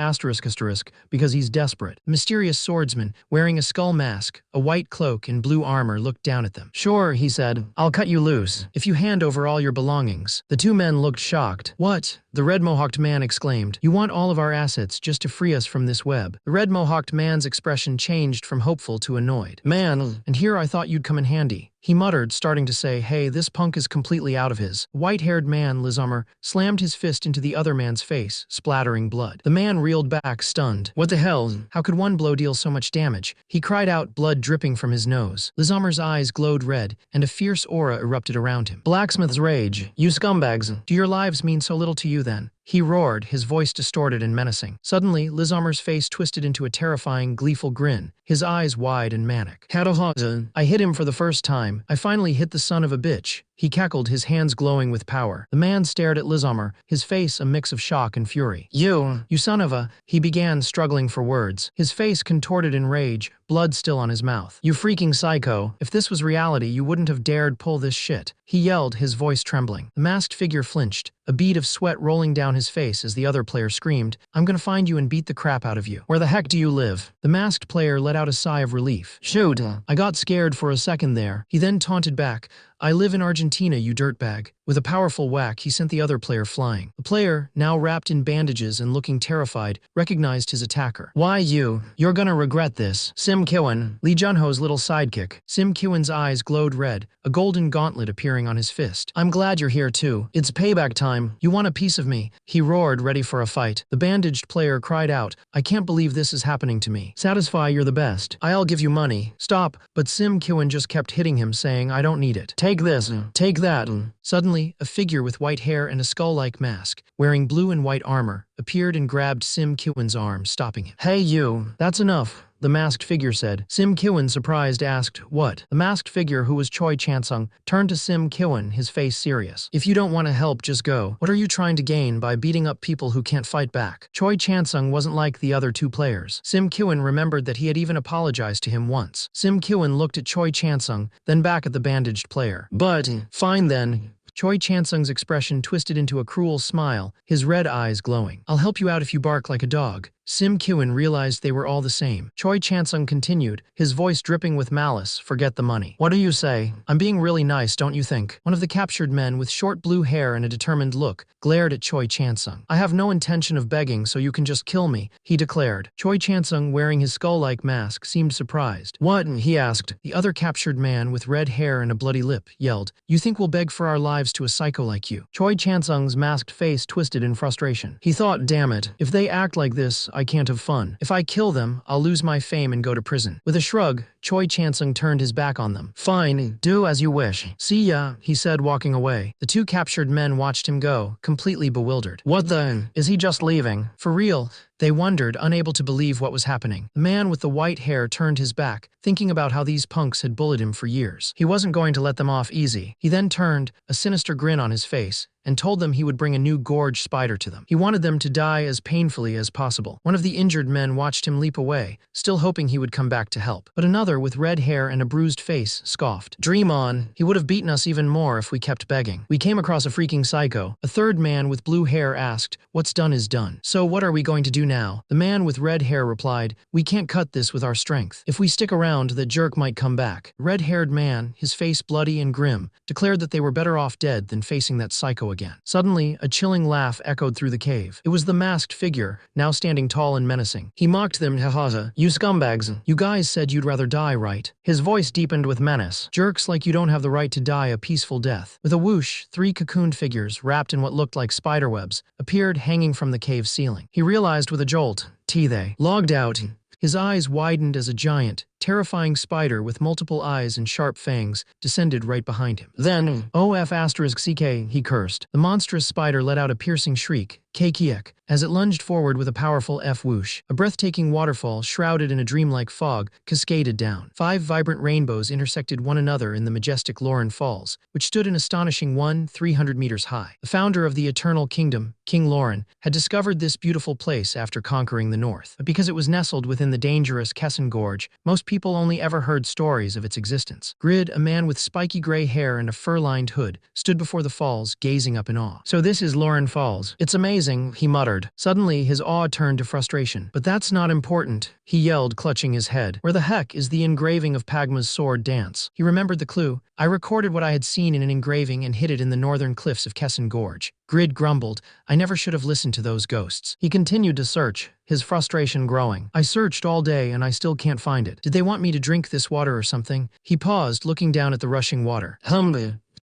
*** because he's desperate." The mysterious swordsman, wearing a skull mask, a white cloak, and blue armor, looked down at them. "Sure," he said. "I'll cut you loose if you hand over all your belongings." The two men looked shocked. "What?" the red-mohawked man exclaimed. "You want all of our assets just to free us from this web?" The red-mohawked man's expression changed from hopeful to annoyed. "Man, and here I thought you'd come in handy," he muttered, starting to say, "Hey, this punk is completely out of his." The white-haired man, Lizummer, slammed his fist into the other man's face, splattering blood. The man reeled back, stunned. "What the hell? How could one blow deal so much damage?" he cried out, blood dripping from his nose. Lizummer's eyes glowed red, and a fierce aura erupted around him. Blacksmith's rage. "You scumbags, do your lives mean so little to you then?" he roared, his voice distorted and menacing. Suddenly, Lizummer's face twisted into a terrifying, gleeful grin, his eyes wide and manic. "I hit him for the first time. I finally hit the son of a bitch." He cackled, his hands glowing with power. The man stared at Lizummer, his face a mix of shock and fury. You son of a," he began, struggling for words. His face contorted in rage, blood still on his mouth. "You freaking psycho. If this was reality, you wouldn't have dared pull this shit," he yelled, his voice trembling. The masked figure flinched, a bead of sweat rolling down his face as the other player screamed, "I'm gonna find you and beat the crap out of you. Where the heck do you live?" The masked player let out a sigh of relief. "Shoot, I got scared for a second there." He then taunted back, "I live in Argentina, you dirtbag." With a powerful whack, he sent the other player flying. The player, now wrapped in bandages and looking terrified, recognized his attacker. "Why you're gonna regret this." Sim Kiwin, Lee Junho's little sidekick. Sim Kiwin's eyes glowed red, a golden gauntlet appearing on his fist. "I'm glad you're here too. It's payback time. You want a piece of me?" he roared, ready for a fight. The bandaged player cried out, "I can't believe this is happening to me. Satisfy, you're the best. I'll give you money." "Stop," but Sim Kiwin just kept hitting him, saying, "I don't need it. Take this, take that." Suddenly, a figure with white hair and a skull-like mask, wearing blue and white armor, appeared and grabbed Sim Kiwin's arm, stopping him. "Hey you, that's enough. the masked figure said. Sim Kiwon, surprised, asked, "What?" The masked figure, who was Choi Chansung, turned to Sim Kiwon, his face serious. "If you don't want to help, just go. What are you trying to gain by beating up people who can't fight back?" Choi Chansung wasn't like the other two players. Sim Kiwon remembered that he had even apologized to him once. Sim Kiwon looked at Choi Chansung, then back at the bandaged player. "But, fine then." Choi Chansung's expression twisted into a cruel smile, his red eyes glowing. "I'll help you out if you bark like a dog." Sim Kiwon realized they were all the same. Choi Chansung continued, his voice dripping with malice. "Forget the money. What do you say? I'm being really nice, don't you think?" One of the captured men with short blue hair and a determined look glared at Choi Chansung. "I have no intention of begging, so you can just kill me," he declared. Choi Chansung, wearing his skull-like mask, seemed surprised. "What?" he asked. The other captured man with red hair and a bloody lip yelled, "You think we'll beg for our lives to a psycho like you?" Choi Chansung's masked face twisted in frustration. He thought, "Damn it, if they act like this, I can't have fun. If I kill them, I'll lose my fame and go to prison." With a shrug, Choi Chansung turned his back on them. "Fine, do as you wish. See ya," he said, walking away. The two captured men watched him go, completely bewildered. "What the? Is he just leaving? For real?" They wondered, unable to believe what was happening. The man with the white hair turned his back, thinking about how these punks had bullied him for years. He wasn't going to let them off easy. He then turned, a sinister grin on his face, and told them he would bring a new gorge spider to them. He wanted them to die as painfully as possible. One of the injured men watched him leap away, still hoping he would come back to help. But another, with red hair and a bruised face, scoffed. "Dream on. He would have beaten us even more if we kept begging. We came across a freaking psycho." A third man with blue hair asked, "What's done is done. So what are we going to do now?" The man with red hair replied, "We can't cut this with our strength. If we stick around, the jerk might come back." The red-haired man, his face bloody and grim, declared that they were better off dead than facing that psycho again. Suddenly, a chilling laugh echoed through the cave. It was the masked figure, now standing tall and menacing. He mocked them, "Hahaha, you scumbags. You guys said you'd rather die, right?" His voice deepened with menace. "Jerks like you don't have the right to die a peaceful death." With a whoosh, three cocooned figures, wrapped in what looked like spiderwebs, appeared hanging from the cave ceiling. He realized with a jolt, they logged out. His eyes widened as a giant, terrifying spider with multiple eyes and sharp fangs descended right behind him. Then, OF*CK, he cursed. The monstrous spider let out a piercing shriek, Kiek, as it lunged forward with a powerful F whoosh. A breathtaking waterfall, shrouded in a dreamlike fog, cascaded down. 5 vibrant rainbows intersected one another in the majestic Lauren Falls, which stood an astonishing 300 meters high. The founder of the Eternal Kingdom, King Lauren, had discovered this beautiful place after conquering the north. But because it was nestled within the dangerous Kesson Gorge, most people only ever heard stories of its existence. Grid, a man with spiky gray hair and a fur-lined hood, stood before the falls, gazing up in awe. "So this is Lauren Falls. It's amazing," he muttered. Suddenly, his awe turned to frustration. "But that's not important," he yelled, clutching his head. "Where the heck is the engraving of Pagma's sword dance?" He remembered the clue. "I recorded what I had seen in an engraving and hid it in the northern cliffs of Kesson Gorge." Grid grumbled, "I never should have listened to those ghosts." He continued to search, his frustration growing. "I searched all day and I still can't find it. Did they want me to drink this water or something?" He paused, looking down at the rushing water.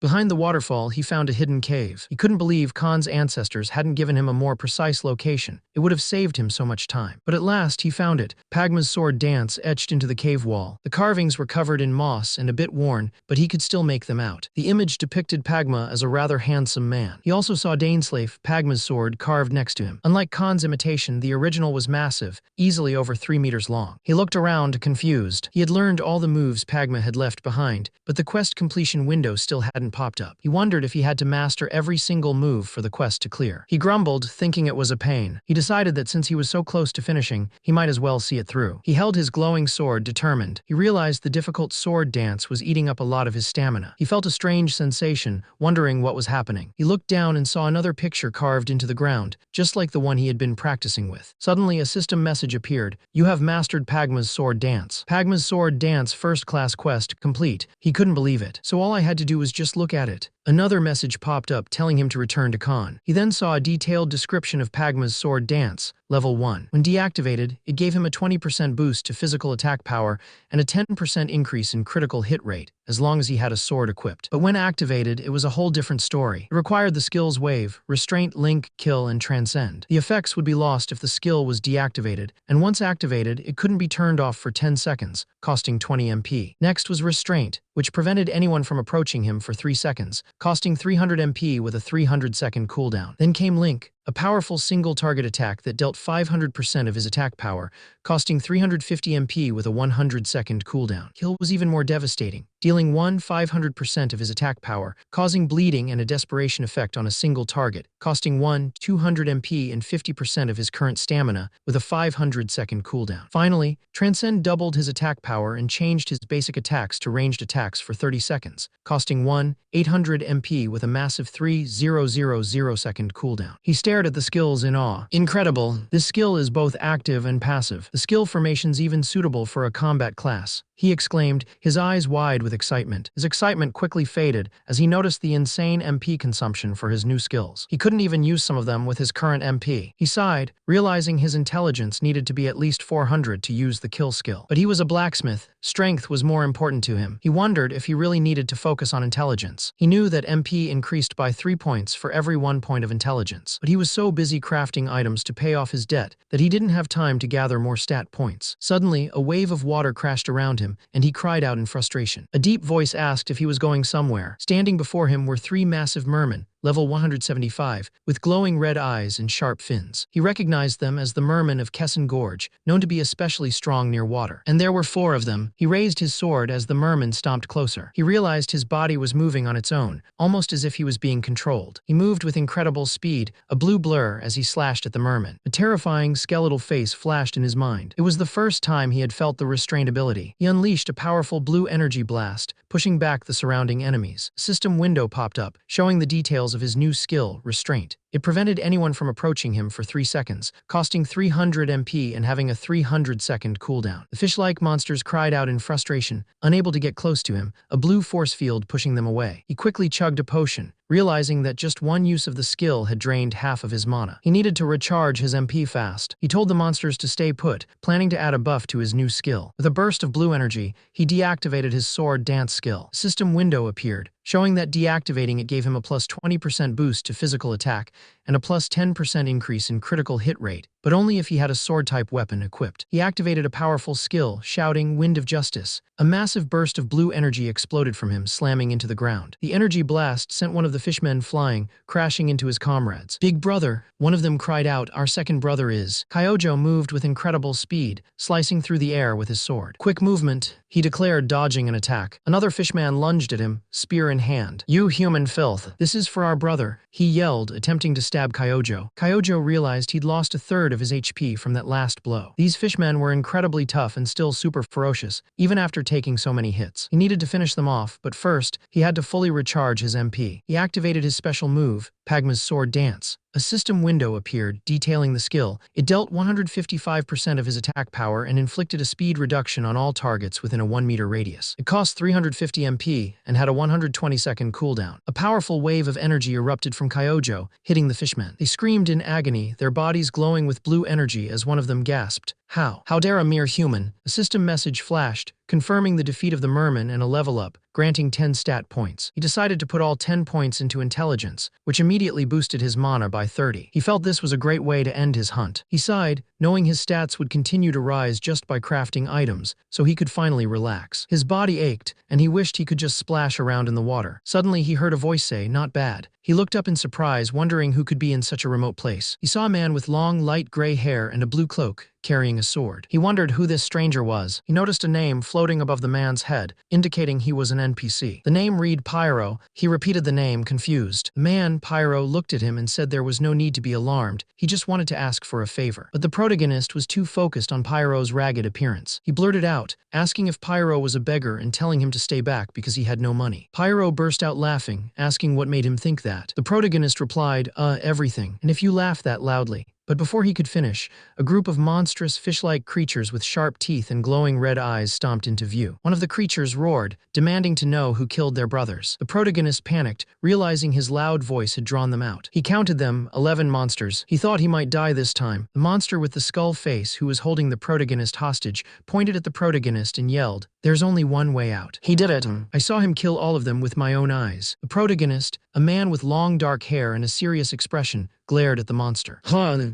Behind the waterfall, he found a hidden cave. He couldn't believe Khan's ancestors hadn't given him a more precise location. It would have saved him so much time. But at last, he found it. Pagma's sword dance etched into the cave wall. The carvings were covered in moss and a bit worn, but he could still make them out. The image depicted Pagma as a rather handsome man. He also saw Daneslafe, Pagma's sword, carved next to him. Unlike Khan's imitation, the original was massive, easily over 3 meters long. He looked around, confused. He had learned all the moves Pagma had left behind, but the quest completion window still hadn't popped up. He wondered if he had to master every single move for the quest to clear. He grumbled, thinking it was a pain. He decided that since he was so close to finishing, he might as well see it through. He held his glowing sword, determined. He realized the difficult sword dance was eating up a lot of his stamina. He felt a strange sensation, wondering what was happening. He looked down and saw another picture carved into the ground, just like the one he had been practicing with. Suddenly, a system message appeared. "You have mastered Pagma's sword dance. Pagma's sword dance first-class quest complete." He couldn't believe it. "So all I had to do was just look at it." Another message popped up telling him to return to Khan. He then saw a detailed description of Pagma's sword dance, level 1. When deactivated, it gave him a 20% boost to physical attack power and a 10% increase in critical hit rate, as long as he had a sword equipped. But when activated, it was a whole different story. It required the skills Wave, Restraint, Link, Kill, and Transcend. The effects would be lost if the skill was deactivated, and once activated, it couldn't be turned off for 10 seconds, costing 20 MP. Next was Restraint, which prevented anyone from approaching him for 3 seconds, costing 300 MP with a 300-second cooldown. Then came Link, a powerful single-target attack that dealt 500% of his attack power, costing 350 MP with a 100-second cooldown. Kill was even more devastating, dealing 500% of his attack power, causing bleeding and a desperation effect on a single target, costing 200 MP and 50% of his current stamina with a 500-second cooldown. Finally, Transcend doubled his attack power and changed his basic attacks to ranged attacks for 30 seconds, costing 800 MP with a massive 3000-second cooldown. He stared at the skills in awe. Incredible! This skill is both active and passive. The skill formation's even suitable for a combat class, he exclaimed, his eyes wide with excitement. His excitement quickly faded as he noticed the insane MP consumption for his new skills. He couldn't even use some of them with his current MP. He sighed, realizing his intelligence needed to be at least 400 to use the kill skill. But he was a blacksmith. Strength was more important to him. He wondered if he really needed to focus on intelligence. He knew that MP increased by 3 points for every 1 point of intelligence, but he was so busy crafting items to pay off his debt that he didn't have time to gather more stat points. Suddenly, a wave of water crashed around him, and he cried out in frustration. A deep voice asked if he was going somewhere. Standing before him were 3 massive mermen, level 175, with glowing red eyes and sharp fins. He recognized them as the mermen of Kesson Gorge, known to be especially strong near water. And there were 4 of them. He raised his sword as the mermen stomped closer. He realized his body was moving on its own, almost as if he was being controlled. He moved with incredible speed, a blue blur as he slashed at the mermen. A terrifying, skeletal face flashed in his mind. It was the first time he had felt the restrained ability. He unleashed a powerful blue energy blast, pushing back the surrounding enemies. A system window popped up, showing the details of his new skill, Restraint. It prevented anyone from approaching him for 3 seconds, costing 300 MP and having a 300-second cooldown. The fish-like monsters cried out in frustration, unable to get close to him, a blue force field pushing them away. He quickly chugged a potion, realizing that just one use of the skill had drained half of his mana. He needed to recharge his MP fast. He told the monsters to stay put, planning to add a buff to his new skill. With a burst of blue energy, he deactivated his sword dance skill. A system window appeared, showing that deactivating it gave him a plus 20% boost to physical attack and a plus 10% increase in critical hit rate, but only if he had a sword-type weapon equipped. He activated a powerful skill, shouting Wind of Justice. A massive burst of blue energy exploded from him, slamming into the ground. The energy blast sent one of the fishmen flying, crashing into his comrades. "Big brother," one of them cried out, "our second brother is." Kyojo moved with incredible speed, slicing through the air with his sword. "Quick movement," he declared, dodging an attack. Another fishman lunged at him, spear in hand. "You human filth, this is for our brother," he yelled, attempting to stab Kyojo. Kyojo realized he'd lost a third of his HP from that last blow. These fishmen were incredibly tough and still super ferocious, even after taking so many hits. He needed to finish them off, but first, he had to fully recharge his MP. He activated his special move, Pagma's Sword Dance. A system window appeared, detailing the skill. It dealt 155% of his attack power and inflicted a speed reduction on all targets within a 1-meter radius. It cost 350 MP and had a 120-second cooldown. A powerful wave of energy erupted from Kyojo, hitting the fishmen. They screamed in agony, their bodies glowing with blue energy as one of them gasped, How dare a mere human?" A system message flashed, confirming the defeat of the merman and a level up, granting 10 stat points. He decided to put all 10 points into intelligence, which immediately boosted his mana by 30. He felt this was a great way to end his hunt. He sighed, knowing his stats would continue to rise just by crafting items, so he could finally relax. His body ached, and he wished he could just splash around in the water. Suddenly he heard a voice say, "Not bad." He looked up in surprise, wondering who could be in such a remote place. He saw a man with long, light gray hair and a blue cloak, carrying a sword. He wondered who this stranger was. He noticed a name floating above the man's head, indicating he was an NPC. The name read Pyro. He repeated the name, confused. The man, Pyro, looked at him and said there was no need to be alarmed. He just wanted to ask for a favor. But the protagonist was too focused on Pyro's ragged appearance. He blurted out, asking if Pyro was a beggar and telling him to stay back because he had no money. Pyro burst out laughing, asking what made him think that. The protagonist replied, everything. And if you laugh that loudly. But before he could finish, a group of monstrous fish-like creatures with sharp teeth and glowing red eyes stomped into view. One of the creatures roared, demanding to know who killed their brothers. The protagonist panicked, realizing his loud voice had drawn them out. He counted them, 11 monsters. He thought he might die this time. The monster with the skull face, who was holding the protagonist hostage, pointed at the protagonist and yelled, "There's only one way out." "He did it. I saw him kill all of them with my own eyes." The protagonist, a man with long dark hair and a serious expression, glared at the monster.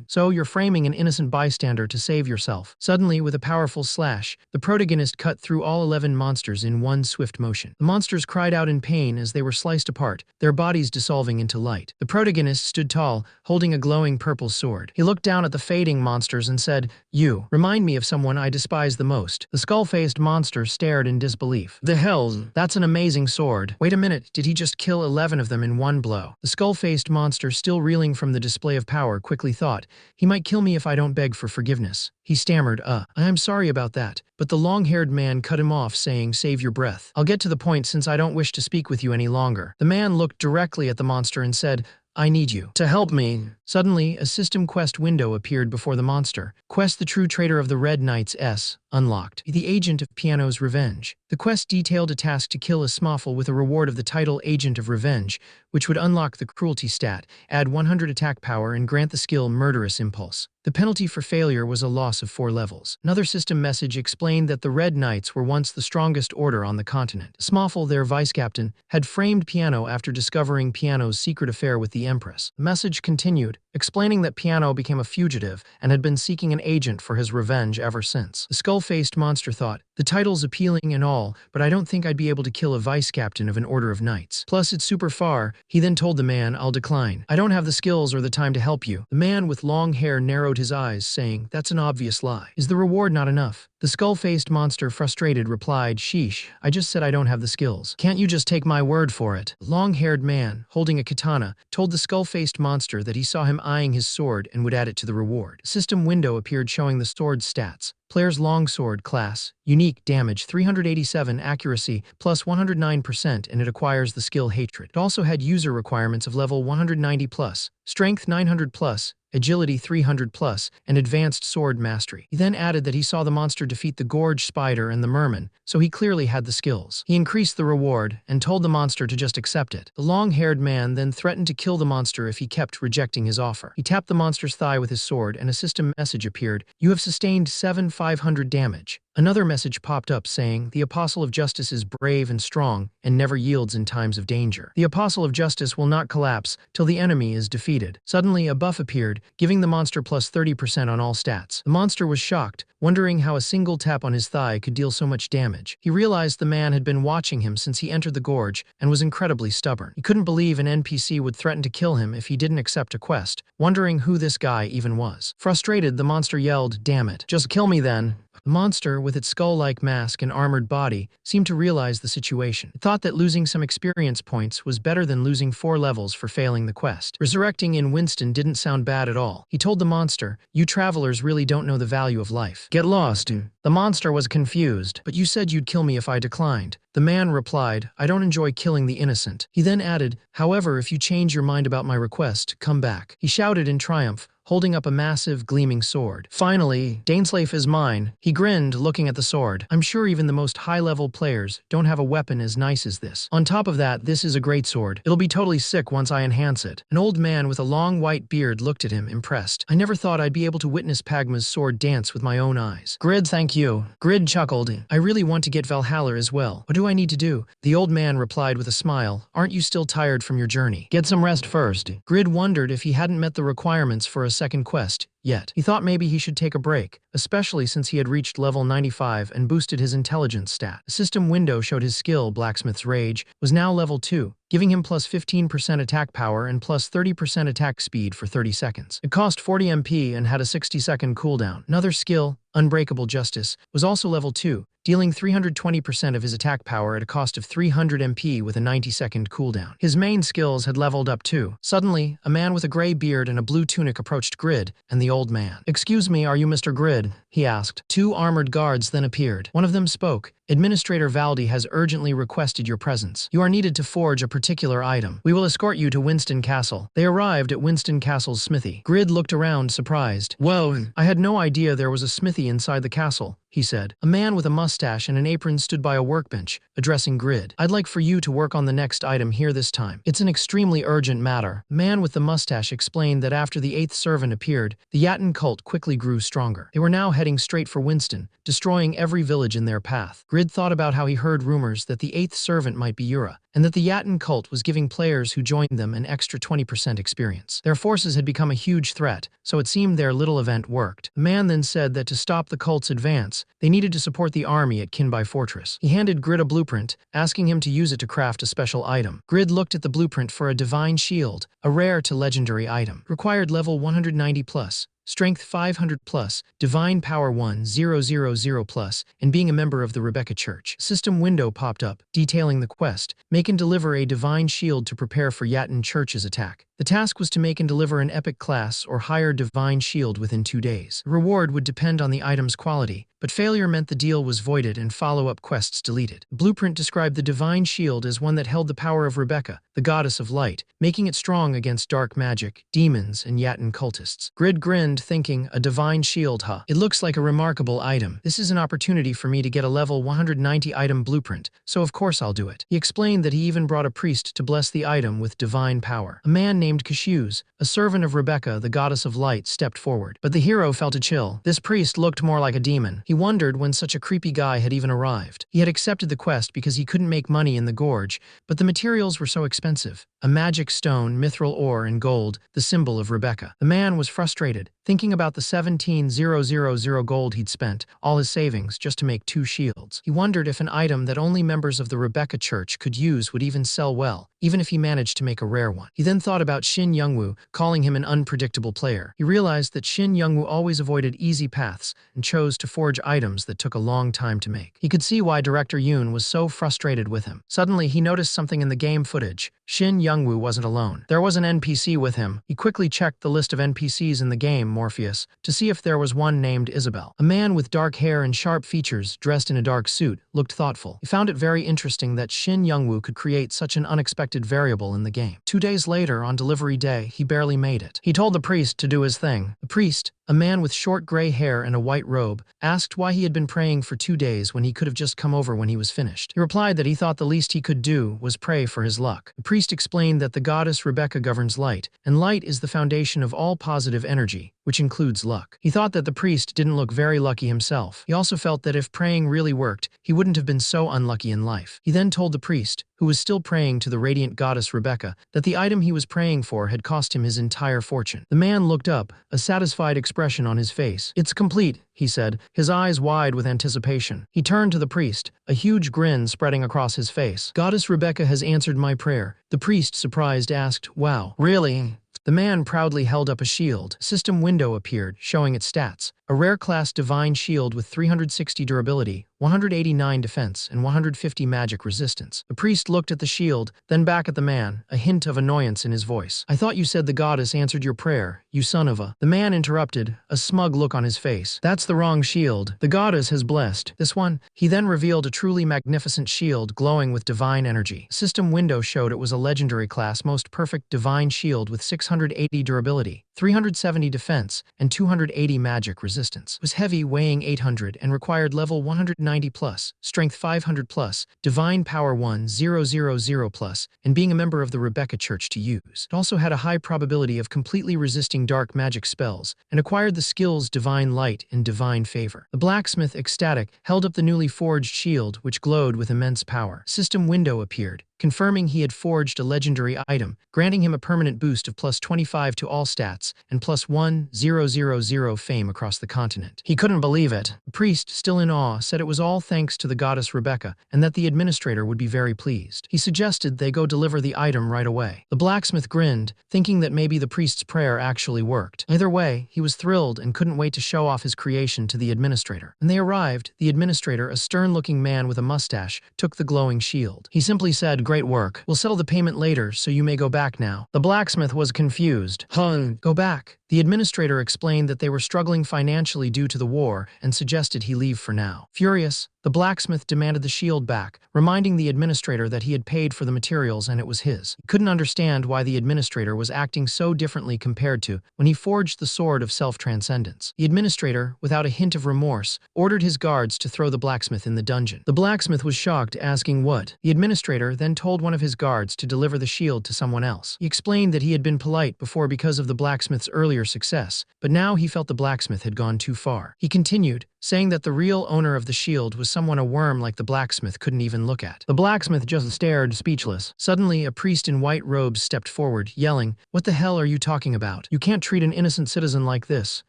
So you're framing an innocent bystander to save yourself. Suddenly, with a powerful slash, the protagonist cut through all 11 monsters in one swift motion. The monsters cried out in pain as they were sliced apart, their bodies dissolving into light. The protagonist stood tall, holding a glowing purple sword. He looked down at the fading monsters and said, "You remind me of someone I despise the most." The skull-faced monster stared in disbelief. "The hell? That's an amazing sword. Wait a minute, did he just kill 11 of them in one blow?" The skull-faced monster, still reeling from the display of power, quickly thought, "He might kill me if I don't beg for forgiveness." He stammered, I'm sorry about that." But the long-haired man cut him off, saying, "Save your breath. I'll get to the point since I don't wish to speak with you any longer." The man looked directly at the monster and said, "I need you to help me." Suddenly, a system quest window appeared before the monster. Quest: the true traitor of the Red Knights S. Unlocked. The Agent of Piano's Revenge. The quest detailed a task to kill a Smoffle with a reward of the title Agent of Revenge, which would unlock the Cruelty stat, add 100 attack power, and grant the skill Murderous Impulse. The penalty for failure was a loss of 4 levels. Another system message explained that the Red Knights were once the strongest order on the continent. Smoffle, their vice-captain, had framed Piano after discovering Piano's secret affair with the Empress. The message continued, explaining that Piano became a fugitive and had been seeking an agent for his revenge ever since. The skull-faced monster thought, "The title's appealing and all, but I don't think I'd be able to kill a vice-captain of an order of knights. Plus, it's super far." He then told the man, "I'll decline. I don't have the skills or the time to help you." The man with long hair narrowed his eyes, saying, "That's an obvious lie. Is the reward not enough?" The skull-faced monster, frustrated, replied, "Sheesh, I just said I don't have the skills. Can't you just take my word for it?" The long-haired man, holding a katana, told the skull-faced monster that he saw him eyeing his sword and would add it to the reward. A system window appeared showing the sword's stats. Player's longsword class, unique damage 387, accuracy plus 109%, and it acquires the skill Hatred. It also had user requirements of level 190+, strength 900+, agility 300+, and advanced sword mastery. He then added that he saw the monster defeat the gorge spider and the merman, so he clearly had the skills. He increased the reward and told the monster to just accept it. The long-haired man then threatened to kill the monster if he kept rejecting his offer. He tapped the monster's thigh with his sword and a system message appeared, "You have sustained 7,500 damage." Another message popped up saying, "The Apostle of Justice is brave and strong and never yields in times of danger. The Apostle of Justice will not collapse till the enemy is defeated." Suddenly, a buff appeared, giving the monster plus 30% on all stats. The monster was shocked, wondering how a single tap on his thigh could deal so much damage. He realized the man had been watching him since he entered the gorge and was incredibly stubborn. He couldn't believe an NPC would threaten to kill him if he didn't accept a quest, wondering who this guy even was. Frustrated, the monster yelled, "Damn it, just kill me then." The monster, with its skull-like mask and armored body, seemed to realize the situation. It thought that losing some experience points was better than losing 4 levels for failing the quest. Resurrecting in Winston didn't sound bad at all. He told the monster, "You travelers really don't know the value of life. Get lost." The monster was confused. "But you said you'd kill me if I declined." The man replied, "I don't enjoy killing the innocent." He then added, "However, if you change your mind about my request, come back." He shouted in triumph, holding up a massive, gleaming sword. "Finally, Dainsleif is mine." He grinned, looking at the sword. "I'm sure even the most high-level players don't have a weapon as nice as this. On top of that, this is a great sword. It'll be totally sick once I enhance it." An old man with a long white beard looked at him, impressed. "I never thought I'd be able to witness Pagma's sword dance with my own eyes." "Grid, thank you." Grid chuckled. "I really want to get Valhalla as well. What do I need to do?" The old man replied with a smile, "Aren't you still tired from your journey? Get some rest first." Grid wondered if he hadn't met the requirements for a second quest yet. He thought maybe he should take a break, especially since he had reached level 95 and boosted his intelligence stat. A system window showed his skill, Blacksmith's Rage, was now level 2, giving him plus 15% attack power and plus 30% attack speed for 30 seconds. It cost 40 MP and had a 60-second cooldown. Another skill, Unbreakable Justice, was also level 2, dealing 320% of his attack power at a cost of 300 MP with a 90-second cooldown. His main skills had leveled up too. Suddenly, a man with a gray beard and a blue tunic approached Grid and the old man. "Excuse me, are you Mr. Grid?" he asked. 2 armored guards then appeared. One of them spoke. "Administrator Valdi has urgently requested your presence. You are needed to forge a particular item. We will escort you to Winston Castle." They arrived at Winston Castle's smithy. Grid looked around, surprised. "Whoa, I had no idea there was a smithy inside the castle," he said. A man with a mustache and an apron stood by a workbench, addressing Grid. "I'd like for you to work on the next item here this time. It's an extremely urgent matter." The man with the mustache explained that after the 8th servant appeared, the Yatin cult quickly grew stronger. They were now heading straight for Winston, destroying every village in their path. Grid thought about how he heard rumors that the 8th servant might be Yura, and that the Yatin cult was giving players who joined them an extra 20% experience. Their forces had become a huge threat, so it seemed their little event worked. The man then said that to stop the cult's advance, they needed to support the army at Kinbai Fortress. He handed Grid a blueprint, asking him to use it to craft a special item. Grid looked at the blueprint for a divine shield, a rare to legendary item. Required level 190 plus. Strength 500 plus, Divine Power 1000 plus, and being a member of the Rebecca Church. System window popped up, detailing the quest. Make and deliver a divine shield to prepare for Yatin Church's attack. The task was to make and deliver an epic class or higher divine shield within 2 days. The reward would depend on the item's quality, but failure meant the deal was voided and follow-up quests deleted. The blueprint described the divine shield as one that held the power of Rebecca, the goddess of light, making it strong against dark magic, demons, and Yatin cultists. Grid grinned, thinking, a divine shield, huh? It looks like a remarkable item. This is an opportunity for me to get a level 190 item blueprint, so of course I'll do it. He explained that he even brought a priest to bless the item with divine power. A man named Kashuz, a servant of Rebecca, the goddess of light, stepped forward. But the hero felt a chill. This priest looked more like a demon. He wondered when such a creepy guy had even arrived. He had accepted the quest because he couldn't make money in the gorge, but the materials were so expensive. A magic stone, mithril ore, and gold, the symbol of Rebecca. The man was frustrated, thinking about the 17,000 gold he'd spent, all his savings, just to make 2 shields. He wondered if an item that only members of the Rebecca Church could use would even sell well, even if he managed to make a rare one. He then thought about Shin Youngwoo, calling him an unpredictable player. He realized that Shin Youngwoo always avoided easy paths and chose to forge items that took a long time to make. He could see why Director Yoon was so frustrated with him. Suddenly, he noticed something in the game footage. Shin Youngwoo wasn't alone. There was an NPC with him. He quickly checked the list of NPCs in the game, Morpheus, to see if there was one named Isabel. A man with dark hair and sharp features, dressed in a dark suit, looked thoughtful. He found it very interesting that Shin Youngwoo could create such an unexpected variable in the game. 2 days later, on delivery day, he barely made it. He told the priest to do his thing. The priest, a man with short gray hair and a white robe, asked why he had been praying for 2 days when he could have just come over when he was finished. He replied that he thought the least he could do was pray for his luck. The priest explained that the goddess Rebecca governs light, and light is the foundation of all positive energy, which includes luck. He thought that the priest didn't look very lucky himself. He also felt that if praying really worked, he wouldn't have been so unlucky in life. He then told the priest, who was still praying to the radiant goddess Rebecca, that the item he was praying for had cost him his entire fortune. The man looked up, a satisfied expression on his face. "It's complete," he said, his eyes wide with anticipation. He turned to the priest, a huge grin spreading across his face. "Goddess Rebecca has answered my prayer." The priest, surprised, asked, "Wow, really?" The man proudly held up a shield. A system window appeared, showing its stats. A rare class divine shield with 360 durability, 189 defense, and 150 magic resistance. The priest looked at the shield, then back at the man, a hint of annoyance in his voice. "I thought you said the goddess answered your prayer, you son of a..." The man interrupted, a smug look on his face. "That's the wrong shield. The goddess has blessed this one." He then revealed a truly magnificent shield glowing with divine energy. A system window showed it was a legendary class most perfect divine shield with 680 durability, 370 defense, and 280 magic resistance. It was heavy, weighing 800, and required level 190 plus, strength 500 plus, divine power 1000 plus, and being a member of the Rebecca Church to use. It also had a high probability of completely resisting dark magic spells, and acquired the skills Divine Light and Divine Favor. The blacksmith, ecstatic, held up the newly forged shield, which glowed with immense power. System window appeared, confirming he had forged a legendary item, granting him a permanent boost of plus 25 to all stats and plus 1000 fame across the continent. He couldn't believe it. The priest, still in awe, said it was all thanks to the goddess Rebecca and that the administrator would be very pleased. He suggested they go deliver the item right away. The blacksmith grinned, thinking that maybe the priest's prayer actually worked. Either way, he was thrilled and couldn't wait to show off his creation to the administrator. When they arrived, the administrator, a stern-looking man with a mustache, took the glowing shield. He simply said, "Great work. We'll settle the payment later, so you may go back now." The blacksmith was confused. Go back." The administrator explained that they were struggling financially due to the war and suggested he leave for now. Furious, the blacksmith demanded the shield back, reminding the administrator that he had paid for the materials and it was his. He couldn't understand why the administrator was acting so differently compared to when he forged the sword of self-transcendence. The administrator, without a hint of remorse, ordered his guards to throw the blacksmith in the dungeon. The blacksmith was shocked, asking what. The administrator then told one of his guards to deliver the shield to someone else. He explained that he had been polite before because of the blacksmith's earlier success, but now he felt the blacksmith had gone too far. He continued, saying that the real owner of the shield was someone a worm like the blacksmith couldn't even look at. The blacksmith just stared, speechless. Suddenly, a priest in white robes stepped forward, yelling, "What the hell are you talking about? You can't treat an innocent citizen like this."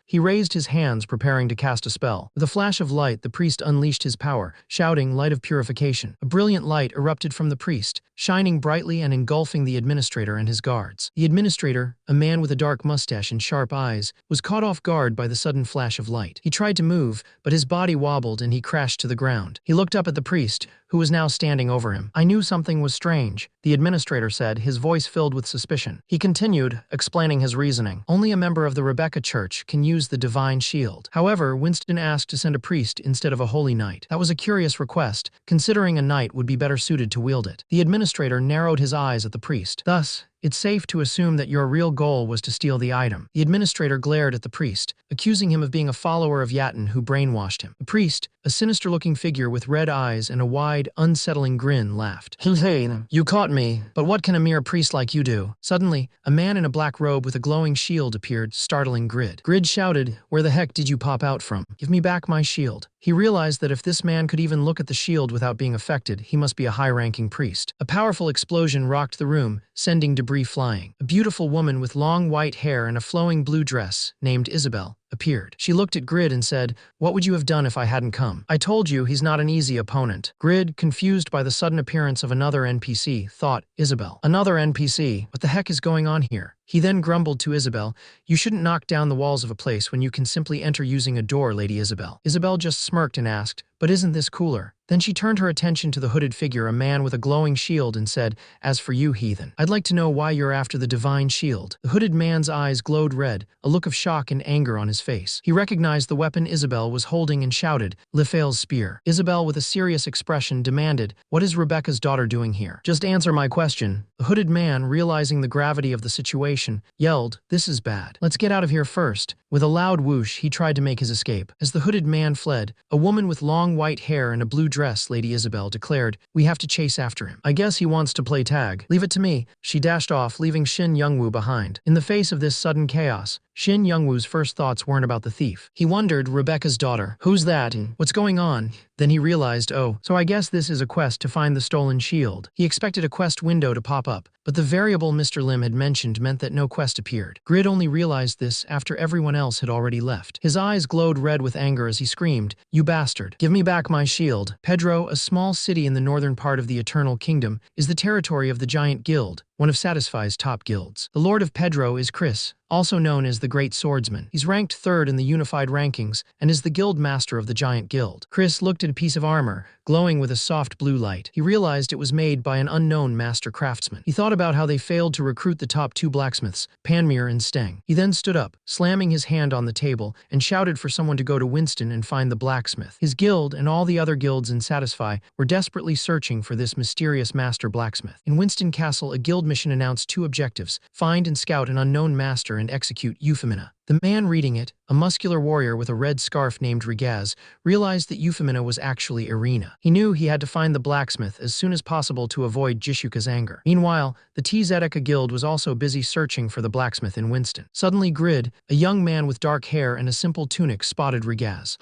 He raised his hands, preparing to cast a spell. With a flash of light, the priest unleashed his power, shouting, "Light of purification." A brilliant light erupted from the priest, shining brightly and engulfing the administrator and his guards. The administrator, a man with a dark mustache and sharp eyes, was caught off guard by the sudden flash of light. He tried to move, but his body wobbled and he crashed to the ground. He looked up at the priest, who was now standing over him. "I knew something was strange," the administrator said, his voice filled with suspicion. He continued, explaining his reasoning. "Only a member of the Rebecca Church can use the divine shield." However, Winston asked to send a priest instead of a holy knight. That was a curious request, considering a knight would be better suited to wield it. The administrator narrowed his eyes at the priest. "Thus, it's safe to assume that your real goal was to steal the item." The administrator glared at the priest, accusing him of being a follower of Yatin who brainwashed him. The priest, a sinister-looking figure with red eyes and a wide, unsettling grin, laughed. "You caught me, but what can a mere priest like you do?" Suddenly, a man in a black robe with a glowing shield appeared, startling Grid. Grid shouted, "Where the heck did you pop out from? Give me back my shield." He realized that if this man could even look at the shield without being affected, he must be a high-ranking priest. A powerful explosion rocked the room, sending debris flying. A beautiful woman with long white hair and a flowing blue dress, named Isabel, appeared. She looked at Grid and said, "What would you have done if I hadn't come? I told you he's not an easy opponent." Grid, confused by the sudden appearance of another NPC, thought, "Isabel. Another NPC? What the heck is going on here?" He then grumbled to Isabel, "You shouldn't knock down the walls of a place when you can simply enter using a door, Lady Isabel." Isabel just smirked and asked, "But isn't this cooler?" Then she turned her attention to the hooded figure, a man with a glowing shield, and said, "As for you, heathen, I'd like to know why you're after the divine shield." The hooded man's eyes glowed red, a look of shock and anger on his face. He recognized the weapon Isabel was holding and shouted, "Lefale's spear." Isabel, with a serious expression, demanded, "What is Rebecca's daughter doing here? Just answer my question." The hooded man, realizing the gravity of the situation, yelled, "This is bad. Let's get out of here first." With a loud whoosh, he tried to make his escape. As the hooded man fled, a woman with long white hair and a blue dress, Lady Isabel, declared, "We have to chase after him. I guess he wants to play tag. Leave it to me." She dashed off, leaving Shin Youngwoo behind. In the face of this sudden chaos, Shin Youngwoo's first thoughts weren't about the thief. He wondered, Rebecca's daughter. Who's that? What's going on? Then he realized, oh, so I guess this is a quest to find the stolen shield. He expected a quest window to pop up, but the variable Mr. Lim had mentioned meant that no quest appeared. Grid only realized this after everyone else had already left. His eyes glowed red with anger as he screamed, "You bastard! Give me back my shield!" Pedro, a small city in the northern part of the Eternal Kingdom, is the territory of the Giant Guild, one of Satisfy's top guilds. The lord of Pedro is Chris, also known as the Great Swordsman. He's ranked 3rd in the unified rankings and is the guild master of the Giant Guild. Chris looked at a piece of armor, glowing with a soft blue light. He realized it was made by an unknown master craftsman. He thought about how they failed to recruit the top 2 blacksmiths, Panmure and Steng. He then stood up, slamming his hand on the table, and shouted for someone to go to Winston and find the blacksmith. His guild and all the other guilds in Satisfy were desperately searching for this mysterious master blacksmith. In Winston Castle, a guild mission announced 2 objectives: find and scout an unknown master and execute Euphemina. The man reading it, a muscular warrior with a red scarf named Regaz, realized that Euphemina was actually Irina. He knew he had to find the blacksmith as soon as possible to avoid Jishuka's anger. Meanwhile, the Tzedaka Guild was also busy searching for the blacksmith in Winston. Suddenly Grid, a young man with dark hair and a simple tunic, spotted Regaz.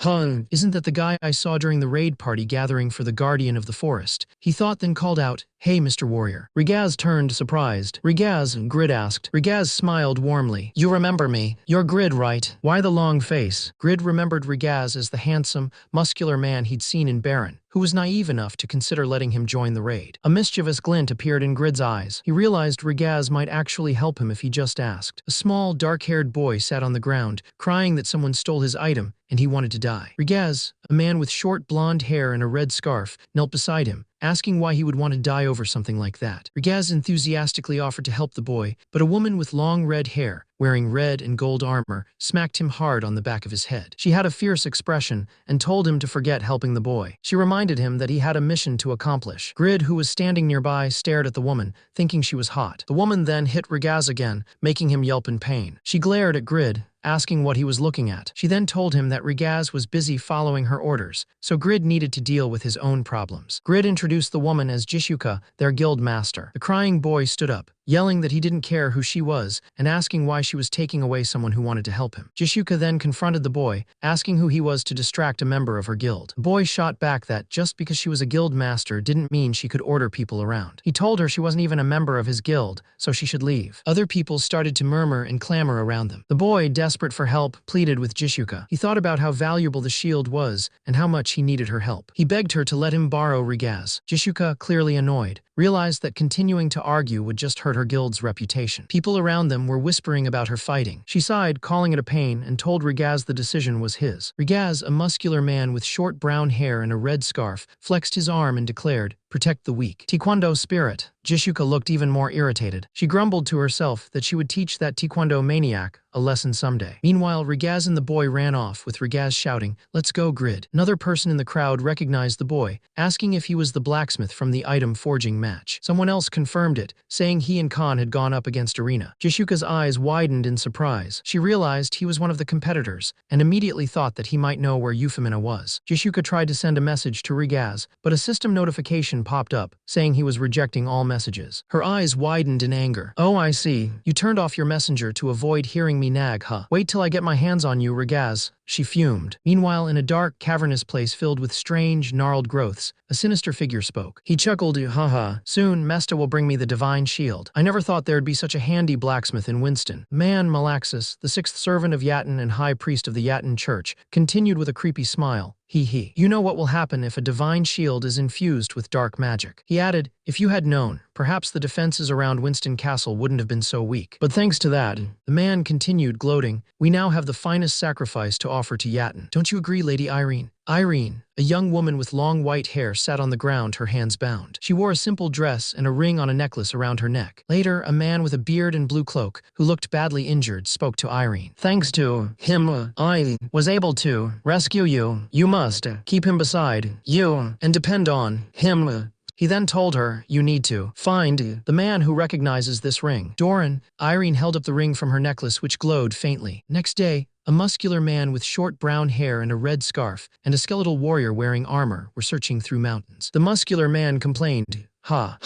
Isn't that the guy I saw during the raid party gathering for the Guardian of the Forest? He thought, then called out, "Hey, Mr. Warrior." Regaz turned surprised. "Regaz?" Grid asked. Regaz smiled warmly. "You remember me. You're Grid, right? Why the long face?" Grid remembered Regaz as the handsome, muscular man he'd seen in Baron, who was naive enough to consider letting him join the raid. A mischievous glint appeared in Grid's eyes. He realized Regaz might actually help him if he just asked. A small, dark-haired boy sat on the ground, crying that someone stole his item, and he wanted to die. Regaz, a man with short blonde hair and a red scarf, knelt beside him, asking why he would want to die over something like that. Regaz enthusiastically offered to help the boy, but a woman with long red hair, wearing red and gold armor, smacked him hard on the back of his head. She had a fierce expression and told him to forget helping the boy. She reminded him that he had a mission to accomplish. Grid, who was standing nearby, stared at the woman, thinking she was hot. The woman then hit Regaz again, making him yelp in pain. She glared at Grid, asking what he was looking at. She then told him that Regaz was busy following her orders, so Grid needed to deal with his own problems. Grid introduced the woman as Jishuka, their guild master. The crying boy stood up, yelling that he didn't care who she was and asking why she was taking away someone who wanted to help him. Jishuka then confronted the boy, asking who he was to distract a member of her guild. The boy shot back that just because she was a guild master didn't mean she could order people around. He told her she wasn't even a member of his guild, so she should leave. Other people started to murmur and clamor around them. The boy, desperate for help, pleaded with Jishuka. He thought about how valuable the shield was and how much he needed her help. He begged her to let him borrow Regaz. Jishuka, clearly annoyed, realized that continuing to argue would just hurt her guild's reputation. People around them were whispering about her fighting. She sighed, calling it a pain, and told Regaz the decision was his. Regaz, a muscular man with short brown hair and a red scarf, flexed his arm and declared, "Protect the weak." Taekwondo spirit. Jishuka looked even more irritated. She grumbled to herself that she would teach that Taekwondo maniac a lesson someday. Meanwhile, Regaz and the boy ran off, with Regaz shouting, "Let's go, Grid." Another person in the crowd recognized the boy, asking if he was the blacksmith from the item forging match. Someone else confirmed it, saying he and Khan had gone up against Arena. Jishuka's eyes widened in surprise. She realized he was one of the competitors, and immediately thought that he might know where Euphemina was. Jishuka tried to send a message to Regaz, but a system notification popped up, saying he was rejecting all messages. Her eyes widened in anger. "Oh, I see. You turned off your messenger to avoid hearing me nag, huh? Wait till I get my hands on you, Regaz." She fumed. Meanwhile, in a dark, cavernous place filled with strange, gnarled growths, a sinister figure spoke. He chuckled, "Haha, soon Mesta will bring me the divine shield. I never thought there'd be such a handy blacksmith in Winston." Man Malaxis, the sixth servant of Yatin and high priest of the Yatin church, continued with a creepy smile. He. "You know what will happen if a divine shield is infused with dark magic." He added, "If you had known, perhaps the defenses around Winston Castle wouldn't have been so weak. But thanks to that," the man continued, gloating, "we now have the finest sacrifice to offer to Yatin. Don't you agree, Lady Irene?" Irene, a young woman with long white hair, sat on the ground, her hands bound. She wore a simple dress and a ring on a necklace around her neck. Later, a man with a beard and blue cloak, who looked badly injured, spoke to Irene. "Thanks to him, I was able to rescue you. You must keep him beside you and depend on him." He then told her, "You need to find the man who recognizes this ring." Doran, Irene held up the ring from her necklace, which glowed faintly. Next day, a muscular man with short brown hair and a red scarf, and a skeletal warrior wearing armor, were searching through mountains. The muscular man complained, Ha,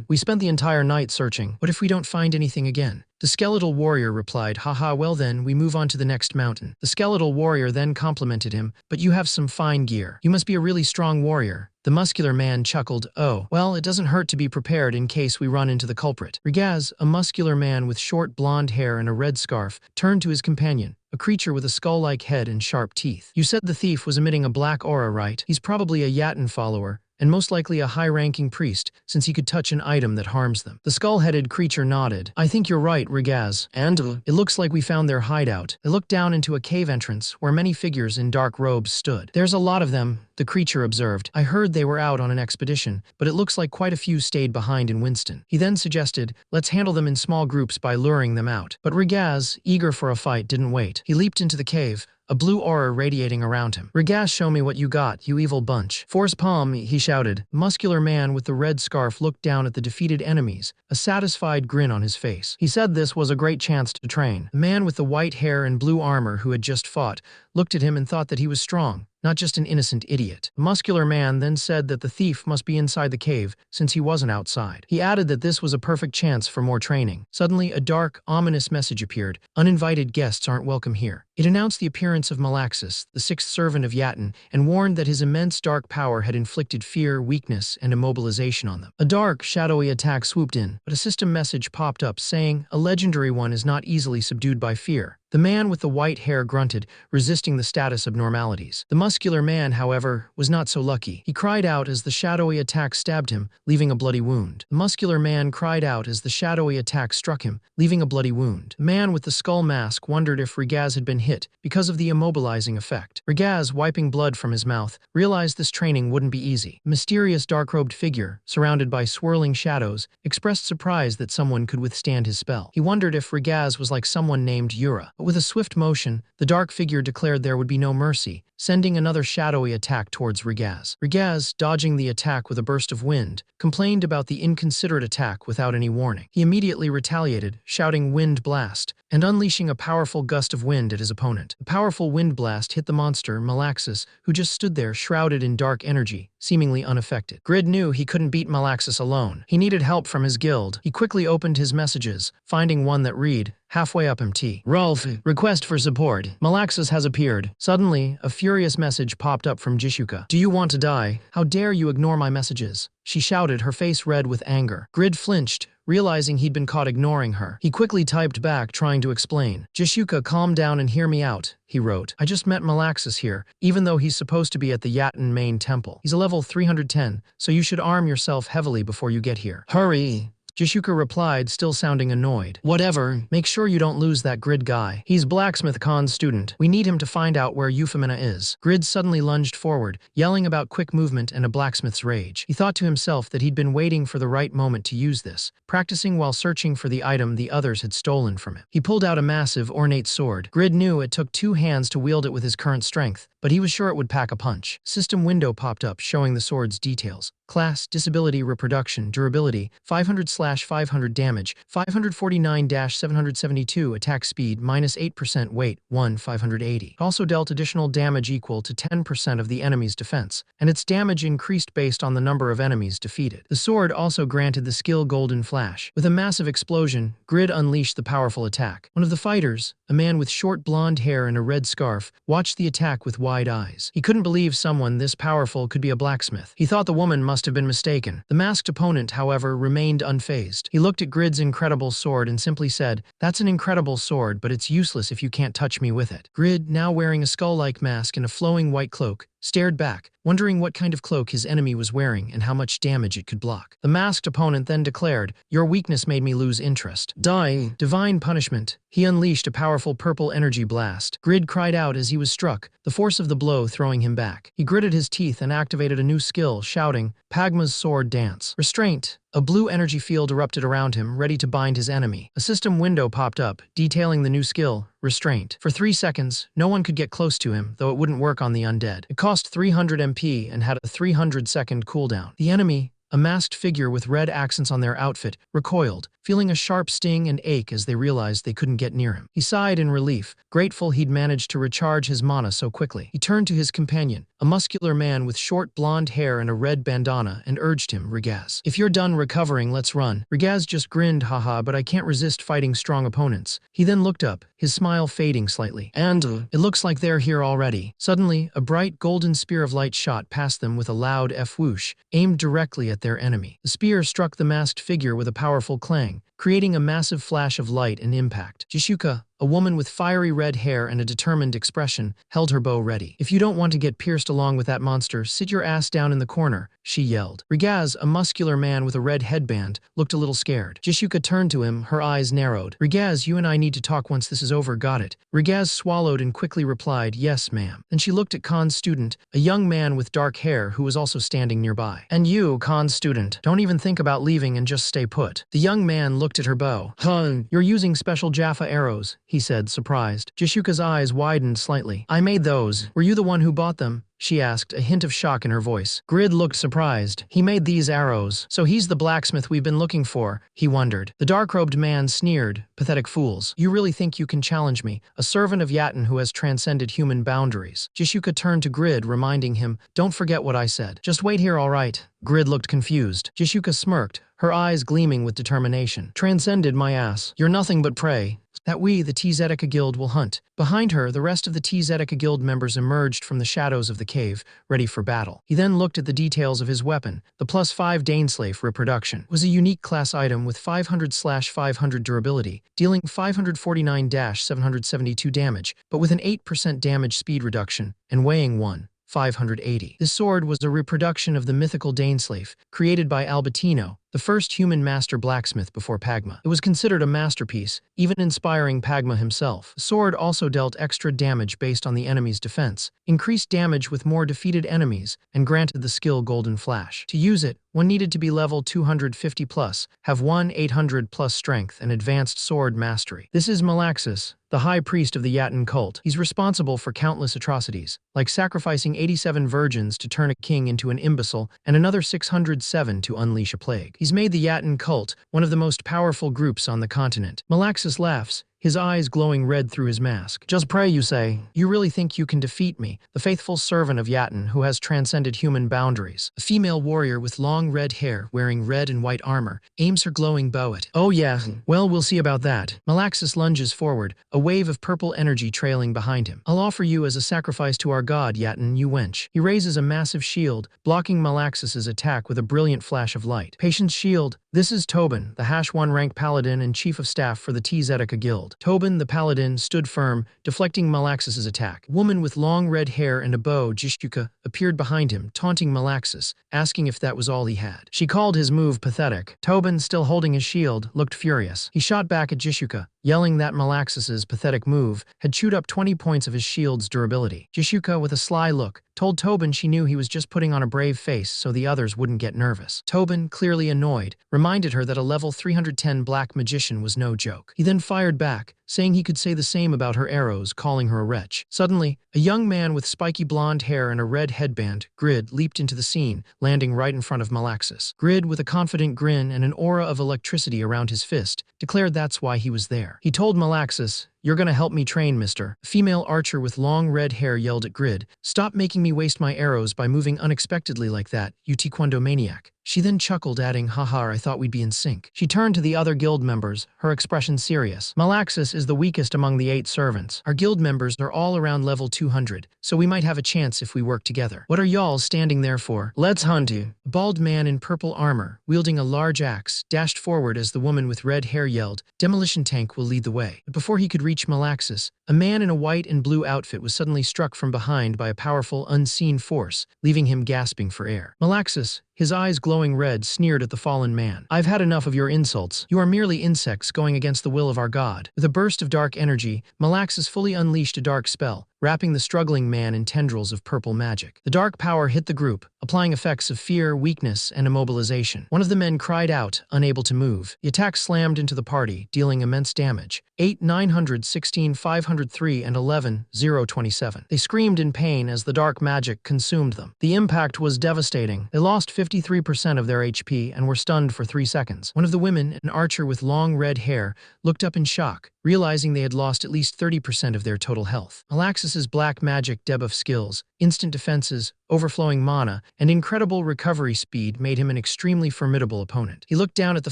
we spent the entire night searching. What if we don't find anything again?" The skeletal warrior replied, "Haha, well then, we move on to the next mountain." The skeletal warrior then complimented him, "But you have some fine gear. You must be a really strong warrior." The muscular man chuckled, "Oh, well, it doesn't hurt to be prepared in case we run into the culprit." Regaz, a muscular man with short blonde hair and a red scarf, turned to his companion, a creature with a skull-like head and sharp teeth. "You said the thief was emitting a black aura, right? He's probably a Yatin follower, and most likely a high-ranking priest, since he could touch an item that harms them." The skull-headed creature nodded. "I think you're right, Regaz. And it looks like we found their hideout." They looked down into a cave entrance where many figures in dark robes stood. "There's a lot of them," the creature observed. "I heard they were out on an expedition, but it looks like quite a few stayed behind in Winston." He then suggested, "Let's handle them in small groups by luring them out." But Regaz, eager for a fight, didn't wait. He leaped into the cave, a blue aura radiating around him. "Regaz, show me what you got, you evil bunch." "Force palm," he shouted. Muscular man with the red scarf looked down at the defeated enemies, a satisfied grin on his face. He said this was a great chance to train. The man with the white hair and blue armor who had just fought looked at him and thought that he was strong, not just an innocent idiot. The muscular man then said that the thief must be inside the cave, since he wasn't outside. He added that this was a perfect chance for more training. Suddenly, a dark, ominous message appeared. "Uninvited guests aren't welcome here." It announced the appearance of Malaxis, the sixth servant of Yatin, and warned that his immense dark power had inflicted fear, weakness, and immobilization on them. A dark, shadowy attack swooped in, but a system message popped up saying, "A legendary one is not easily subdued by fear." The man with the white hair grunted, resisting the status abnormalities. The muscular man, however, was not so lucky. He cried out as the shadowy attack stabbed him, leaving a bloody wound. The muscular man cried out as the shadowy attack struck him, leaving a bloody wound. The man with the skull mask wondered if Regaz had been hit because of the immobilizing effect. Regaz, wiping blood from his mouth, realized this training wouldn't be easy. A mysterious dark-robed figure, surrounded by swirling shadows, expressed surprise that someone could withstand his spell. He wondered if Regaz was like someone named Yura. But with a swift motion, the dark figure declared there would be no mercy, sending another shadowy attack towards Regaz. Regaz, dodging the attack with a burst of wind, complained about the inconsiderate attack without any warning. He immediately retaliated, shouting "Wind Blast," and unleashing a powerful gust of wind at his opponent. The powerful wind blast hit the monster, Malaxis, who just stood there shrouded in dark energy, seemingly unaffected. Grid knew he couldn't beat Malaxis alone. He needed help from his guild. He quickly opened his messages, finding one that read, halfway up MT. Rolf, request for support. Malaxis has appeared. Suddenly, a furious message popped up from Jishuka. Do you want to die? How dare you ignore my messages? She shouted, her face red with anger. Grid flinched, realizing he'd been caught ignoring her. He quickly typed back, trying to explain. Jishuka, calm down and hear me out, he wrote. I just met Malaxis here, even though he's supposed to be at the Yatin main temple. He's a level 310, so you should arm yourself heavily before you get here. Hurry! Jishuka replied, still sounding annoyed. Whatever, make sure you don't lose that Grid guy. He's Blacksmith Khan's student. We need him to find out where Euphemina is. Grid suddenly lunged forward, yelling about quick movement and a blacksmith's rage. He thought to himself that he'd been waiting for the right moment to use this, practicing while searching for the item the others had stolen from him. He pulled out a massive, ornate sword. Grid knew it took 2 hands to wield it with his current strength, but he was sure it would pack a punch. System window popped up, showing the sword's details. Class, disability, reproduction, durability, 500/500 damage, 549-772 attack speed, -8% weight, 1/580. Also dealt additional damage equal to 10% of the enemy's defense, and its damage increased based on the number of enemies defeated. The sword also granted the skill Golden Flash. With a massive explosion, Grid unleashed the powerful attack. One of the fighters, a man with short blonde hair and a red scarf, watched the attack with wide eyes. He couldn't believe someone this powerful could be a blacksmith. He thought the woman must have been mistaken. The masked opponent, however, remained unfazed. He looked at Grid's incredible sword and simply said, "That's an incredible sword, but it's useless if you can't touch me with it." Grid, now wearing a skull-like mask and a flowing white cloak, stared back, wondering what kind of cloak his enemy was wearing and how much damage it could block. The masked opponent then declared, "Your weakness made me lose interest. Die!" Divine punishment. He unleashed a powerful purple energy blast. Grid cried out as he was struck, the force of the blow throwing him back. He gritted his teeth and activated a new skill, shouting, "Pagma's Sword Dance." Restraint. A blue energy field erupted around him, ready to bind his enemy. A system window popped up, detailing the new skill, Restraint. For 3 seconds, no one could get close to him, though it wouldn't work on the undead. It cost 300 MP and had a 300-second cooldown. The enemy, a masked figure with red accents on their outfit, recoiled, feeling a sharp sting and ache as they realized they couldn't get near him. He sighed in relief, grateful he'd managed to recharge his mana so quickly. He turned to his companion, a muscular man with short blonde hair and a red bandana, and urged him, "Regaz, if you're done recovering, let's run." Regaz just grinned, "Haha, but I can't resist fighting strong opponents." He then looked up, his smile fading slightly. "And it looks like they're here already." Suddenly, a bright golden spear of light shot past them with a loud F-whoosh, aimed directly at their enemy. The spear struck the masked figure with a powerful clang, creating a massive flash of light and impact. Jishuka, a woman with fiery red hair and a determined expression, held her bow ready. "If you don't want to get pierced along with that monster, sit your ass down in the corner," she yelled. Regaz, a muscular man with a red headband, looked a little scared. Jishuka turned to him, her eyes narrowed. "Regaz, you and I need to talk once this is over, got it?" Regaz swallowed and quickly replied, "Yes, ma'am." Then she looked at Khan's student, a young man with dark hair who was also standing nearby. "And you, Khan's student, don't even think about leaving and just stay put." The young man looked at her bow. "Huh, you're using special Jaffa arrows," he said, surprised. Jishuka's eyes widened slightly. "I made those. Were you the one who bought them?" she asked, a hint of shock in her voice. Grid looked surprised. "He made these arrows. So he's the blacksmith we've been looking for," he wondered. The dark-robed man sneered, "Pathetic fools. You really think you can challenge me, a servant of Yatin who has transcended human boundaries?" Jishuka turned to Grid, reminding him, "Don't forget what I said. Just wait here, all right?" Grid looked confused. Jishuka smirked, her eyes gleaming with determination. "Transcended my ass. You're nothing but prey that we, the Tzedaka Guild, will hunt." Behind her, the rest of the Tzedaka Guild members emerged from the shadows of the cave, ready for battle. He then looked at the details of his weapon. The +5 Daneslave reproduction was a unique class item with 500/500 durability, dealing 549-772 damage, but with an 8% damage speed reduction, and weighing 1/580. This sword was a reproduction of the mythical Daneslave, created by Albertino, the first human master blacksmith before Pagma. It was considered a masterpiece, even inspiring Pagma himself. The sword also dealt extra damage based on the enemy's defense, increased damage with more defeated enemies, and granted the skill Golden Flash. To use it, one needed to be level 250 plus, have 800 plus strength, and advanced sword mastery. This is Malaxis, the high priest of the Yatin cult. He's responsible for countless atrocities, like sacrificing 87 virgins to turn a king into an imbecile and another 607 to unleash a plague. He's made the Yatin cult one of the most powerful groups on the continent. Malaxis laughs, his eyes glowing red through his mask. Just pray, you say. You really think you can defeat me, the faithful servant of Yatin who has transcended human boundaries. A female warrior with long red hair, wearing red and white armor, aims her glowing bow at. Oh yeah, well, we'll see about that. Malaxis lunges forward, a wave of purple energy trailing behind him. I'll offer you as a sacrifice to our god, Yatin, you wench. He raises a massive shield, blocking Malaxis's attack with a brilliant flash of light. Patience shield. This is Tobin, the #1 rank paladin and chief of staff for the T Zedeca guild. Tobin, the paladin, stood firm, deflecting Malaxis's attack. A woman with long red hair and a bow, Jishuka, appeared behind him, taunting Malaxis, asking if that was all he had. She called his move pathetic. Tobin, still holding his shield, looked furious. He shot back at Jishuka, yelling that Malaxis's pathetic move had chewed up 20 points of his shield's durability. Jishuka, with a sly look, told Tobin she knew he was just putting on a brave face so the others wouldn't get nervous. Tobin, clearly annoyed, reminded her that a level 310 black magician was no joke. He then fired back, saying he could say the same about her arrows, calling her a wretch. Suddenly, a young man with spiky blonde hair and a red headband, Grid, leaped into the scene, landing right in front of Malaxis. Grid, with a confident grin and an aura of electricity around his fist, declared that's why he was there. He told Malaxis, "You're gonna help me train, mister." A female archer with long red hair yelled at Grid, "Stop making me waste my arrows by moving unexpectedly like that, you taekwondo maniac." She then chuckled, adding, "Haha, I thought we'd be in sync." She turned to the other guild members, her expression serious. "Malaxis is the weakest among the 8 servants. Our guild members are all around level 200, so we might have a chance if we work together. What are y'all standing there for? Let's hunt you." A bald man in purple armor, wielding a large axe, dashed forward as the woman with red hair yelled, "Demolition tank will lead the way." But before he could reach Malaxis, a man in a white and blue outfit was suddenly struck from behind by a powerful, unseen force, leaving him gasping for air. Malaxis, his eyes glowing red, sneered at the fallen man. "I've had enough of your insults. You are merely insects going against the will of our god." With a burst of dark energy, Malaxis fully unleashed a dark spell, wrapping the struggling man in tendrils of purple magic. The dark power hit the group, applying effects of fear, weakness, and immobilization. One of the men cried out, unable to move. The attack slammed into the party, dealing immense damage. 8, 900, 16, 503, and 11, 027. They screamed in pain as the dark magic consumed them. The impact was devastating. They lost 53% of their HP and were stunned for 3 seconds. One of the women, an archer with long red hair, looked up in shock, realizing they had lost at least 30% of their total health. Malaxis's black magic debuff skills, instant defenses, overflowing mana, and incredible recovery speed made him an extremely formidable opponent. He looked down at the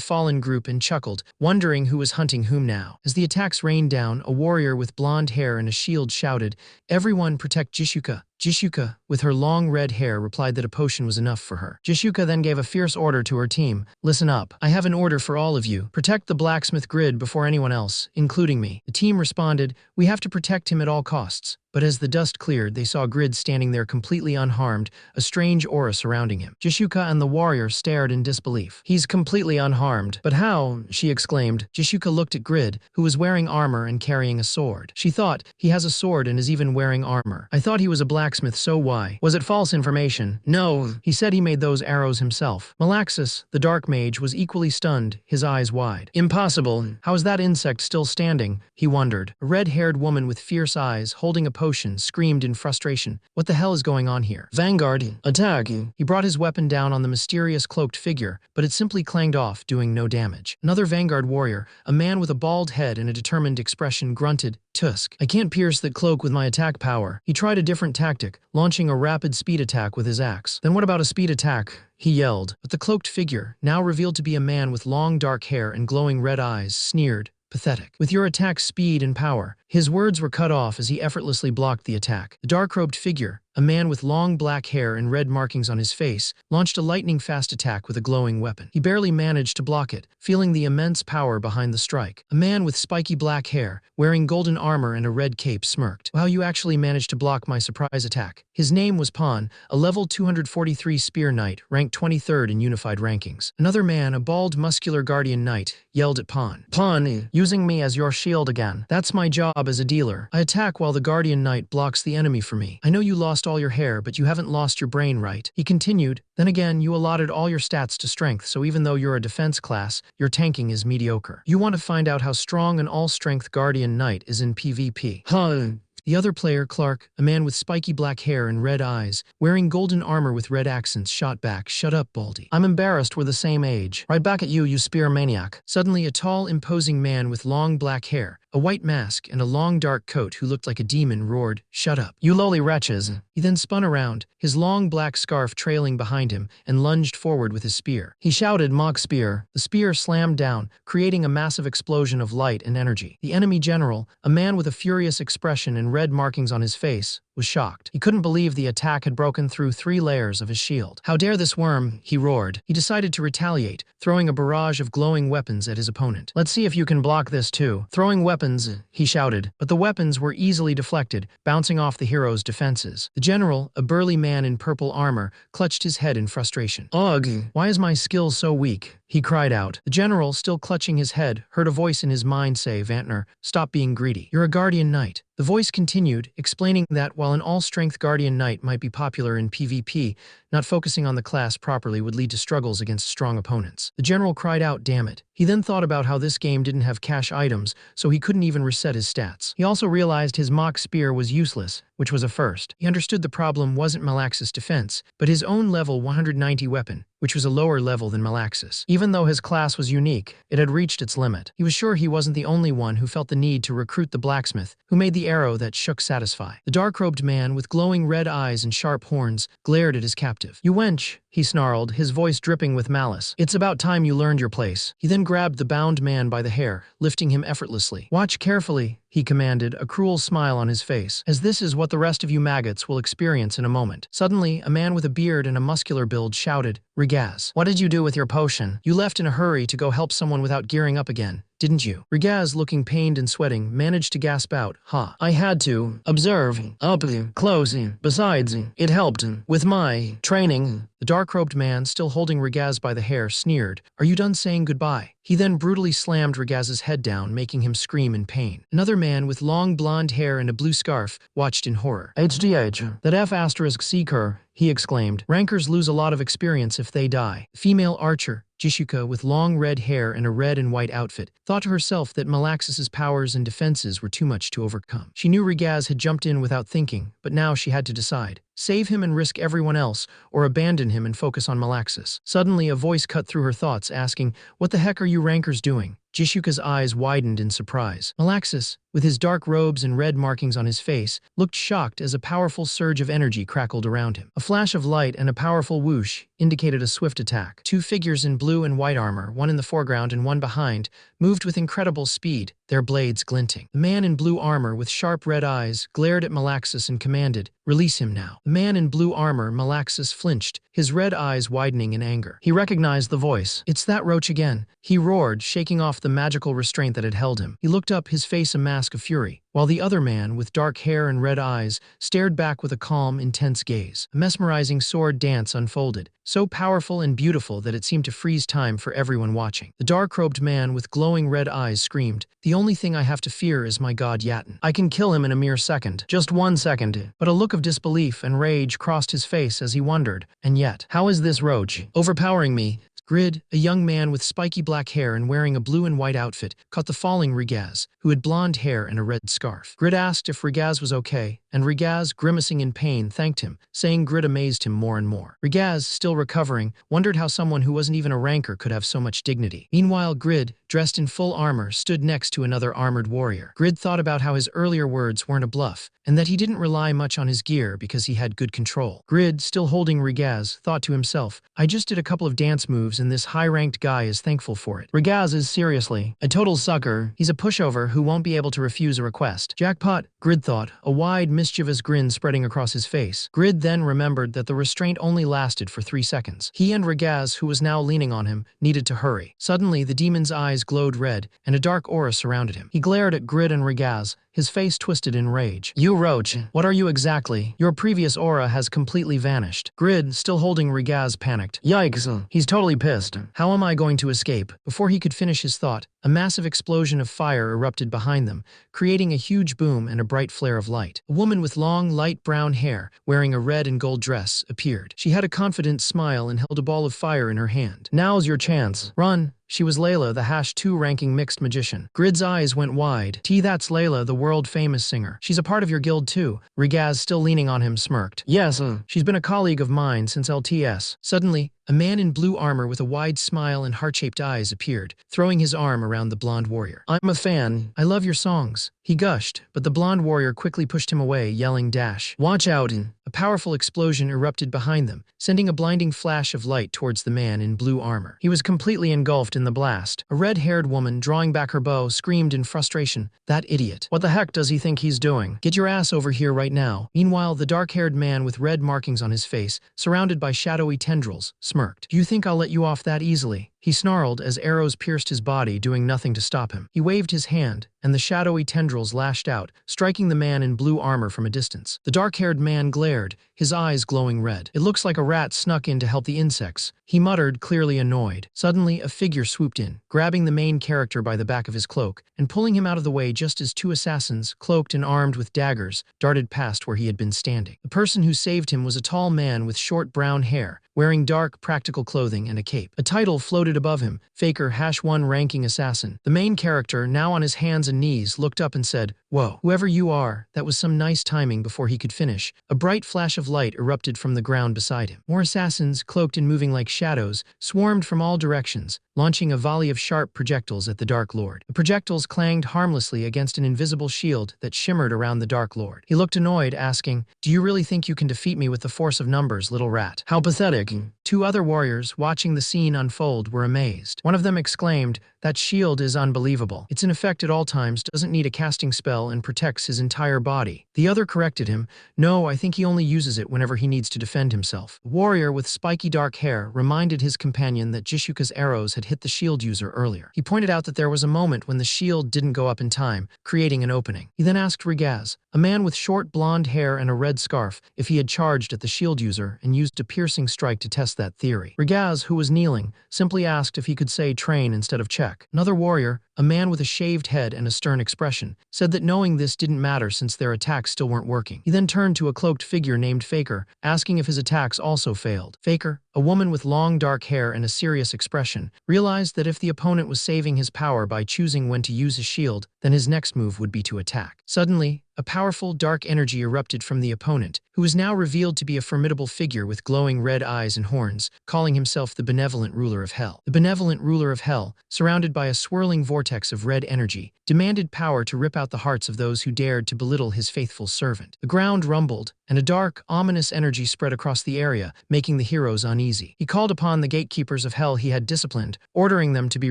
fallen group and chuckled, wondering who was hunting whom now. As the attacks rained down, a warrior with blonde hair and a shield shouted, "Everyone protect Jishuka." Jishuka, with her long red hair, replied that a potion was enough for her. Jishuka then gave a fierce order to her team. "Listen up. I have an order for all of you. Protect the blacksmith Grid before anyone else, including me." The team responded, "We have to protect him at all costs." But as the dust cleared, they saw Grid standing there completely unharmed, a strange aura surrounding him. Jishuka and the warrior stared in disbelief. "He's completely unharmed. But how?" she exclaimed. Jishuka looked at Grid, who was wearing armor and carrying a sword. She thought, "He has a sword and is even wearing armor. I thought he was a blacksmith, so why? Was it false information?" "No, he said he made those arrows himself." Malaxis, the dark mage, was equally stunned, his eyes wide. "Impossible. How is that insect still standing?" he wondered. A red-haired woman with fierce eyes, holding a potion, screamed in frustration. "What the hell is going on here? Vanguard, attack!" He brought his weapon down on the mysterious cloaked figure, but it simply clanged off, doing no damage. Another Vanguard warrior, a man with a bald head and a determined expression, grunted, "Tusk. I can't pierce that cloak with my attack power." He tried a different tactic, launching a rapid speed attack with his axe. "Then what about a speed attack?" he yelled. But the cloaked figure, now revealed to be a man with long dark hair and glowing red eyes, sneered, "Pathetic. With your attack speed and power." His words were cut off as he effortlessly blocked the attack. The dark-robed figure, a man with long black hair and red markings on his face, launched a lightning-fast attack with a glowing weapon. He barely managed to block it, feeling the immense power behind the strike. A man with spiky black hair, wearing golden armor and a red cape, smirked. "Wow, you actually managed to block my surprise attack." His name was Pan, a level 243 spear knight, ranked 23rd in unified rankings. Another man, a bald, muscular guardian knight, yelled at Pan. "Pan, using me as your shield again. That's my job as a dealer. I attack while the guardian knight blocks the enemy for me. I know you lost all your hair, but you haven't lost your brain, right?" He continued. "Then again, you allotted all your stats to strength, so even though you're a defense class, your tanking is mediocre. You want to find out how strong an all-strength guardian knight is in PvP. Huh?" The other player, Clark, a man with spiky black hair and red eyes, wearing golden armor with red accents, shot back. "Shut up, Baldy. I'm embarrassed we're the same age. Right back at you, you spear maniac." Suddenly, a tall, imposing man with long black hair, a white mask, and a long dark coat who looked like a demon roared, "Shut up, you lowly wretches." He then spun around, his long black scarf trailing behind him, and lunged forward with his spear. He shouted, "Mock spear." The spear slammed down, creating a massive explosion of light and energy. The enemy general, a man with a furious expression and red markings on his face, was shocked. He couldn't believe the attack had broken through 3 layers of his shield. "How dare this worm?" he roared. He decided to retaliate, throwing a barrage of glowing weapons at his opponent. "Let's see if you can block this too." Throwing weapons, he shouted, but the weapons were easily deflected, bouncing off the hero's defenses. The general, a burly man in purple armor, clutched his head in frustration. "Ugh, why is my skill so weak?" he cried out. The general, still clutching his head, heard a voice in his mind say, "Vantner, stop being greedy. You're a guardian knight." The voice continued, explaining that while an all-strength guardian knight might be popular in PvP, not focusing on the class properly would lead to struggles against strong opponents. The general cried out, "Damn it." He then thought about how this game didn't have cash items, so he couldn't even reset his stats. He also realized his mock spear was useless, which was a first. He understood the problem wasn't Malaxis' defense, but his own level 190 weapon, which was a lower level than Malaxis. Even though his class was unique, it had reached its limit. He was sure he wasn't the only one who felt the need to recruit the blacksmith, who made the arrow that shook Satisfy. The dark-robed man, with glowing red eyes and sharp horns, glared at his captive. "You wench," he snarled, his voice dripping with malice. "It's about time you learned your place." He then grabbed the bound man by the hair, lifting him effortlessly. "Watch carefully," he commanded, a cruel smile on his face, "as this is what the rest of you maggots will experience in a moment." Suddenly, a man with a beard and a muscular build shouted, "Rigaz, what did you do with your potion? You left in a hurry to go help someone without gearing up again, didn't you?" Rigaz, looking pained and sweating, managed to gasp out, "Ha. I had to observe up close. Besides, it helped with my training." The dark-robed man, still holding Rigaz by the hair, sneered, "Are you done saying goodbye?" He then brutally slammed Rigaz's head down, making him scream in pain. Another man with long blonde hair and a blue scarf watched in horror. "HDH, that F***seeker," he exclaimed. "Rankers lose a lot of experience if they die." The female archer, Jishuka, with long red hair and a red and white outfit, thought to herself that Malaxis' powers and defenses were too much to overcome. She knew Rigaz had jumped in without thinking, but now she had to decide. Save him and risk everyone else, or abandon him and focus on Malaxis. Suddenly, a voice cut through her thoughts, asking, "What the heck are you rankers doing?" Jishuka's eyes widened in surprise. Malaxis, with his dark robes and red markings on his face, looked shocked as a powerful surge of energy crackled around him. A flash of light and a powerful whoosh indicated a swift attack. 2 figures in blue and white armor, one in the foreground and one behind, moved with incredible speed, their blades glinting. The man in blue armor with sharp red eyes glared at Malaxis and commanded, "Release him now." The man in blue armor, Malaxis, flinched, his red eyes widening in anger. He recognized the voice. "It's that roach again," he roared, shaking off the magical restraint that had held him. He looked up, his face a mask of fury, while the other man, with dark hair and red eyes, stared back with a calm, intense gaze. A mesmerizing sword dance unfolded, so powerful and beautiful that it seemed to freeze time for everyone watching. The dark-robed man with glowing red eyes screamed, "The only thing I have to fear is my god Yatin. I can kill him in a mere second. Just 1 second." But a look of disbelief and rage crossed his face as he wondered, "And yet, how is this roach overpowering me?" Grid, a young man with spiky black hair and wearing a blue and white outfit, caught the falling Rigaz, who had blonde hair and a red scarf. Grid asked if Rigaz was okay, and Rigaz, grimacing in pain, thanked him, saying Grid amazed him more and more. Rigaz, still recovering, wondered how someone who wasn't even a ranker could have so much dignity. Meanwhile, Grid, dressed in full armor, stood next to another armored warrior. Grid thought about how his earlier words weren't a bluff, and that he didn't rely much on his gear because he had good control. Grid, still holding Regaz, thought to himself, I just did a couple of dance moves and this high-ranked guy is thankful for it. Regaz is seriously a total sucker. He's a pushover who won't be able to refuse a request. Jackpot, Grid thought, a wide, mischievous grin spreading across his face. Grid then remembered that the restraint only lasted for 3 seconds. He and Regaz, who was now leaning on him, needed to hurry. Suddenly, the demon's eyes glowed red, and a dark aura surrounded him. He glared at Grid and Regaz, his face twisted in rage. You roach, what are you exactly? Your previous aura has completely vanished. Grid, still holding Regaz, panicked. Yikes, he's totally pissed. How am I going to escape? Before he could finish his thought, a massive explosion of fire erupted behind them, creating a huge boom and a bright flare of light. A woman with long, light brown hair, wearing a red and gold dress, appeared. She had a confident smile and held a ball of fire in her hand. Now's your chance. Run. She was Layla, the #2 ranking mixed magician. Grid's eyes went wide. That's Layla, the world-famous singer. She's a part of your guild too. Regaz, still leaning on him, smirked. Yes, she's been a colleague of mine since LTS. Suddenly, a man in blue armor with a wide smile and heart-shaped eyes appeared, throwing his arm around the blonde warrior. I'm a fan. I love your songs. He gushed, but the blonde warrior quickly pushed him away, yelling dash. Watch out! A powerful explosion erupted behind them, sending a blinding flash of light towards the man in blue armor. He was completely engulfed in the blast. A red-haired woman, drawing back her bow, screamed in frustration, That idiot. What the heck does he think he's doing? Get your ass over here right now. Meanwhile, the dark-haired man with red markings on his face, surrounded by shadowy tendrils, smirked. Do you think I'll let you off that easily? He snarled as arrows pierced his body, doing nothing to stop him. He waved his hand, and the shadowy tendrils lashed out, striking the man in blue armor from a distance. The dark-haired man glared, his eyes glowing red. It looks like a rat snuck in to help the insects, he muttered, clearly annoyed. Suddenly, a figure swooped in, grabbing the main character by the back of his cloak, and pulling him out of the way just as 2 assassins, cloaked and armed with daggers, darted past where he had been standing. The person who saved him was a tall man with short brown hair, wearing dark, practical clothing and a cape. A title floated above him, Faker #1 ranking assassin. The main character, now on his hands and knees, looked up and said, Whoa, whoever you are, that was some nice timing. Before he could finish, a bright flash of light erupted from the ground beside him. More assassins, cloaked and moving like shadows, swarmed from all directions, launching a volley of sharp projectiles at the Dark Lord. The projectiles clanged harmlessly against an invisible shield that shimmered around the Dark Lord. He looked annoyed, asking, Do you really think you can defeat me with the force of numbers, little rat? How pathetic. 2 other warriors, watching the scene unfold, were amazed. One of them exclaimed, That shield is unbelievable. It's in effect at all times, doesn't need a casting spell, and protects his entire body. The other corrected him, No, I think he only uses it whenever he needs to defend himself. The warrior with spiky dark hair reminded his companion that Jishuka's arrows had hit the shield user earlier. He pointed out that there was a moment when the shield didn't go up in time, creating an opening. He then asked Regaz, a man with short blonde hair and a red scarf, if he had charged at the shield user and used a piercing strike to test that theory. Regaz, who was kneeling, simply asked if he could say train instead of check. Another warrior, a man with a shaved head and a stern expression, said that knowing this didn't matter since their attacks still weren't working. He then turned to a cloaked figure named Faker, asking if his attacks also failed. Faker, a woman with long dark hair and a serious expression, realized that if the opponent was saving his power by choosing when to use his shield, then his next move would be to attack. Suddenly, a powerful, dark energy erupted from the opponent, who was now revealed to be a formidable figure with glowing red eyes and horns, calling himself the Benevolent Ruler of Hell. The Benevolent Ruler of Hell, surrounded by a swirling vortex of red energy, demanded power to rip out the hearts of those who dared to belittle his faithful servant. The ground rumbled, and a dark, ominous energy spread across the area, making the heroes uneasy. He called upon the gatekeepers of hell he had disciplined, ordering them to be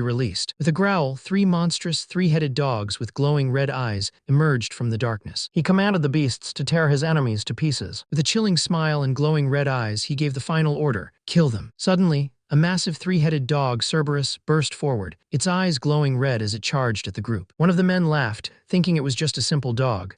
released. With a growl, 3 monstrous, 3-headed dogs with glowing red eyes emerged from the darkness. He commanded the beasts to tear his enemies to pieces. With a chilling smile and glowing red eyes, he gave the final order, kill them. Suddenly, a massive 3-headed dog, Cerberus, burst forward, its eyes glowing red as it charged at the group. One of the men laughed, thinking it was just a simple dog.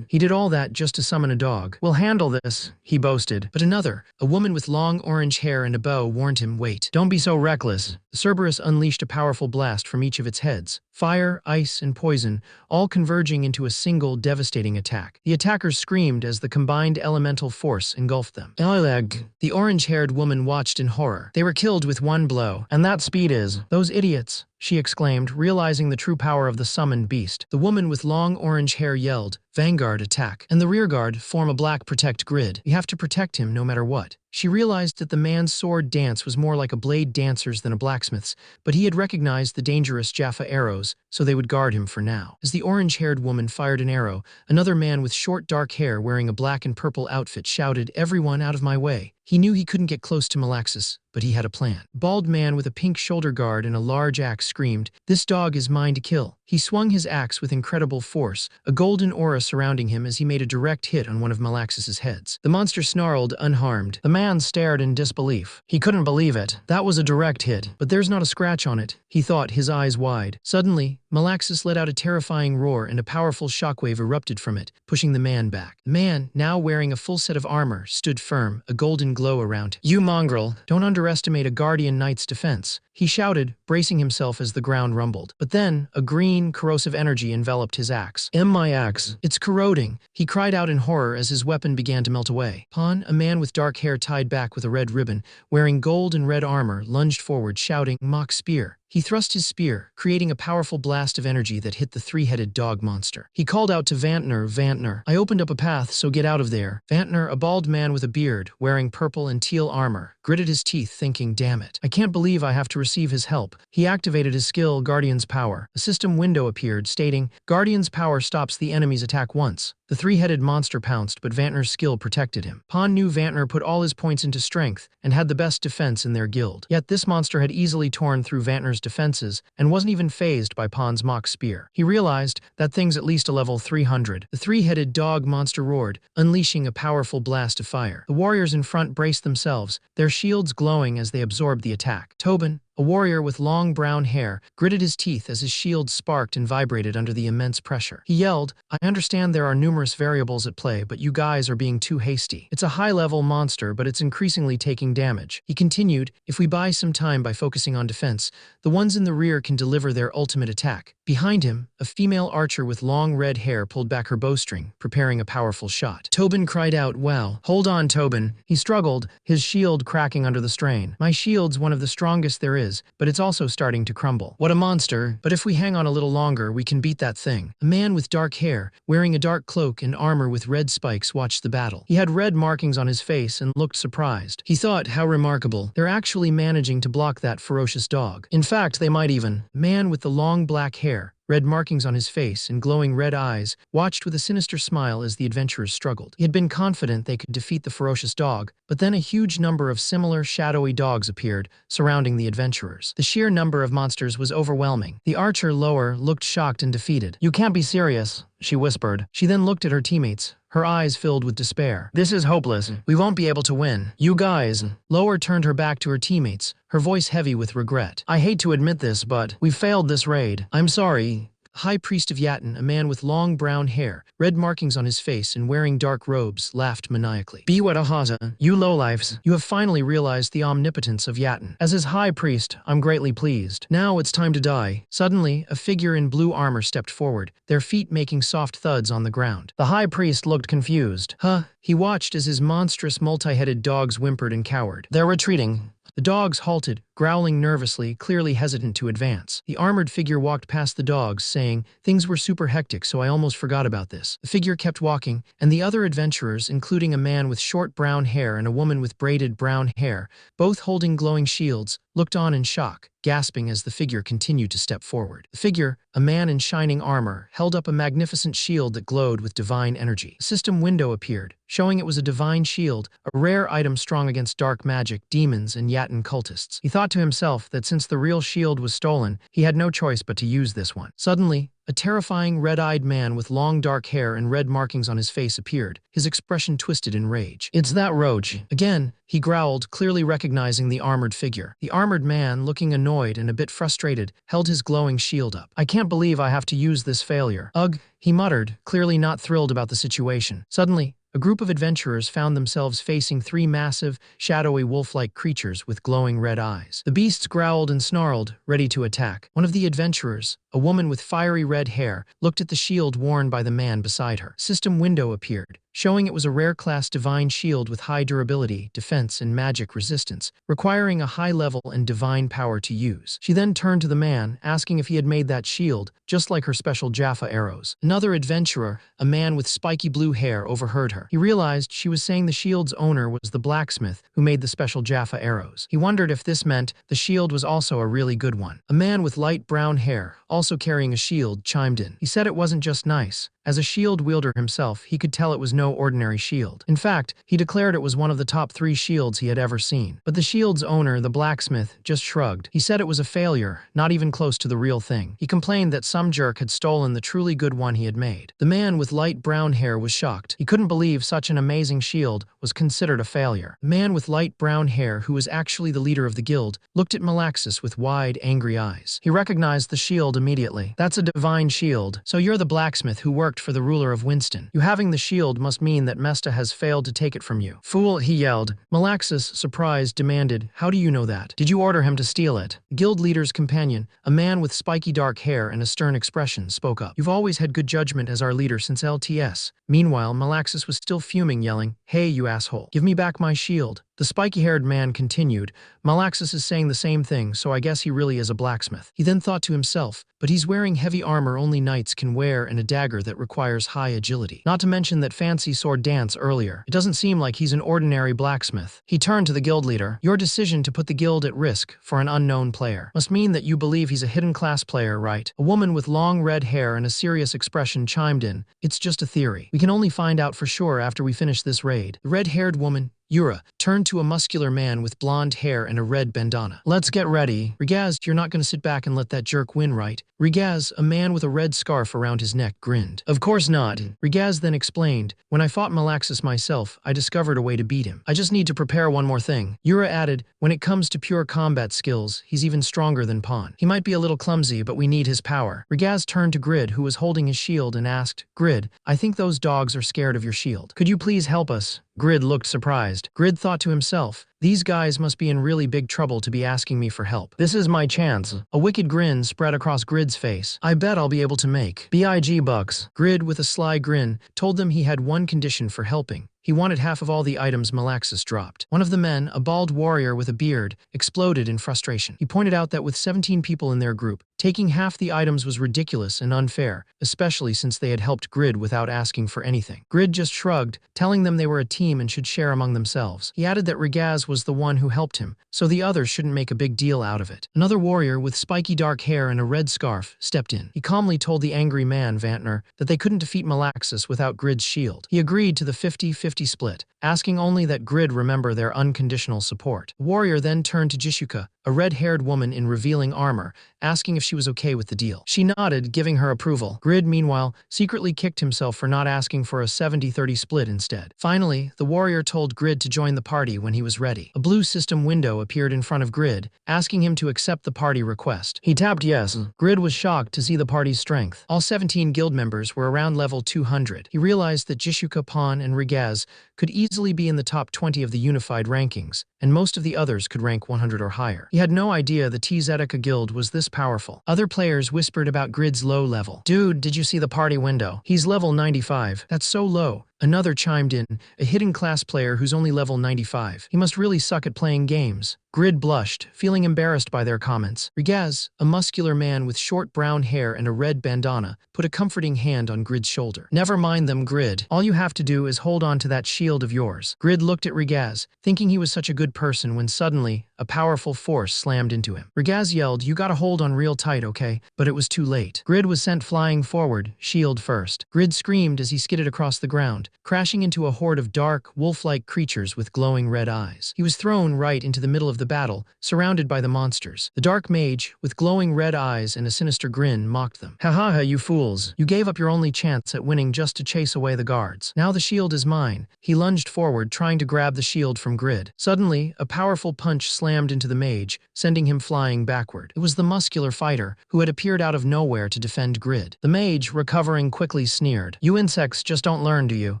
He did all that just to summon a dog. We'll handle this, he boasted. But another, a woman with long orange hair and a bow, warned him, Wait, don't be so reckless. The Cerberus unleashed a powerful blast from each of its heads. Fire, ice, and poison, all converging into a single devastating attack. The attackers screamed as the combined elemental force engulfed them. The orange-haired woman watched in horror. They were killed with one blow, and that speed is... Those idiots, she exclaimed, realizing the true power of the summoned beast. The woman with long orange hair yelled, Vanguard attack, and the rearguard form a black protect grid. You have to protect him no matter what. She realized that the man's sword dance was more like a blade dancer's than a blacksmith's, but he had recognized the dangerous Jaffa arrows, so they would guard him for now. As the orange-haired woman fired an arrow, another man with short dark hair wearing a black and purple outfit shouted, "Everyone out of my way." He knew he couldn't get close to Malaxis, but he had a plan. Bald man with a pink shoulder guard and a large axe screamed, "This dog is mine to kill." He swung his axe with incredible force, a golden aura surrounding him as he made a direct hit on one of Malaxis's heads. The monster snarled, unharmed. The man stared in disbelief. He couldn't believe it. That was a direct hit, but there's not a scratch on it, he thought, his eyes wide. Suddenly, Malaxis let out a terrifying roar and a powerful shockwave erupted from it, pushing the man back. The man, now wearing a full set of armor, stood firm, a golden glow around him. "You mongrel, don't underestimate a guardian knight's defense," he shouted, bracing himself as the ground rumbled. But then, a green, corrosive energy enveloped his axe. My axe. It's corroding," he cried out in horror as his weapon began to melt away. Pan, a man with dark hair tied back with a red ribbon, wearing gold and red armor, lunged forward, shouting, "Mock spear." He thrust his spear, creating a powerful blast of energy that hit the three-headed dog monster. He called out to Vantner, "Vantner, I opened up a path, so get out of there." Vantner, a bald man with a beard, wearing purple and teal armor, gritted his teeth, thinking, "Damn it. I can't believe I have to receive his help." He activated his skill, Guardian's Power. A system window appeared, stating, "Guardian's Power stops the enemy's attack once." The three-headed monster pounced, but Vantner's skill protected him. Pan knew Vantner put all his points into strength and had the best defense in their guild. Yet this monster had easily torn through Vantner's defenses and wasn't even fazed by Pan's mock spear. He realized that thing's at least a level 300. The three-headed dog monster roared, unleashing a powerful blast of fire. The warriors in front braced themselves, their shields glowing as they absorbed the attack. Tobin, a warrior with long brown hair, gritted his teeth as his shield sparked and vibrated under the immense pressure. He yelled, "I understand there are numerous variables at play, but you guys are being too hasty. It's a high-level monster, but it's increasingly taking damage." He continued, "If we buy some time by focusing on defense, the ones in the rear can deliver their ultimate attack." Behind him, a female archer with long red hair pulled back her bowstring, preparing a powerful shot. Tobin cried out, "Wow. Hold on, Tobin." He struggled, his shield cracking under the strain. "My shield's one of the strongest there is, but it's also starting to crumble." "What a monster. But if we hang on a little longer, we can beat that thing." A man with dark hair, wearing a dark cloak and armor with red spikes, watched the battle. He had red markings on his face and looked surprised. He thought, how remarkable. They're actually managing to block that ferocious dog. In fact, they might even. The man with the long black hair, red markings on his face and glowing red eyes, watched with a sinister smile as the adventurers struggled. He had been confident they could defeat the ferocious dog, but then a huge number of similar, shadowy dogs appeared, surrounding the adventurers. The sheer number of monsters was overwhelming. The archer, Lower, looked shocked and defeated. "You can't be serious," she whispered. She then looked at her teammates, her eyes filled with despair. "This is hopeless. We won't be able to win. You guys." Lower turned her back to her teammates, her voice heavy with regret. "I hate to admit this, but we've failed this raid. I'm sorry." High Priest of Yatin, a man with long brown hair, red markings on his face and wearing dark robes, laughed maniacally. "Biwetahaza, you lowlifes, you have finally realized the omnipotence of Yatin. As his High Priest, I'm greatly pleased. Now it's time to die." Suddenly, a figure in blue armor stepped forward, their feet making soft thuds on the ground. The High Priest looked confused. He watched as his monstrous multi-headed dogs whimpered and cowered. "They're retreating." The dogs halted, growling nervously, clearly hesitant to advance. The armored figure walked past the dogs, saying, "Things were super hectic, so I almost forgot about this." The figure kept walking, and the other adventurers, including a man with short brown hair and a woman with braided brown hair, both holding glowing shields, looked on in shock, gasping as the figure continued to step forward. The figure, a man in shining armor, held up a magnificent shield that glowed with divine energy. A system window appeared, showing it was a divine shield, a rare item strong against dark magic, demons, and Yatin cultists. He thought to himself that since the real shield was stolen, he had no choice but to use this one. Suddenly, a terrifying red-eyed man with long dark hair and red markings on his face appeared, his expression twisted in rage. "It's that roach." Again, he growled, clearly recognizing the armored figure. The armored man, looking annoyed and a bit frustrated, held his glowing shield up. "I can't believe I have to use this failure." "Ugh," he muttered, clearly not thrilled about the situation. Suddenly, a group of adventurers found themselves facing three massive, shadowy wolf-like creatures with glowing red eyes. The beasts growled and snarled, ready to attack. One of the adventurers, a woman with fiery red hair, looked at the shield worn by the man beside her. System window appeared, showing it was a rare class divine shield with high durability, defense, and magic resistance, requiring a high level and divine power to use. She then turned to the man, asking if he had made that shield, just like her special Jaffa arrows. Another adventurer, a man with spiky blue hair, overheard her. He realized she was saying the shield's owner was the blacksmith who made the special Jaffa arrows. He wondered if this meant the shield was also a really good one. A man with light brown hair, also carrying a shield, chimed in. He said it wasn't just nice. As a shield wielder himself, he could tell it was no ordinary shield. In fact, he declared it was one of the top 3 shields he had ever seen. But the shield's owner, the blacksmith, just shrugged. He said it was a failure, not even close to the real thing. He complained that some jerk had stolen the truly good one he had made. The man with light brown hair was shocked. He couldn't believe such an amazing shield was considered a failure. The man with light brown hair, who was actually the leader of the guild, looked at Malaxis with wide, angry eyes. He recognized the shield immediately. That's a divine shield. So you're the blacksmith who worked for the ruler of Winston. You having the shield must mean that Mesta has failed to take it from you. Fool, he yelled. Malaxis, surprised, demanded, how do you know that? Did you order him to steal it? The guild leader's companion, a man with spiky dark hair and a stern expression, spoke up. You've always had good judgment as our leader since LTS. Meanwhile, Malaxis was still fuming, yelling, hey, you asshole. Give me back my shield. The spiky-haired man continued, Malaxis is saying the same thing, so I guess he really is a blacksmith. He then thought to himself, but he's wearing heavy armor only knights can wear and a dagger that requires high agility. Not to mention that fancy sword dance earlier. It doesn't seem like he's an ordinary blacksmith. He turned to the guild leader. Your decision to put the guild at risk for an unknown player must mean that you believe he's a hidden class player, right? A woman with long red hair and a serious expression chimed in. It's just a theory. We can only find out for sure after we finish this raid. The red-haired woman, Yura, turned to a muscular man with blonde hair and a red bandana. Let's get ready. Rigaz, you're not going to sit back and let that jerk win, right? Rigaz, a man with a red scarf around his neck, grinned. Of course not. Rigaz then explained, when I fought Malaxis myself, I discovered a way to beat him. I just need to prepare one more thing. Yura added, when it comes to pure combat skills, he's even stronger than Pawn. He might be a little clumsy, but we need his power. Rigaz turned to Grid, who was holding his shield, and asked, Grid, I think those dogs are scared of your shield. Could you please help us? Grid looked surprised. Grid thought to himself, these guys must be in really big trouble to be asking me for help. This is my chance. A wicked grin spread across Grid's face. I bet I'll be able to make BIG bucks. Grid, with a sly grin, told them he had one condition for helping. He wanted half of all the items Malaxis dropped. One of the men, a bald warrior with a beard, exploded in frustration. He pointed out that with 17 people in their group, taking half the items was ridiculous and unfair, especially since they had helped Grid without asking for anything. Grid just shrugged, telling them they were a team and should share among themselves. He added that Rigaz was the one who helped him, so the others shouldn't make a big deal out of it. Another warrior with spiky dark hair and a red scarf stepped in. He calmly told the angry man, Vantner, that they couldn't defeat Malaxis without Grid's shield. He agreed to the 50-50 split, asking only that Grid remember their unconditional support. The warrior then turned to Jishuka, a red-haired woman in revealing armor, asking if she was okay with the deal. She nodded, giving her approval. Grid, meanwhile, secretly kicked himself for not asking for a 70-30 split instead. Finally, the warrior told Grid to join the party when he was ready. A blue system window appeared in front of Grid, asking him to accept the party request. He tapped yes. Grid was shocked to see the party's strength. All 17 guild members were around level 200. He realized that Jishuka, Pawn, and Rigaz could easily be in the top 20 of the unified rankings, and most of the others could rank 100 or higher. He had no idea the T-Zetica guild was this powerful. Other players whispered about Grid's low level. Dude, did you see the party window? He's level 95. That's so low. Another chimed in, a hidden class player who's only level 95. He must really suck at playing games. Grid blushed, feeling embarrassed by their comments. Rigaz, a muscular man with short brown hair and a red bandana, put a comforting hand on Grid's shoulder. Never mind them, Grid. All you have to do is hold on to that shield of yours. Grid looked at Rigaz, thinking he was such a good person when suddenly, a powerful force slammed into him. Rigaz yelled, you gotta hold on real tight, okay? But it was too late. Grid was sent flying forward, shield first. Grid screamed as he skidded across the ground, crashing into a horde of dark, wolf-like creatures with glowing red eyes. He was thrown right into the middle of the battle, surrounded by the monsters. The dark mage, with glowing red eyes and a sinister grin, mocked them. Ha ha ha, you fools. You gave up your only chance at winning just to chase away the guards. Now the shield is mine. He lunged forward, trying to grab the shield from Grid. Suddenly, a powerful punch slammed slammed into the mage, sending him flying backward. It was the muscular fighter, who had appeared out of nowhere to defend Grid. The mage, recovering quickly, sneered, "You insects just don't learn, do you?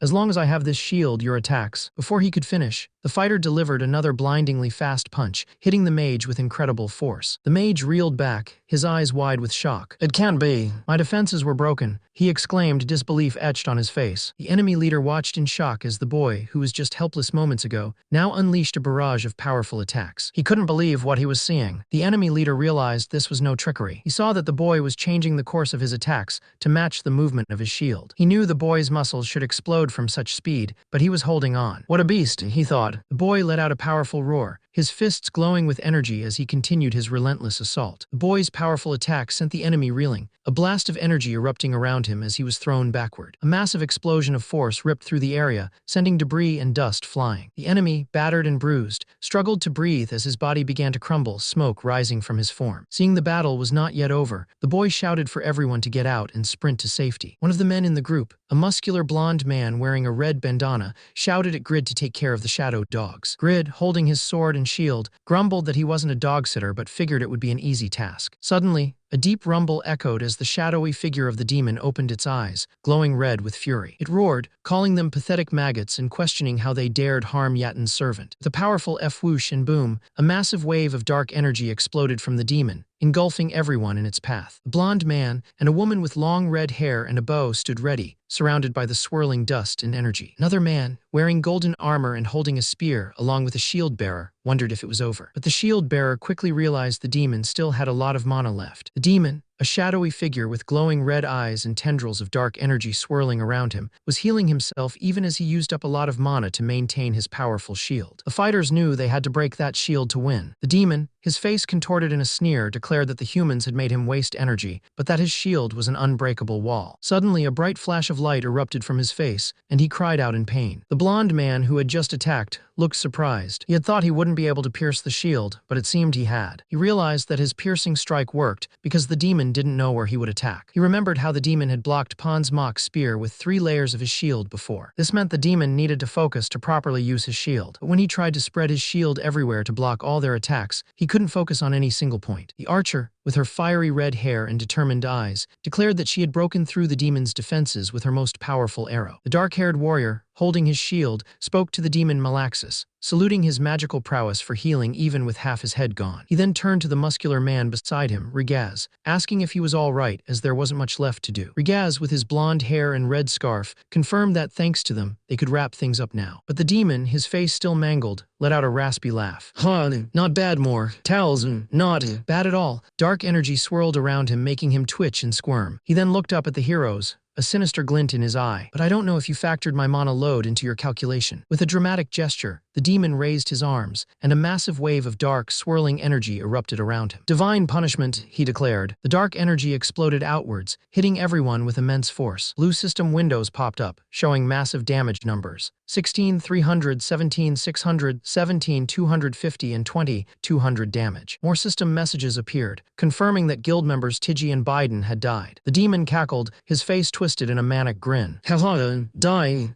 As long as I have this shield, your attacks." Before he could finish, the fighter delivered another blindingly fast punch, hitting the mage with incredible force. The mage reeled back, his eyes wide with shock. "It can't be. My defenses were broken," he exclaimed, disbelief etched on his face. The enemy leader watched in shock as the boy, who was just helpless moments ago, now unleashed a barrage of powerful attacks. He couldn't believe what he was seeing. The enemy leader realized this was no trickery. He saw that the boy was changing the course of his attacks to match the movement of his shield. He knew the boy's muscles should explode from such speed, but he was holding on. "What a beast," he thought. The boy let out a powerful roar, his fists glowing with energy as he continued his relentless assault. The boy's powerful attack sent the enemy reeling, a blast of energy erupting around him as he was thrown backward. A massive explosion of force ripped through the area, sending debris and dust flying. The enemy, battered and bruised, struggled to breathe as his body began to crumble, smoke rising from his form. Seeing the battle was not yet over, the boy shouted for everyone to get out and sprint to safety. One of the men in the group, a muscular blonde man wearing a red bandana, shouted at Grid to take care of the shadow dogs. Grid, holding his sword and shield, grumbled that he wasn't a dog sitter but figured it would be an easy task. Suddenly, a deep rumble echoed as the shadowy figure of the demon opened its eyes, glowing red with fury. It roared, calling them pathetic maggots and questioning how they dared harm Yatin's servant. With a powerful F-whoosh and boom, a massive wave of dark energy exploded from the demon, engulfing everyone in its path. A blonde man and a woman with long red hair and a bow stood ready, surrounded by the swirling dust and energy. Another man, wearing golden armor and holding a spear along with a shield bearer, wondered if it was over. But the shield bearer quickly realized the demon still had a lot of mana left. The demon, a shadowy figure with glowing red eyes and tendrils of dark energy swirling around him, was healing himself even as he used up a lot of mana to maintain his powerful shield. The fighters knew they had to break that shield to win. The demon, his face contorted in a sneer, declared that the humans had made him waste energy, but that his shield was an unbreakable wall. Suddenly, a bright flash of light erupted from his face, and he cried out in pain. The blonde man who had just attacked looked surprised. He had thought he wouldn't be able to pierce the shield, but it seemed he had. He realized that his piercing strike worked because the demon didn't know where he would attack. He remembered how the demon had blocked Pon's mock spear with 3 layers of his shield before. This meant the demon needed to focus to properly use his shield. But when he tried to spread his shield everywhere to block all their attacks, he couldn't focus on any single point. The archer, with her fiery red hair and determined eyes, declared that she had broken through the demon's defenses with her most powerful arrow. The dark-haired warrior, holding his shield, spoke to the demon Malaxis, saluting his magical prowess for healing even with half his head gone. He then turned to the muscular man beside him, Rigaz, asking if he was all right as there wasn't much left to do. Rigaz, with his blonde hair and red scarf, confirmed that thanks to them, they could wrap things up now. But the demon, his face still mangled, let out a raspy laugh. "Huh, not bad more. Towels, not bad at all." Dark energy swirled around him, making him twitch and squirm. He then looked up at the heroes, a sinister glint in his eye. "But I don't know if you factored my mana load into your calculation." With a dramatic gesture, the demon raised his arms, and a massive wave of dark, swirling energy erupted around him. "Divine punishment," he declared. The dark energy exploded outwards, hitting everyone with immense force. Blue system windows popped up, showing massive damage numbers. 16,300, 17,600, 17,250, and 20,200 damage. More system messages appeared, confirming that guild members Tigi and Biden had died. The demon cackled, his face twisted in a manic grin. "Hello, die.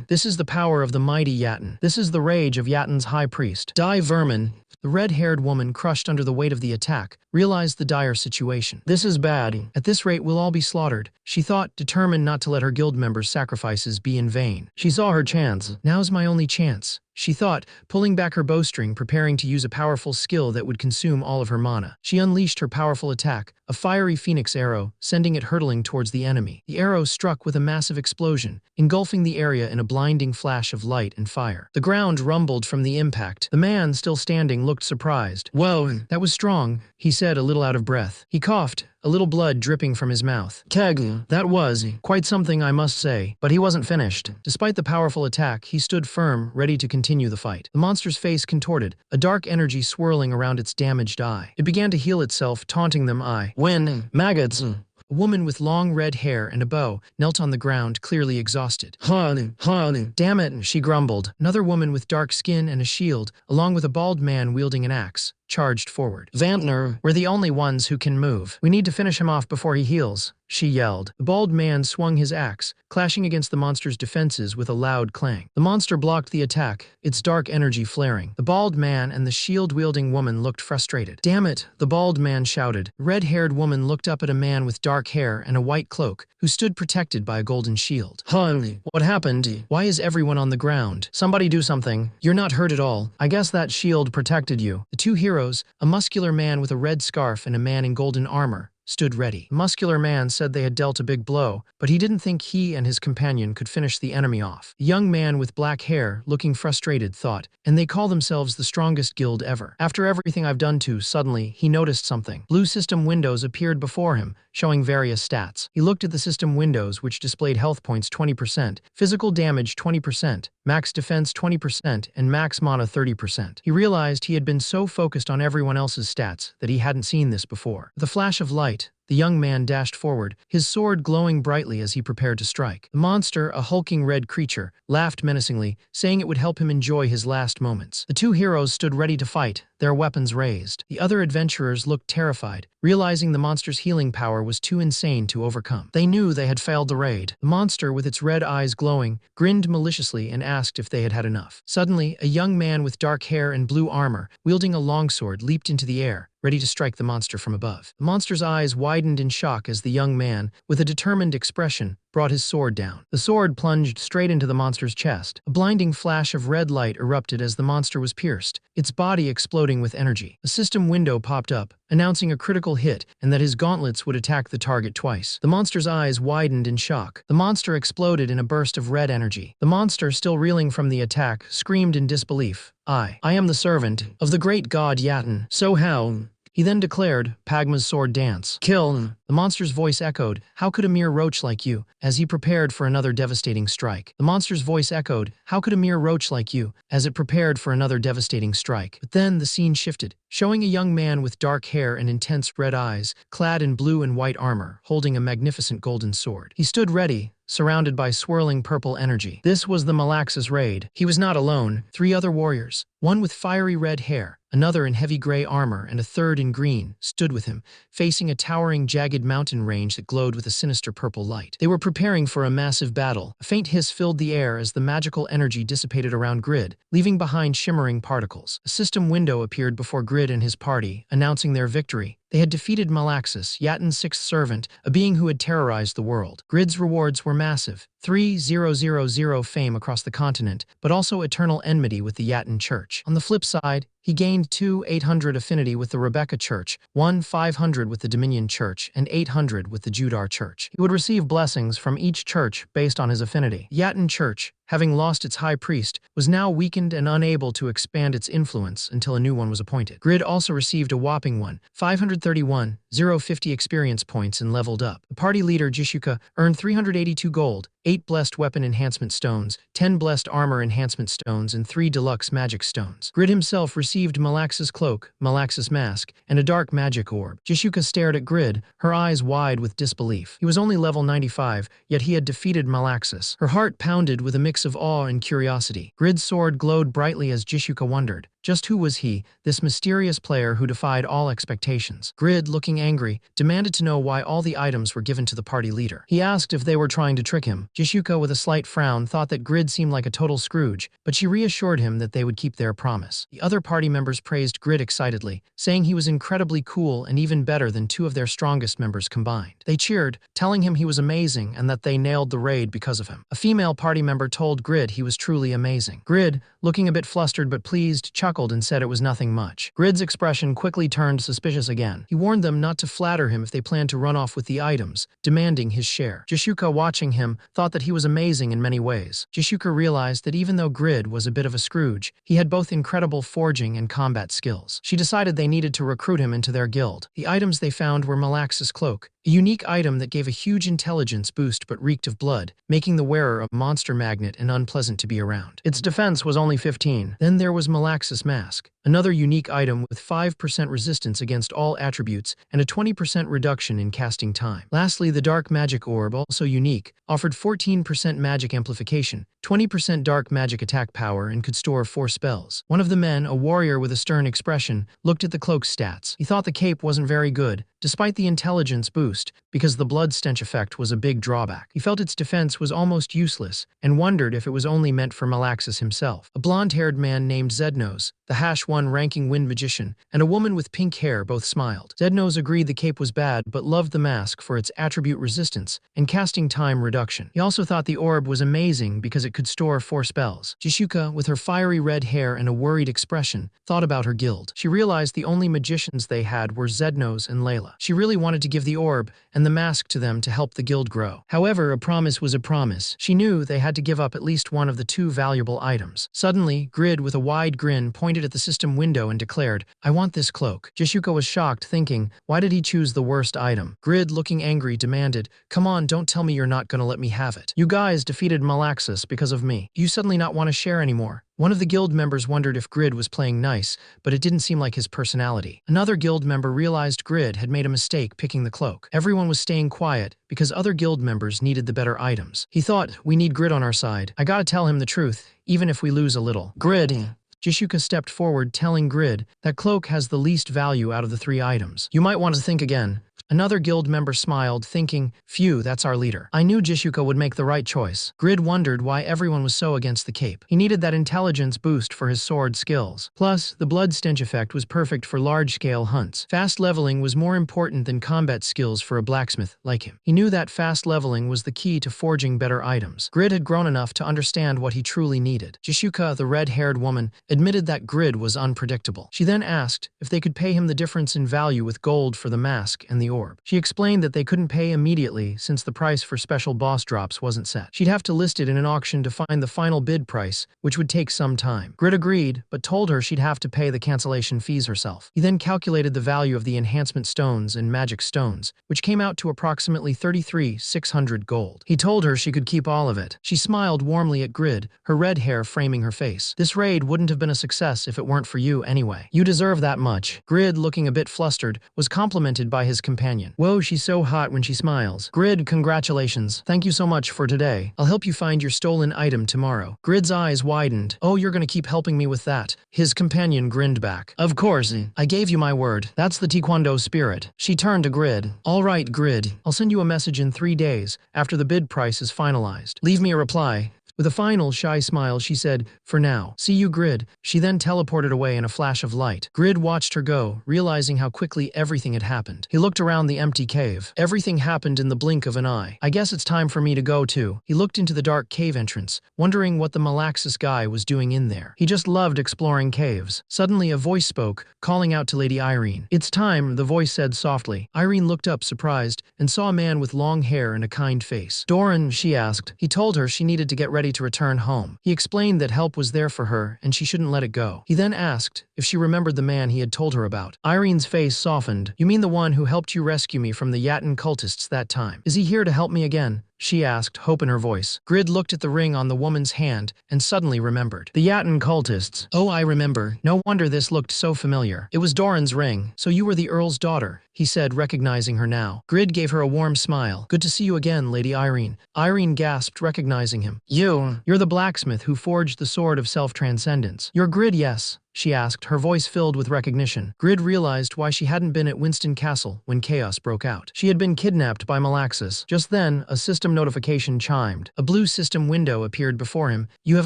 This is the power of the mighty Yatin. This is the rage of Yatin's high priest. Die, vermin." The red-haired woman, crushed under the weight of the attack, realized the dire situation. "This is bad. At this rate, we'll all be slaughtered," she thought, determined not to let her guild members' sacrifices be in vain. She saw her chance. "Now's my only chance," she thought, pulling back her bowstring, preparing to use a powerful skill that would consume all of her mana. She unleashed her powerful attack, a fiery phoenix arrow, sending it hurtling towards the enemy. The arrow struck with a massive explosion, engulfing the area in a blinding flash of light and fire. The ground rumbled from the impact. The man, still standing, looked surprised. "Whoa, that was strong," he said, a little out of breath. He coughed, a little blood dripping from his mouth. "Keg, that was quite something, I must say." But he wasn't finished. Despite the powerful attack, he stood firm, ready to continue the fight. The monster's face contorted, a dark energy swirling around its damaged eye. It began to heal itself, taunting them. "I win, maggots." A woman with long red hair and a bow knelt on the ground, clearly exhausted. Damn it," she grumbled. Another woman with dark skin and a shield, along with a bald man wielding an axe, charged forward. Vantner, we're the only ones who can move. We need to finish him off before he heals, she yelled. The bald man swung his axe, clashing against the monster's defenses with a loud clang. The monster blocked the attack, its dark energy flaring. The bald man and the shield-wielding woman looked frustrated. Damn it, the bald man shouted. The red-haired woman looked up at a man with dark hair and a white cloak, who stood protected by a golden shield. Honey, what happened? Why is everyone on the ground? Somebody do something. You're not hurt at all. I guess that shield protected you. The two heroes, a muscular man with a red scarf and a man in golden armor, stood ready. The muscular man said they had dealt a big blow, but he didn't think he and his companion could finish the enemy off. The young man with black hair, looking frustrated, thought, and they call themselves the strongest guild ever. After everything I've done to, suddenly, he noticed something. Blue system windows appeared before him, showing various stats. He looked at the system windows, which displayed health points 20%, physical damage 20%, max defense 20%, and max mana 30%. He realized he had been so focused on everyone else's stats that he hadn't seen this before. With a flash of light, the young man dashed forward, his sword glowing brightly as he prepared to strike. The monster, a hulking red creature, laughed menacingly, saying it would help him enjoy his last moments. The two heroes stood ready to fight, their weapons raised. The other adventurers looked terrified, realizing the monster's healing power was too insane to overcome. They knew they had failed the raid. The monster, with its red eyes glowing, grinned maliciously and asked if they had had enough. Suddenly, a young man with dark hair and blue armor, wielding a longsword, leaped into the air, ready to strike the monster from above. The monster's eyes widened in shock as the young man, with a determined expression, brought his sword down. The sword plunged straight into the monster's chest. A blinding flash of red light erupted as the monster was pierced, its body exploding with energy. A system window popped up, announcing a critical hit and that his gauntlets would attack the target twice. The monster's eyes widened in shock. The monster exploded in a burst of red energy. The monster, still reeling from the attack, screamed in disbelief. I am the servant of the great god Yatin. So how? He then declared, Pagma's sword dance. Kill. The monster's voice echoed, how could a mere roach like you, as he prepared for another devastating strike. The monster's voice echoed, how could a mere roach like you, as it prepared for another devastating strike. But then the scene shifted, showing a young man with dark hair and intense red eyes, clad in blue and white armor, holding a magnificent golden sword. He stood ready, surrounded by swirling purple energy. This was the Malax's raid. He was not alone. 3 other warriors, one with fiery red hair, another in heavy gray armor, and a third in green, stood with him, facing a towering, jagged mountain range that glowed with a sinister purple light. They were preparing for a massive battle. A faint hiss filled the air as the magical energy dissipated around Grid, leaving behind shimmering particles. A system window appeared before Grid and his party, announcing their victory. They had defeated Malaxus, Yatin's sixth servant, a being who had terrorized the world. Grid's rewards were massive, 3,000 fame across the continent, but also eternal enmity with the Yatin Church. On the flip side, he gained 2,800 affinity with the Rebecca Church, 1,500 with the Dominion Church, and 800 with the Judar Church. He would receive blessings from each church based on his affinity. Yatin Church, having lost its high priest, was now weakened and unable to expand its influence until a new one was appointed. Grid also received a whopping 531,050 experience points and leveled up. The party leader, Jishuka, earned 382 gold, 8 blessed weapon enhancement stones, 10 blessed armor enhancement stones, and 3 deluxe magic stones. Grid himself received Malax's cloak, Malax's mask, and a dark magic orb. Jishuka stared at Grid, her eyes wide with disbelief. He was only level 95, yet he had defeated Malaxus. Her heart pounded with a mix of awe and curiosity. Grid's sword glowed brightly as Jishuka wondered, just who was he, this mysterious player who defied all expectations? Grid, looking angry, demanded to know why all the items were given to the party leader. He asked if they were trying to trick him. Jishuka, with a slight frown, thought that Grid seemed like a total Scrooge, but she reassured him that they would keep their promise. The other party members praised Grid excitedly, saying he was incredibly cool and even better than 2 of their strongest members combined. They cheered, telling him he was amazing and that they nailed the raid because of him. A female party member told Grid he was truly amazing. Grid, looking a bit flustered but pleased, chuckled and said it was nothing much. Grid's expression quickly turned suspicious again. He warned them not to flatter him if they planned to run off with the items, demanding his share. Jishuka, watching him, thought that he was amazing in many ways. Jishuka realized that even though Grid was a bit of a Scrooge, he had both incredible forging and combat skills. She decided they needed to recruit him into their guild. The items they found were Malax's cloak, a unique item that gave a huge intelligence boost but reeked of blood, making the wearer a monster magnet and unpleasant to be around. Its defense was only 15. Then there was Malax's mask, another unique item with 5% resistance against all attributes and a 20% reduction in casting time. Lastly, the Dark Magic Orb, also unique, offered 14% magic amplification, 20% dark magic attack power, and could store 4 spells. One of the men, a warrior with a stern expression, looked at the cloak's stats. He thought the cape wasn't very good, despite the intelligence boost, because the blood stench effect was a big drawback. He felt its defense was almost useless, and wondered if it was only meant for Malaxis himself. A blonde-haired man named Zednos, the #1 ranking wind magician, and a woman with pink hair both smiled. Zednos agreed the cape was bad but loved the mask for its attribute resistance and casting time reduction. He also thought the orb was amazing because it could store 4 spells. Jishuka, with her fiery red hair and a worried expression, thought about her guild. She realized the only magicians they had were Zednos and Layla. She really wanted to give the orb and the mask to them to help the guild grow. However, a promise was a promise. She knew they had to give up at least one of the 2 valuable items. Suddenly, Grid, with a wide grin, pointed at the system window and declared, "I want this cloak." Jishuka was shocked, thinking, why did he choose the worst item? Grid, looking angry, demanded, "Come on, don't tell me you're not gonna let me have it. You guys defeated Malaxis because of me. Do you suddenly not want to share anymore?" One of the guild members wondered if Grid was playing nice, but it didn't seem like his personality. Another guild member realized Grid had made a mistake picking the cloak. Everyone was staying quiet because other guild members needed the better items. He thought, we need Grid on our side. I gotta tell him the truth, even if we lose a little. Grid. Jishuka stepped forward, telling Grid that cloak has the least value out of the 3 items. You might want to think again. Another guild member smiled, thinking, phew, that's our leader. I knew Jishuka would make the right choice. Grid wondered why everyone was so against the cape. He needed that intelligence boost for his sword skills. Plus, the blood stench effect was perfect for large-scale hunts. Fast leveling was more important than combat skills for a blacksmith like him. He knew that fast leveling was the key to forging better items. Grid had grown enough to understand what he truly needed. Jishuka, the red-haired woman, admitted that Grid was unpredictable. She then asked if they could pay him the difference in value with gold for the mask and the orb. She explained that they couldn't pay immediately since the price for special boss drops wasn't set. She'd have to list it in an auction to find the final bid price, which would take some time. Grid agreed, but told her she'd have to pay the cancellation fees herself. He then calculated the value of the enhancement stones and magic stones, which came out to approximately 33,600 gold. He told her she could keep all of it. She smiled warmly at Grid, her red hair framing her face. This raid wouldn't have been a success if it weren't for you anyway. You deserve that much. Grid, looking a bit flustered, was complimented by his companion. Whoa, she's so hot when she smiles. Grid, congratulations. Thank you so much for today. I'll help you find your stolen item tomorrow. Grid's eyes widened. Oh, you're gonna keep helping me with that. His companion grinned back. Of course. I gave you my word. That's the Taekwondo spirit. She turned to Grid. All right, Grid. I'll send you a message in 3 days after the bid price is finalized. Leave me a reply. With a final, shy smile, she said, "For now. See you, Grid." She then teleported away in a flash of light. Grid watched her go, realizing how quickly everything had happened. He looked around the empty cave. Everything happened in the blink of an eye. I guess it's time for me to go too. He looked into the dark cave entrance, wondering what the Malaxis guy was doing in there. He just loved exploring caves. Suddenly, a voice spoke, calling out to Lady Irene. "It's time," the voice said softly. Irene looked up, surprised, and saw a man with long hair and a kind face. "Doran," she asked. He told her she needed to get ready to return home. He explained that help was there for her and she shouldn't let it go. He then asked if she remembered the man he had told her about. Irene's face softened. "You mean the one who helped you rescue me from the Yatin cultists that time? Is he here to help me again?" she asked, hope in her voice. Grid looked at the ring on the woman's hand and suddenly remembered. The Yatin cultists. Oh, I remember. No wonder this looked so familiar. It was Doran's ring. So you were the Earl's daughter, he said, recognizing her now. Grid gave her a warm smile. Good to see you again, Lady Irene. Irene gasped, recognizing him. You're the blacksmith who forged the sword of self-transcendence. You're Grid, yes? She asked, her voice filled with recognition. Grid realized why she hadn't been at Winston Castle when chaos broke out. She had been kidnapped by Malaxis. Just then, a system notification chimed. A blue system window appeared before him. You have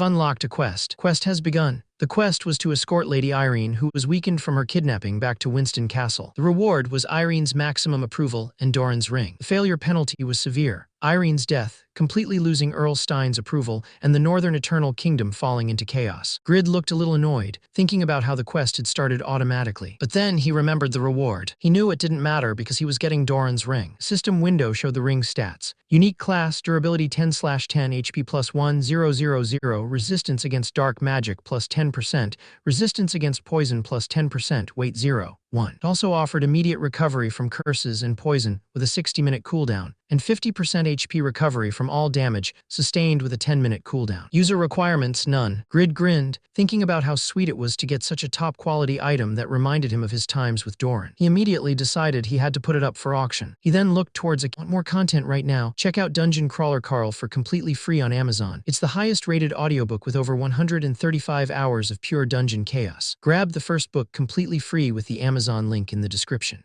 unlocked a quest. Quest has begun. The quest was to escort Lady Irene, who was weakened from her kidnapping, back to Winston Castle. The reward was Irene's maximum approval and Doran's ring. The failure penalty was severe. Irene's death, completely losing Earl Stein's approval, and the Northern Eternal Kingdom falling into chaos. Grid looked a little annoyed, thinking about how the quest had started automatically. But then he remembered the reward. He knew it didn't matter because he was getting Doran's ring. System window showed the ring's stats. Unique class, durability 10/10, HP plus 1000, resistance against dark magic plus 10%, resistance against poison plus 10%, weight 0. 1. It also offered immediate recovery from curses and poison with a 60-minute cooldown, and 50% HP recovery from all damage sustained with a 10-minute cooldown. User requirements, none. Grid grinned, thinking about how sweet it was to get such a top-quality item that reminded him of his times with Doran. He immediately decided he had to put it up for auction. He then looked towards want more content right now? Check out Dungeon Crawler Carl for completely free on Amazon. It's the highest-rated audiobook with over 135 hours of pure dungeon chaos. Grab the first book completely free with the Amazon link in the description.